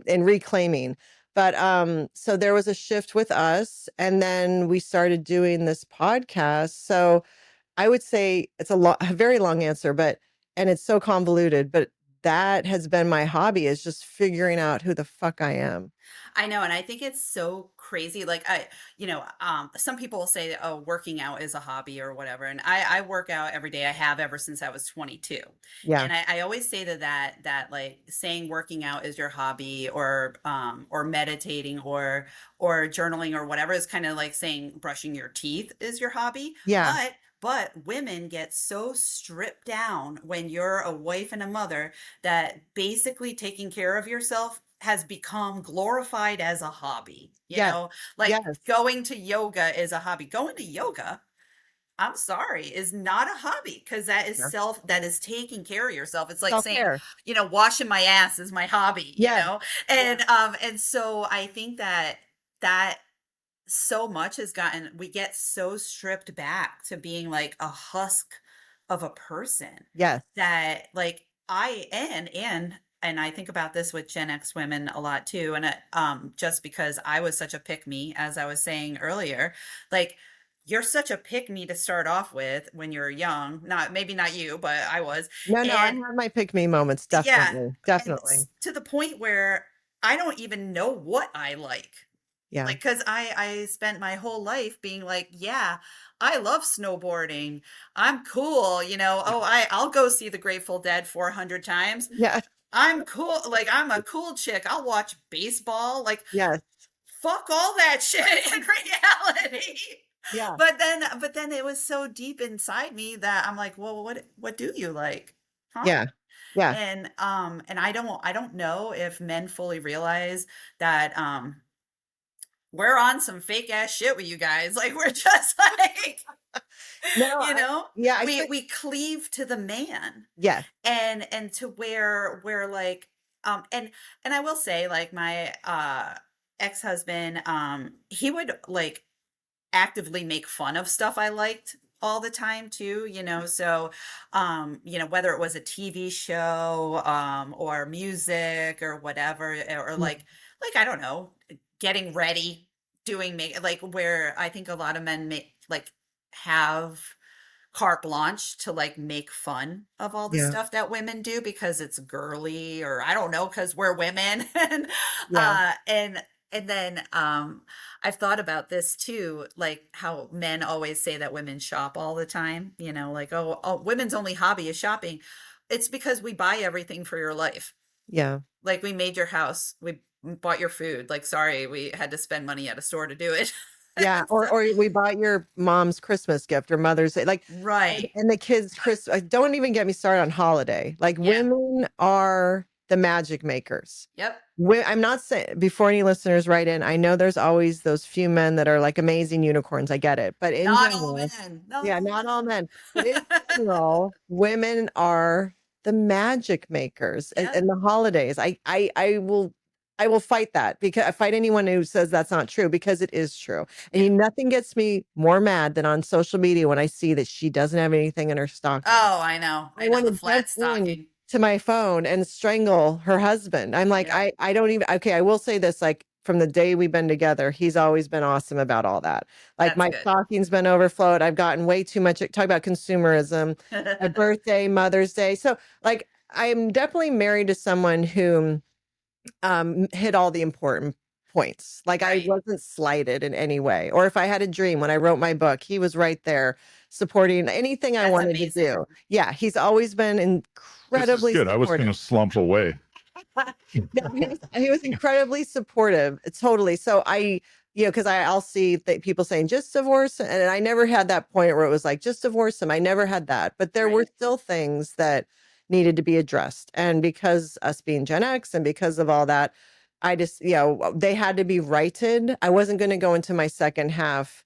reclaiming. But so there was a shift with us, and then we started doing this podcast. So I would say it's a very long answer, and it's so convoluted, but that has been my hobby, is just figuring out who the fuck I am. I know, and I think it's so crazy. Like some people will say, "Oh, working out is a hobby" or whatever. And I work out every day. I have ever since I was 22. Yeah. And I always say that like saying working out is your hobby, or meditating, or journaling, or whatever, is kind of like saying brushing your teeth is your hobby. Yeah. But women get so stripped down when you're a wife and a mother that basically taking care of yourself has become glorified as a hobby. You Yes. know, like Yes. going to yoga is a hobby. Going to yoga, I'm sorry, is not a hobby, because that is Yeah. that is taking care of yourself. It's like Self-care. saying, washing my ass is my hobby, Yeah. and so I think that so much we get so stripped back to being like a husk of a person, Yes. that like and I think about this with Gen X women a lot too. And just because I was such a pick me, as I was saying earlier, like, you're such a pick me to start off with when you're young. Maybe not you, but I was. No, I And have my pick me moments. yeah, Definitely. and Definitely. to the point where I don't even know what I like. Yeah. Like, because I spent my whole life being like, yeah, I love snowboarding. I'm cool. I'll go see the Grateful Dead 400 times. Yeah. I'm cool. Like, I'm a cool chick. I'll watch baseball. Like, Yes. fuck all that shit in reality. Yeah. But then it was so deep inside me that I'm like, well, what do you like? Huh? Yeah. Yeah. And I don't know if men fully realize that we're on some fake ass shit with you guys. Like, we're just like, No, we cleave to the man. Yeah. And to where we're like, and I will say, like, my ex-husband, he would like actively make fun of stuff I liked all the time too, so whether it was a TV show, or music or whatever, or like I don't know, getting ready, doing like, where I think a lot of men have carte blanche to like make fun of all the stuff that women do because it's girly, or I don't know, because we're women. And and then I've thought about this too, like how men always say that women shop all the time, like, oh, women's only hobby is shopping. It's because we buy everything for your life. Yeah. Like, we made your house, we bought your food. Like, sorry, we had to spend money at a store to do it. Yeah. Or we bought your mom's Christmas gift or Mother's Day. Like, right. And the kids' Christmas. Don't even get me started on holiday. Like, women are the magic makers. Yep. I'm not saying, before any listeners write in, I know there's always those few men that are like amazing unicorns. I get it. But in Not general, all men. not all men. But in general, women are the magic makers in the holidays. I will fight that, because I fight anyone who says that's not true, because it is true. And nothing gets me more mad than on social media when I see that she doesn't have anything in her stocking. Oh, I know. I want the flat stocking to my phone and strangle her husband. I'm like, I don't even, okay, I will say this, like, from the day we've been together, he's always been awesome about all that. Like That's my good. stocking's been overflowed. I've gotten way too much. Talk about consumerism, a birthday, Mother's Day. So like I'm definitely married to someone who hit all the important points. Like I Right. wasn't slighted in any way. Or if I had a dream when I wrote my book, he was right there supporting anything I That's wanted amazing. to do. Yeah, he's always been This is incredibly good. I was going supportive. to slump away. No, he was incredibly supportive. Totally. So because I'll see that people saying just divorce, and I never had that point where it was like just divorce him. I never had that, but there were Right. still things that needed to be addressed, and because us being Gen X and because of all that, I just they had to be righted. I wasn't going to go into my second half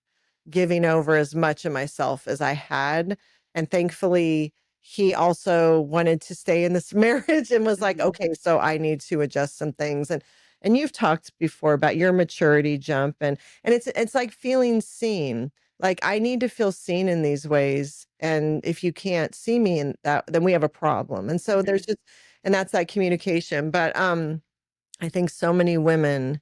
giving over as much of myself as I had, and thankfully he also wanted to stay in this marriage and was like, Mhm. okay, so I need to adjust some things. And you've talked before about your maturity jump, and it's like feeling seen. Like I need to feel seen in these ways. And if you can't see me in that, then we have a problem. And so there's just, and that's that communication. But I think so many women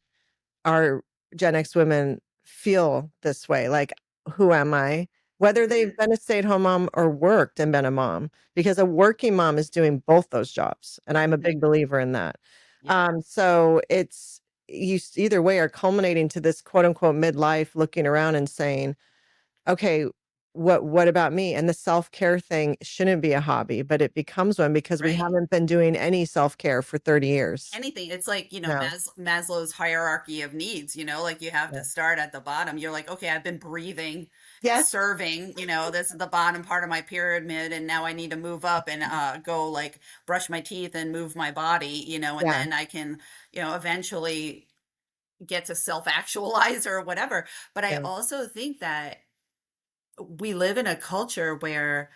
are Gen X women feel this way. Like, who am I? Whether they've been a stay-at-home mom or worked and been a mom, because a working mom is doing both those jobs. And I'm a big believer in that. Yeah. So it's either way are culminating to this quote unquote midlife looking around and saying, okay, what about me? And the self-care thing shouldn't be a hobby, but it becomes one because we Right. haven't been doing any self-care for 30 years. Anything. It's like, No. Maslow's hierarchy of needs, like you have Yeah. to start at the bottom. You're like, okay, I've been breathing, Yes. serving, this is the bottom part of my pyramid. And now I need to move up and go like brush my teeth and move my body, and Yeah. then I can, eventually get to self-actualize or whatever. But I Yeah. also think that we live in a culture where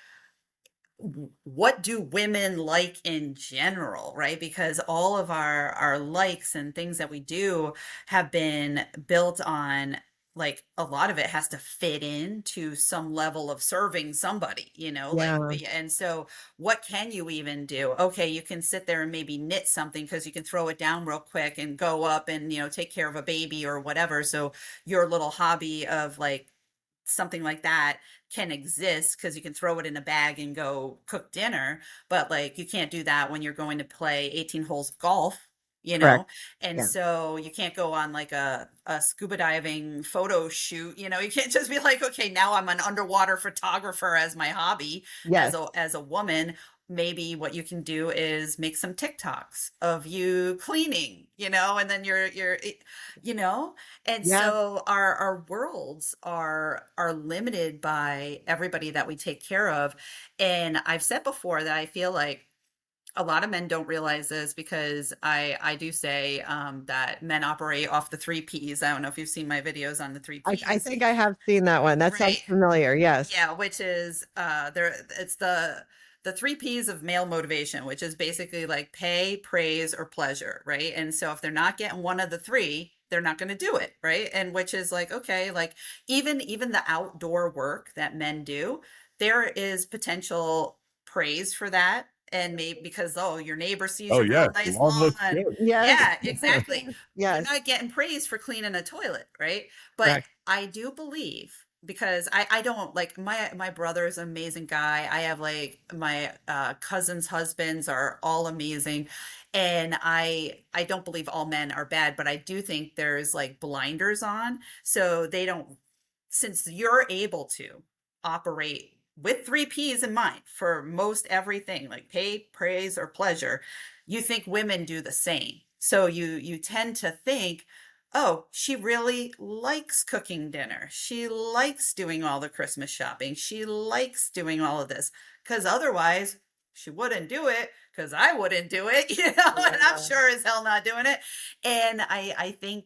what do women like in general, right? Because all of our likes and things that we do have been built on, like, a lot of it has to fit into some level of serving somebody, like, Yeah. and so what can you even do? Okay, you can sit there and maybe knit something because you can throw it down real quick and go up and take care of a baby or whatever. So your little hobby of like something like that can exist because you can throw it in a bag and go cook dinner, but like you can't do that when you're going to play 18 holes of golf, Correct. and Yeah. so you can't go on like a scuba diving photo shoot. You can't just be like, okay, now I'm an underwater photographer as my hobby. Yes. As a woman, maybe what you can do is make some TikToks of you cleaning, and then you're and Yeah. so our worlds are limited by everybody that we take care of. And I've said before that I feel like a lot of men don't realize this, because I do say that men operate off the 3 Ps. I don't know if you've seen my videos on the 3 Ps. I think I have seen that one. That sounds Right. familiar. Yes. Yeah, which is it's the 3 Ps of male motivation, which is basically like pay, praise, or pleasure, right? And so if they're not getting one of the three, they're not going to do it, right? And which is like, okay, like even the outdoor work that men do, there is potential praise for that. And maybe because, your neighbor sees Oh, your yeah. real nice Lawn looks lawn. good. Yes. Yeah, exactly. They're Yes. not getting praise for cleaning a toilet, right? But Correct. I do believe, because I don't like my brother is an amazing guy. I have like my cousins' husbands are all amazing. And I don't believe all men are bad, but I do think there's like blinders on. So they don't, since you're able to operate with 3 Ps in mind for most everything, like pay, praise, or pleasure, you think women do the same. So you tend to think, oh, she really likes cooking dinner. She likes doing all the Christmas shopping. She likes doing all of this, because otherwise she wouldn't do it, because I wouldn't do it, and I'm sure as hell not doing it. And I think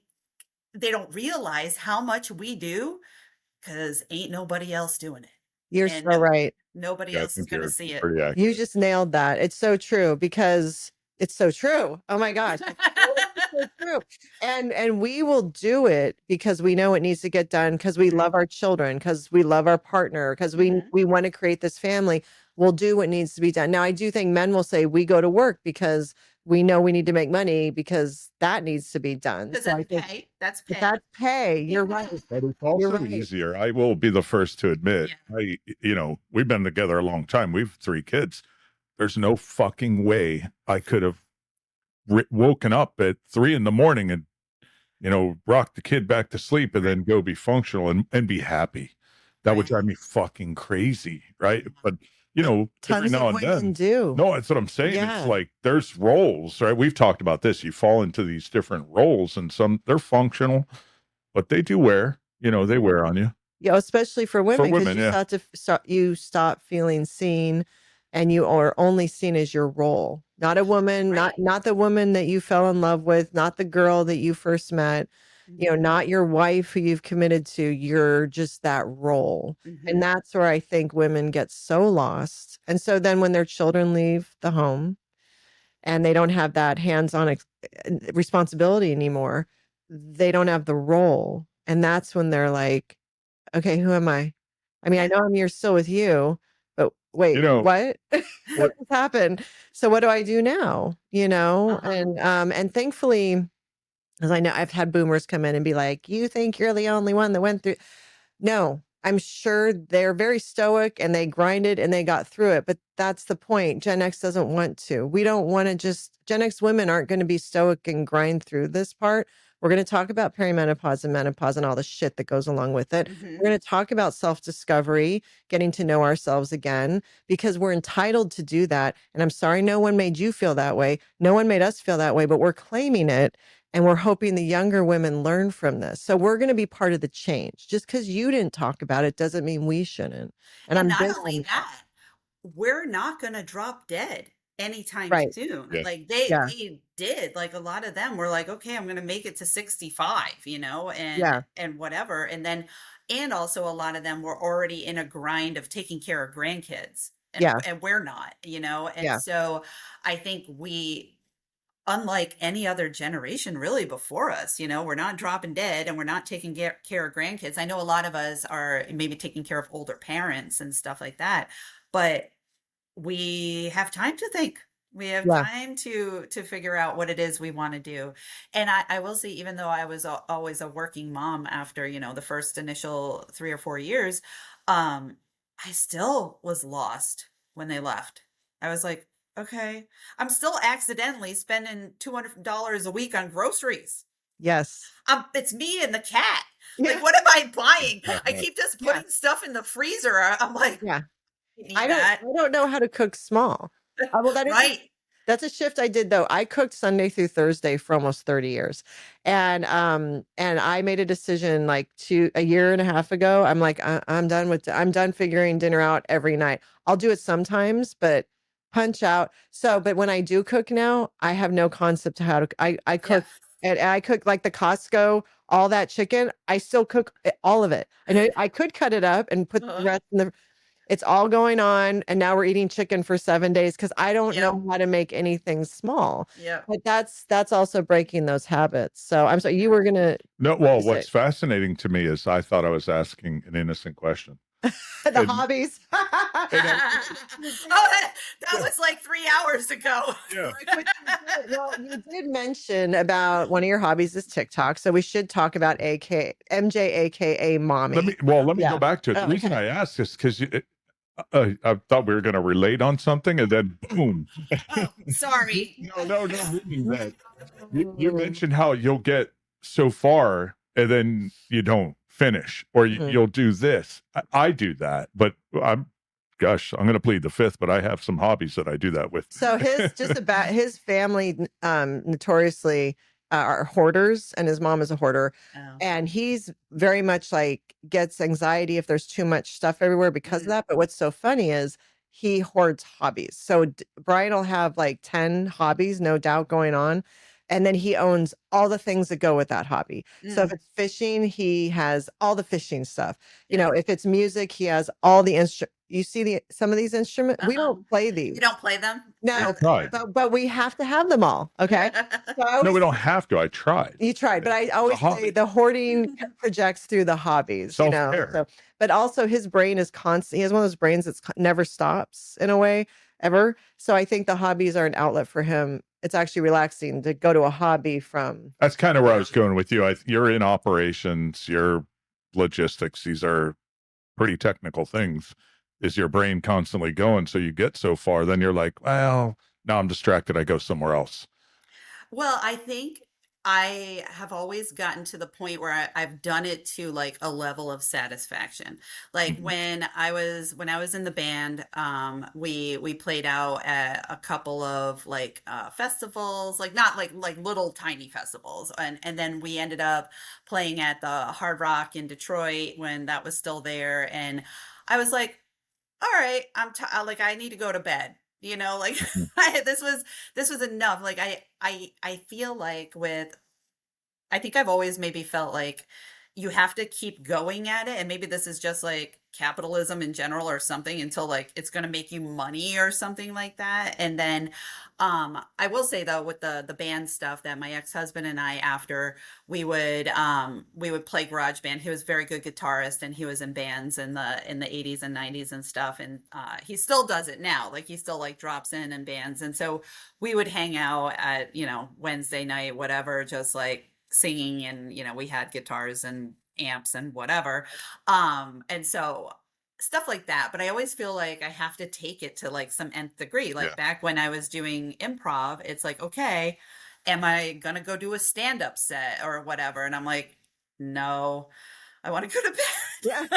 they don't realize how much we do, because ain't nobody else doing it. You're And so right. nobody Yeah, I else is think going to you're see it. pretty accurate. You just nailed that. It's so true because it's so true. Oh my gosh. It's so true. And we will do it because we know it needs to get done, because we love our children, because we love our partner, because we want to create this family. We'll do what needs to be done. Now, I do think men will say we go to work because we know we need to make money because that needs to be done. Because So I that's think pay. That's but pay. that's pay. You're right. But it's You're also right. easier. I will be the first to admit, Yeah. we've been together a long time. We've 3 kids. There's no fucking way I could have woken up at 3 a.m. and, rock the kid back to sleep and then go be functional and be happy. That would Right. drive me fucking crazy. Right. But, every Tons now of and women then. do. No, that's what I'm saying. Yeah. It's like there's roles, right? We've talked about this. You fall into these different roles, and some they're functional, but they do wear. They wear on you. Yeah, especially for women, because women, you yeah. you stop feeling seen, and you are only seen as your role, not a woman, Right. not the woman that you fell in love with, not the girl that you first met, not your wife who you've committed to. You're just that role. Mhm. And that's where I think women get so lost. And so then when their children leave the home and they don't have that hands-on responsibility anymore, they don't have the role. And that's when they're like, okay, who am I? I mean, I know you're still with you, but wait, what? What has happened? So what do I do now? And thankfully, as I know, I've had boomers come in and be like, you think you're the only one that went through. No, I'm sure they're very stoic and they grinded and they got through it. But that's the point. Gen X doesn't want to. We don't want to Gen X women aren't going to be stoic and grind through this part. We're going to talk about perimenopause and menopause and all the shit that goes along with it. Mhm. We're going to talk about self-discovery, getting to know ourselves again, because we're entitled to do that. And I'm sorry, no one made you feel that way. No one made us feel that way, but we're claiming it. And we're hoping the younger women learn from this. So we're going to be part of the change. Just because you didn't talk about it doesn't mean we shouldn't. And I'm not big only on that, we're not going to drop dead anytime Right. soon. Yeah. Like Yeah. they did. Like a lot of them were like, okay, I'm going to make it to 65, Yeah. and whatever. And also a lot of them were already in a grind of taking care of grandkids, Yeah. and we're not, and Yeah. so I think unlike any other generation really before us, we're not dropping dead and we're not taking care of grandkids. I know a lot of us are maybe taking care of older parents and stuff like that, but we have time to think. We have Yeah. time to figure out what it is we want to do. And I will say, even though I was always a working mom after, the first initial 3 or 4 years, I still was lost when they left. I was like, okay, I'm still accidentally spending $200 a week on groceries. Yes. It's me and the cat. Yeah. Like, what am I buying? I keep just Yeah. putting stuff in the freezer. I'm like, Yeah. I need I that. don't know how to cook small. Well, Right. That's a shift I did though. I cooked Sunday through Thursday for almost 30 years. And I made a decision like a year and a half ago. I'm like, I'm done figuring dinner out every night. I'll do it sometimes, but punch out. So, but when I do cook now, I have no concept to how to I cook and I cook like the Costco, all that chicken. I still cook all of it. I know I could cut it up and put the rest in it's all going on. And now we're eating chicken for 7 days because I don't know how to make anything small. Yeah. But that's also breaking those habits. So I'm sorry, you were going to. No, well, what's fascinating to me is I thought I was asking an innocent question. The hobbies. Oh, that was like 3 hours ago. Yeah. Well, you did mention about one of your hobbies is TikTok. So we should talk about MJ, AKA Mommie. Let me go back to it. The reason I asked is because I thought we were going to relate on something, and then boom. Oh, sorry. No. You mentioned how you'll get so far and then you don't finish, or you'll do this. I do that, but I'm going to plead the fifth, but I have some hobbies that I do that with. So his family notoriously are hoarders, and his mom is a hoarder. Oh. And he's very much like gets anxiety if there's too much stuff everywhere because of that. But what's so funny is he hoards hobbies. So Brian will have like 10 hobbies, no doubt, going on. And then he owns all the things that go with that hobby. So if it's fishing, he has all the fishing stuff. If it's music, he has all the instruments. You see some of these instruments? We don't play these. You don't play them? No, Right. but we have to have them all. Okay. No, we don't have to. I tried. You tried, but I always say the hoarding projects through the hobbies, Self-care. So, but also his brain is constant. He has one of those brains that never stops in a way ever. So I think the hobbies are an outlet for him it's actually relaxing to go to a hobby from. That's kind of where I was going with you. You're in operations, you're logistics. These are pretty technical things. Is your brain constantly going? So you get so far, then you're like, well, now I'm distracted. I go somewhere else. Well, I think I have always gotten to the point where I've done it to like a level of satisfaction. Like Mhm. when I was in the band, we played out at a couple of like festivals, like not like little tiny festivals, and then we ended up playing at the Hard Rock in Detroit when that was still there, and I was like, all right, like I need to go to bed. Like Mhm. this was enough. Like I feel like I think I've always maybe felt like you have to keep going at it. And maybe this is just like capitalism in general or something until like it's going to make you money or something like that. And then I will say though, with the band stuff that my ex-husband and I, after we would play garage band. He was a very good guitarist and he was in bands in the 80s and 90s and stuff. And he still does it now. Like he still like drops in bands. And so we would hang out at, Wednesday night, whatever, just like singing, and we had guitars and amps and whatever, and so stuff like that. But I always feel like I have to take it to like some nth degree. Like Yeah. back when I was doing improv, it's like, okay, am I gonna go do a stand-up set or whatever? And I'm like, no, I want to go to bed. Yeah.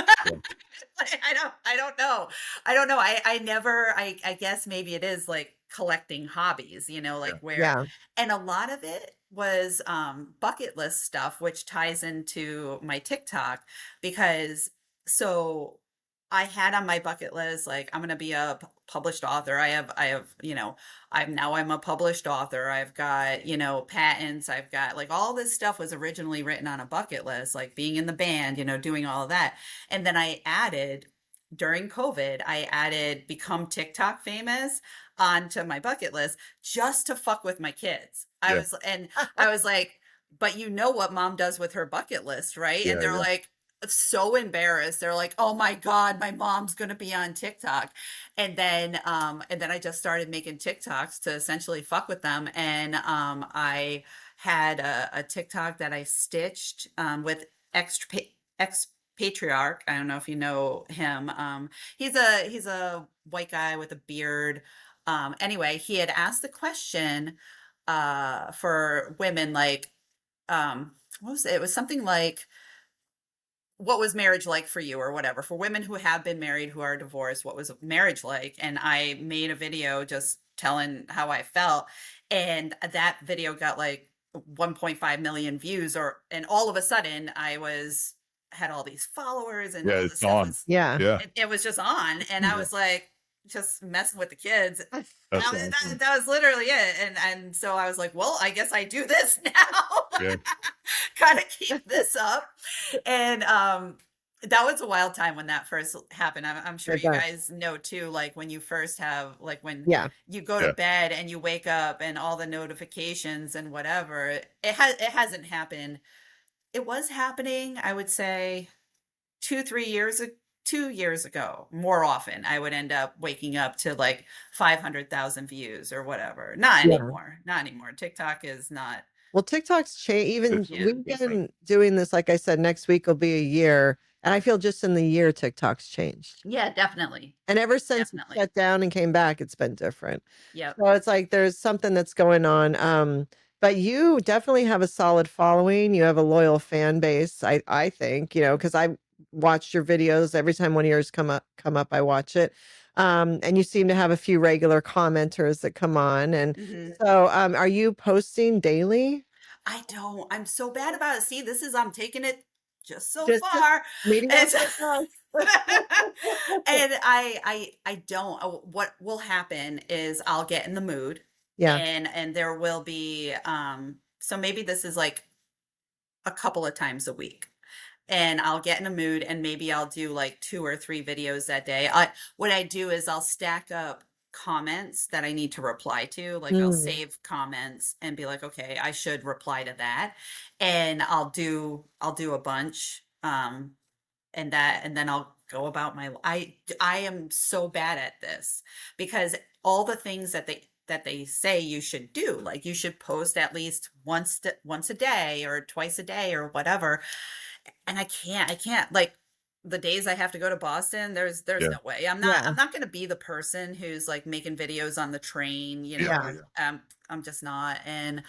I don't know. I don't know. I never, I guess maybe it is like collecting hobbies, like where, Yeah. and a lot of it was bucket list stuff, which ties into my TikTok, because so I had on my bucket list, like, I'm going to be a published author. I'm a published author. I've got, patents. I've got like all this stuff was originally written on a bucket list, like being in the band, doing all of that. And then during COVID, I added become TikTok famous onto my bucket list just to fuck with my kids. I was like, but you know what mom does with her bucket list, right? Yeah, And they're yeah. like, so embarrassed. They're like, oh my God, my mom's gonna be on TikTok. And then I just started making TikToks to essentially fuck with them. And I had a TikTok that I stitched with ex patriarch. I don't know if you know him. He's a white guy with a beard. Anyway, he had asked the question for women, like, what was it? It was something like, what was marriage like for you, or whatever, for women who have been married, who are divorced, what was marriage like? And I made a video just telling how I felt, and that video got like 1.5 million views, and all of a sudden had all these followers, and Yeah, all it's this stuff on. was, Yeah. Yeah. it was just on, and I was like just messing with the kids. That's That was literally it. And so I was like, well, I guess I do this now. Yeah. Gotta keep this up. And that was a wild time when that first happened. I'm sure It you does. guys know too, like when you first have, like when Yeah. you go Yeah. to bed and you wake up and all the notifications and whatever. It hasn't happened. It was happening, I would say 2 years ago. More often I would end up waking up to like 500,000 views or whatever. Not Yeah. anymore. Not anymore. TikTok is not. Well, TikTok's changed. Even It's- Yeah. we've been doing this, like I said, next week will be a year. And I feel just in the year, TikTok's changed. Yeah, definitely. And ever since it Definitely. shut down and came back, it's been different. Yep. So it's like there's something that's going on. But you definitely have a solid following. You have a loyal fan base, I think, because I watched your videos every time one of yours come up, I watch it. And you seem to have a few regular commenters that come on. And Mhm. so are you posting daily? I don't. I'm so bad about it. See, I'm taking it just so Just far. Meeting It's- up with us. And I don't. What will happen is I'll get in the mood. Yeah. And there will be so maybe this is like a couple of times a week. And I'll get in a mood, and maybe I'll do like 2 or 3 videos that day. What I do is I'll stack up comments that I need to reply to. Like I'll save comments and be like, okay, I should reply to that. And I'll do a bunch. And then I'll go about my, I am so bad at this, because all the things that they say you should do. Like you should post at least once a day or twice a day or whatever. And I can't like the days I have to go to Boston, there's Yeah. no way. I'm not going to be the person who's like making videos on the train, you know. Yeah. I'm just not. And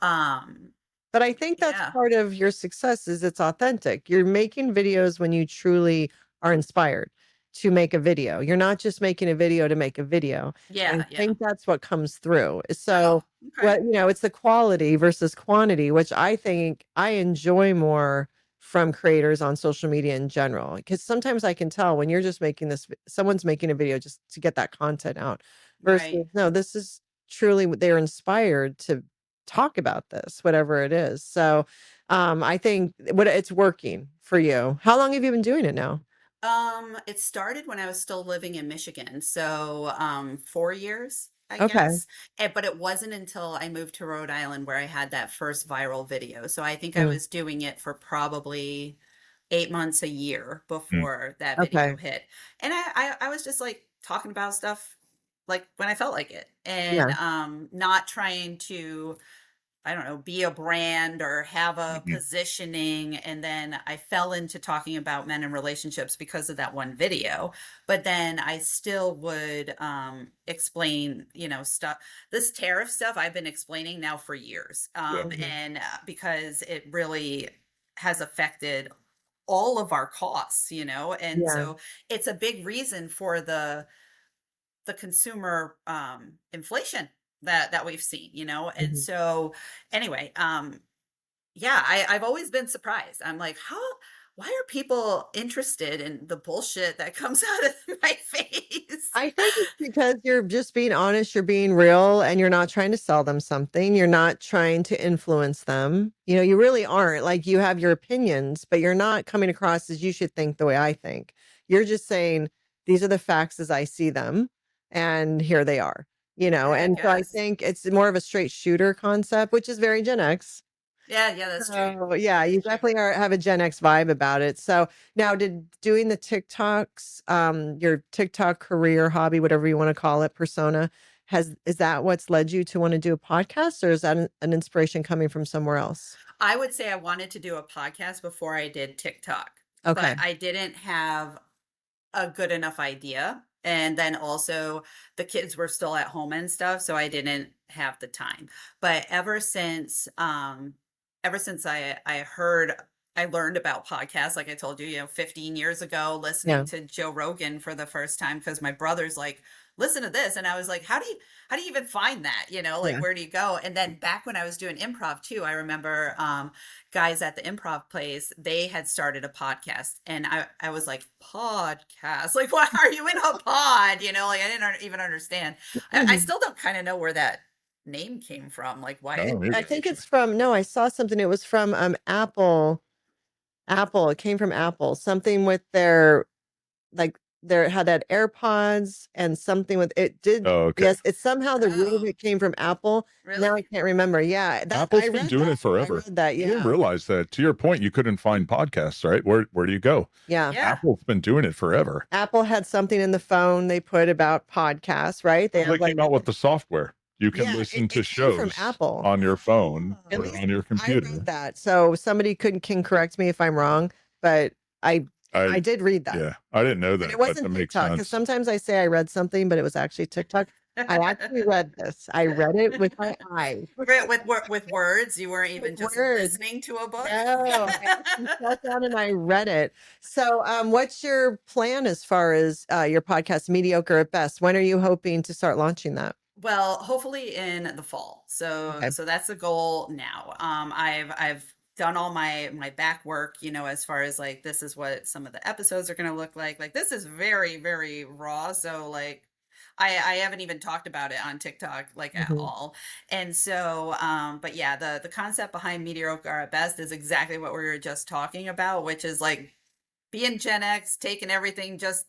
um But I think that's yeah. part of your success is it's authentic. You're making videos when you truly are inspired to make a video. You're not just making a video to make a video. Yeah, I yeah. think that's what comes through. So, Oh, okay. what, you know, it's the quality versus quantity, which I think I enjoy more from creators on social media in general. Because sometimes I can tell when you're just making this, someone's making a video just to get that content out versus, Right. no, this is truly they're inspired to talk about this, whatever it is. So, I think what it's working for you. How long have you been doing it now? It started when I was still living in Michigan. So, 4 years, I Okay. guess. But it wasn't until I moved to Rhode Island where I had that first viral video. So I think I Mm, was doing it for probably 8 months, a year Mm. before that okay. video hit. And I was just like talking about stuff like when I felt like it and Yeah. not trying to, I don't know, be a brand or have a Mhm. positioning. And then I fell into talking about men and relationships because of that one video. But then I still would explain, you know, stuff. This tariff stuff I've been explaining now for years. Yeah. Mhm. And because it really has affected all of our costs, you know, and Yeah. so it's a big reason for the consumer inflation that we've seen, you know. And Mhm. so anyway, yeah, I've always been surprised. I'm like, why are people interested in the bullshit that comes out of my face? I think it's because you're just being honest, you're being real, and you're not trying to sell them something. You're not trying to influence them. You know, you really aren't. Like you have your opinions, but you're not coming across as you should think the way I think. You're just saying, these are the facts as I see them, and here they are, you know. Yeah, I And so I guess. think it's more of a straight shooter concept, which is very Gen X. Yeah, that's true. So, yeah, That's you true. definitely have a Gen X vibe about it. So now did doing the TikToks, your TikTok career, hobby, whatever you want to call it, persona, is that what's led you to want to do a podcast or is that an inspiration coming from somewhere else? I would say I wanted to do a podcast before I did TikTok, but Okay. I didn't have a good enough idea. And then also the kids were still at home and stuff, so I didn't have the time. But ever since I learned about podcasts, like I told you, you know, 15 years ago, listening Yeah. to Joe Rogan for the first time because my brother's like, listen to this. And I was like, how do you even find that? You know, like Yeah. where do you go? And then back when I was doing improv too, I remember guys at the improv place, they had started a podcast. And I was like, podcast? Like, why are you in a pod? You know, like I didn't even understand. I still don't kind of know where that name came from. Like, I why? don't either, I think actually. it's from no, I saw something. It was from Apple. Apple. It came from Apple. Something with their like there had that AirPods and something with it did Oh, okay. yes, it's somehow the root of Oh, it came from Apple. really? Now I can't remember. Yeah, that Apple's I been read doing that. it forever. I read that. I didn't Yeah. realize that. To your point, you couldn't find podcasts, right? Where do you go? Yeah. Yeah. Apple's been doing it forever. Apple had something in the phone they put about podcasts, right? They Well, have they like came out with the software. You can yeah, listen to it came from shows Apple. on your phone At or least on your I computer. read that. So somebody can correct me if I'm wrong, but I I did read that. Yeah, I didn't know And that, it but wasn't that makes TikTok because sense. sometimes I say I read something, but it was actually TikTok. I actually read this. I read it with my eyes. With words, you weren't even With just words. listening to a book. No, I actually sat down and I read it. So, what's your plan as far as your podcast, Mediocre at Best? When are you hoping to start launching that? Well, hopefully in the fall. Okay. So that's the goal now. I've done all my back work, you know, as far as like this is what some of the episodes are going to look like. Like this is very very raw, so like I haven't even talked about it on TikTok like at Mhm. all. And so but yeah, the concept behind Mediocre at Best is exactly what we were just talking about, which is like being Gen X, taking everything just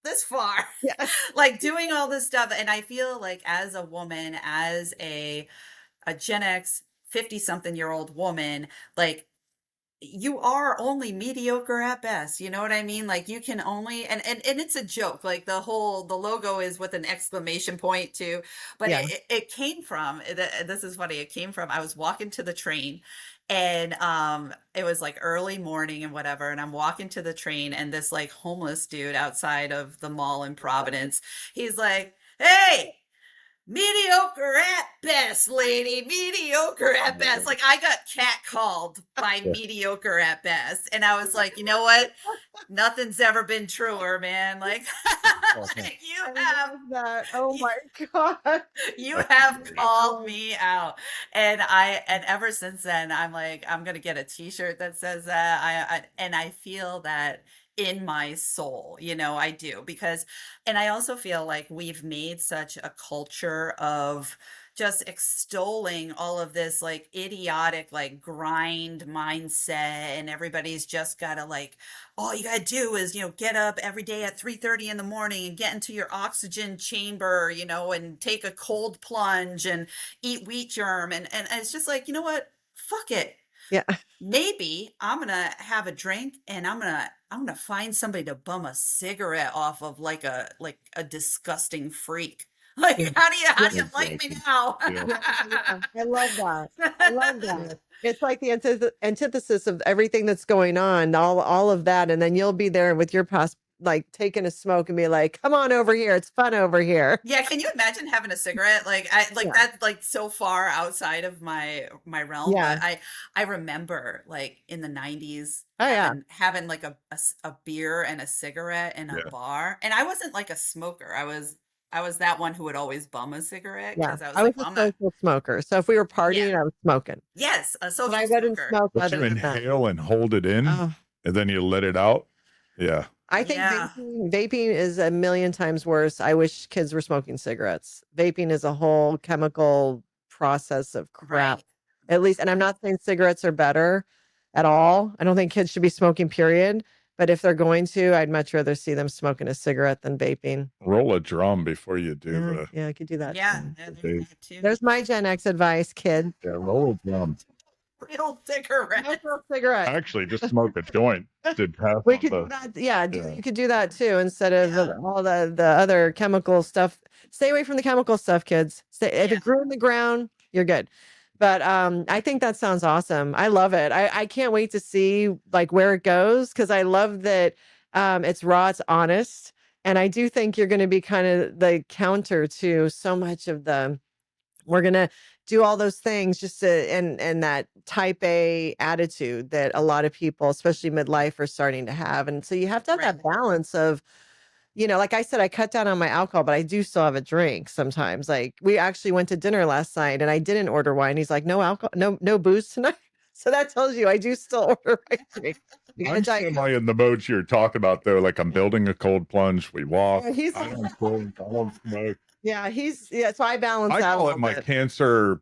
this far, Yeah. like doing all this stuff. And I feel like as a woman, as a Gen X 50 something year old woman, like you are only mediocre at best. You know what I mean? Like you can only, and it's a joke. Like the logo is with an exclamation point too. But Yeah. it came from, this is funny. It came from, I was walking to the train and it was like early morning and whatever. And I'm walking to the train and this like homeless dude outside of the mall in Providence, he's like, "Hey, mediocre at best, lady. Mediocre at best." Like I got catcalled by mediocre at best. And I was like, you know what? Nothing's ever been truer, man. Like you have that. Oh my God. you have called me out. And ever since then, I'm like, I'm gonna get a t-shirt that says that. And I feel that in my soul, I do, because, and I also feel like we've made such a culture of just extolling all of this like idiotic like grind mindset, and everybody's just gotta like, all you gotta do is get up every day at 3:30 in the morning and get into your oxygen chamber, and take a cold plunge and eat wheat germ, and it's just like, you know what, fuck it. Yeah. Maybe I'm gonna have a drink and I'm gonna find somebody to bum a cigarette off of, like a disgusting freak. Like, how do you like me now? Yeah. I love that. I love that. It's like the antithesis of everything that's going on, all of that, and then you'll be there with your past, like taking a smoke and be like, "Come on over here, it's fun over here." Yeah, can you imagine having a cigarette? Like Yeah. that's like so far outside of my realm. Yeah. But I remember like in the 90s Oh yeah. having like a beer and a cigarette in a bar. And I wasn't like a smoker. I was that one who would always bum a cigarette Yeah. because I was I like, was "Well, a I'm not." social smoker. So if we were partying, I was smoking. Yes, a But social I wouldn't smoker. smoke But other you than that. inhale and hold it in, Oh. and then you let it out. Yeah. I think Yeah. vaping is a million times worse. I wish kids were smoking cigarettes. Vaping is a whole chemical process of crap. Right. At least, and I'm not saying cigarettes are better at all. I don't think kids should be smoking, period. But if they're going to, I'd much rather see them smoking a cigarette than vaping. Roll a drum before you do Yeah, the. yeah, I could do that. Yeah, too. there's that too. There's my Gen X advice, kid. Yeah, roll a drum. Real cigarette. No real cigarette. Actually, just smoke a joint. Did pass We on could the- do that. Yeah, Yeah. you could do that too instead of Yeah. all the other chemical stuff. Stay away from the chemical stuff, kids. If Yeah. it grew in the ground, you're good. But I think that sounds awesome. I love it. I can't wait to see like where it goes, because I love that it's raw, it's honest. And I do think you're going to be kind of the counter to so much of we're going to do all those things just to, and that type A attitude that a lot of people, especially midlife, are starting to have. And so you have to have that balance of, like I said, I cut down on my alcohol, but I do still have a drink sometimes. Like we actually went to dinner last night and I didn't order wine. He's like, "No alcohol, no booze tonight." So that tells you I do still order my drink. I'm semi in the mode you're talking about though. Like I'm building a cold plunge. We walk. Yeah, I don't drink. I don't smoke. Yeah, so I balance I out a call it little my bit. cancer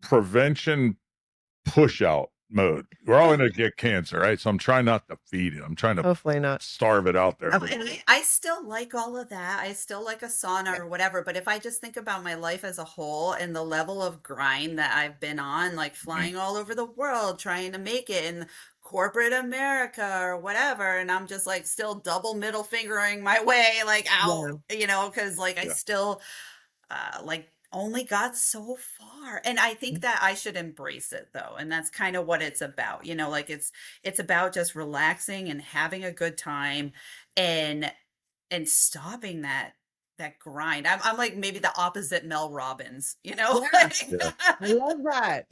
prevention push out mode. We're all going to get cancer, right? So I'm trying not to feed it. I'm trying to Hopefully not. starve it out there. And I still like all of that. I still like a sauna or whatever. But if I just think about my life as a whole and the level of grind that I've been on, like flying all over the world, trying to make it in corporate America or whatever, and I'm just like still double middle fingering my way like out, because like I still like only got so far. And I think that I should embrace it though. And that's kind of what it's about. Like it's about just relaxing and having a good time and stopping that grind. I'm like maybe the opposite Mel Robbins, I love that.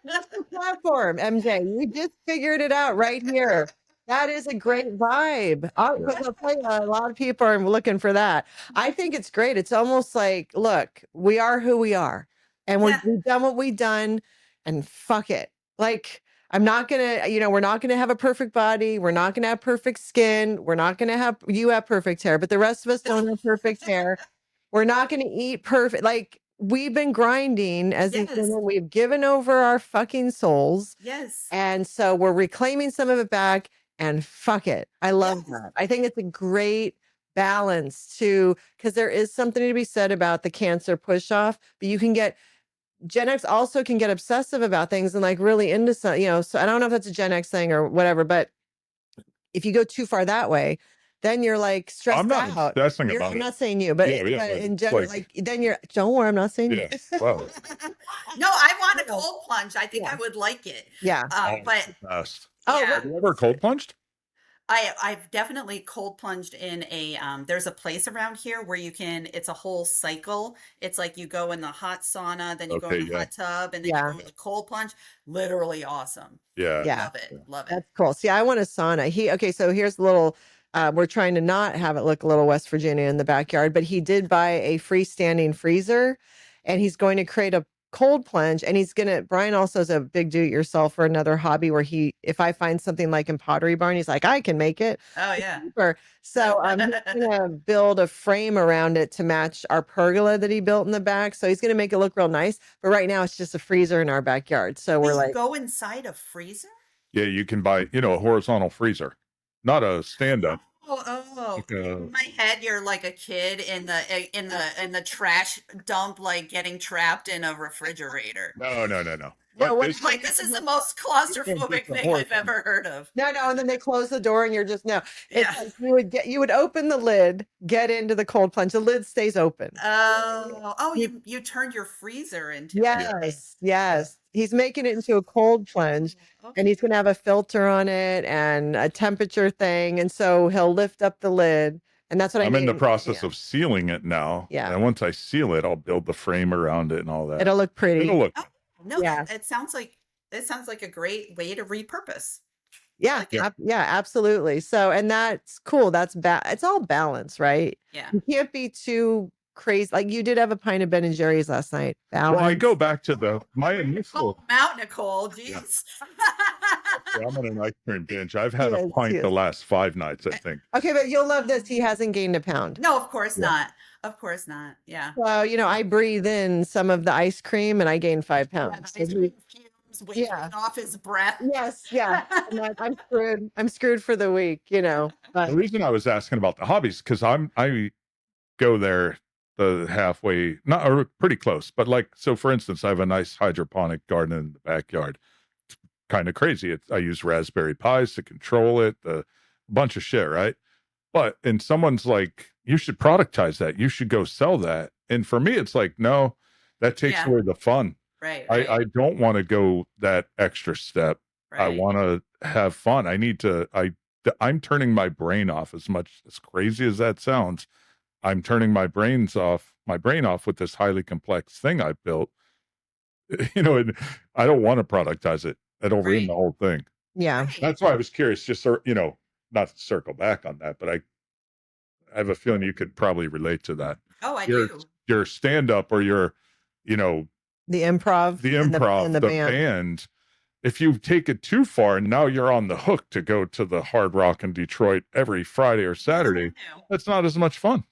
That's the platform, MJ. You just figured it out right here. That is a great vibe. I'll tell you, a lot of people are looking for that. I think it's great. It's almost like, look, we are who we are, and we've done what we've done, and fuck it. Like, I'm not gonna, we're not gonna have a perfect body. We're not gonna have perfect skin. We're not gonna have you have perfect hair, but the rest of us don't have perfect hair. We're not gonna eat perfect. Like, we've been grinding as these women. We've given over our fucking souls. Yes. And so we're reclaiming some of it back, and fuck it. I love that. I think it's a great balance too, because there is something to be said about the cancer push off, but you can get Gen X also can get obsessive about things and like really into some, so I don't know if that's a Gen X thing or whatever, but if you go too far that way, then you're like stressed I'm not out. obsessing about I'm it. not saying you, but, Yeah, but but in it's general, like- then don't worry, I'm not saying Yeah. you. Wow. No, I want a cold plunge. I think Yeah. I would like it. Yeah. But The best. Oh, yeah, Have you ever cold plunged? I've definitely cold plunged in there's a place around here where it's a whole cycle. It's like you go in the hot sauna, then you go in Okay, the yeah. hot tub, and then Yeah. you go in the cold plunge. Literally awesome. Yeah. Yeah. Love it. Love it. That's cool. See, I want a sauna. Okay, so here's a little, we're trying to not have it look a little West Virginia in the backyard, but he did buy a freestanding freezer and he's going to create a cold plunge and Brian also is a big do-it-yourself for another hobby where if I find something like in Pottery Barn, he's like, I can make it. Oh yeah. Cheaper. So he's gonna build a frame around it to match our pergola that he built in the back. So he's gonna make it look real nice. But right now it's just a freezer in our backyard. So we're You like, go inside a freezer? Yeah, you can buy, a horizontal freezer, not a stand-up. Oh, Like in my head, you're like a kid in the trash dump, like getting trapped in a refrigerator. No. No, But what- it's- Like, this is the most claustrophobic thing I've ever heard of. no, and then they close the door and you're just no. It's Yeah. like you would open the lid, get into the cold plunge. The lid stays open. You turned your freezer into Yes. He's making it into a cold plunge. Okay. And he's going to have a filter on it and a temperature thing. And so he'll lift up the lid. And that's what I'm in the process Yeah. of sealing it now. Yeah. And once I seal it, I'll build the frame around it and all that. It'll look pretty. It'll look. No, Yeah. it sounds like a great way to repurpose. Yeah. like it. Yeah, absolutely. So, and that's cool. It's all balance, right? Yeah. You can't be too crazy. Like you did have a pint of Ben and Jerry's last night. Balance. Well, I go back to my initial. Oh, Mount Nicole, jeez. I'm on an ice cream binge. I've had Yes, a pint yes. the last 5 nights, I think. Okay, but you'll love this. He hasn't gained a pound. No, of course Yeah. not. Of course not. Yeah. So, I breathe in some of the ice cream and I gain 5 Yeah, pounds. the ice cream fumes wafting Yeah. off his breath. Yes, yeah. I'm screwed. I'm screwed for the week, The But reason I was asking about the hobbies, because I go there the halfway, not or pretty close, but like, so for instance, I have a nice hydroponic garden in the backyard. It's kind of crazy. I use Raspberry Pis to control it, a bunch of shit, right? And someone's like, you should productize that. You should go sell that. And for me, it's like, no, that takes Yeah. away the fun. Right. I don't want to go that extra step. I right. want to have fun. I'm turning my brain off, as crazy as that sounds. I'm turning my brain off with this highly complex thing I built. And I don't want to productize it. It'll ruin Right. the whole thing. yeah. Right. That's why I was curious, just not to circle back on that, but I have a feeling you could probably relate to that. Oh, I Your do. your stand up or your, The improv. and the band. If you take it too far and now you're on the hook to go to the Hard Rock in Detroit every Friday or Saturday, that's not as much fun.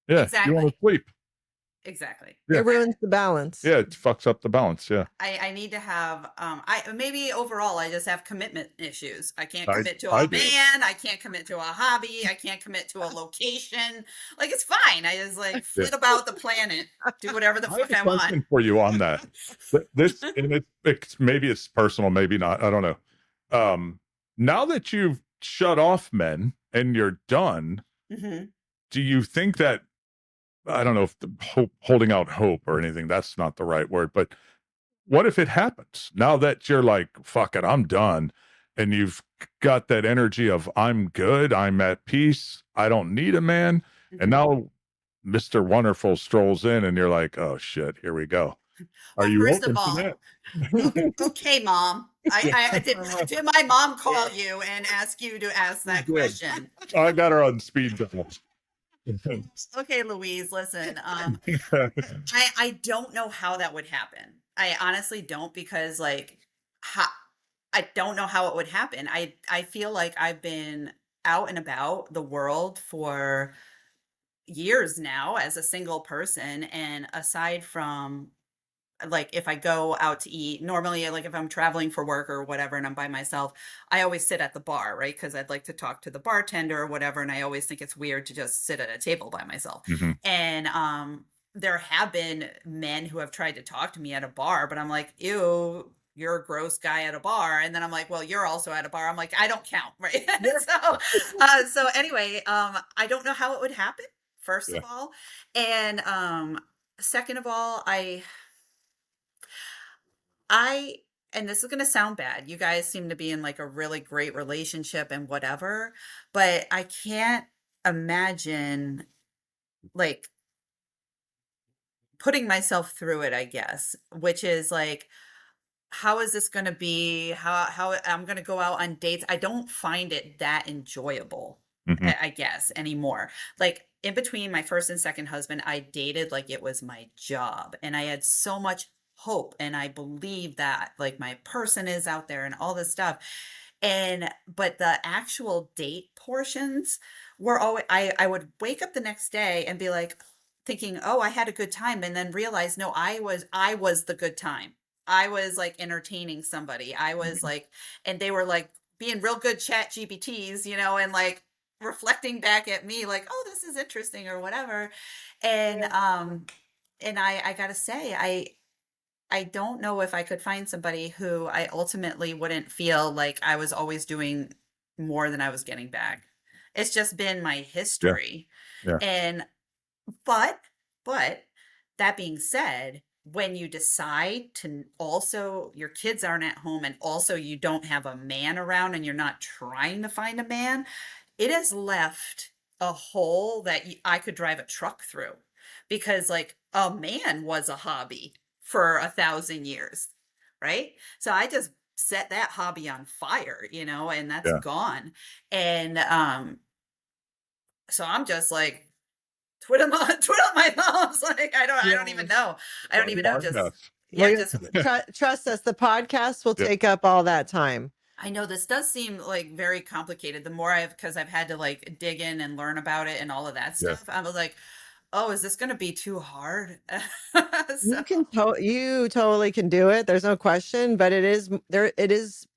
Yeah. Exactly. You want to sleep. Exactly. Yeah. It ruins the balance. Yeah. It fucks up the balance. Yeah. I need to have maybe overall I just have commitment issues. I can't I- commit to I a do. band, I can't commit to a hobby, I can't commit to a location. Like it's fine. I just like flit about the planet, do whatever the I have fuck I a want. question for you on that. This and maybe it's personal, maybe not. I don't know. Now that you've shut off men and you're done, Mhm. do you think that, I don't know if holding out hope or anything, that's not the right word, but what if it happens now that you're like, fuck it, I'm done, and you've got that energy of I'm good, I'm at peace, I don't need a man, and now Mr. Wonderful strolls in and you're like, oh shit, here we go. Are Well, you first open of all, to that? Okay, Mom. Did my mom call you and ask you to ask that Good. question? I got her on speed dial. Okay, Louise, listen. I don't know how that would happen. I honestly don't, because I don't know how it would happen. I feel like I've been out and about the world for years now as a single person, and aside from like if I go out to eat, normally like if I'm traveling for work or whatever and I'm by myself, I always sit at the bar, right? Because I'd like to talk to the bartender or whatever, and I always think it's weird to just sit at a table by myself. Mhm. And there have been men who have tried to talk to me at a bar, but I'm like, ew, you're a gross guy at a bar. And then I'm like, well, you're also at a bar. I'm like, I don't count, right? So anyway, I don't know how it would happen, first of all. And second of all, and this is going to sound bad. You guys seem to be in like a really great relationship and whatever, but I can't imagine like putting myself through it, I guess, which is like, how is this going to be? How I'm going to go out on dates? I don't find it that enjoyable, I guess, anymore. Like in between my first and second husband, I dated like it was my job, and I had so much hope, and I believe that like my person is out there and all this stuff. But the actual date portions were always, I would wake up the next day and be like thinking, oh, I had a good time, and then realize, no, I was the good time. I was like entertaining somebody. I was like, and they were like being real good chat GPTs, and like reflecting back at me like, oh, this is interesting or whatever. And I gotta say, I don't know if I could find somebody who I ultimately wouldn't feel like I was always doing more than I was getting back. It's just been my history. Yeah. And but that being said, when you decide to also, your kids aren't at home and also you don't have a man around and you're not trying to find a man, it has left a hole that I could drive a truck through, because like a man was a hobby for 1,000 years, right? So I just set that hobby on fire, and that's gone. And so I'm just like twiddle my thumbs, like I don't even know. I don't even know. Trust us, the podcast will take up all that time. I know this does seem like very complicated. The more because I've had to like dig in and learn about it and all of that stuff. I was like, oh, is this going to be too hard? You can you totally can do it. There's no question, but it is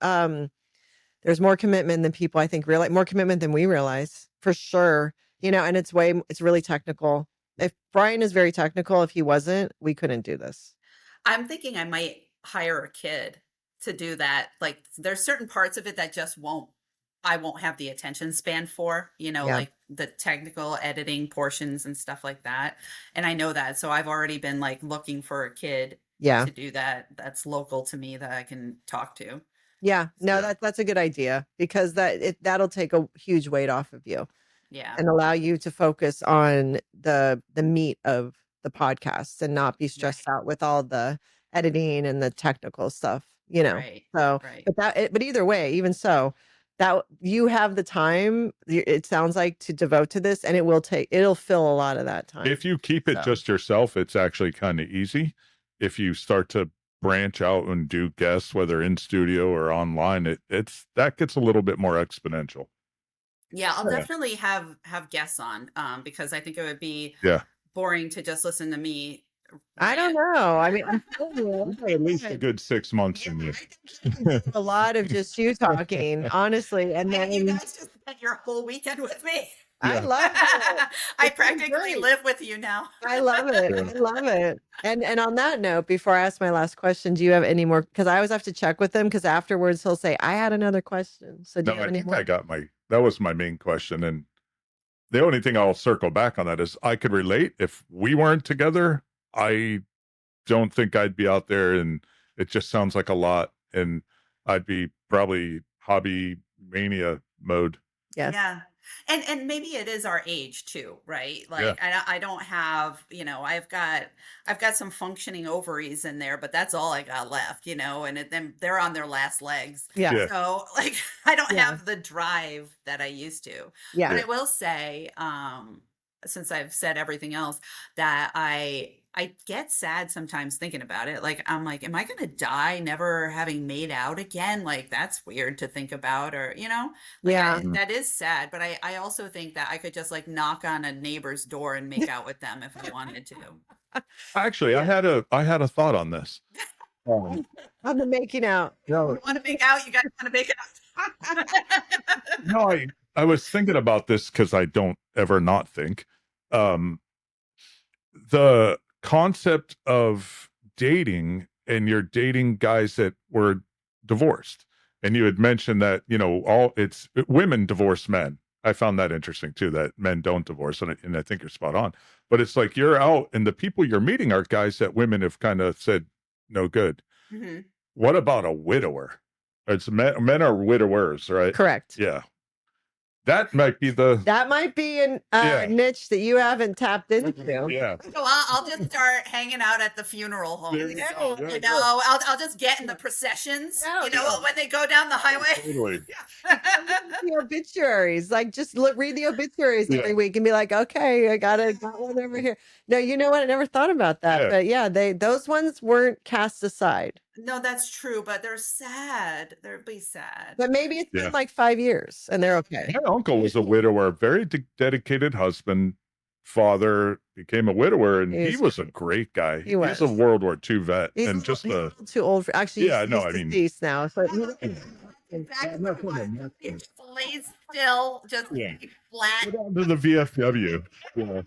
there's more commitment than people I think realize, more commitment than we realize, for sure. And it's really technical. If Brian is very technical, if he wasn't, we couldn't do this. I'm thinking I might hire a kid to do that. Like there's certain parts of it that just I won't have the attention span for, like the technical editing portions and stuff like that. And I know that. So I've already been like looking for a kid to do that. That's local to me that I can talk to. Yeah, no, that's a good idea, because that'll take a huge weight off of you. Yeah. And allow you to focus on the meat of the podcast and not be stressed out with all the editing and the technical stuff, Right. So, but either way, even so, that you have the time, it sounds like, to devote to this, and it'll fill a lot of that time. If you keep it just yourself, it's actually kind of easy. If you start to branch out and do guests, whether in studio or online, that gets a little bit more exponential. Yeah, I'll definitely have guests on, because I think it would be boring to just listen to me. I don't know. I mean, I'm at least a good 6 months in you. A lot of just you talking, honestly, and then you guys just spent your whole weekend with me. I love it. I practically live with you now. I love it. I love it. And on that note, before I ask my last question, do you have any more? Because I always have to check with him, because afterwards he'll say, I had another question. So do you have any more? That was my main question. And the only thing I'll circle back on that is I could relate. If we weren't together, I don't think I'd be out there, and it just sounds like a lot. And I'd be probably hobby mania mode. Yes. Yeah. And maybe it is our age too, right? Like I don't have, I've got some functioning ovaries in there, but that's all I got left, and then they're on their last legs. Yeah. So like, I don't have the drive that I used to. Yeah. But I will say, since I've said everything else, that I get sad sometimes thinking about it. Like, I'm like, am I going to die never having made out again? Like, that's weird to think about, or, that is sad. But I also think that I could just like knock on a neighbor's door and make out with them if I wanted to. Actually, I had a thought on this. On the making out. No. You want to make out? You guys want to make out? No, I was thinking about this because I don't ever not think. concept of dating, and you're dating guys that were divorced. And you had mentioned that, women divorce men. I found that interesting too, that men don't divorce. And I think you're spot on. But it's like you're out and the people you're meeting are guys that women have kind of said, no good. Mm-hmm. What about a widower? It's men are widowers, right? Correct. Yeah. That might be a niche that you haven't tapped into. Yeah. So I'll just start hanging out at the funeral homes. There you go. Yeah, You know, I'll just get in the processions. No, You know, no. when they go down the highway. Totally. The obituaries, like just read the obituaries Yeah. every week and be like, okay, I got one over here. No, you know what? I never thought about that, Yeah. but yeah, those ones weren't cast aside. No, that's true, but they're sad. They'll be sad. But maybe it's Yeah. been like 5 years and they're okay. My uncle was a widower, very dedicated husband, father, became a widower, and he was a great guy. He was. He's a World War II vet, He's and just he's a little too old for actually. Yeah, he's no, I mean- deceased now. So It lays still, just flat. go down to the VFW. Yeah.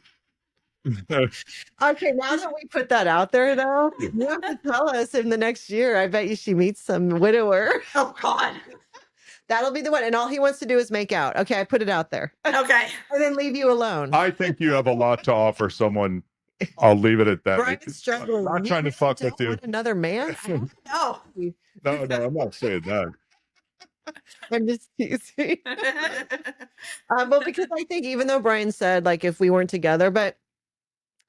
okay, now that we put that out there, though, you have to tell us in the next year. I bet you she meets some widower. Oh God. That'll be the one, and all he wants to do is make out. Okay, I put it out there, Okay. and then leave you alone. I think you have a lot to offer someone. I'll leave it at that. Brian's struggling. I'm not trying to fuck with you. Want another man? No. No, I'm not saying that. I'm just teasing. Well, because I think even though Brian said like if we weren't together, but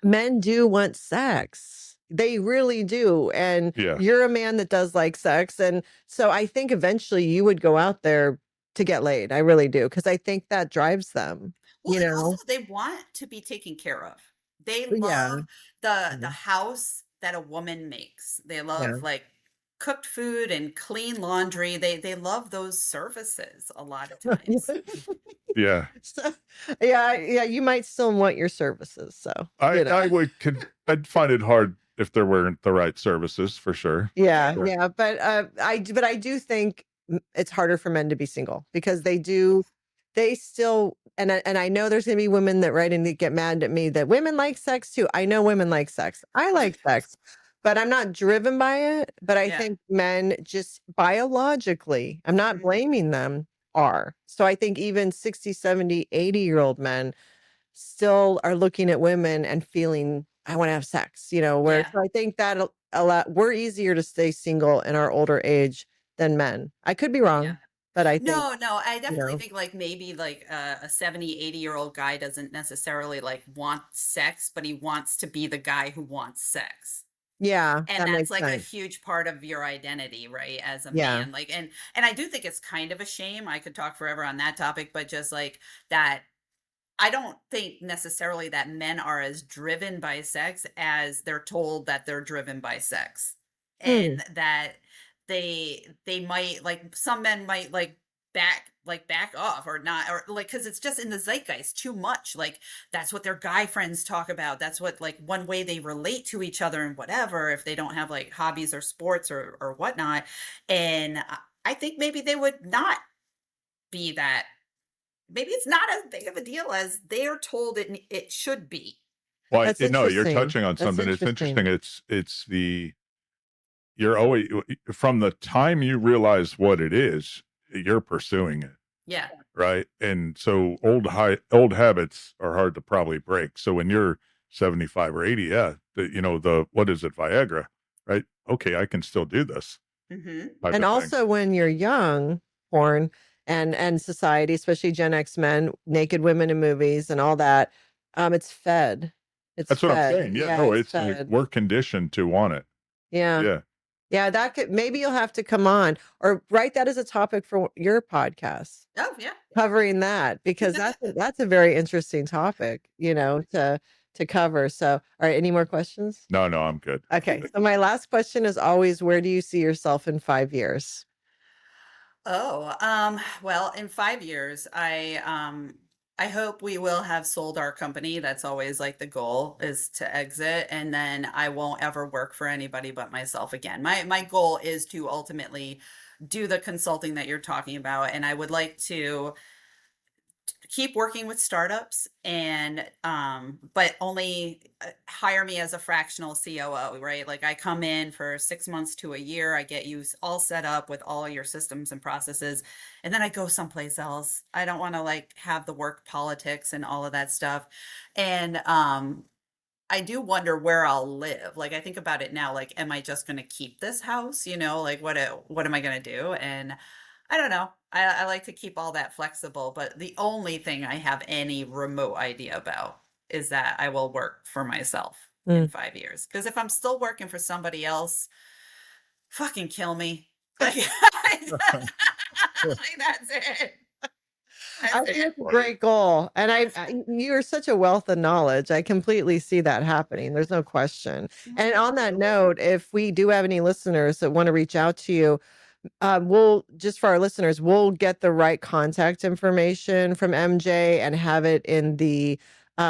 men do want sex. They really do. And Yeah. you're a man that does like sex. And so I think eventually you would go out there to get laid. I really do. Because I think that drives them. Well, You and know? also they want to be taken care of. They Yeah. love the house that a woman makes. They love like cooked food and clean laundry. They love those services a lot of times. Yeah. So, yeah. You might still want your services. So I'd find it hard if there weren't the right services for sure. Yeah, Sure. yeah, but I do think it's harder for men to be single because they still and I know there's gonna be women that write and they get mad at me that women like sex too. I know women like sex. I like sex, but I'm not driven by it. But I think men just biologically, I'm not blaming them, are. So I think even 60, 70, 80-year-old men still are looking at women and feeling I want to have sex, where so I think that we're easier to stay single in our older age than men. I could be wrong, but I think No, I definitely think like maybe like a 70, 80-year-old guy doesn't necessarily like want sex, but he wants to be the guy who wants sex. yeah, And that that's makes like a sense. huge part of your identity, right? As a Yeah. man. Like and I do think it's kind of a shame. I could talk forever on that topic, but just like that I don't think necessarily that men are as driven by sex as they're told that they're driven by sex. And that they might like some men might back off or not or like because it's just in the zeitgeist too much. Like that's what their guy friends talk about. That's what like one way they relate to each other and whatever if they don't have like hobbies or sports or whatnot. And I think maybe they would not be that. Maybe it's not as big of a deal as they're told it should be. Well, That's you're interesting. touching on That's something. It's interesting. interesting. You're always from the time you realize what it is, you're pursuing it, Yeah. right? And so old habits are hard to probably break. So when you're 75 or 80, what is it, Viagra, right? Okay, I can still do this. Mm-hmm. type And of thing. also when you're young, porn and society, especially Gen X men, naked women in movies and all that, it's fed. It's That's what I'm fed. saying. Yeah, no, it's like fed. we're conditioned to want it. Yeah. Yeah. That could maybe you'll have to come on or write that as a topic for your podcast, Oh yeah. covering that because that's a very interesting topic, to cover. So, all right, any more questions? No, I'm good. Okay. So my last question is always, where do you see yourself in 5 years? Oh, well, in 5 years, I hope we will have sold our company. That's always like the goal is to exit, and then I won't ever work for anybody but myself again. My goal is to ultimately do the consulting that you're talking about, and I would like to keep working with startups and but only hire me as a fractional COO, right? Like I come in for 6 months to a year, I get you all set up with all your systems and processes, and then I go someplace else. I don't want to like have the work politics and all of that stuff. And I do wonder where I'll live. Like I think about it now, like, am I just going to keep this house? You know, like what am I going to do? And I don't know. I like to keep all that flexible, but the only thing I have any remote idea about is that I will work for myself in 5 years. Because if I'm still working for somebody else, fucking kill me. Like, like, that's it. I think it's a great goal. And you're such a wealth of knowledge. I completely see that happening. There's no question. And on that note, if we do have any listeners that want to reach out to you, we'll just for our listeners, we'll get the right contact information from MJ and have it in the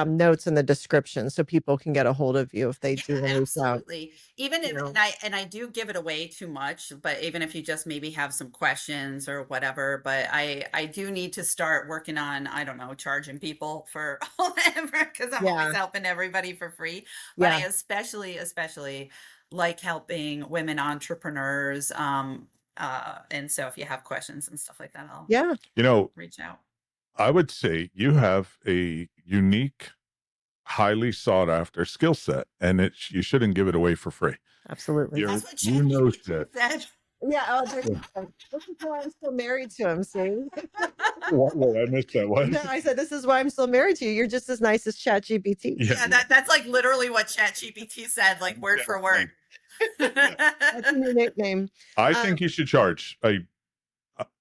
notes in the description so people can get a hold of you if they do want to reach out. Absolutely. Even if and I do give it away too much, but even if you just maybe have some questions or whatever, but I do need to start working on, I don't know, charging people for whatever, because I'm always helping everybody for free. But I especially like helping women entrepreneurs. And so if you have questions and stuff like that, I'll reach out. I would say you have a unique, highly sought after skill set, and you shouldn't give it away for free. Absolutely. That's what you know that. said. Yeah. This is why I'm still married to him. See? Well, I missed that one. No, I said this is why I'm still married to you. You're just as nice as ChatGPT. Yeah, that's like literally what ChatGPT said, like word for word. That's a new nickname. I think you should charge.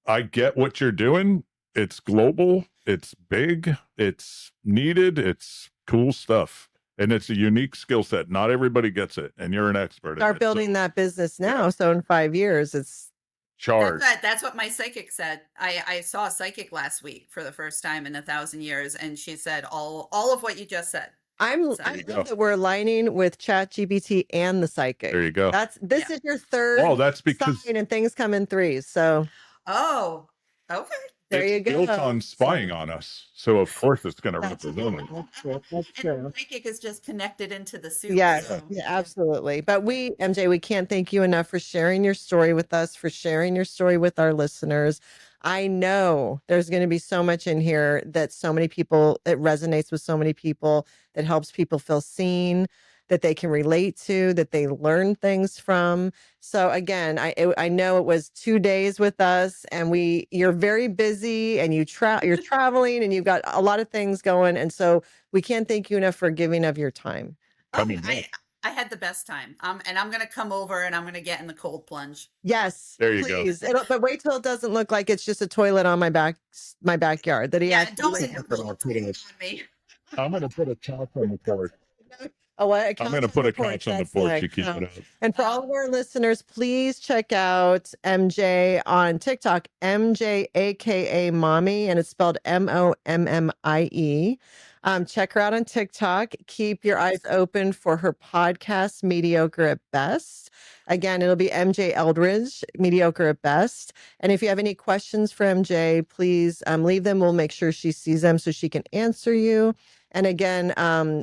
I get what you're doing. It's global. It's big. It's needed. It's cool stuff. And it's a unique skill set. Not everybody gets it. And you're an expert. Start building that business now. So in 5 years, it's charge. That's what my psychic said. I saw a psychic last week for the first time in 1,000 years. And she said all of what you just said. I love that we're aligning with ChatGPT and the psychic. There you go. This is your third. Oh, that's because sign and things come in threes. So. Oh, okay. There you go. Built on spying on us, so of course it's going to represent it. That's true. And psychic is just connected into the soup. Yeah, absolutely. But MJ, we can't thank you enough for sharing your story with us, for sharing your story with our listeners. I know there's going to be so much in here that so many people, it resonates with so many people, that helps people feel seen, that they can relate to, that they learn things from. So again, I know it was 2 days with us, and you're very busy, and you're traveling, and you've got a lot of things going, and so we can't thank you enough for giving of your time. I had the best time. And I'm going to come over and I'm going to get in the cold plunge. Yes, there you please. go. But wait till it doesn't look like it's just a toilet on my backyard. That he don't me. I'm going to put a couch on the porch. Oh, what? I'm going to put a couch on the porch to keep it up. And for all of our listeners, please check out MJ on TikTok, MJ aka Mommie, and it's spelled MOMMIE. Check her out on TikTok. Keep your eyes open for her podcast, Mediocre at Best. Again, it'll be MJ Eldridge, Mediocre at Best. And if you have any questions for MJ, please leave them. We'll make sure she sees them so she can answer you. And again,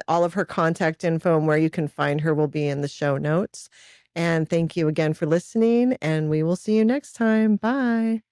all of her contact info and where you can find her will be in the show notes. And thank you again for listening, and we will see you next time. Bye.